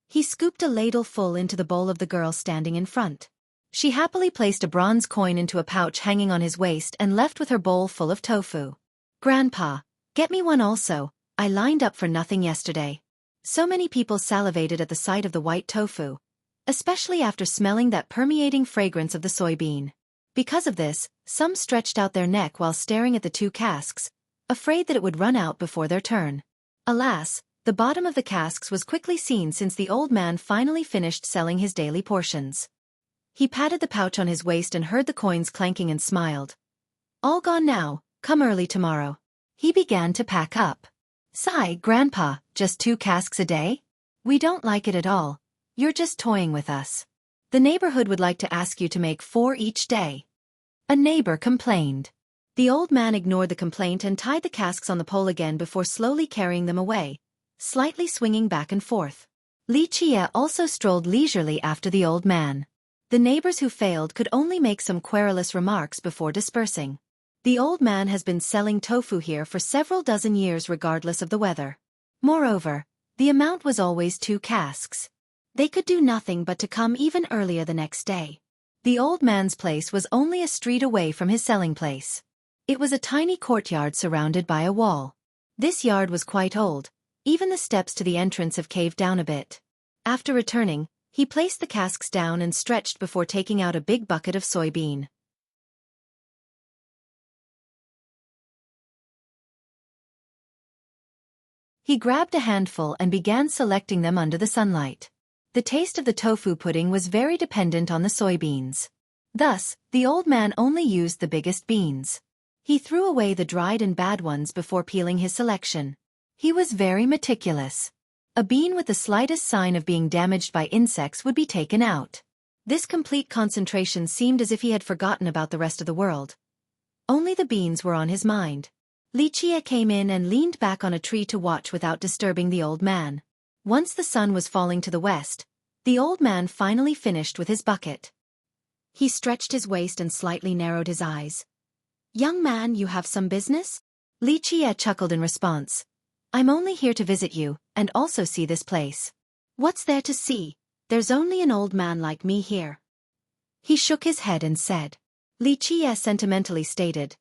A: He scooped a ladle full into the bowl of the girl standing in front. She happily placed a bronze coin into a pouch hanging on his waist and left with her bowl full of tofu. "Grandpa, get me one also, I lined up for nothing yesterday." So many people salivated at the sight of the white tofu, especially after smelling that permeating fragrance of the soybean. Because of this, some stretched out their neck while staring at the 2 casks, afraid that it would run out before their turn. Alas, the bottom of the casks was quickly seen since the old man finally finished selling his daily portions. He patted the pouch on his waist and heard the coins clanking and smiled. "All gone now, come early tomorrow." He began to pack up. "Sigh, Grandpa, just 2 casks a day? We don't like it at all. You're just toying with us. The neighborhood would like to ask you to make 4 each day." A neighbor complained. The old man ignored the complaint and tied the casks on the pole again before slowly carrying them away, slightly swinging back and forth. Xueqi also strolled leisurely after the old man. The neighbors who failed could only make some querulous remarks before dispersing. The old man has been selling tofu here for several dozen years regardless of the weather. Moreover, the amount was always 2 casks. They could do nothing but to come even earlier the next day. The old man's place was only a street away from his selling place. It was a tiny courtyard surrounded by a wall. This yard was quite old, even the steps to the entrance have caved down a bit. After returning, he placed the casks down and stretched before taking out a big bucket of soybean. He grabbed a handful and began selecting them under the sunlight. The taste of the tofu pudding was very dependent on the soybeans. Thus, the old man only used the biggest beans. He threw away the dried and bad ones before peeling his selection. He was very meticulous. A bean with the slightest sign of being damaged by insects would be taken out. This complete concentration seemed as if he had forgotten about the rest of the world. Only the beans were on his mind. Xueqi came in and leaned back on a tree to watch without disturbing the old man. Once the sun was falling to the west, the old man finally finished with his bucket. He stretched his waist and slightly narrowed his eyes. "Young man, you have some business?" Xueqi chuckled in response. "I'm only here to visit you, and also see this place." "What's there to see? There's only an old man like me here." He shook his head and said. Xueqi sentimentally stated,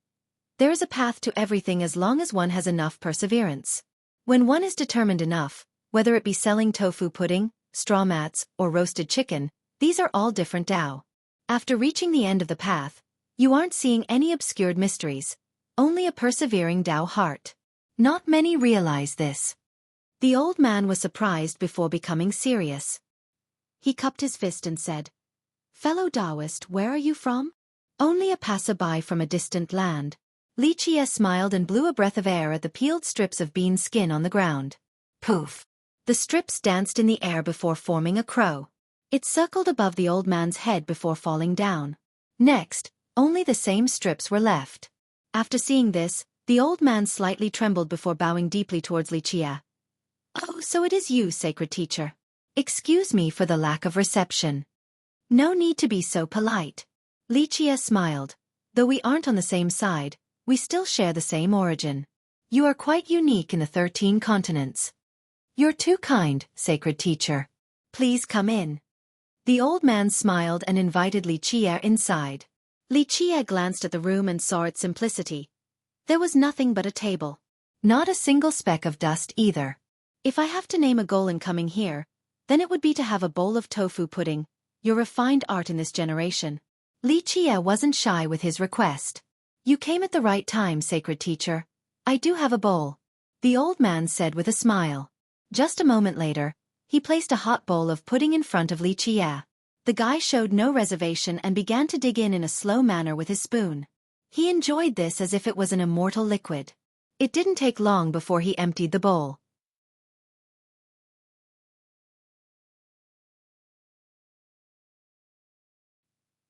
A: "There is a path to everything as long as one has enough perseverance. When one is determined enough, whether it be selling tofu pudding, straw mats, or roasted chicken, these are all different Tao. After reaching the end of the path, you aren't seeing any obscured mysteries, only a persevering Tao heart. Not many realize this. The old man was surprised before becoming serious. He cupped his fist and said, "Fellow Taoist, where are you from?" "Only a passerby from a distant land." Li Qie smiled and blew a breath of air at the peeled strips of bean skin on the ground. Poof! The strips danced in the air before forming a crow. It circled above the old man's head before falling down. Next, only the same strips were left. After seeing this, the old man slightly trembled before bowing deeply towards Li Qie. "Oh, so it is you, sacred teacher. Excuse me for the lack of reception." "No need to be so polite." Li Qie smiled. "Though we aren't on the same side, we still share the same origin. You are quite unique in the 13 continents." "You're too kind, sacred teacher. Please come in." The old man smiled and invited Li Qie inside. Li Qie glanced at the room and saw its simplicity. There was nothing but a table. Not a single speck of dust either. "If I have to name a goal in coming here, then it would be to have a bowl of tofu pudding, your refined art in this generation." Li Qie wasn't shy with his request. "You came at the right time, sacred teacher. I do have a bowl," the old man said with a smile. Just a moment later, he placed a hot bowl of pudding in front of Li Qie. The guy showed no reservation and began to dig in a slow manner with his spoon. He enjoyed this as if it was an immortal liquid. It didn't take long before he emptied the bowl.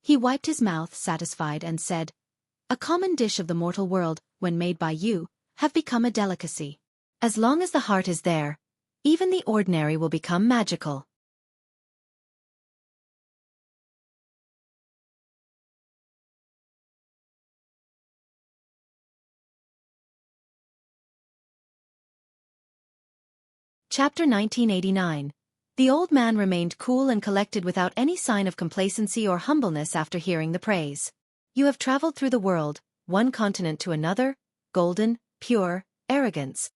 A: He wiped his mouth, satisfied, and said, "A common dish of the mortal world, when made by you, have become a delicacy. As long as the heart is there, even the ordinary will become magical." Chapter 1989. The old man remained cool and collected without any sign of complacency or humbleness after hearing the praise. "You have traveled through the world, one continent to another, golden, pure, arrogance.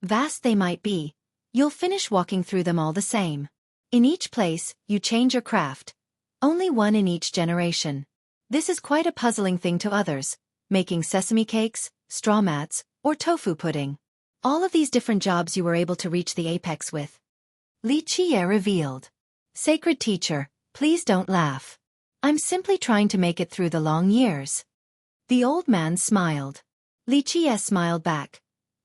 A: Vast they might be, you'll finish walking through them all the same. In each place, you change your craft. Only one in each generation. This is quite a puzzling thing to others, making sesame cakes, straw mats, or tofu pudding. All of these different jobs you were able to reach the apex with." Li Qie revealed. "Sacred teacher, please don't laugh. I'm simply trying to make it through the long years." The old man smiled. Li Qie smiled back.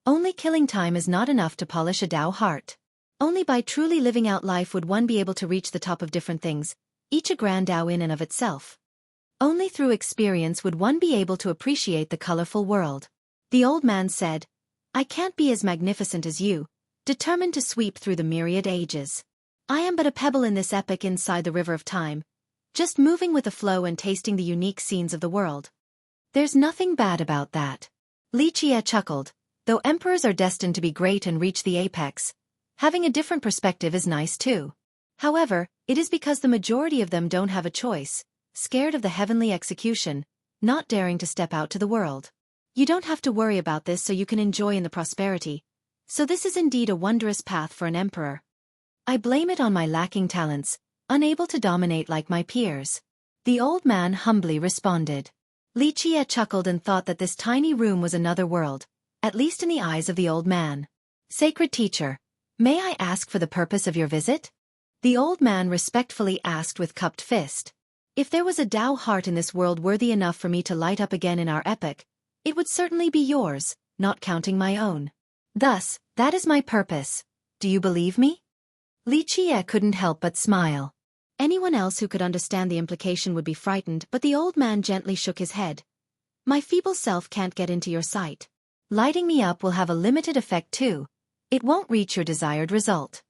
A: "Only killing time is not enough to polish a Tao heart. Only by truly living out life would one be able to reach the top of different things, each a grand Tao in and of itself. Only through experience would one be able to appreciate the colorful world." The old man said, "I can't be as magnificent as you, determined to sweep through the myriad ages. I am but a pebble in this epic inside the river of time, just moving with the flow and tasting the unique scenes of the world." "There's nothing bad about that." Li Qie chuckled. "Though emperors are destined to be great and reach the apex, having a different perspective is nice too. However, it is because the majority of them don't have a choice, scared of the heavenly execution, not daring to step out to the world. You don't have to worry about this so you can enjoy in the prosperity. So this is indeed a wondrous path for an emperor. I blame it on my lacking talents, unable to dominate like my peers." The old man humbly responded. Li Qie chuckled and thought that this tiny room was another world, at least in the eyes of the old man. "Sacred teacher, may I ask for the purpose of your visit?" The old man respectfully asked with cupped fist. "If there was a Tao heart in this world worthy enough for me to light up again in our epic, it would certainly be yours, not counting my own. Thus, that is my purpose. Do you believe me?" Li Qie couldn't help but smile. Anyone else who could understand the implication would be frightened, but the old man gently shook his head. "My feeble self can't get into your sight. Lighting me up will have a limited effect too. It won't reach your desired result."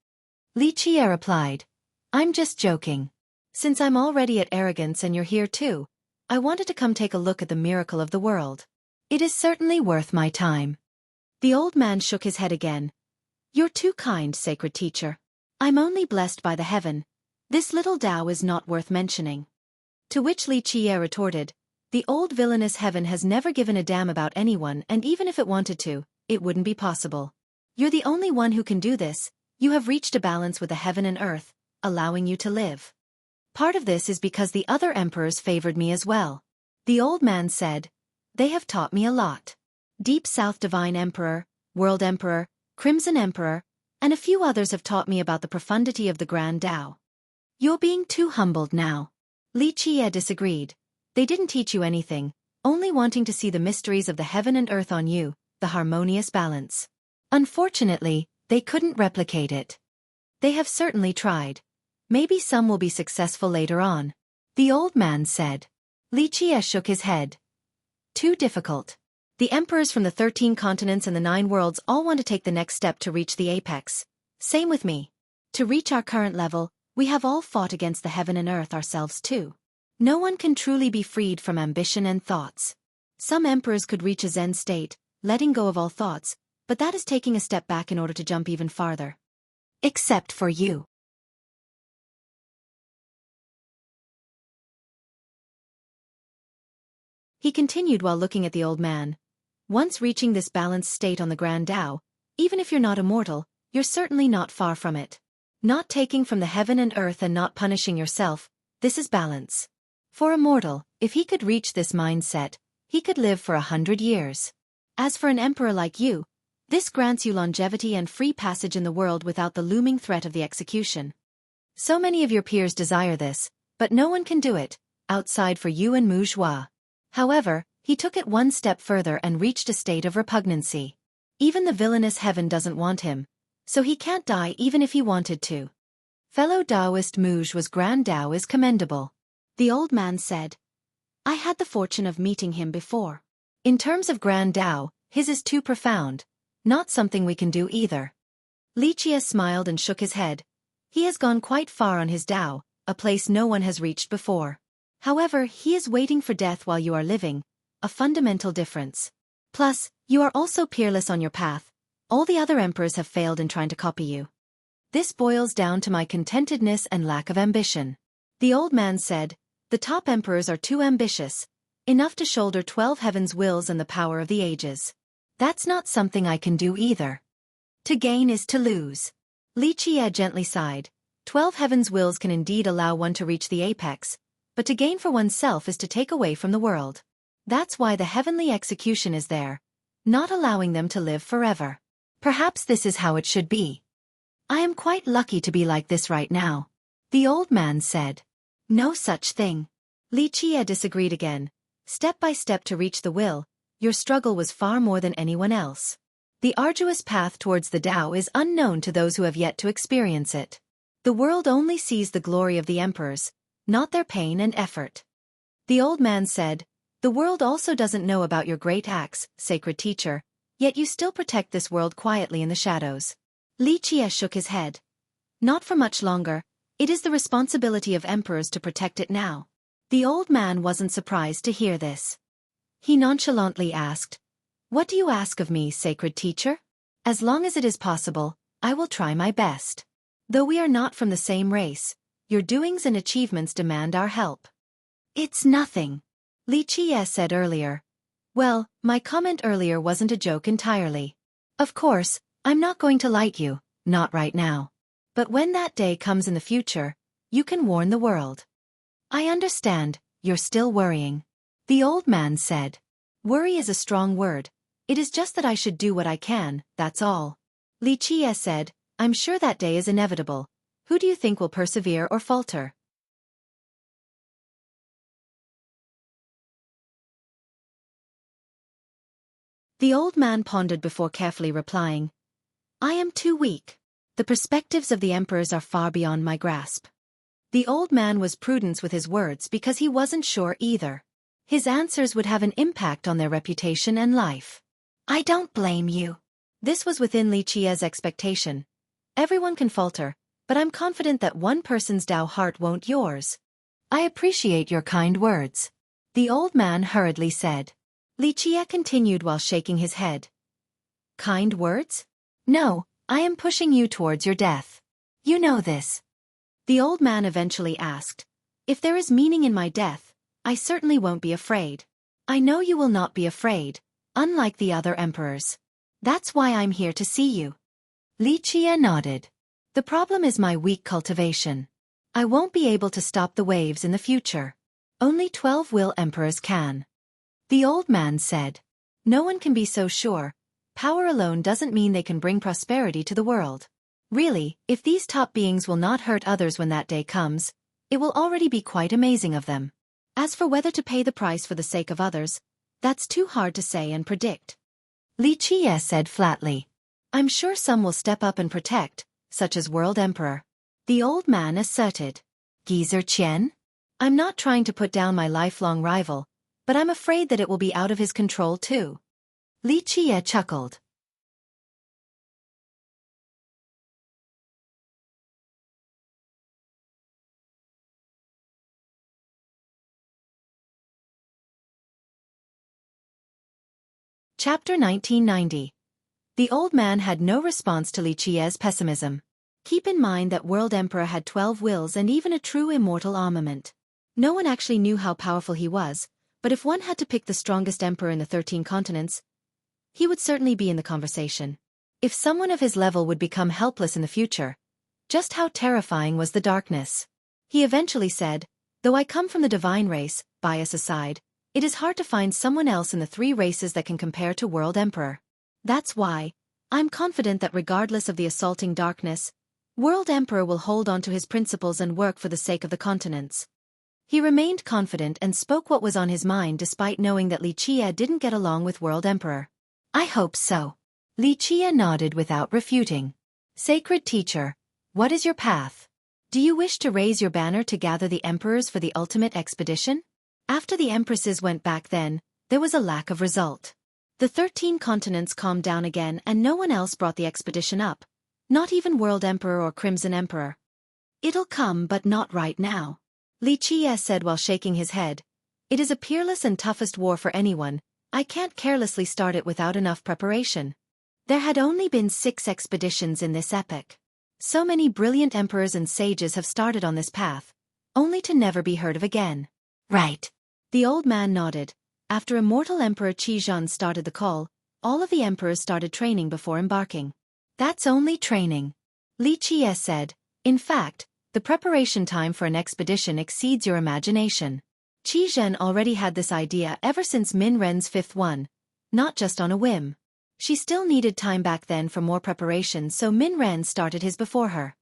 A: Li Qie replied, "I'm just joking. Since I'm already at arrogance and you're here too, I wanted to come take a look at the miracle of the world. It is certainly worth my time." The old man shook his head again. "You're too kind, sacred teacher. I'm only blessed by the heaven. This little Tao is not worth mentioning." To which Li Qie retorted, "The old villainous heaven has never given a damn about anyone, and even if it wanted to, it wouldn't be possible. You're the only one who can do this. You have reached a balance with the heaven and earth, allowing you to live. Part of this is because the other emperors favored me as well. The old man said, they have taught me a lot. Deep South Divine Emperor, World Emperor, Crimson Emperor, and a few others have taught me about the profundity of the Grand Tao. You're being too humbled now. Li Qie disagreed. They didn't teach you anything, only wanting to see the mysteries of the heaven and earth on you, the harmonious balance. Unfortunately, they couldn't replicate it. They have certainly tried. Maybe some will be successful later on. The old man said. Li Qie shook his head. Too difficult. The emperors from the 13 continents and the 9 worlds all want to take the next step to reach the apex. Same with me. To reach our current level, we have all fought against the heaven and earth ourselves too. No one can truly be freed from ambition and thoughts. Some emperors could reach a Zen state, letting go of all thoughts, but that is taking a step back in order to jump even farther. Except for you. He continued while looking at the old man. Once reaching this balanced state on the Grand Tao, even if you're not immortal, you're certainly not far from it. Not taking from the heaven and earth and not punishing yourself, this is balance. For a mortal, if he could reach this mindset, he could live for 100 years. As for an emperor like you, this grants you longevity and free passage in the world without the looming threat of the execution. So many of your peers desire this, but no one can do it, outside for you and Mu Zhua. However, he took it one step further and reached a state of repugnancy. Even the villainous heaven doesn't want him, so he can't die even if he wanted to. Fellow Taoist Mu Zhua's Grand Tao is commendable. The old man said. I had the fortune of meeting him before. In terms of Grand Tao, his is too profound, not something we can do either. Li Qie smiled and shook his head. He has gone quite far on his Tao, a place no one has reached before. However, he is waiting for death while you are living, a fundamental difference. Plus, you are also peerless on your path. All the other emperors have failed in trying to copy you. This boils down to my contentedness and lack of ambition. The old man said, the top emperors are too ambitious, enough to shoulder 12 heavens' wills and the power of the ages. That's not something I can do either. To gain is to lose. Li Qie gently sighed. 12 heavens' wills can indeed allow one to reach the apex, but to gain for oneself is to take away from the world. That's why the heavenly execution is there, not allowing them to live forever. Perhaps this is how it should be. I am quite lucky to be like this right now. The old man said. No such thing. Li Qie disagreed again. Step by step to reach the will, your struggle was far more than anyone else. The arduous path towards the Tao is unknown to those who have yet to experience it. The world only sees the glory of the emperors, not their pain and effort. The old man said, the world also doesn't know about your great acts, sacred teacher, yet you still protect this world quietly in the shadows. Li Qie shook his head. Not for much longer, it is the responsibility of emperors to protect it now. The old man wasn't surprised to hear this. He nonchalantly asked, what do you ask of me, sacred teacher? As long as it is possible, I will try my best. Though we are not from the same race, your doings and achievements demand our help. It's nothing. Li Qie said earlier. Well, my comment earlier wasn't a joke entirely. Of course, I'm not going to light you, not right now. But when that day comes in the future, you can warn the world. I understand, you're still worrying. The old man said. Worry is a strong word. It is just that I should do what I can, that's all. Li Qie said, I'm sure that day is inevitable. Who do you think will persevere or falter? The old man pondered before carefully replying. I am too weak. The perspectives of the emperors are far beyond my grasp. The old man was prudent with his words because he wasn't sure either. His answers would have an impact on their reputation and life. I don't blame you. This was within Li Qie's expectation. Everyone can falter, but I'm confident that one person's Tao heart won't yours. I appreciate your kind words. The old man hurriedly said. Li Qie continued while shaking his head. Kind words? No, I am pushing you towards your death. You know this. The old man eventually asked. If there is meaning in my death, I certainly won't be afraid. I know you will not be afraid, unlike the other emperors. That's why I'm here to see you. Li Qie nodded. The problem is my weak cultivation. I won't be able to stop the waves in the future. Only 12 will emperors can. The old man said. No one can be so sure. Power alone doesn't mean they can bring prosperity to the world. Really, if these top beings will not hurt others when that day comes, it will already be quite amazing of them. As for whether to pay the price for the sake of others, that's too hard to say and predict. Li Qiye said flatly. I'm sure some will step up and protect, such as World Emperor. The old man asserted. Geezer Qian? I'm not trying to put down my lifelong rival, but I'm afraid that it will be out of his control too. Li Qiye chuckled. Chapter 1990. The old man had no response to Li Qiye's pessimism. Keep in mind that World Emperor had 12 wills and even a true immortal armament. No one actually knew how powerful he was, but if one had to pick the strongest emperor in the 13 continents, he would certainly be in the conversation. If someone of his level would become helpless in the future, just how terrifying was the darkness? He eventually said, though I come from the divine race, bias aside, it is hard to find someone else in the 3 races that can compare to World Emperor. That's why, I'm confident that regardless of the assaulting darkness, World Emperor will hold on to his principles and work for the sake of the continents. He remained confident and spoke what was on his mind despite knowing that Li Qiye didn't get along with World Emperor. I hope so. Li Qiye nodded without refuting. Sacred teacher, what is your path? Do you wish to raise your banner to gather the emperors for the ultimate expedition? After the empresses went back then, there was a lack of result. The 13 continents calmed down again and no one else brought the expedition up. Not even World Emperor or Crimson Emperor. It'll come but not right now. Li Qiye said while shaking his head. It is a peerless and toughest war for anyone. I can't carelessly start it without enough preparation. There had only been 6 expeditions in this epoch. So many brilliant emperors and sages have started on this path, only to never be heard of again. Right. The old man nodded. After immortal Emperor Qizhan started the call, all of the emperors started training before embarking. That's only training. Li Qiye said. In fact, the preparation time for an expedition exceeds your imagination. Qizhan already had this idea ever since Min Ren's 5th one, not just on a whim. She still needed time back then for more preparation, so Min Ren started his before her.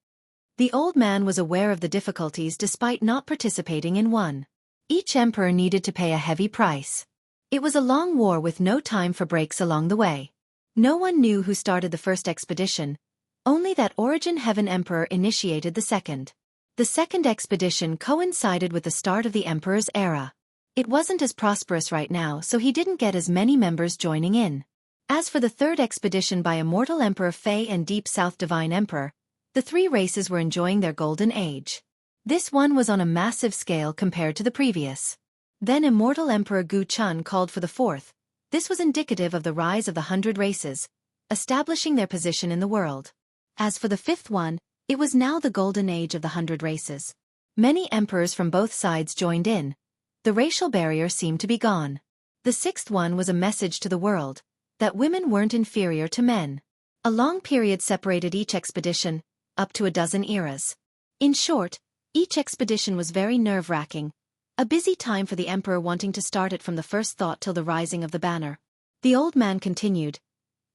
A: The old man was aware of the difficulties despite not participating in one. Each emperor needed to pay a heavy price. It was a long war with no time for breaks along the way. No one knew who started the first expedition, only that Origin Heaven Emperor initiated the second. The second expedition coincided with the start of the Emperor's era. It wasn't as prosperous right now, so he didn't get as many members joining in. As for the third expedition by Immortal Emperor Fei and Deep South Divine Emperor, the 3 races were enjoying their golden age. This one was on a massive scale compared to the previous. Then Immortal Emperor Gu Chun called for the 4th. This was indicative of the rise of the 100 races, establishing their position in the world. As for the 5th one, it was now the golden age of the 100 races. Many emperors from both sides joined in. The racial barrier seemed to be gone. The 6th one was a message to the world, that women weren't inferior to men. A long period separated each expedition, up to a dozen eras. In short, each expedition was very nerve-wracking, a busy time for the emperor wanting to start it from the first thought till the rising of the banner. The old man continued.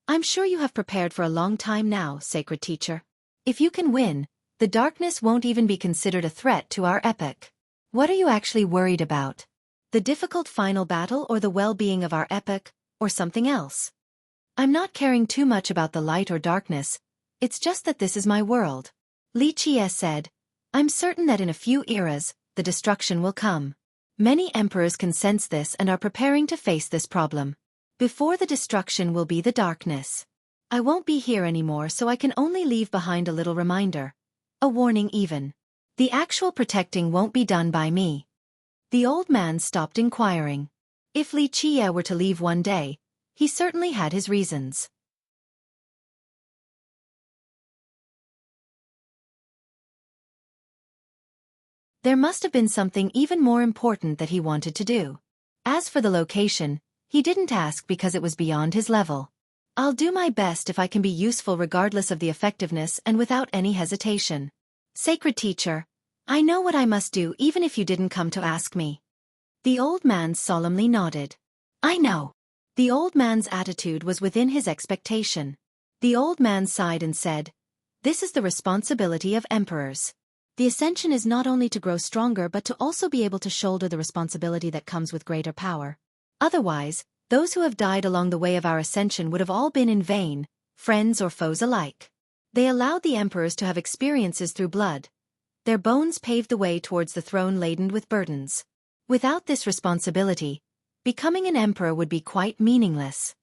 A: I'm sure you have prepared for a long time now, sacred teacher. If you can win, the darkness won't even be considered a threat to our epoch. What are you actually worried about? The difficult final battle or the well-being of our epoch, or something else? I'm not caring too much about the light or darkness, it's just that this is my world. Li Qiye said. I'm certain that in a few eras, the destruction will come. Many emperors can sense this and are preparing to face this problem. Before the destruction will be the darkness. I won't be here anymore, so I can only leave behind a little reminder. A warning even. The actual protecting won't be done by me. The old man stopped inquiring. If Li Qiye were to leave one day, he certainly had his reasons. There must have been something even more important that he wanted to do. As for the location, he didn't ask because it was beyond his level. I'll do my best if I can be useful regardless of the effectiveness and without any hesitation. Sacred teacher,
B: I know what I must do even if you didn't come to ask me. The old man solemnly nodded. I know. The old man's attitude was within his expectation. The old man sighed and said, This is the responsibility of emperors. The ascension is not only to grow stronger but to also be able to shoulder the responsibility that comes with greater power. Otherwise, those who have died along the way of our ascension would have all been in vain, friends or foes alike. They allowed the emperors to have experiences through blood. Their bones paved the way towards the throne laden with burdens. Without this responsibility, becoming an emperor would be quite meaningless.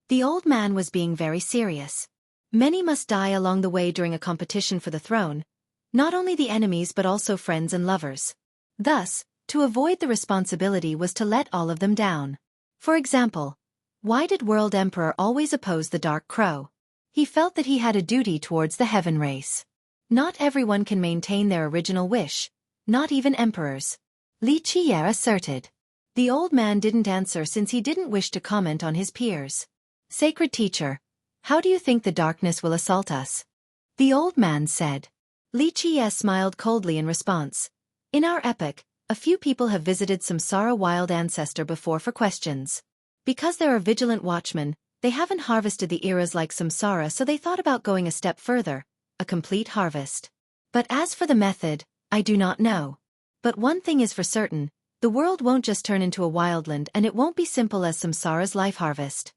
B: The old man was being very serious. Many must die along the way during a competition for the throne, not only the enemies but also friends and lovers. Thus, to avoid the responsibility was to let all of them down. For example, why did World Emperor always oppose the Dark Crow? He felt that he had a duty towards the heaven race. Not everyone can maintain their original wish, not even emperors. Li Qiye asserted. The old man didn't answer since he didn't wish to comment on his peers. Sacred teacher, how do you think the darkness will assault us? The old man said. Li Qiye smiled coldly in response. In our epoch, a few people have visited Samsara wild ancestor before for questions. Because there are vigilant watchmen, they haven't harvested the eras like Samsara, so they thought about going a step further, a complete harvest. But as for the method, I do not know. But one thing is for certain, the world won't just turn into a wildland and it won't be simple as Samsara's life harvest.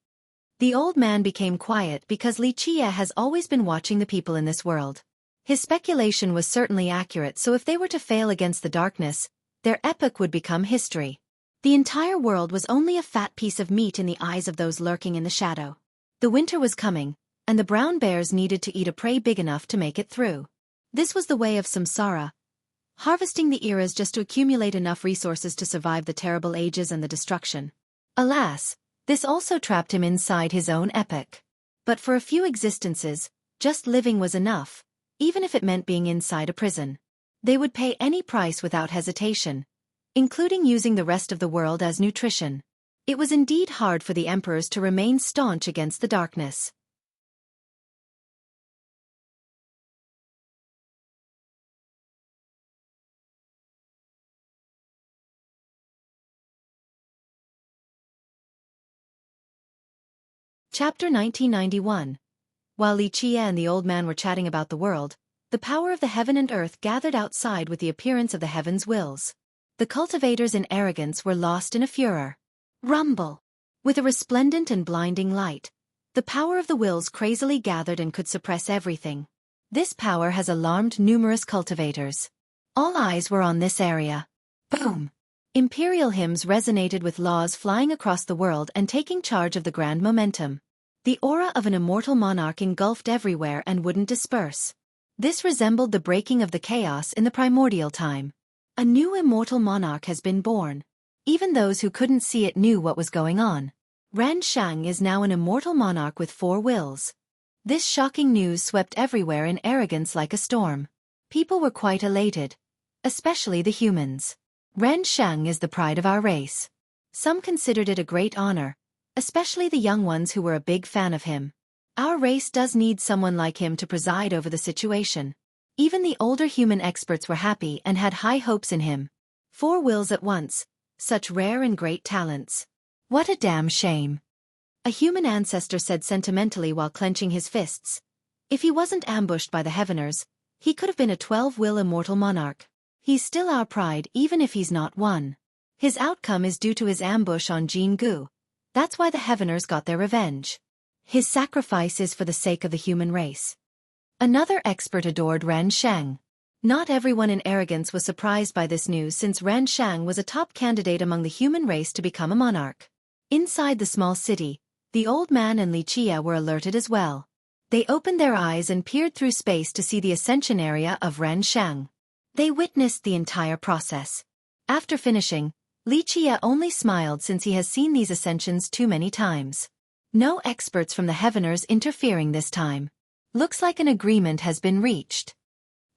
B: The old man became quiet because Li Qiye has always been watching the people in this world. His speculation was certainly accurate, so if they were to fail against the darkness, their epoch would become history. The entire world was only a fat piece of meat in the eyes of those lurking in the shadow. The winter was coming, and the brown bears needed to eat a prey big enough to make it through. This was the way of Samsara, harvesting the eras just to accumulate enough resources to survive the terrible ages and the destruction. Alas, this also trapped him inside his own epoch. But for a few existences, just living was enough, even if it meant being inside a prison. They would pay any price without hesitation, including using the rest of the world as nutrition. It was indeed hard for the emperors to remain staunch against the darkness. Chapter 1991. While Li Qiye and the old man were chatting about the world, the power of the heaven and earth gathered outside with the appearance of the heavens' wills. The cultivators in arrogance were lost in a furor. Rumble! With a resplendent and blinding light, the power of the wills crazily gathered and could suppress everything. This power has alarmed numerous cultivators. All eyes were on this area. Boom! Imperial hymns resonated with laws flying across the world and taking charge of the grand momentum. The aura of an immortal monarch engulfed everywhere and wouldn't disperse. This resembled the breaking of the chaos in the primordial time. A new immortal monarch has been born. Even those who couldn't see it knew what was going on. Ran Shang is now an immortal monarch with 4 wills. This shocking news swept everywhere in arrogance like a storm. People were quite elated, especially the humans. Ran Shang is the pride of our race. Some considered it a great honor, especially the young ones who were a big fan of him. Our race does need someone like him to preside over the situation. Even the older human experts were happy and had high hopes in him. 4 wills at once, such rare and great talents. What a damn shame. A human ancestor said sentimentally while clenching his fists. If he wasn't ambushed by the Heaveners, he could have been a 12-will immortal monarch. He's still our pride even if he's not one. His outcome is due to his ambush on Jingu. That's why the Heaveners got their revenge. His sacrifice is for the sake of the human race. Another expert adored Ran Shang. Not everyone in arrogance was surprised by this news since Ran Shang was a top candidate among the human race to become a monarch. Inside the small city, the old man and Li Qiye were alerted as well. They opened their eyes and peered through space to see the ascension area of Ran Shang. They witnessed the entire process. After finishing, Li Qiye only smiled since he has seen these ascensions too many times. No experts from the Heaveners interfering this time. Looks like an agreement has been reached.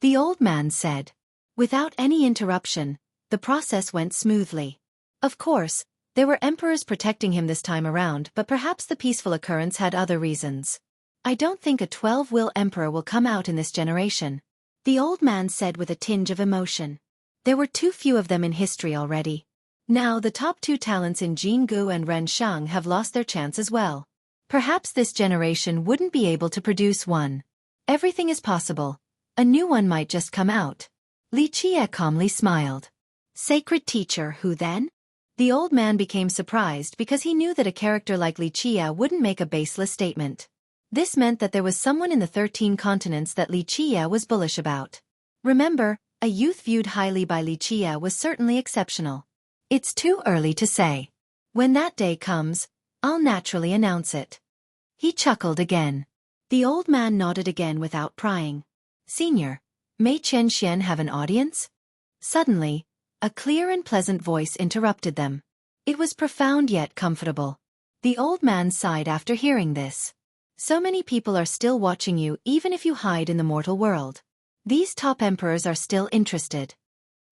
B: The old man said. Without any interruption, the process went smoothly. Of course, there were emperors protecting him this time around, but perhaps the peaceful occurrence had other reasons. I don't think a 12-will emperor will come out in this generation. the old man said with a tinge of emotion. There were too few of them in history already. Now the top two talents in Jinggu and Rensheng have lost their chance as well. Perhaps this generation wouldn't be able to produce one. Everything is possible. A new one might just come out. Li Qie calmly smiled. Sacred teacher, who then? The old man became surprised because he knew that a character like Li Qie wouldn't make a baseless statement. This meant that there was someone in the 13 continents that Li Qie was bullish about. Remember, a youth viewed highly by Li Qie was certainly exceptional. It's too early to say. When that day comes, I'll naturally announce it. He chuckled again. The old man nodded again without prying. Senior, may Chen Xian have an audience? Suddenly, a clear and pleasant voice interrupted them. It was profound yet comfortable. The old man sighed after hearing this. So many people are still watching you even if you hide in the mortal world. These top emperors are still interested.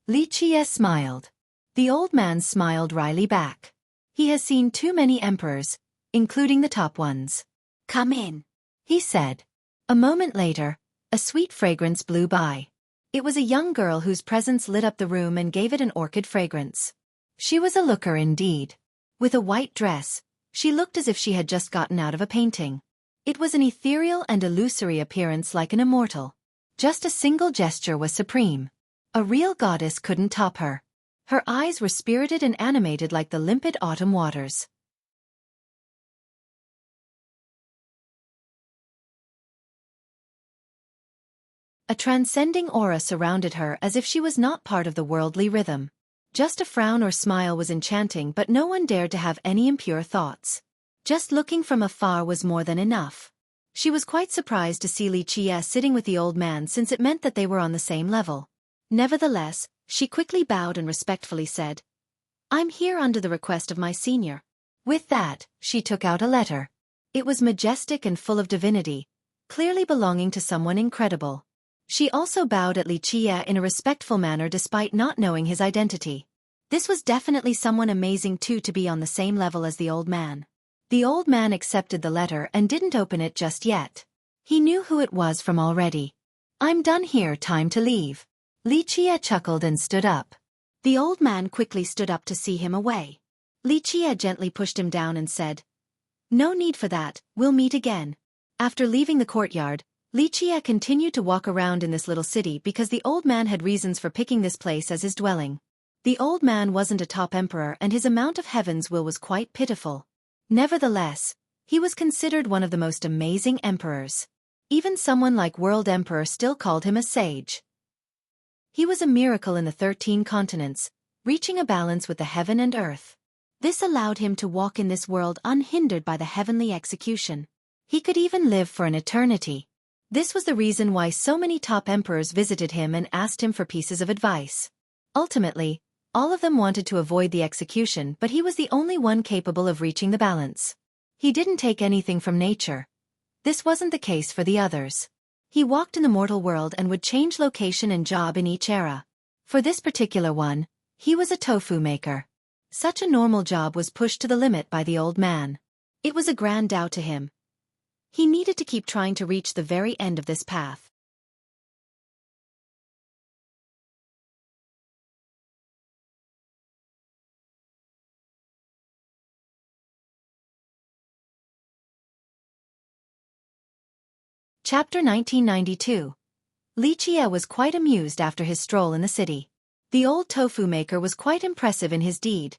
B: Li Qie smiled. The old man smiled wryly back. He has seen too many emperors, including the top ones. Come in, he said. A moment later, a sweet fragrance blew by. It was a young girl whose presence lit up the room and gave it an orchid fragrance. She was a looker indeed. With a white dress, she looked as if she had just gotten out of a painting. It was an ethereal and illusory appearance like an immortal. Just a single gesture was supreme. A real goddess couldn't top her. Her eyes were spirited and animated like the limpid autumn waters. A transcending aura surrounded her as if she was not part of the worldly rhythm. Just a frown or smile was enchanting, but no one dared to have any impure thoughts. Just looking from afar was more than enough. She was quite surprised to see Li Qie sitting with the old man since it meant that they were on the same level. Nevertheless, she quickly bowed and respectfully said, I'm here under the request of my senior. With that, she took out a letter. It was majestic and full of divinity, clearly belonging to someone incredible. She also bowed at Li Qie in a respectful manner despite not knowing his identity. This was definitely someone amazing too to be on the same level as the old man. The old man accepted the letter and didn't open it just yet. He knew who it was from already. I'm done here, time to leave. Li Qie chuckled and stood up. The old man quickly stood up to see him away. Li Qie gently pushed him down and said, No need for that, we'll meet again. After leaving the courtyard, Li Qie continued to walk around in this little city because the old man had reasons for picking this place as his dwelling. The old man wasn't a top emperor and his amount of heaven's will was quite pitiful. Nevertheless, he was considered one of the most amazing emperors. Even someone like World Emperor still called him a sage. He was a miracle in the 13 continents, reaching a balance with the heaven and earth. This allowed him to walk in this world unhindered by the heavenly execution. He could even live for an eternity. This was the reason why so many top emperors visited him and asked him for pieces of advice. Ultimately, all of them wanted to avoid the execution, but he was the only one capable of reaching the balance. He didn't take anything from nature. This wasn't the case for the others. He walked in the mortal world and would change location and job in each era. For this particular one, he was a tofu maker. Such a normal job was pushed to the limit by the old man. It was a grand doubt to him. He needed to keep trying to reach the very end of this path. Chapter 1992. Li Qie was quite amused after his stroll in the city. The old tofu maker was quite impressive in his deed,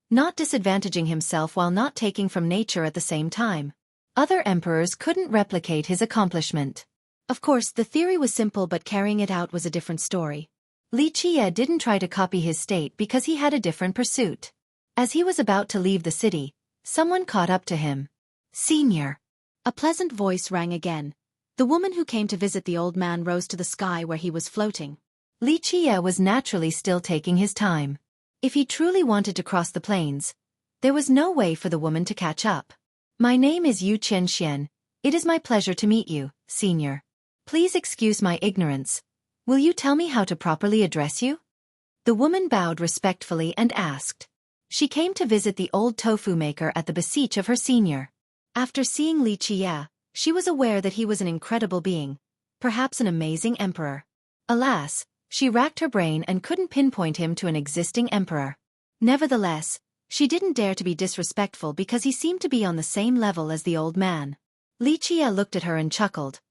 B: not disadvantaging himself while not taking from nature at the same time. Other emperors couldn't replicate his accomplishment. Of course, the theory was simple, but carrying it out was a different story. Li Qie didn't try to copy his state because he had a different pursuit. As he was about to leave the city, someone caught up to him. Senior. A pleasant voice rang again. The woman who came to visit the old man rose to the sky where he was floating. Li Qie was naturally still taking his time. If he truly wanted to cross the plains, there was no way for the woman to catch up. My name is Yu Qianxian. It is my pleasure to meet you, senior. Please excuse my ignorance. Will you tell me how to properly address you? The woman bowed respectfully and asked. She came to visit the old tofu maker at the beseech of her senior. After seeing Li Qie, she was aware that he was an incredible being, perhaps an amazing emperor.
A: Alas, she racked her brain and couldn't pinpoint him to an existing emperor. Nevertheless, she didn't dare to be disrespectful because he seemed to be on the same level as the old man. Li Qie looked at her and chuckled.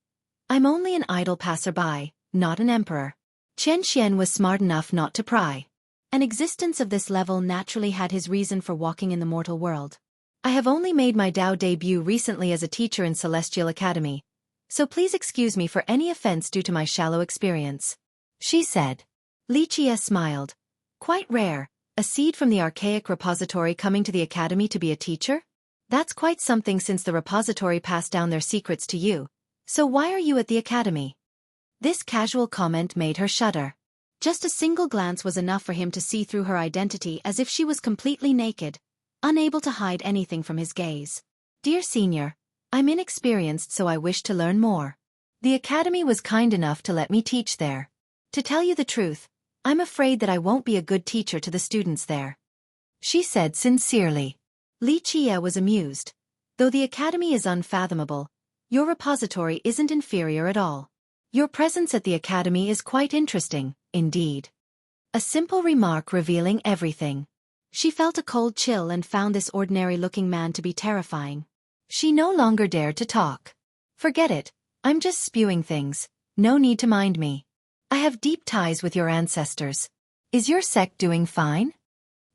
A: I'm only an idle passerby, not an emperor. Chen Xian was smart enough not to pry. An existence of this level naturally had his reason for walking in the mortal world. I have only made my Dao debut recently as a teacher in Celestial Academy, so please excuse me for any offense due to my shallow experience, she said. Li Qie smiled. Quite rare, a seed from the archaic repository coming to the academy to be a teacher? That's quite something since the repository passed down their secrets to you, so why are you at the academy? This casual comment made her shudder. Just a single glance was enough for him to see through her identity as if she was completely naked, unable to hide anything from his gaze. Dear senior, I'm inexperienced so I wish to learn more. The academy was kind enough to let me teach there. To tell you the truth, I'm afraid that I won't be a good teacher to the students there, she said sincerely. Li Qie was amused. Though the academy is unfathomable, your repository isn't inferior at all. Your presence at the academy is quite interesting, indeed. A simple remark revealing everything. She felt a cold chill and found this ordinary-looking man to be terrifying. She no longer dared to talk. Forget it, I'm just spewing things, no need to mind me. I have deep ties with your ancestors. Is your sect doing fine?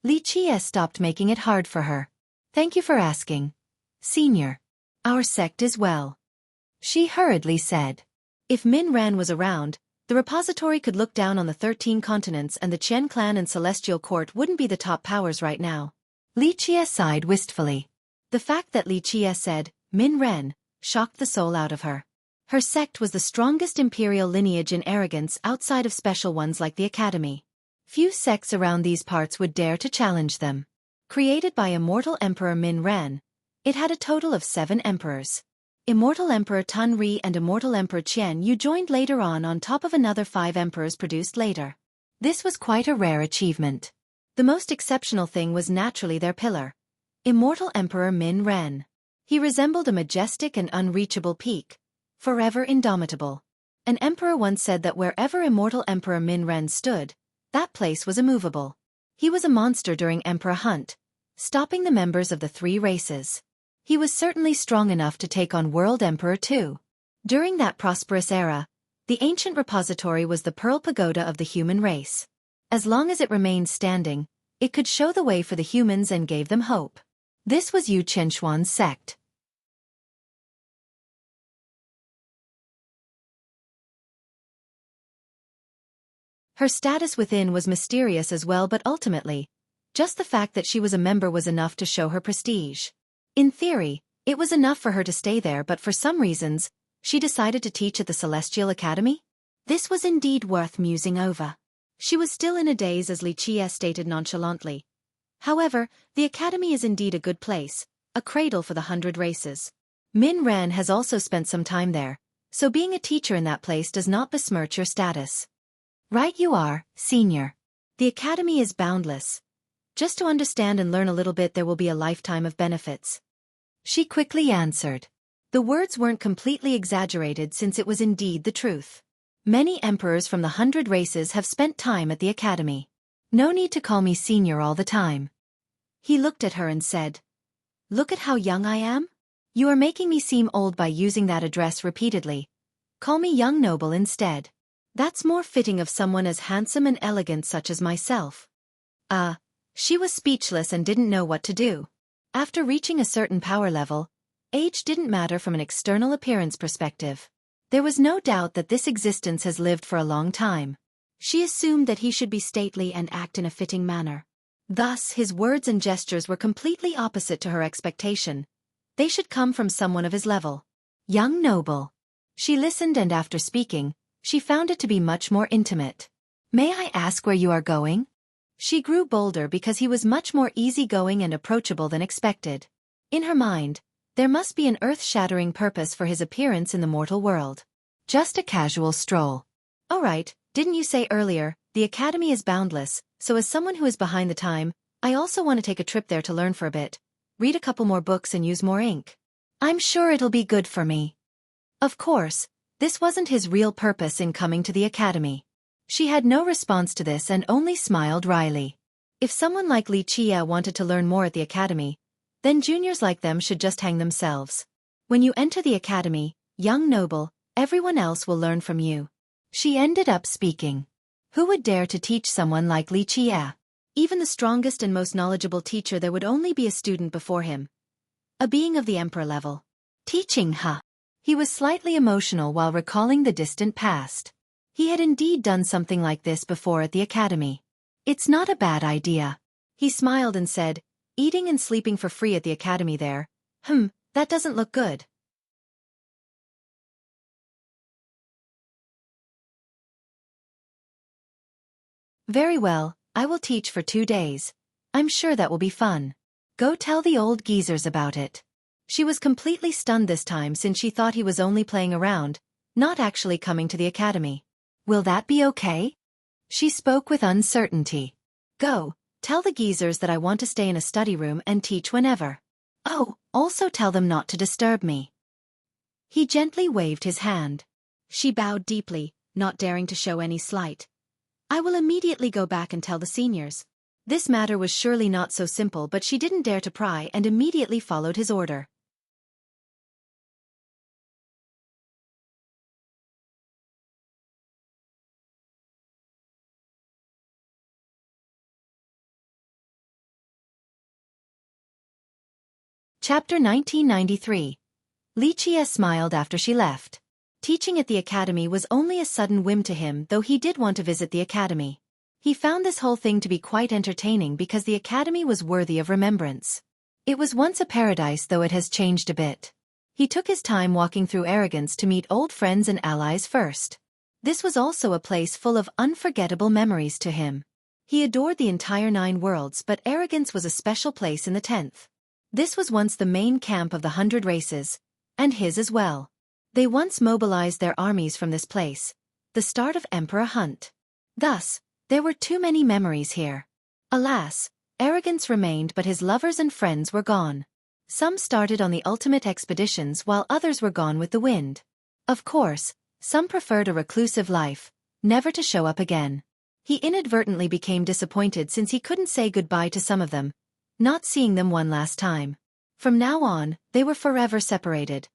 A: Li Qie stopped making it hard for her. Thank you for asking, senior. Our sect is well, she hurriedly said. If Min Ran was around, the repository could look down on the 13 continents and the Chen clan and Celestial Court wouldn't be the top powers right now. Li Qie sighed wistfully. The fact that Li Qie said, Min Ren, shocked the soul out of her. Her sect was the strongest imperial lineage in arrogance outside of special ones like the academy. Few sects around these parts would dare to challenge them. Created by immortal Emperor Min Ren, it had a total of 7 emperors. Immortal Emperor Tun Ri and Immortal Emperor Qian Yu joined later on top of another 5 emperors produced later. This was quite a rare achievement. The most exceptional thing was naturally their pillar, Immortal Emperor Min Ren. He resembled a majestic and unreachable peak, forever indomitable. An emperor once said that wherever Immortal Emperor Min Ren stood, that place was immovable. He was a monster during Emperor Hunt, stopping the members of the 3 races. He was certainly strong enough to take on World Emperor too. During that prosperous era, the ancient repository was the Pearl Pagoda of the human race. As long as it remained standing, it could show the way for the humans and gave them hope. This was Yu Qinshuan's sect. Her status within was mysterious as well, but ultimately, just the fact that she was a member was enough to show her prestige. In theory, it was enough for her to stay there, but for some reasons, she decided to teach at the Celestial Academy? This was indeed worth musing over. She was still in a daze as Li Qie stated nonchalantly. However, the academy is indeed a good place, a cradle for the 100 races. Min Ran has also spent some time there, so being a teacher in that place does not besmirch your status. Right you are, senior. The academy is boundless. Just to understand and learn a little bit there will be a lifetime of benefits, she quickly answered. The words weren't completely exaggerated since it was indeed the truth. Many emperors from the 100 races have spent time at the academy. No need to call me senior all the time. He looked at her and said, Look at how young I am? You are making me seem old by using that address repeatedly. Call me young noble instead. That's more fitting of someone as handsome and elegant such as myself. She was speechless and didn't know what to do. After reaching a certain power level, age didn't matter from an external appearance perspective. There was no doubt that this existence has lived for a long time. She assumed that he should be stately and act in a fitting manner. Thus, his words and gestures were completely opposite to her expectation. They should come from someone of his level. Young noble. She listened, and after speaking, she found it to be much more intimate. May I ask where you are going? She grew bolder because he was much more easygoing and approachable than expected. In her mind, there must be an earth-shattering purpose for his appearance in the mortal world. Just a casual stroll. All right, didn't you say earlier, the academy is boundless, so as someone who is behind the time, I also want to take a trip there to learn for a bit, read a couple more books and use more ink. I'm sure it'll be good for me. Of course, this wasn't his real purpose in coming to the academy. She had no response to this and only smiled wryly. If someone like Li Chia wanted to learn more at the academy, then juniors like them should just hang themselves. When you enter the academy, young noble, everyone else will learn from you. She ended up speaking. Who would dare to teach someone like Li Chia? Even the strongest and most knowledgeable teacher, there would only be a student before him. A being of the emperor level. Teaching, huh? He was slightly emotional while recalling the distant past. He had indeed done something like this before at the academy. It's not a bad idea. He smiled and said, eating and sleeping for free at the academy there. That doesn't look good. Very well, I will teach for 2 days. I'm sure that will be fun. Go tell the old geezers about it. She was completely stunned this time since she thought he was only playing around, not actually coming to the academy. Will that be okay? She spoke with uncertainty. Go, tell the geezers that I want to stay in a study room and teach whenever. Oh, also tell them not to disturb me. He gently waved his hand. She bowed deeply, not daring to show any slight. I will immediately go back and tell the seniors. This matter was surely not so simple, but she didn't dare to pry and immediately followed his order. Chapter 1993. Li Chia smiled after she left. Teaching at the academy was only a sudden whim to him, though he did want to visit the academy. He found this whole thing to be quite entertaining because the academy was worthy of remembrance. It was once a paradise, though it has changed a bit. He took his time walking through Arrogance to meet old friends and allies first. This was also a place full of unforgettable memories to him. He adored the entire 9 worlds, but Arrogance was a special place in the 10th. This was once the main camp of the 100 races, and his as well. They once mobilized their armies from this place, the start of Emperor Hunt. Thus, there were too many memories here. Alas, Arrogance remained, but his lovers and friends were gone. Some started on the ultimate expeditions while others were gone with the wind. Of course, some preferred a reclusive life, never to show up again. He inadvertently became disappointed since he couldn't say goodbye to some of them, not seeing them one last time. From now on, they were forever separated.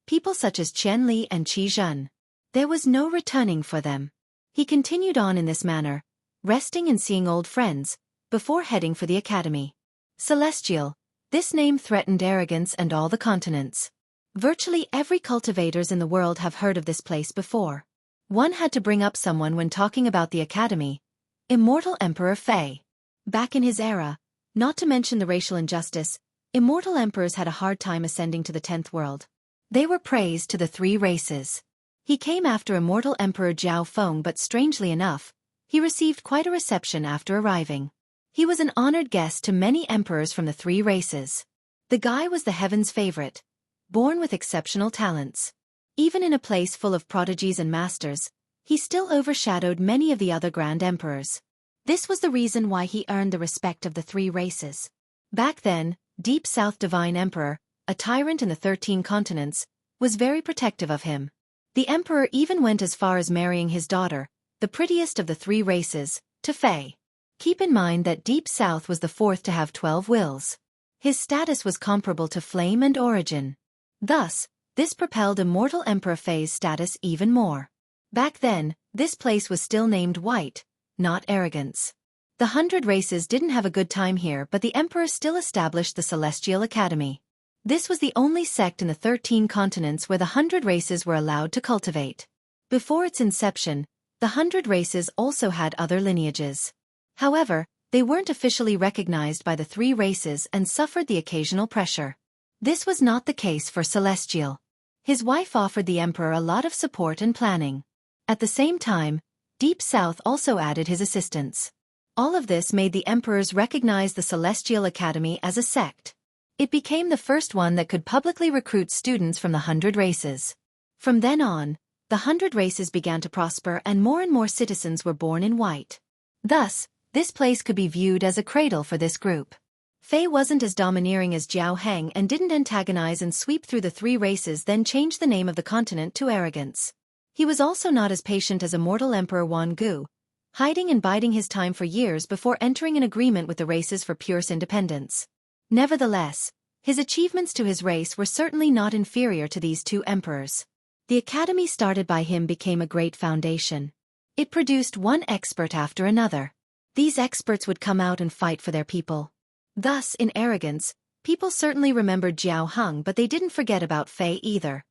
A: People such as Qian Li and Qi Zhen. There was no returning for them. He continued on in this manner, resting and seeing old friends, before heading for the academy. Celestial. This name threatened Arrogance and all the continents. Virtually every cultivators in the world have heard of this place before. One had to bring up someone when talking about the academy. Immortal Emperor Fei. Back in his era, not to mention the racial injustice, immortal emperors had a hard time ascending to the 10th world. They were praised to the 3 races. He came after immortal Emperor Jiao Feng, but strangely enough, he received quite a reception after arriving. He was an honored guest to many emperors from the 3 races. The guy was the heaven's favorite, born with exceptional talents. Even in a place full of prodigies and masters, he still overshadowed many of the other grand emperors. This was the reason why he earned the respect of the 3 races. Back then, Deep South Divine Emperor, a tyrant in the 13 continents, was very protective of him. The emperor even went as far as marrying his daughter, the prettiest of the 3 races, to Fei. Keep in mind that Deep South was the 4th to have 12 wills. His status was comparable to Flame and Origin. Thus, this propelled immortal Emperor Fei's status even more. Back then, this place was still named White, not Arrogance. The 100 races didn't have a good time here, but the emperor still established the Celestial Academy. This was the only sect in the 13 continents where the 100 races were allowed to cultivate. Before its inception, the 100 races also had other lineages. However, they weren't officially recognized by the 3 races and suffered the occasional pressure. This was not the case for Celestial. His wife offered the emperor a lot of support and planning. At the same time, Deep South also added his assistance. All of this made the emperors recognize the Celestial Academy as a sect. It became the first one that could publicly recruit students from the 100 races. From then on, the 100 races began to prosper and more citizens were born in White. Thus, this place could be viewed as a cradle for this group. Fei wasn't as domineering as Jiao Heng and didn't antagonize and sweep through the 3 races then change the name of the continent to Arrogance. He was also not as patient as immortal Emperor Wan Gu, hiding and biding his time for years before entering an agreement with the races for Pur's independence. Nevertheless, his achievements to his race were certainly not inferior to these two emperors. The academy started by him became a great foundation. It produced one expert after another. These experts would come out and fight for their people. Thus, in arrogance, people certainly remembered Jiao Heng, but they didn't forget about Fei either.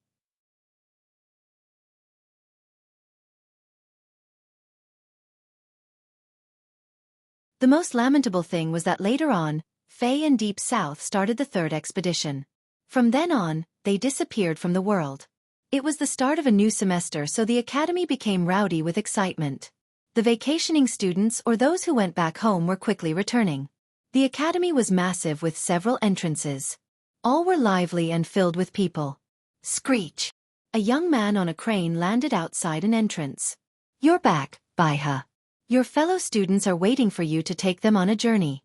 A: The most lamentable thing was that later on, Fei and Deep South started the third expedition. From then on, they disappeared from the world. It was the start of a new semester, so the academy became rowdy with excitement. The vacationing students or those who went back home were quickly returning. The academy was massive with several entrances. All were lively and filled with people. Screech! A young man on a crane landed outside an entrance. "You're back, Baihe. Your fellow students are waiting for you to take them on a journey."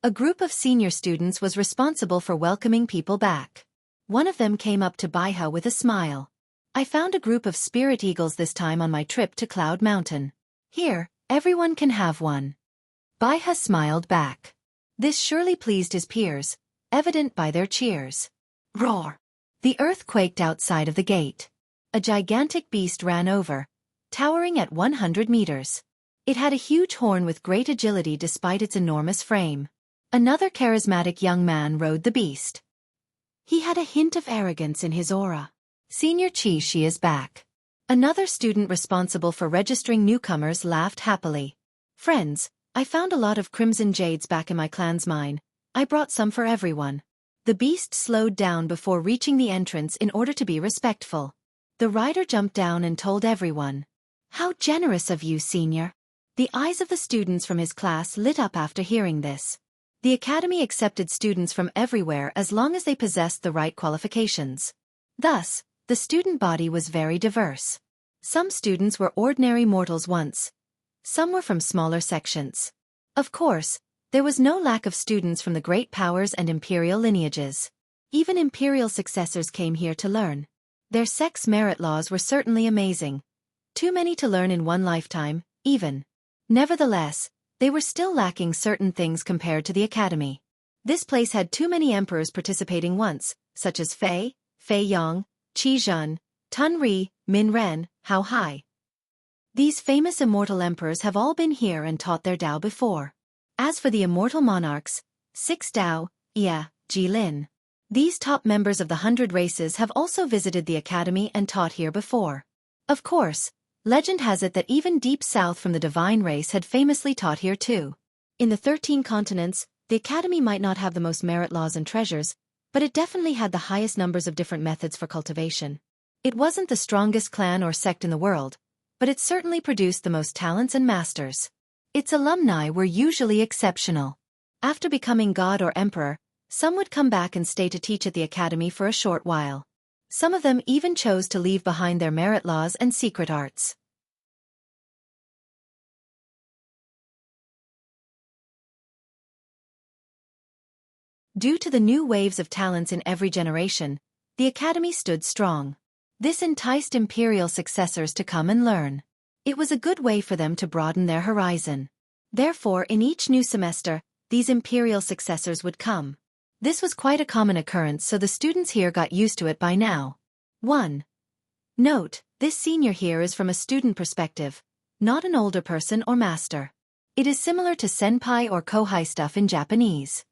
A: A group of senior students was responsible for welcoming people back. One of them came up to Baihe with a smile. "I found a group of spirit eagles this time on my trip to Cloud Mountain. Here, everyone can have one." Baihe smiled back. This surely pleased his peers, evident by their cheers. Roar! The earth quaked outside of the gate. A gigantic beast ran over, towering at 100 meters. It had a huge horn with great agility despite its enormous frame. Another charismatic young man rode the beast. He had a hint of arrogance in his aura. "Senior Xueqi is back." Another student responsible for registering newcomers laughed happily. "Friends, I found a lot of crimson jades back in my clan's mine. I brought some for everyone." The beast slowed down before reaching the entrance in order to be respectful. The rider jumped down and told everyone. "How generous of you, senior." The eyes of the students from his class lit up after hearing this. The academy accepted students from everywhere as long as they possessed the right qualifications. Thus, the student body was very diverse. Some students were ordinary mortals once. Some were from smaller sections. Of course, there was no lack of students from the great powers and imperial lineages. Even imperial successors came here to learn. Their sex merit laws were certainly amazing. Too many to learn in one lifetime, even. Nevertheless, they were still lacking certain things compared to the academy. This place had too many emperors participating once, such as Fei, Fei Yong, Qi Zhen, Tun Ri, Min Ren, Hao Hai. These famous immortal emperors have all been here and taught their Dao before. As for the immortal monarchs, 6 Dao, Ia, Jilin. These top members of the 100 races have also visited the academy and taught here before. Of course, legend has it that even Deep South from the divine race had famously taught here too. In the 13 continents, the academy might not have the most merit laws and treasures, but it definitely had the highest numbers of different methods for cultivation. It wasn't the strongest clan or sect in the world, but it certainly produced the most talents and masters. Its alumni were usually exceptional. After becoming god or emperor, some would come back and stay to teach at the academy for a short while. Some of them even chose to leave behind their merit laws and secret arts. Due to the new waves of talents in every generation, the academy stood strong. This enticed imperial successors to come and learn. It was a good way for them to broaden their horizon. Therefore, in each new semester, these imperial successors would come. This was quite a common occurrence, so the students here got used to it by now. 1. Note, this senior here is from a student perspective, not an older person or master. It is similar to senpai or kohai stuff in Japanese.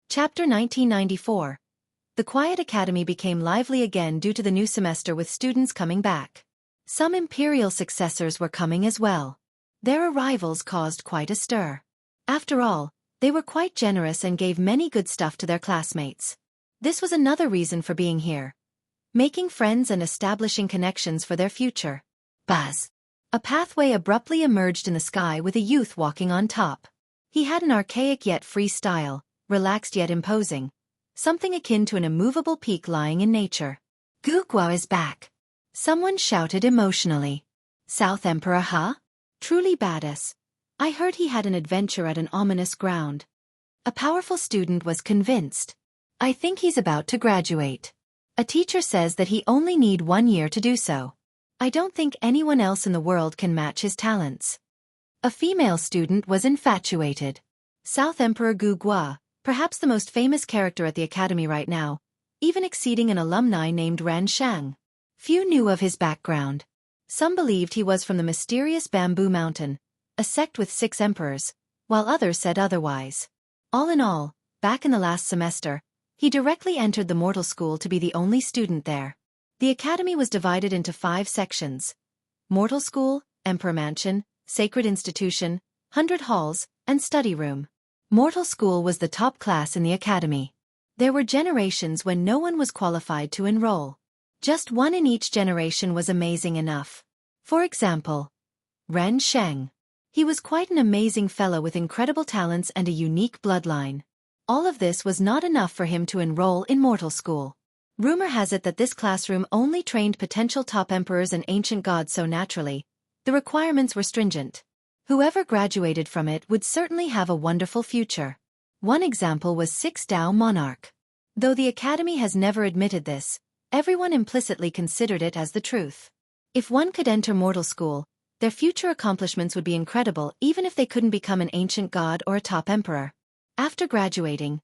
A: Chapter 1994. The Quiet Academy became lively again due to the new semester with students coming back. Some imperial successors were coming as well. Their arrivals caused quite a stir. After all, they were quite generous and gave many good stuff to their classmates. This was another reason for being here. Making friends and establishing connections for their future. Buzz! A pathway abruptly emerged in the sky with a youth walking on top. He had an archaic yet free style, relaxed yet imposing. Something akin to an immovable peak lying in nature. Guguo is back! Someone shouted emotionally. South Emperor, huh? Truly badass.
B: I heard he had an adventure at an ominous ground. A powerful student was convinced. I think he's about to graduate. A teacher says that he only need 1 year to do so. I don't think anyone else in the world can match his talents. A female student was infatuated. South Emperor Guguo, perhaps the most famous character at the academy right now, even exceeding an alumni named Ren Shang. Few knew of his background. Some believed he was from the mysterious Bamboo Mountain, a sect with 6 emperors, while others said otherwise. All in all, back in the last semester, he directly entered the mortal school to be the only student there. The academy was divided into 5 sections: Mortal School, Emperor Mansion, Sacred Institution, 100 Halls, and Study Room. Mortal School was the top class in the academy. There were generations when no one was qualified to enroll. Just one in each generation was amazing enough. For example, Ren Sheng. He was quite an amazing fellow with incredible talents and a unique bloodline. All of this was not enough for him to enroll in Mortal School. Rumor has it that this classroom only trained potential top emperors and ancient gods so naturally. The requirements were stringent. Whoever graduated from it would certainly have a wonderful future. One example was 6 Dao Monarch. Though the academy has never admitted this, everyone implicitly considered it as the truth. If one could enter Mortal School, their future accomplishments would be incredible even if they couldn't become an ancient god or a top emperor. After graduating,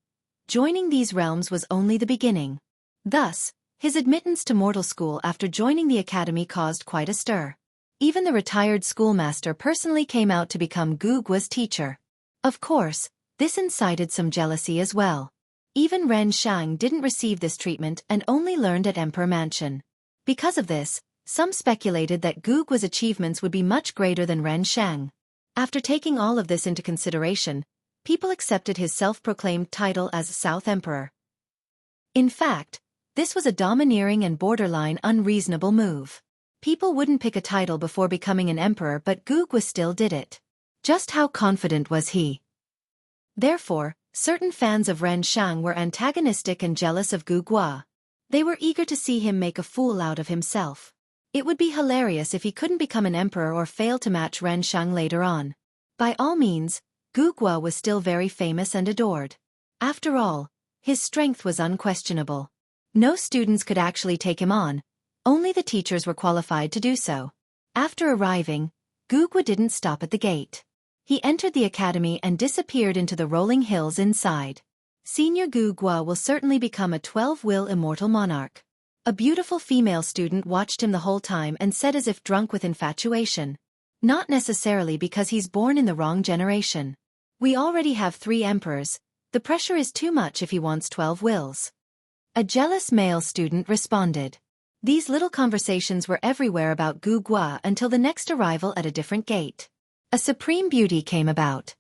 B: joining these realms was only the beginning. Thus, his admittance to Mortal School after joining the academy caused quite a stir. Even the retired schoolmaster personally came out to become Guguo's teacher. Of course, this incited some jealousy as well. Even Ren Shang didn't receive this treatment and only learned at Emperor Mansion. Because of this, some speculated that Guguo's achievements would be much greater than Ren Shang. After taking all of this into consideration, people accepted his self-proclaimed title as South Emperor. In fact, this was a domineering and borderline unreasonable move. People wouldn't pick a title before becoming an emperor, but Guguo still did it. Just how confident was he? Therefore, certain fans of Ren Shang were antagonistic and jealous of Guguo. They were eager to see him make a fool out of himself. It would be hilarious if he couldn't become an emperor or fail to match Ren Shang later on. By all means, Guguo was still very famous and adored. After all, his strength was unquestionable. No students could actually take him on. Only the teachers were qualified to do so. After arriving, Guguo didn't stop at the gate. He entered the academy and disappeared into the rolling hills inside. Senior Guguo will certainly become a 12-will immortal monarch. A beautiful female student watched him the whole time and said as if drunk with infatuation. Not necessarily because he's born in the wrong generation. We already have 3 emperors. The pressure is too much if he wants 12 wills. A jealous male student responded. These little conversations were everywhere about Guguo until the next arrival at a different gate. A supreme beauty came about.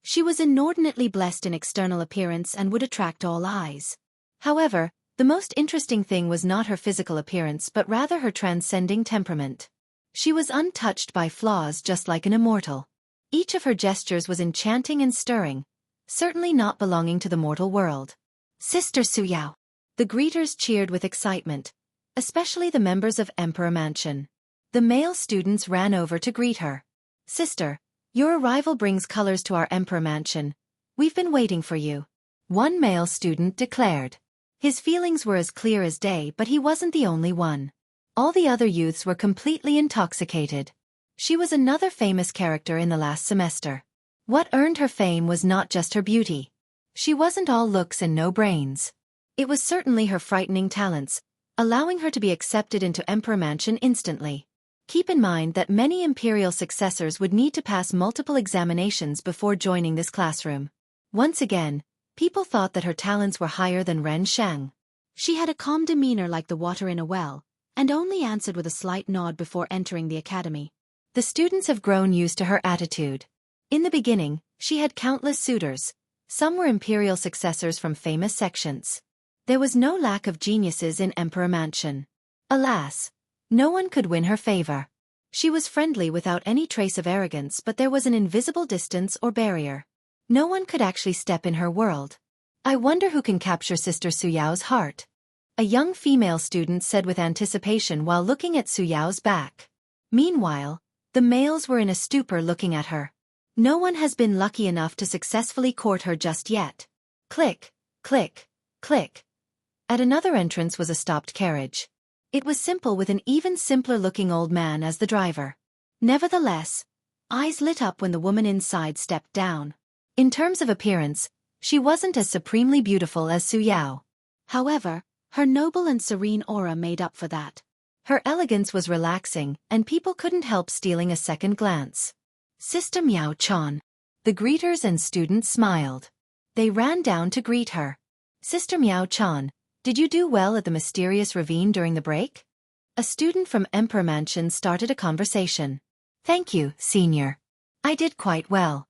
B: She was inordinately blessed in external appearance and would attract all eyes. However, the most interesting thing was not her physical appearance but rather her transcending temperament. She was untouched by flaws, just like an immortal. Each of her gestures was enchanting and stirring, certainly not belonging to the mortal world. Sister Suyao. The greeters cheered with excitement, especially the members of Emperor Mansion. The male students ran over to greet her. Sister, your arrival brings colors to our Emperor Mansion. We've been waiting for you. One male student declared. His feelings were as clear as day, but he wasn't the only one. All the other youths were completely intoxicated. She was another famous character in the last semester. What earned her fame was not just her beauty. She wasn't all looks and no brains. It was certainly her frightening talents, allowing her to be accepted into Emperor Mansion instantly. Keep in mind that many imperial successors would need to pass multiple examinations before joining this classroom. Once again, people thought that her talents were higher than Ren Shang. She had a calm demeanor like the water in a well, and only answered with a slight nod before entering the academy. The students have grown used to her attitude. In the beginning, she had countless suitors. Some were imperial successors from famous sections. There was no lack of geniuses in Emperor Mansion. Alas, no one could win her favor. She was friendly without any trace of arrogance, but there was an invisible distance or barrier. No one could actually step in her world. I wonder who can capture Sister Suyao's heart.
A: a young female student said with anticipation while looking at Suyao's back. Meanwhile, the males were in a stupor looking at her. No one has been lucky enough to successfully court her just yet. Click, click, click. At another entrance was a stopped carriage. It was simple with an even simpler-looking old man as the driver. Nevertheless, eyes lit up when the woman inside stepped down. In terms of appearance, she wasn't as supremely beautiful as Suyao. However, her noble and serene aura made up for that. Her elegance was relaxing, and people couldn't help stealing a second glance. Sister Miao-chan. The greeters and students smiled. They ran down to greet her. Sister Miao-chan, did you do well at the mysterious ravine during the break? A student from Emperor Mansion started a conversation. Thank you, senior. I did quite well.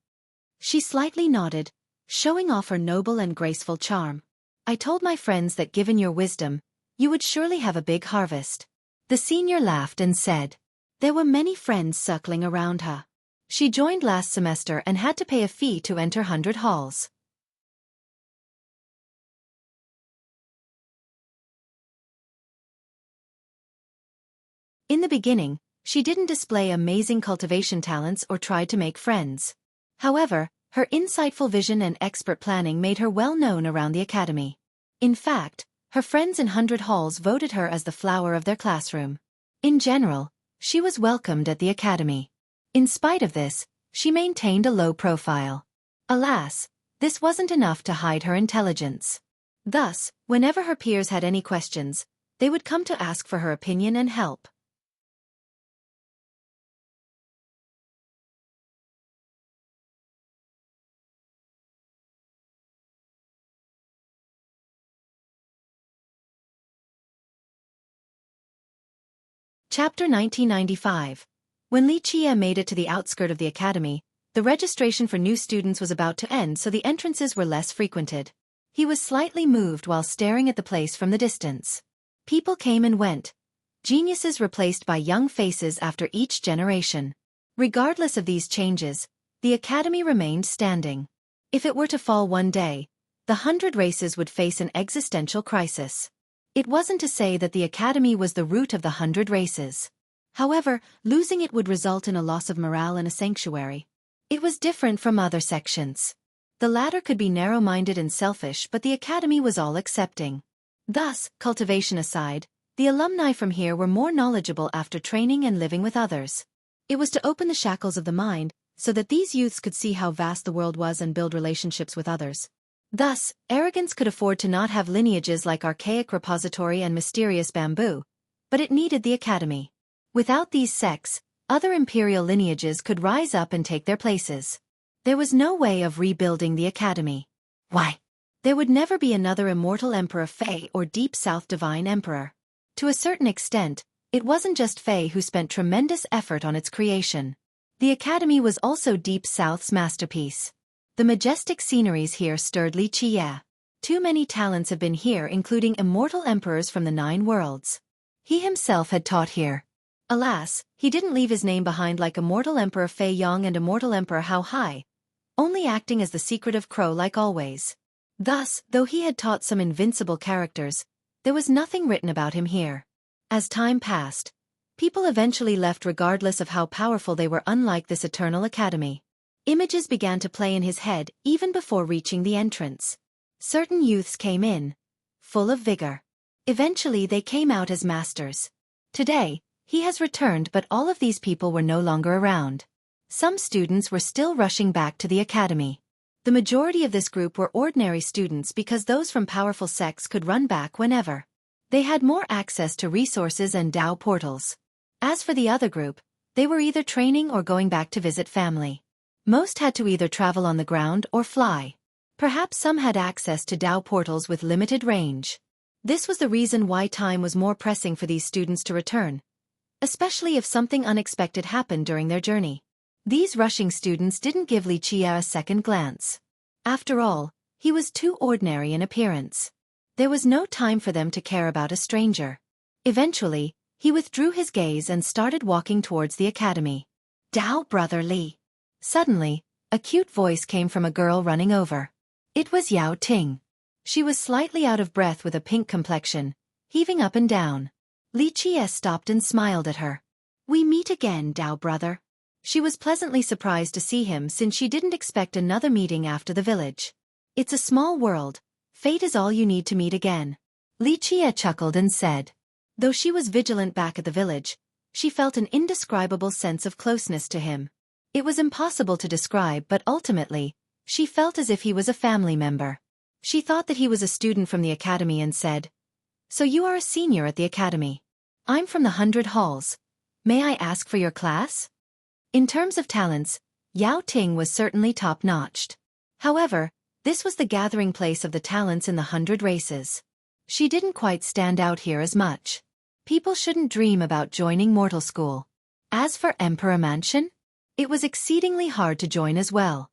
A: She slightly nodded, showing off her noble and graceful charm. I told my friends that given your wisdom, you would surely have a big harvest. The senior laughed and said. There were many friends circling around her. She joined last semester and had to pay a fee to enter 100 halls. In the beginning, she didn't display amazing cultivation talents or tried to make friends. However, her insightful vision and expert planning made her well known around the academy. In fact, her friends in 100 halls voted her as the flower of their classroom. In general, she was welcomed at the academy. In spite of this, she maintained a low profile. Alas, this wasn't enough to hide her intelligence. Thus, whenever her peers had any questions, they would come to ask for her opinion and help. Chapter 1995. When Li Qie made it to the outskirt of the academy, the registration for new students was about to end, so the entrances were less frequented. He was slightly moved while staring at the place from the distance. People came and went. Geniuses replaced by young faces after each generation. Regardless of these changes, the academy remained standing. If it were to fall one day, the 100 races would face an existential crisis. It wasn't to say that the academy was the root of the 100 races. However, losing it would result in a loss of morale and a sanctuary. It was different from other sections. The latter could be narrow-minded and selfish, but the academy was all-accepting. Thus, cultivation aside, the alumni from here were more knowledgeable after training and living with others. It was to open the shackles of the mind, so that these youths could see how vast the world was and build relationships with others. Thus, arrogance could afford to not have lineages like archaic repository and mysterious bamboo, but it needed the academy. Without these sects, other imperial lineages could rise up and take their places. There was no way of rebuilding the academy. Why? There would never be another immortal Emperor Fei or Deep South Divine Emperor. To a certain extent, it wasn't just Fei who spent tremendous effort on its creation. The academy was also Deep South's masterpiece. The majestic sceneries here stirred Li Qie. Too many talents have been here, including immortal emperors from the 9 worlds. He himself had taught here. Alas, he didn't leave his name behind like Immortal Emperor Fei Yong and Immortal Emperor Hao Hai, only acting as the secretive crow like always. Thus, though he had taught some invincible characters, there was nothing written about him here. As time passed, people eventually left regardless of how powerful they were, unlike this eternal academy. Images began to play in his head even before reaching the entrance. Certain youths came in, full of vigor. Eventually they came out as masters. Today, he has returned, but all of these people were no longer around. Some students were still rushing back to the academy. The majority of this group were ordinary students because those from powerful sects could run back whenever. They had more access to resources and Dao portals. As for the other group, they were either training or going back to visit family. Most had to either travel on the ground or fly. Perhaps some had access to Dao portals with limited range. This was the reason why time was more pressing for these students to return, especially if something unexpected happened during their journey. These rushing students didn't give Li Qie a second glance. After all, he was too ordinary in appearance. There was no time for them to care about a stranger. Eventually, he withdrew his gaze and started walking towards the academy. Dao brother Li. Suddenly, a cute voice came from a girl running over. It was Yao Ting. She was slightly out of breath with a pink complexion, heaving up and down. Li Qie stopped and smiled at her. "We meet again, Dao brother." She was pleasantly surprised to see him since she didn't expect another meeting after the village. "It's a small world. Fate is all you need to meet again." Li Qie chuckled and said. Though she was vigilant back at the village, she felt an indescribable sense of closeness to him. It was impossible to describe, but ultimately, she felt as if he was a family member. She thought that he was a student from the academy and said, "So you are a senior at the academy. I'm from the 100 Halls. May I ask for your class?" In terms of talents, Yao Ting was certainly top-notched. However, this was the gathering place of the talents in the 100 races. She didn't quite stand out here as much. People shouldn't dream about joining mortal school. As for Emperor Mansion, it was exceedingly hard to join as well.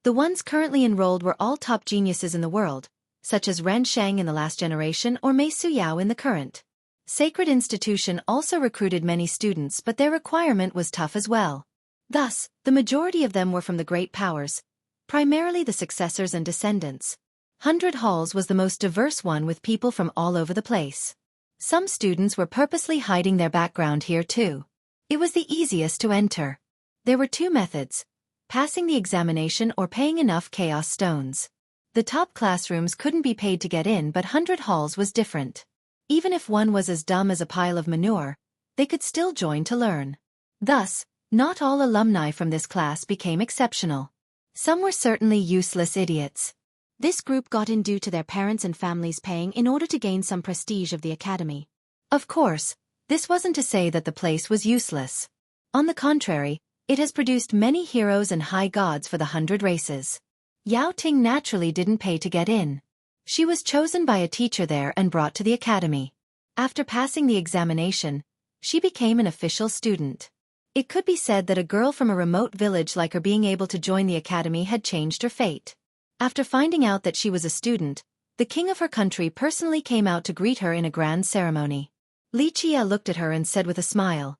A: The ones currently enrolled were all top geniuses in the world, such as Ren Shang in the last generation or Mei Suyao in the current. Sacred Institution also recruited many students, but their requirement was tough as well. Thus, the majority of them were from the great powers, primarily the successors and descendants. 100 Halls was the most diverse one with people from all over the place. Some students were purposely hiding their background here too. It was the easiest to enter. There were two methods: passing the examination or paying enough chaos stones. The top classrooms couldn't be paid to get in, but 100 Halls was different. Even if one was as dumb as a pile of manure, they could still join to learn. Thus, not all alumni from this class became exceptional. Some were certainly useless idiots. This group got in due to their parents and families paying in order to gain some prestige of the academy. Of course, this wasn't to say that the place was useless. On the contrary, it has produced many heroes and high gods for the 100 races. Yao Ting naturally didn't pay to get in. She was chosen by a teacher there and brought to the academy. After passing the examination, she became an official student. It could be said that a girl from a remote village like her being able to join the academy had changed her fate. After finding out that she was a student, the king of her country personally came out to greet her in a grand ceremony. Li Qie looked at her and said with a smile,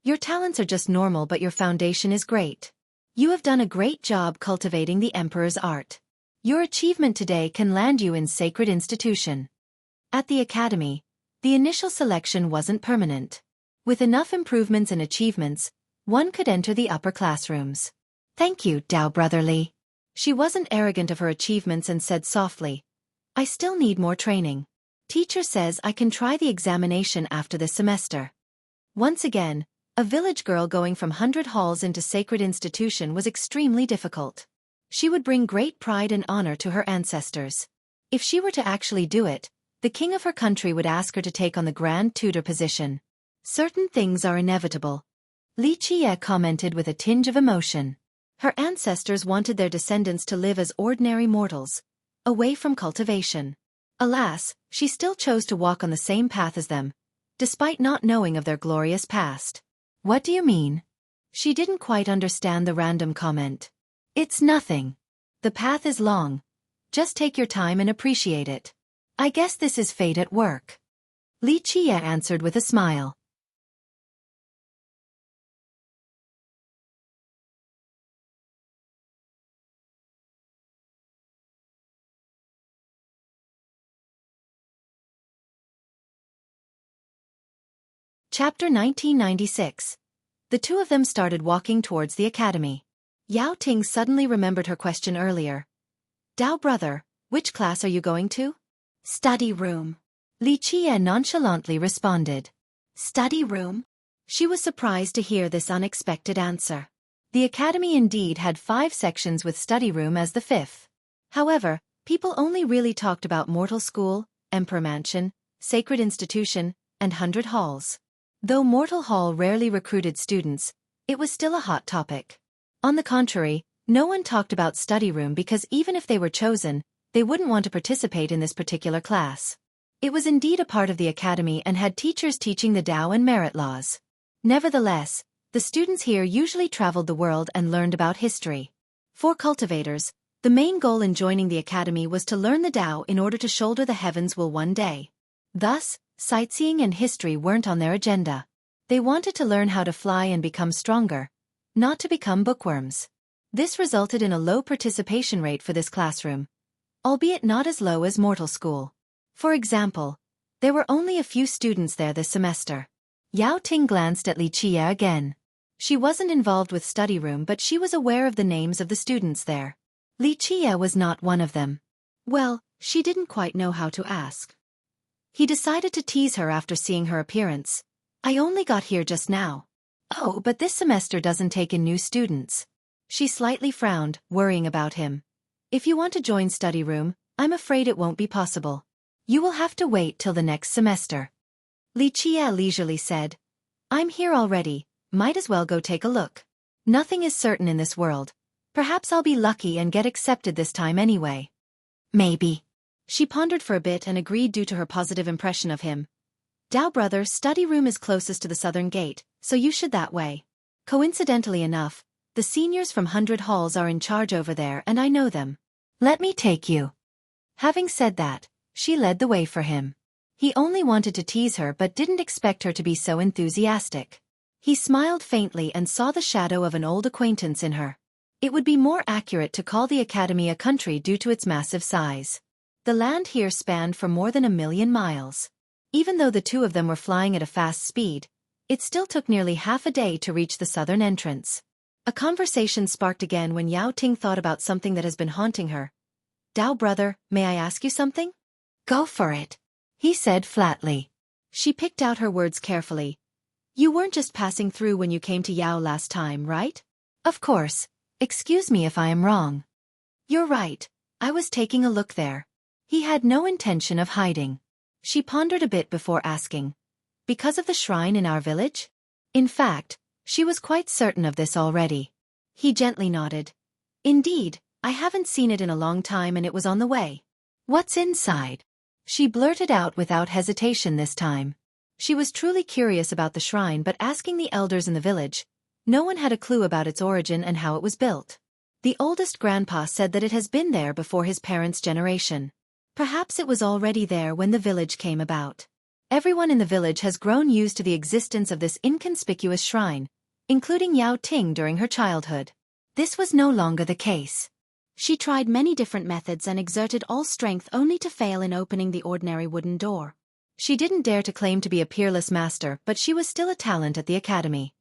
A: "Your talents are just normal, but your foundation is great. You have done a great job cultivating the Emperor's art. Your achievement today can land you in Sacred Institution." At the academy, the initial selection wasn't permanent. With enough improvements and achievements, one could enter the upper classrooms. "Thank you, Dao Brother Li." She wasn't arrogant of her achievements and said softly, "I still need more training. Teacher says I can try the examination after this semester." Once again, a village girl going from 100 Halls into Sacred Institution was extremely difficult. She would bring great pride and honor to her ancestors. If she were to actually do it, the king of her country would ask her to take on the Grand Tutor position. "Certain things are inevitable," Li Qie commented with a tinge of emotion. Her ancestors wanted their descendants to live as ordinary mortals, away from cultivation. Alas, she still chose to walk on the same path as them, despite not knowing of their glorious past. "What do you mean?" She didn't quite understand the random comment. "It's nothing. The path is long. Just take your time and appreciate it. I guess this is fate at work." Li Qie answered with a smile. Chapter 1996. The two of them started walking towards the academy. Yao Ting suddenly remembered her question earlier. "Dao brother, which class are you going to?" "Study room," Li Qie nonchalantly responded. "Study room?" She was surprised to hear this unexpected answer. The academy indeed had 5 sections with study room as the 5th. However, people only really talked about Mortal School, Emperor Mansion, Sacred Institution, and 100 Halls. Though Mortal Hall rarely recruited students, it was still a hot topic. On the contrary, no one talked about study room because even if they were chosen, they wouldn't want to participate in this particular class. It was indeed a part of the academy and had teachers teaching the Tao and merit laws. Nevertheless, the students here usually traveled the world and learned about history. For cultivators, the main goal in joining the academy was to learn the Tao in order to shoulder the heavens will one day. Thus, sightseeing and history weren't on their agenda. They wanted to learn how to fly and become stronger, not to become bookworms. This resulted in a low participation rate for this classroom, albeit not as low as mortal school. For example, there were only a few students there this semester. Yao Ting glanced at Li Qie again. She wasn't involved with study room, but she was aware of the names of the students there. Li Qie was not one of them. Well, she didn't quite know how to ask. He decided to tease her after seeing her appearance. I only got here just now. Oh, but this semester doesn't take in new students. She slightly frowned, worrying about him. If you want to join study room, I'm afraid it won't be possible. You will have to wait till the next semester. Li Qie leisurely said. I'm here already, might as well go take a look. Nothing is certain in this world. Perhaps I'll be lucky and get accepted this time anyway. Maybe. She pondered for a bit and agreed due to her positive impression of him. Dao brother, study room is closest to the southern gate, so you should that way. Coincidentally enough, the seniors from 100 halls are in charge over there and I know them. Let me take you. Having said that, she led the way for him. He only wanted to tease her but didn't expect her to be so enthusiastic. He smiled faintly and saw the shadow of an old acquaintance in her. It would be more accurate to call the academy a country due to its massive size. The land here spanned for more than 1,000,000 miles. Even though the two of them were flying at a fast speed, it still took nearly half a day to reach the southern entrance. A conversation sparked again when Yao Ting thought about something that has been haunting her. Dao brother, may I ask you something? Go for it, he said flatly. She picked out her words carefully. You weren't just passing through when you came to Yao last time, right? Of course. Excuse me if I am wrong. You're right, I was taking a look there. He had no intention of hiding. She pondered a bit before asking. Because of the shrine in our village? In fact, she was quite certain of this already. He gently nodded. Indeed, I haven't seen it in a long time and it was on the way. What's inside? She blurted out without hesitation this time. She was truly curious about the shrine, but asking the elders in the village, no one had a clue about its origin and how it was built. The oldest grandpa said that it has been there before his parents' generation. Perhaps it was already there when the village came about. Everyone in the village has grown used to the existence of this inconspicuous shrine, including Yao Ting during her childhood. This was no longer the case. She tried many different methods and exerted all strength only to fail in opening the ordinary wooden door. She didn't dare to claim to be a peerless master, but she was still a talent at the academy.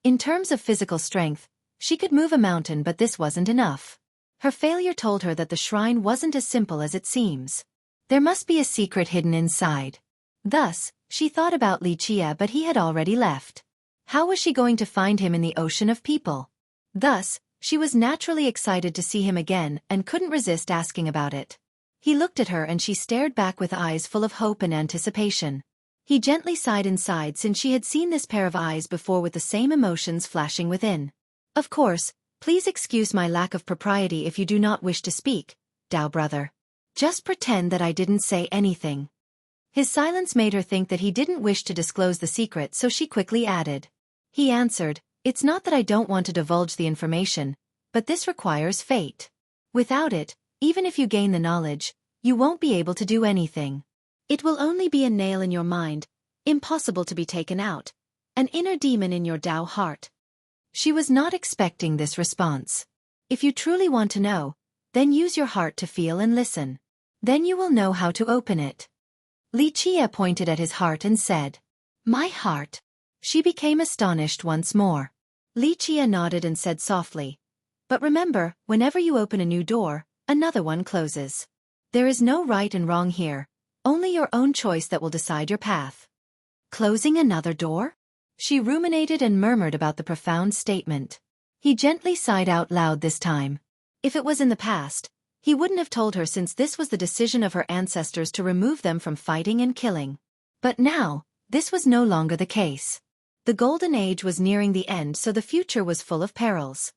A: In terms of physical strength, she could move a mountain, but this wasn't enough. Her failure told her that the shrine wasn't as simple as it seems. There must be a secret hidden inside. Thus, she thought about Li Qie, but he had already left. How was she going to find him in the ocean of people? Thus, she was naturally excited to see him again and couldn't resist asking about it. He looked at her and she stared back with eyes full of hope and anticipation. He gently sighed inside since she had seen this pair of eyes before with the same emotions flashing within. Of course, please excuse my lack of propriety if you do not wish to speak, Dao brother. Just pretend that I didn't say anything. His silence made her think that he didn't wish to disclose the secret, so she quickly added. He answered, it's not that I don't want to divulge the information, but this requires fate. Without it, even if you gain the knowledge, you won't be able to do anything. It will only be a nail in your mind, impossible to be taken out, an inner demon in your Dao heart. She was not expecting this response. If you truly want to know, then use your heart to feel and listen. Then you will know how to open it. Li Qie pointed at his heart and said, My heart. She became astonished once more. Li Qie nodded and said softly, But remember, whenever you open a new door, another one closes. There is no right and wrong here. Only your own choice that will decide your path. Closing another door? She ruminated and murmured about the profound statement. He gently sighed out loud this time. If it was in the past, he wouldn't have told her, since this was the decision of her ancestors to remove them from fighting and killing. But now, this was no longer the case. The Golden Age was nearing the end, so the future was full of perils.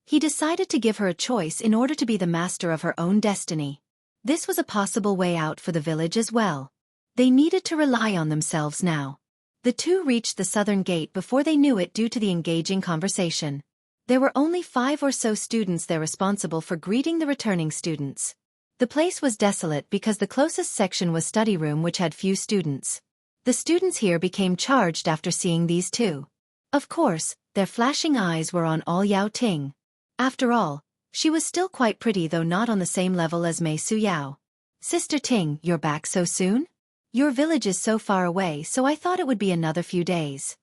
A: He decided to give her a choice in order to be the master of her own destiny. This was a possible way out for the village as well. They needed to rely on themselves now. The two reached the southern gate before they knew it due to the engaging conversation. There were only 5 or so students there responsible for greeting the returning students. The place was desolate because the closest section was study room, which had few students. The students here became charged after seeing these two. Of course, their flashing eyes were on all Yao Ting. After all, she was still quite pretty, though not on the same level as Mei Su Yao. Sister Ting, you're back so soon? Your village is so far away, so I thought it would be another few days.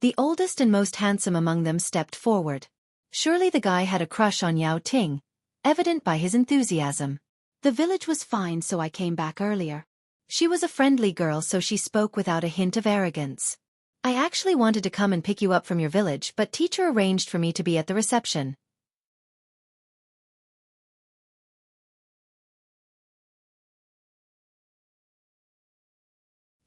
A: The oldest and most handsome among them stepped forward. Surely the guy had a crush on Yao Ting, evident by his enthusiasm. The village was fine, so I came back earlier. She was a friendly girl, so she spoke without a hint of arrogance. I actually wanted to come and pick you up from your village, but teacher arranged for me to be at the reception.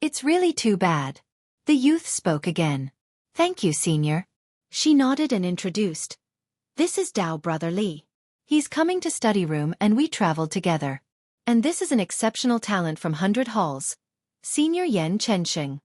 A: It's really too bad. The youth spoke again. Thank you, senior. She nodded and introduced. This is Dao Brother Li. He's coming to study room and we traveled together. And this is an exceptional talent from 100 Halls. Senior Yen Chensheng.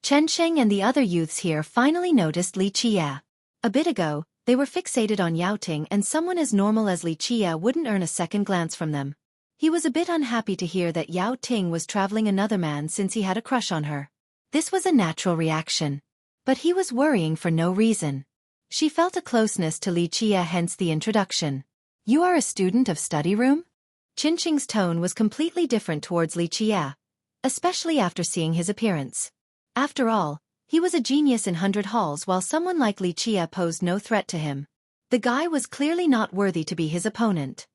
A: Chensheng and the other youths here finally noticed Li Qia. A bit ago, they were fixated on Yao Ting, and someone as normal as Li Qia wouldn't earn a second glance from them. He was a bit unhappy to hear that Yao Ting was traveling another man since he had a crush on her. This was a natural reaction. But he was worrying for no reason. She felt a closeness to Li Qia, hence the introduction. You are a student of study room? Chensheng's tone was completely different towards Li Qia, especially after seeing his appearance. After all, he was a genius in 100 Halls, while someone like Li Qia posed no threat to him. The guy was clearly not worthy to be his opponent.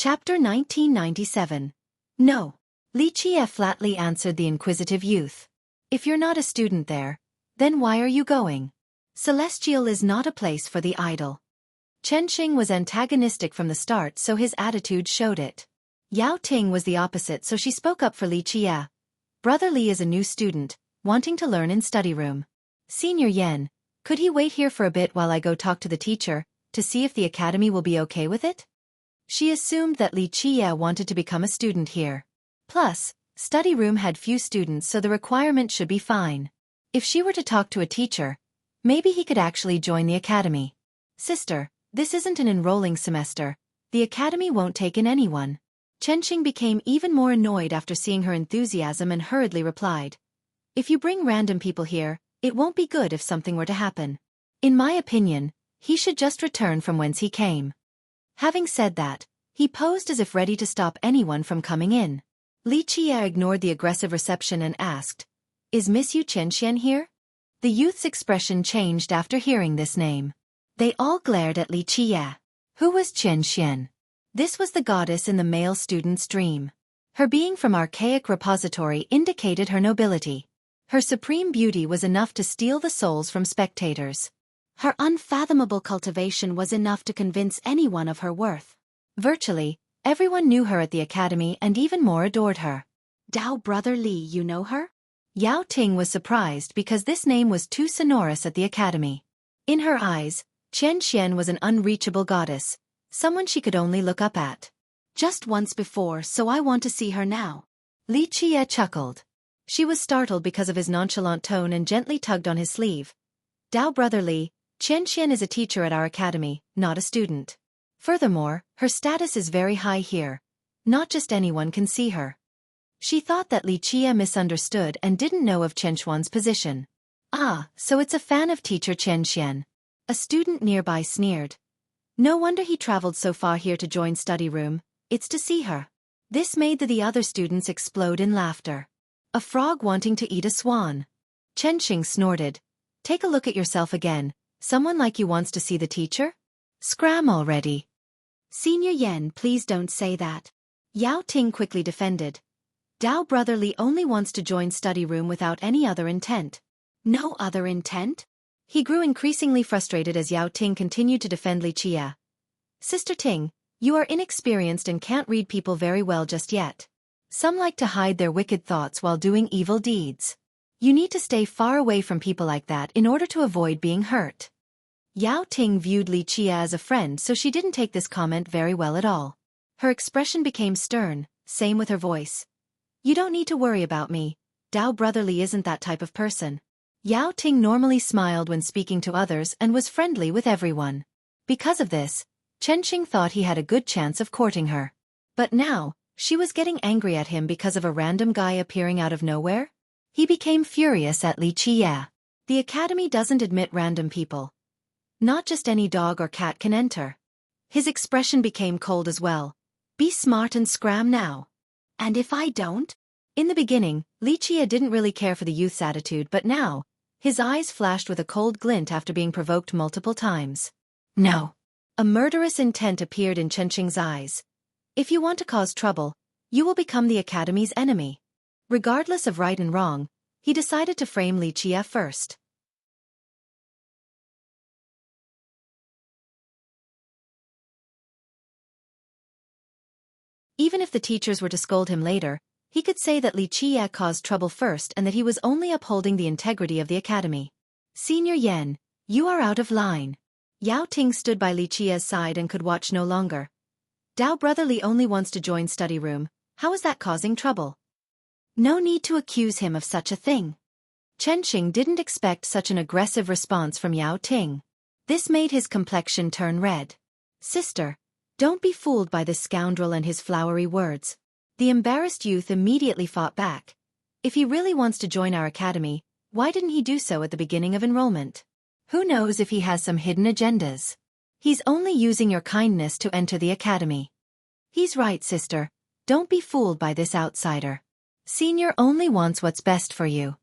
A: Chapter 1997. No. Li Qia flatly answered the inquisitive youth. If you're not a student there, then why are you going? Celestial is not a place for the idle. Chensheng was antagonistic from the start, so his attitude showed it. Yao Ting was the opposite, so she spoke up for Li Qia. Brother Li is a new student, wanting to learn in study room. Senior Yen, could he wait here for a bit while I go talk to the teacher, to see if the academy will be okay with it? She assumed that Li Qia wanted to become a student here. Plus, study room had few students, so the requirement should be fine. If she were to talk to a teacher, maybe he could actually join the academy. Sister, this isn't an enrolling semester. The academy won't take in anyone. Chensheng became even more annoyed after seeing her enthusiasm and hurriedly replied. If you bring random people here, it won't be good if something were to happen. In my opinion, he should just return from whence he came. Having said that, he posed as if ready to stop anyone from coming in. Li Qia ignored the aggressive reception and asked, Is Miss Yu Chenxian here? The youth's expression changed after hearing this name. They all glared at Li Qia. Who was Chenxian? This was the goddess in the male student's dream. Her being from archaic repository indicated her nobility. Her supreme beauty was enough to steal the souls from spectators. Her unfathomable cultivation was enough to convince anyone of her worth. Virtually, everyone knew her at the academy and even more adored her. Dao Brother Li, you know her? Yao Ting was surprised because this name was too sonorous at the academy. In her eyes, Qian was an unreachable goddess, someone she could only look up at. Just once before, so I want to see her now. Li Qia chuckled. She was startled because of his nonchalant tone and gently tugged on his sleeve. Dao Brother Li, Qian is a teacher at our academy, not a student. Furthermore, her status is very high here. Not just anyone can see her. She thought that Li Qia misunderstood and didn't know of Chenxuan's position. Ah, so it's a fan of teacher Qian. A student nearby sneered. No wonder he traveled so far here to join study room, it's to see her. This made the other students explode in laughter. A frog wanting to eat a swan. Chenxing snorted. Take a look at yourself again, someone like you wants to see the teacher? Scram already. Senior Yen, please don't say that. Yao Ting quickly defended. Dao Brother Li only wants to join study room without any other intent. No other intent? He grew increasingly frustrated as Yao Ting continued to defend Li Qia. Sister Ting, you are inexperienced and can't read people very well just yet. Some like to hide their wicked thoughts while doing evil deeds. You need to stay far away from people like that in order to avoid being hurt. Yao Ting viewed Li Qia as a friend, so she didn't take this comment very well at all. Her expression became stern, same with her voice. You don't need to worry about me. Dao brotherly isn't that type of person. Yao Ting normally smiled when speaking to others and was friendly with everyone. Because of this, Chenxing thought he had a good chance of courting her. But now, she was getting angry at him because of a random guy appearing out of nowhere? He became furious at Li Qie. The academy doesn't admit random people. Not just any dog or cat can enter. His expression became cold as well. Be smart and scram now. And if I don't? In the beginning, Li Qie didn't really care for the youth's attitude, but now, his eyes flashed with a cold glint after being provoked multiple times. No. A murderous intent appeared in Chenxing's eyes. If you want to cause trouble, you will become the academy's enemy. Regardless of right and wrong, he decided to frame Li Qie first. Even if the teachers were to scold him later, he could say that Li Qie caused trouble first and that he was only upholding the integrity of the academy. Senior Yan, you are out of line. Yao Ting stood by Li Qie's side and could watch no longer. Dao brotherly only wants to join study room. How is that causing trouble? No need to accuse him of such a thing. Chenxing didn't expect such an aggressive response from Yao Ting. This made his complexion turn red. Sister, don't be fooled by this scoundrel and his flowery words. The embarrassed youth immediately fought back. If he really wants to join our academy, why didn't he do so at the beginning of enrollment? Who knows if he has some hidden agendas? He's only using your kindness to enter the academy. He's right, sister. Don't be fooled by this outsider. Senior only wants what's best for you.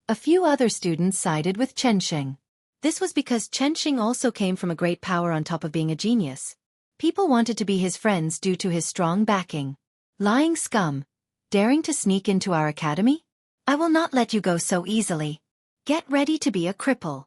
A: A few other students sided with Chenxing. This was because Chenxing also came from a great power on top of being a genius. People wanted to be his friends due to his strong backing. Lying scum. Daring to sneak into our academy? I will not let you go so easily. Get ready to be a cripple.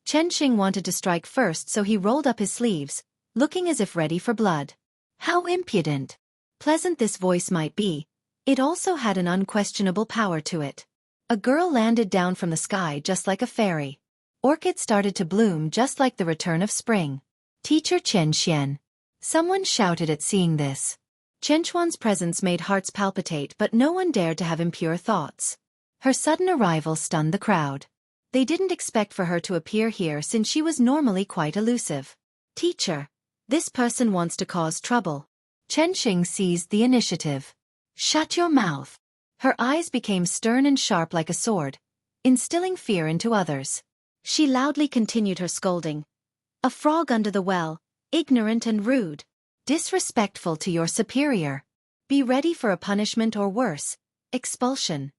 A: Chenxing wanted to strike first, so he rolled up his sleeves, looking as if ready for blood. How impudent! Pleasant this voice might be, it also had an unquestionable power to it. A girl landed down from the sky just like a fairy. Orchids started to bloom just like the return of spring. Teacher Chen. Someone shouted at seeing this. Chen Xuan's presence made hearts palpitate, but no one dared to have impure thoughts. Her sudden arrival stunned the crowd. They didn't expect for her to appear here since she was normally quite elusive. Teacher, this person wants to cause trouble. Chenxing seized the initiative. Shut your mouth. Her eyes became stern and sharp like a sword, instilling fear into others. She loudly continued her scolding. A frog under the well, ignorant and rude, disrespectful to your superior. Be ready for a punishment or worse, expulsion.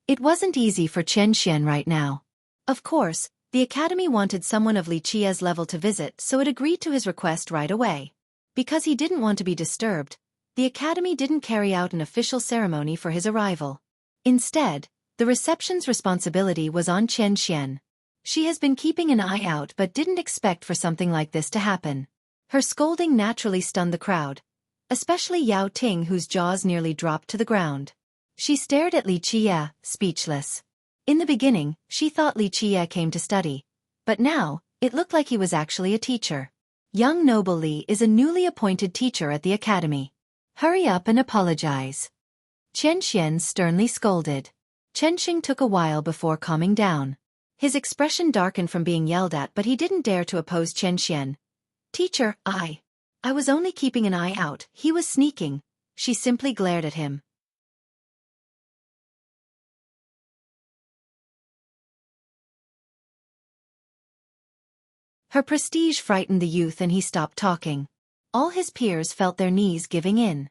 A: It wasn't easy for Chen right now. Of course, the academy wanted someone of Li Qie's level to visit, so it agreed to his request right away. Because he didn't want to be disturbed, the academy didn't carry out an official ceremony for his arrival. Instead, the reception's responsibility was on Chen. She has been keeping an eye out but didn't expect for something like this to happen. Her scolding naturally stunned the crowd, especially Yao Ting, whose jaws nearly dropped to the ground. She stared at Li Qie, speechless. In the beginning, she thought Li Qie came to study, but now, it looked like he was actually a teacher. Young Noble Li is a newly appointed teacher at the academy. Hurry up and apologize. Chen sternly scolded. Chenxing took a while before calming down. His expression darkened from being yelled at, but he didn't dare to oppose Chen. Teacher, I was only keeping an eye out. He was sneaking. She simply glared at him. Her prestige frightened the youth and he stopped talking. All his peers felt their knees giving in.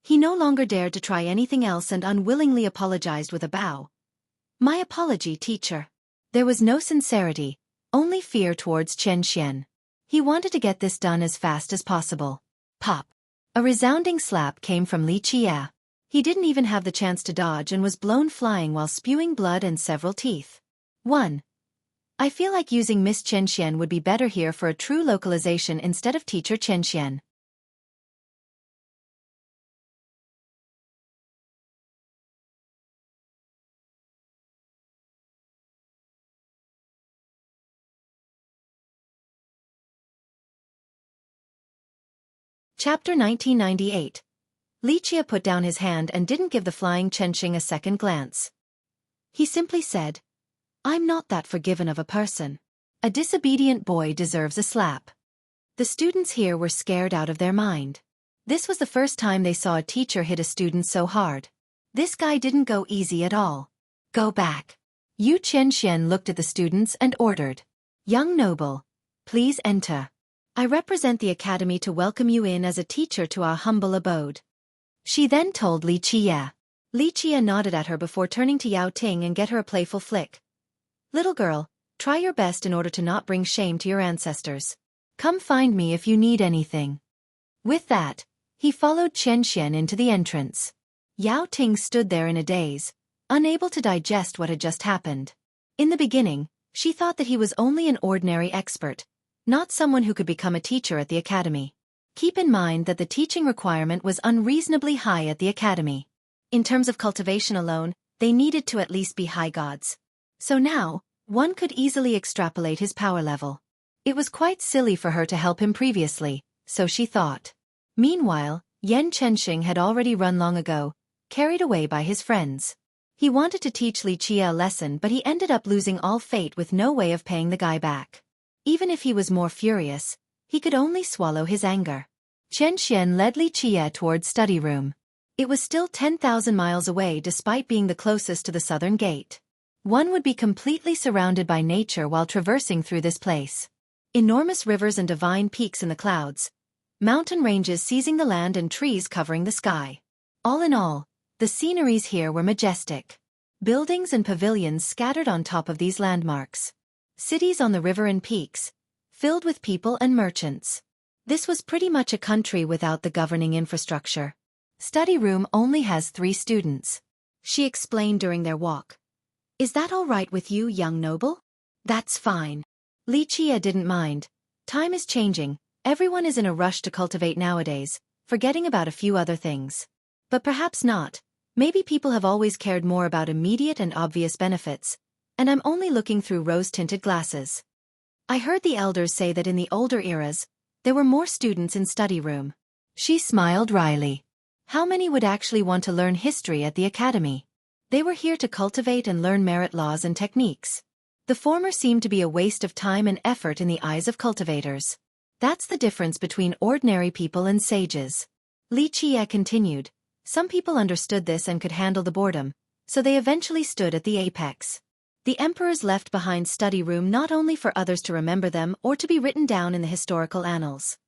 A: He no longer dared to try anything else and unwillingly apologized with a bow. My apology, teacher. There was no sincerity, only fear towards Chen. He wanted to get this done as fast as possible. Pop! A resounding slap came from Li Qie. He didn't even have the chance to dodge and was blown flying while spewing blood and several teeth. 1. I feel like using Miss Chen would be better here for a true localization instead of Teacher Chen. Chapter 1998. Li Qie put down his hand and didn't give the flying Chenxing a second glance.
B: He simply said, "I'm not that forgiven of a person. A disobedient boy deserves a slap." The students here were scared out of their mind. This was the first time they saw a teacher hit a student so hard. This guy didn't go easy at all. "Go back." Yu Qianxian looked at the students and ordered, "Young noble, please enter. I represent the academy to welcome you in as a teacher to our humble abode." She then told Li Qie. Li Qie nodded at her before turning to Yao Ting and get her a playful flick. "Little girl, try your best in order to not bring shame to your ancestors. Come find me if you need anything." With that, he followed Qianxian into the entrance. Yao Ting stood there in a daze, unable to digest what had just happened. In the beginning, she thought that he was only an ordinary expert, not someone who could become a teacher at the academy. Keep in mind that the teaching requirement was unreasonably high at the academy. In terms of cultivation alone, they needed to at least be high gods. So now, one could easily extrapolate his power level. It was quite silly for her to help him previously, so she thought. Meanwhile, Yan Chenxing had already run long ago, carried away by his friends. He wanted to teach Li Qie a lesson, but he ended up losing all fate with no way of paying the guy back. Even if he was more furious, he could only swallow his anger. Qianxian led Li Qie towards study room. It was still 10,000 miles away despite being the closest to the southern gate. One would be completely surrounded by nature while traversing through this place. Enormous rivers and divine peaks in the clouds, mountain ranges seizing the land and trees covering the sky. All in all, the sceneries here were majestic. Buildings and pavilions scattered on top of these landmarks. Cities on the river and peaks, filled with people and merchants. This was pretty much a country without the governing infrastructure. Study room only has 3 students. She explained during their walk. "Is that all right with you, young noble?" "That's fine." Li Qie didn't mind. Time is changing, everyone is in a rush to cultivate nowadays, forgetting about a few other things. But perhaps not. Maybe people have always cared more about immediate and obvious benefits, and I'm only looking through rose-tinted glasses. I heard the elders say that in the older eras, there were more students in study room. She smiled wryly. How many would actually want to learn history at the academy? They were here to cultivate and learn merit laws and techniques. The former seemed to be a waste of time and effort in the eyes of cultivators. That's the difference between ordinary people and sages. Li Qie continued. Some people understood this and could handle the boredom, so they eventually stood at the apex. The emperors left behind study room not only for others to remember them or to be written down in the historical annals.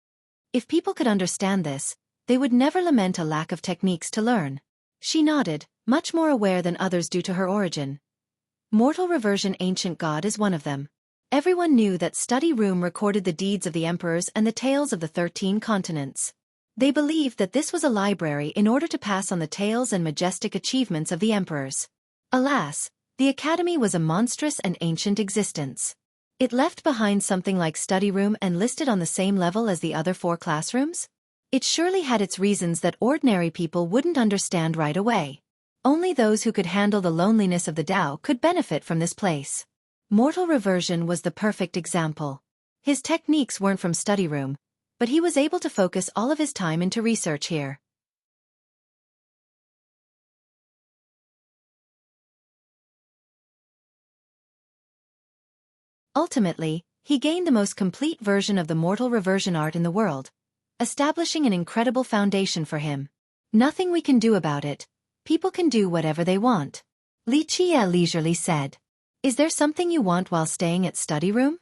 B: If people could understand this, they would never lament a lack of techniques to learn. She nodded, much more aware than others due to her origin. Mortal reversion ancient god is one of them. Everyone knew that study room recorded the deeds of the emperors and the tales of the 13 continents. They believed that this was a library in order to pass on the tales and majestic achievements of the emperors. Alas, the academy was a monstrous and ancient existence. It left behind something like study room and listed on the same level as the other 4 classrooms? It surely had its reasons that ordinary people wouldn't understand right away. Only those who could handle the loneliness of the Tao could benefit from this place. Mortal reversion was the perfect example. His techniques weren't from study room, but he was able to focus all of his time into research here. Ultimately, he gained the most complete version of the mortal reversion art in the world, establishing an incredible foundation for him. Nothing we can do about it. People can do whatever they want. Li Qie leisurely said. Is there something you want while staying at study room?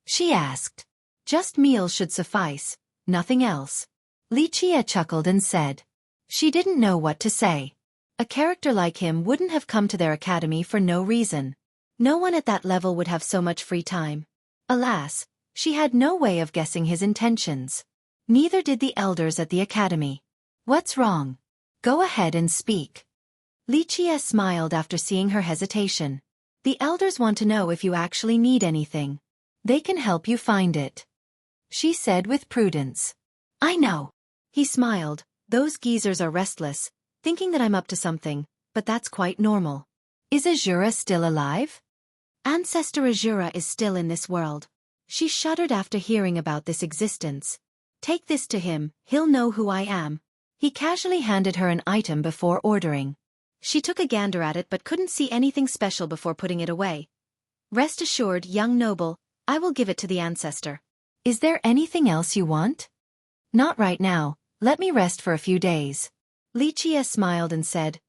B: She asked. Just meals should suffice, nothing else. Li Qie chuckled and said. She didn't know what to say. A character like him wouldn't have come to their academy for no reason. No one at that level would have so much free time. Alas, she had no way of guessing his intentions. Neither did the elders at the academy. What's wrong? Go ahead and speak. Li Qie smiled after seeing her hesitation. The elders want to know if you actually need anything. They can help you find it. She said with prudence. I know. He smiled. Those geezers are restless, thinking that I'm up to something, but that's quite normal. Is Azura still alive? Ancestor Azura is still in this world. She shuddered after hearing about this existence. Take this to him, he'll know who I am. He casually handed her an item before ordering. She took a gander at it but couldn't see anything special before putting it away. Rest assured, young noble, I will give it to the ancestor.
A: Is there anything else you want? Not right now, let me rest for a few days.
B: Lichia smiled and said,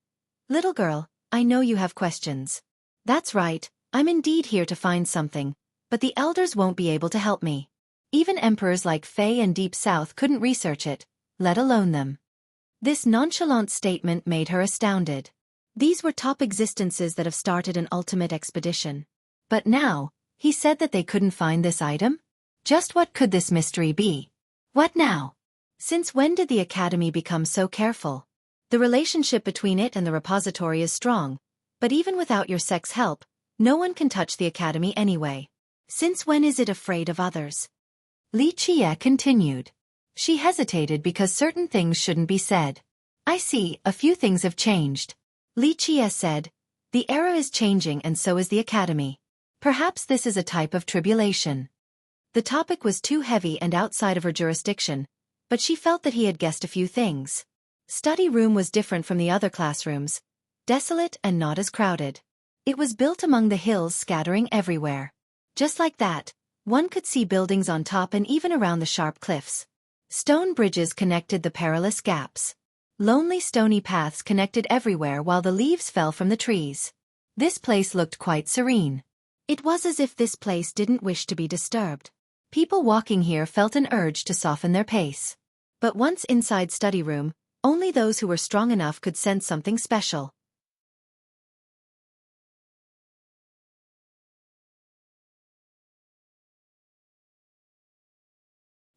B: Little girl, I know you have questions. That's right, I'm indeed here to find something, but the elders won't be able to help me. Even emperors like Fei and Deep South couldn't research it, let alone them. This nonchalant statement made her astounded. These were top existences that have started an ultimate expedition. But now, he said that they couldn't find this item? Just what could this mystery be? What now? Since when did the Academy become so careful? The relationship between it and the repository is strong, but even without your sect's help, no one can touch the Academy anyway. Since when is it afraid of others?
A: Lichia continued. She hesitated because certain things shouldn't be said. I see, a few things have changed.
B: Lichia said, the era is changing and so is the Academy.
A: Perhaps this is a type of tribulation.
B: The topic was too heavy and outside of her jurisdiction, but she felt that he had guessed a few things. Study room was different from the other classrooms, desolate and not as crowded. It was built among the hills scattering everywhere. Just like that, one could see buildings on top and even around the sharp cliffs. Stone bridges connected the perilous gaps. Lonely stony paths connected everywhere while the leaves fell from the trees.
A: This place looked quite serene.
B: It was as if this place didn't wish to be disturbed.
A: People walking here felt an urge to soften their pace.
B: But once inside study room, only those who were strong enough could sense something special.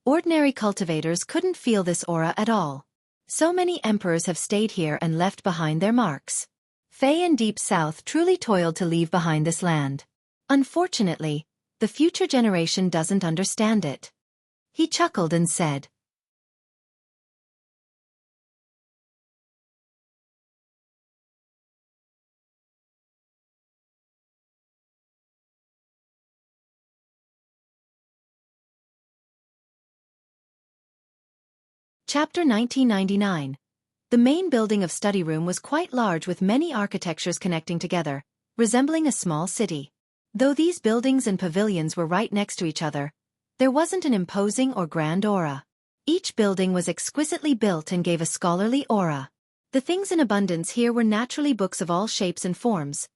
B: Ordinary cultivators couldn't feel this aura at all. So many emperors have stayed here and left behind their marks.
A: Fei and Deep South truly toiled to leave behind this land.
B: Unfortunately, the future generation doesn't understand it.
A: He chuckled and said,
B: Chapter 1999. The main building of study room was quite large with many architectures connecting together, resembling a small city. Though these buildings and pavilions were right next to each other, there wasn't an imposing or grand aura. Each building was exquisitely built and gave a scholarly aura. The things in abundance here were naturally books of all shapes and forms,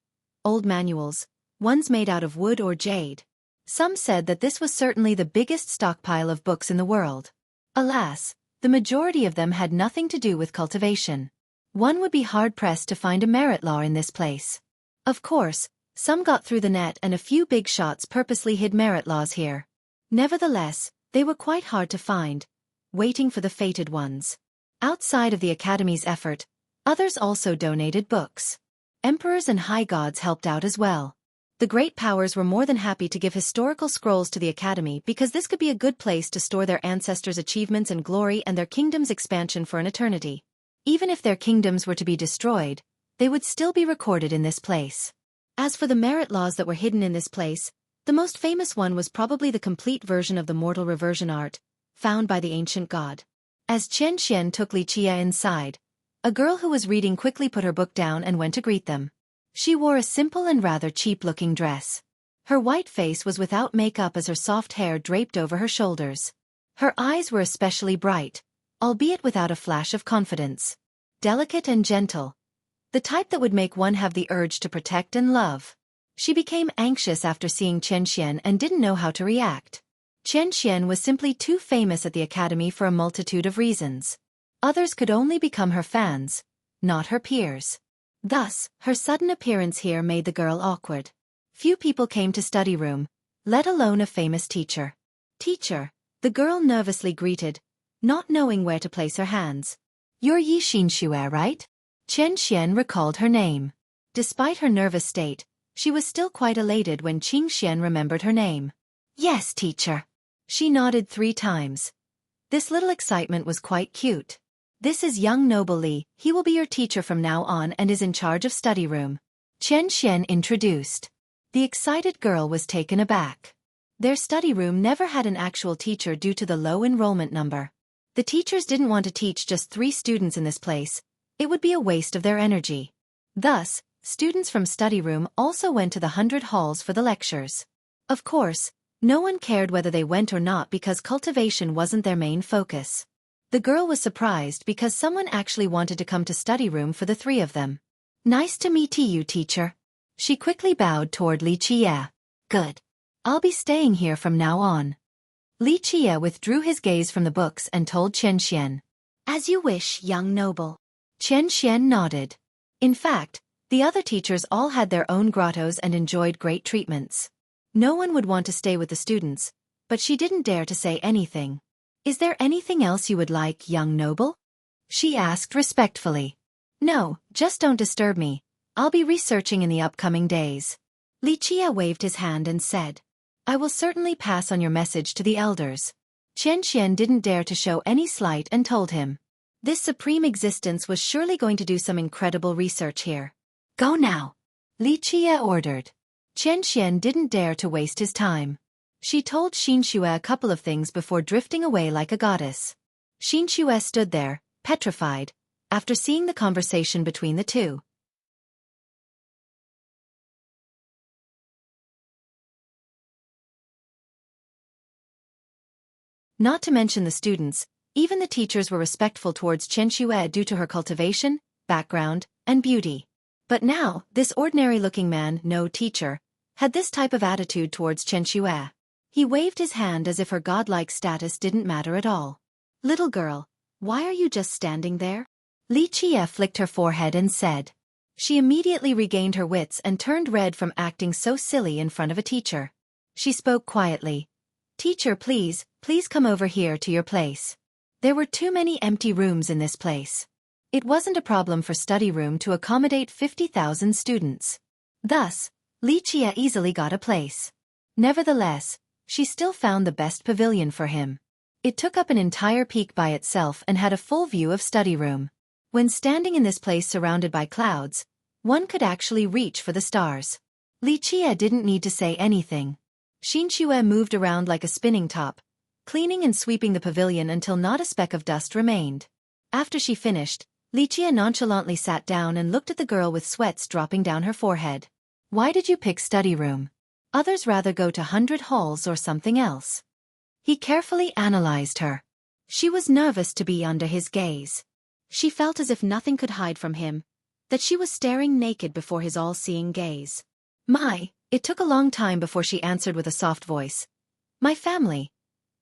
B: old manuals, ones made out of wood or jade. Some said that this was certainly the biggest stockpile of books in the world. Alas, the majority of them had nothing to do with cultivation. One would be hard-pressed to find a merit law in this place. Of course, some got through the net and a few big shots purposely hid merit laws here. Nevertheless, they were quite hard to find, waiting for the fated ones. Outside of the Academy's effort, others also donated books. Emperors and high gods helped out as well. The great powers were more than happy to give historical scrolls to the Academy because this could be a good place to store their ancestors' achievements and glory and their kingdom's expansion for an eternity. Even if their kingdoms were to be destroyed, they would still be recorded in this place. As for the merit laws that were hidden in this place, the most famous one was probably the complete version of the mortal reversion art, found by the ancient god. As Qian Xian took Li Qia inside, a girl who was reading quickly put her book down and went to greet them. She wore a simple and rather cheap-looking dress. Her white face was without makeup as her soft hair draped over her shoulders. Her eyes were especially bright, albeit without a flash of confidence. Delicate and gentle. The type that would make one have the urge to protect and love. She became anxious after seeing Qian Xian and didn't know how to react. Qian Xian was simply too famous at the Academy for a multitude of reasons. Others could only become her fans, not her peers. Thus, her sudden appearance here made the girl awkward. Few people came to study room, let alone a famous teacher. Teacher, the girl nervously greeted, not knowing where to place her hands.
A: You're Yi Xue, right?
B: Qian Xian recalled her name. Despite her nervous state, she was still quite elated when Qing Xian remembered her name.
A: Yes, teacher.
B: She nodded 3 times. This little excitement was quite cute. This is young noble Li, he will be your teacher from now on and is in charge of study room.
A: Qian Xian introduced.
B: The excited girl was taken aback. Their study room never had an actual teacher due to the low enrollment number. The teachers didn't want to teach just 3 students in this place, it would be a waste of their energy.
A: Thus, students from study room also went to the 100 halls for the lectures. Of course, no one cared whether they went or not because cultivation wasn't their main focus. The girl was surprised because someone actually wanted to come to study room for the three of them. Nice to meet you, teacher. She quickly bowed toward Li Qie. Good. I'll be staying here from now on. Li Qie withdrew his gaze from the books and told Chen Xian. As you wish, young noble. Chen Xian nodded. In fact, the other teachers all had their own grottos and enjoyed great treatments. No one would want to stay with the students, but she didn't dare to say anything. Is there anything else you would like, young noble? She asked respectfully. No, just don't disturb me. I'll be researching in the upcoming days. Li Qie waved his hand and said, I will certainly pass on your message to the elders. Chen Xian didn't dare to show any slight and told him. This supreme existence was surely going to do some incredible research here. Go now. Li Qie ordered. Chen Xian didn't dare to waste his time. She told Xin Xue a couple of things before drifting away like a goddess. Xin Xue stood there, petrified, after seeing the conversation between the two. Not to mention the students, even the teachers were respectful towards Chen Xue due to her cultivation, background, and beauty. But now, this ordinary-looking man, no teacher, had this type of attitude towards Chen Xue. He waved his hand as if her godlike status didn't matter at all. Little girl, why are you just standing there? Li Qie flicked her forehead and said. She immediately regained her wits and turned red from acting so silly in front of a teacher. She spoke quietly. Teacher, please come over here to your place. There were too many empty rooms in this place. It wasn't a problem for study room to accommodate 50,000 students. Thus, Li Qie easily got a place. Nevertheless, she still found the best pavilion for him. It took up an entire peak by itself and had a full view of study room. When standing in this place surrounded by clouds, one could actually reach for the stars. Li Qie didn't need to say anything. Xin Xue moved around like a spinning top, cleaning and sweeping the pavilion until not a speck of dust remained. After she finished, Li Qie nonchalantly sat down and looked at the girl with sweats dropping down her forehead. Why did you pick study room? Others rather go to 100 halls or something else. He carefully analyzed her. She was nervous to be under his gaze. She felt as if nothing could hide from him, that she was staring naked before his all-seeing gaze. It took a long time before she answered with a soft voice. My family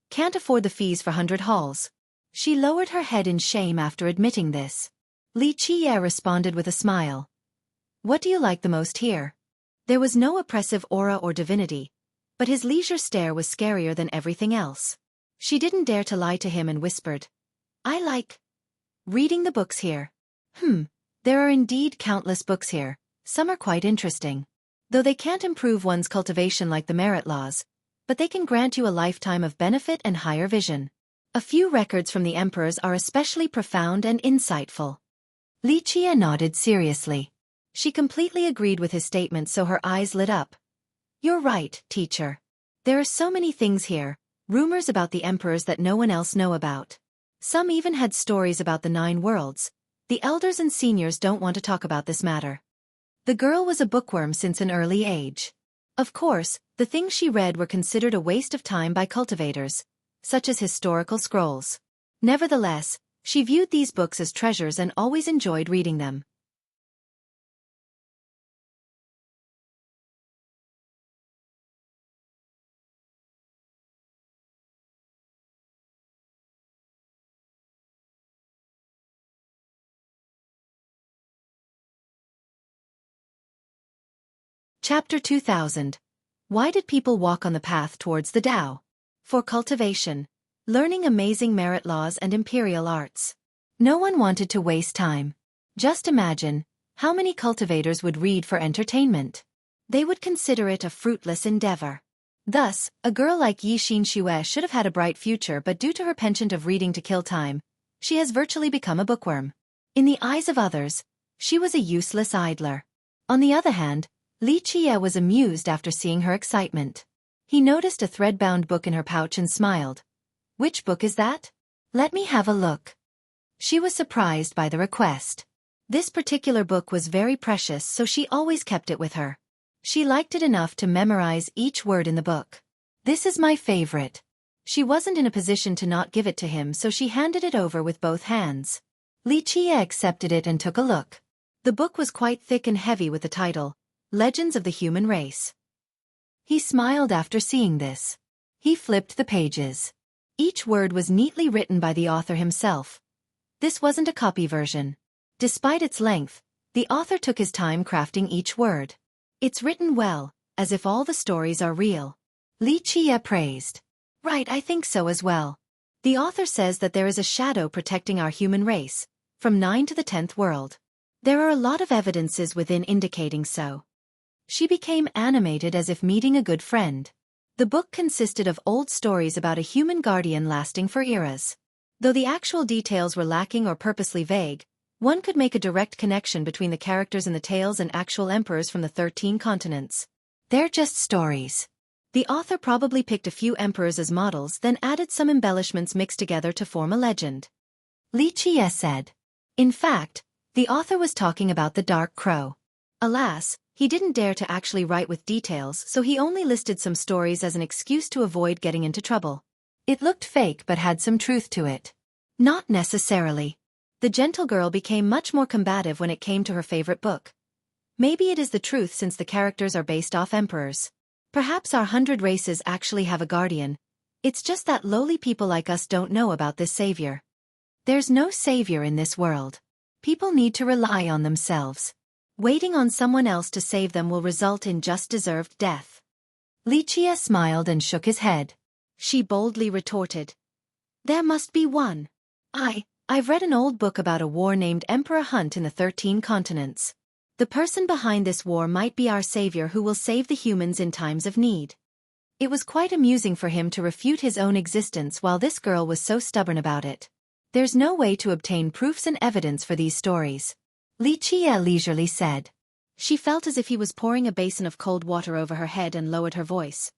A: can't afford the fees for 100 halls. She lowered her head in shame after admitting this. Li Qie responded with a smile. What do you like the most here? There was no oppressive aura or divinity, but his leisure stare was scarier than everything else. She didn't dare to lie to him and whispered, I like reading the books here. There are indeed countless books here, some are quite interesting. Though they can't improve one's cultivation like the merit laws, but they can grant you a lifetime of benefit and higher vision. A few records from the emperors are especially profound and insightful. Li Qie nodded seriously. She completely agreed with his statement, so her eyes lit up. You're right, teacher. There are so many things here, rumors about the emperors that no one else know about. Some even had stories about the 9 worlds. The elders and seniors don't want to talk about this matter. The girl was a bookworm since an early age. Of course, the things she read were considered a waste of time by cultivators, such as historical scrolls. Nevertheless, she viewed these books as treasures and always enjoyed reading them. Chapter 2000. Why did people walk on the path towards the Tao? For cultivation, learning amazing merit laws and imperial arts. No one wanted to waste time. Just imagine how many cultivators would read for entertainment. They would consider it a fruitless endeavor. Thus, a girl like Yi Xue should have had a bright future, but due to her penchant of reading to kill time, she has virtually become a bookworm. In the eyes of others, she was a useless idler. On the other hand, Li Qie was amused after seeing her excitement. He noticed a thread-bound book in her pouch and smiled. Which book is that? Let me have a look. She was surprised by the request. This particular book was very precious, so she always kept it with her. She liked it enough to memorize each word in the book. This is my favorite. She wasn't in a position to not give it to him, so she handed it over with both hands. Li Qie accepted it and took a look. The book was quite thick and heavy with the title, Legends of the Human Race. He smiled after seeing this. He flipped the pages. Each word was neatly written by the author himself. This wasn't a copy version. Despite its length, the author took his time crafting each word. It's written well, as if all the stories are real. Li Qie praised. Right, I think so as well. The author says that there is a shadow protecting our human race, from 9 to the 10th world. There are a lot of evidences within indicating so. She became animated as if meeting a good friend. The book consisted of old stories about a human guardian lasting for eras. Though the actual details were lacking or purposely vague, one could make a direct connection between the characters in the tales and actual emperors from the 13 continents. They're just stories. The author probably picked a few emperors as models, then added some embellishments mixed together to form a legend. Li Qie said. In fact, the author was talking about the Dark Crow. Alas, he didn't dare to actually write with details, so he only listed some stories as an excuse to avoid getting into trouble. It looked fake but had some truth to it. Not necessarily. The gentle girl became much more combative when it came to her favorite book. Maybe it is the truth since the characters are based off emperors. Perhaps our 100 races actually have a guardian. It's just that lowly people like us don't know about this savior. There's no savior in this world. People need to rely on themselves. Waiting on someone else to save them will result in just deserved death. Li Qie smiled and shook his head. She boldly retorted. There must be one. I've read an old book about a war named Emperor Hunt in the 13 continents. The person behind this war might be our savior who will save the humans in times of need. It was quite amusing for him to refute his own existence while this girl was so stubborn about it. There's no way to obtain proofs and evidence for these stories. Li Qie leisurely said. She felt as if he was pouring a basin of cold water over her head and lowered her voice.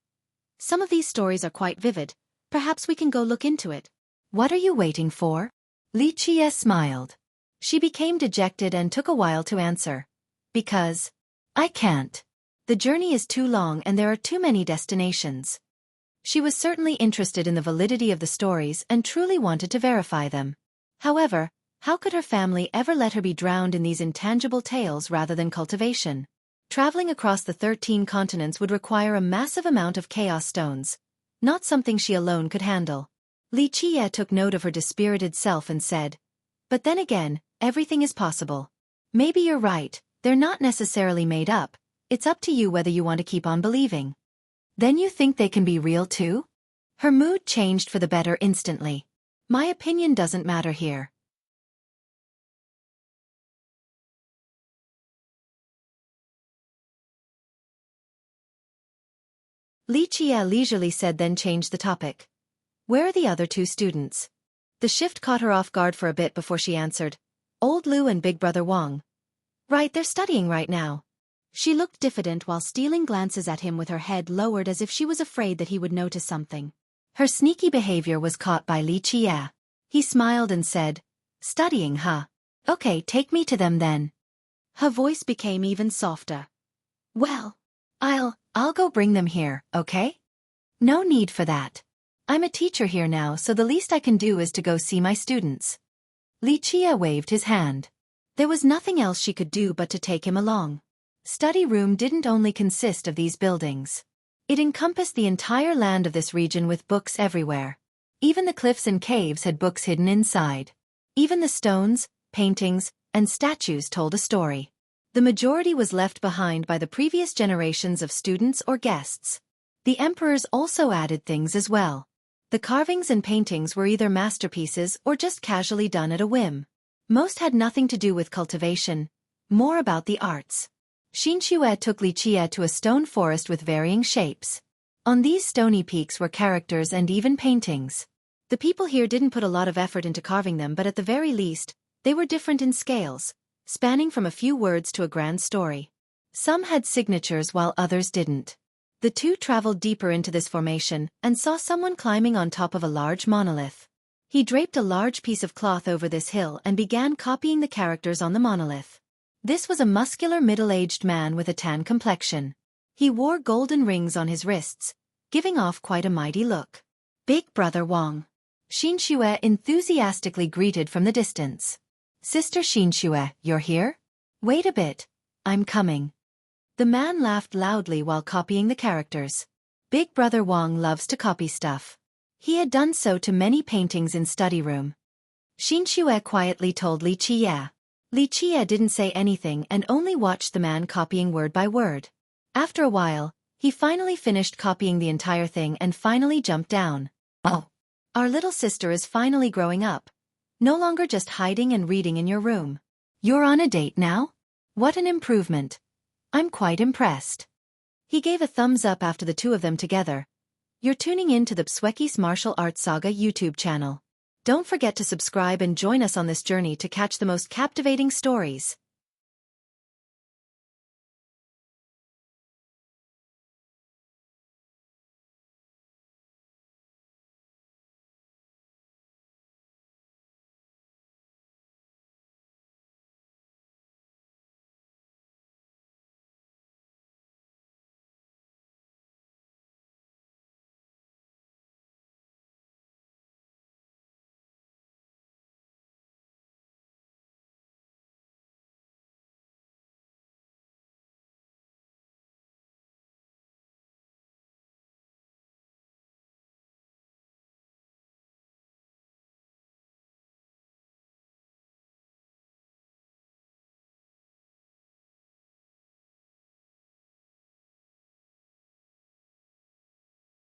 A: Some of these stories are quite vivid. Perhaps we can go look into it. What are you waiting for? Li Qie smiled. She became dejected and took a while to answer. Because I can't. The journey is too long and there are too many destinations. She was certainly interested in the validity of the stories and truly wanted to verify them. However, how could her family ever let her be drowned in these intangible tales rather than cultivation? Traveling across the 13 continents would require a massive amount of chaos stones, not something she alone could handle. Li Qie took note of her dispirited self and said, but then again, everything is possible. Maybe you're right, they're not necessarily made up, it's up to you whether you want to keep on believing. Then you think they can be real too? Her mood changed for the better instantly. My opinion doesn't matter here. Li Qie leisurely said, then changed the topic. Where are the other 2 students? The shift caught her off guard for a bit before she answered. Old Lu and Big Brother Wang. Right, they're studying right now. She looked diffident while stealing glances at him with her head lowered as if she was afraid that he would notice something. Her sneaky behavior was caught by Li Qie. He smiled and said, studying, huh? Okay, take me to them then. Her voice became even softer. Well, I'll go bring them here, okay? No need for that. I'm a teacher here now, so the least I can do is to go see my students. Li Qie waved his hand. There was nothing else she could do but to take him along. Study room didn't only consist of these buildings. It encompassed the entire land of this region with books everywhere. Even the cliffs and caves had books hidden inside. Even the stones, paintings, and statues told a story. The majority was left behind by the previous generations of students or guests. The emperors also added things as well. The carvings and paintings were either masterpieces or just casually done at a whim. Most had nothing to do with cultivation, more about the arts. Xue took Li Qie to a stone forest with varying shapes. On these stony peaks were characters and even paintings. The people here didn't put a lot of effort into carving them, but at the very least, they were different in scales, spanning from a few words to a grand story. Some had signatures while others didn't. The 2 traveled deeper into this formation and saw someone climbing on top of a large monolith. He draped a large piece of cloth over this hill and began copying the characters on the monolith. This was a muscular middle-aged man with a tan complexion. He wore golden rings on his wrists, giving off quite a mighty look. Big Brother Wang. Xue enthusiastically greeted from the distance. Sister Xue, you're here? Wait a bit. I'm coming. The man laughed loudly while copying the characters. Big Brother Wang loves to copy stuff. He had done so to many paintings in study room. Xue quietly told Li Qie. Li Qie didn't say anything and only watched the man copying word by word. After a while, he finally finished copying the entire thing and finally jumped down. Oh! Our little sister is finally growing up. No longer just hiding and reading in your room. You're on a date now? What an improvement. I'm quite impressed. He gave a thumbs up after the two of them together. You're tuning in to the Xueqi's Martial Arts Saga YouTube channel. Don't forget to subscribe and join us on this journey to catch the most captivating stories.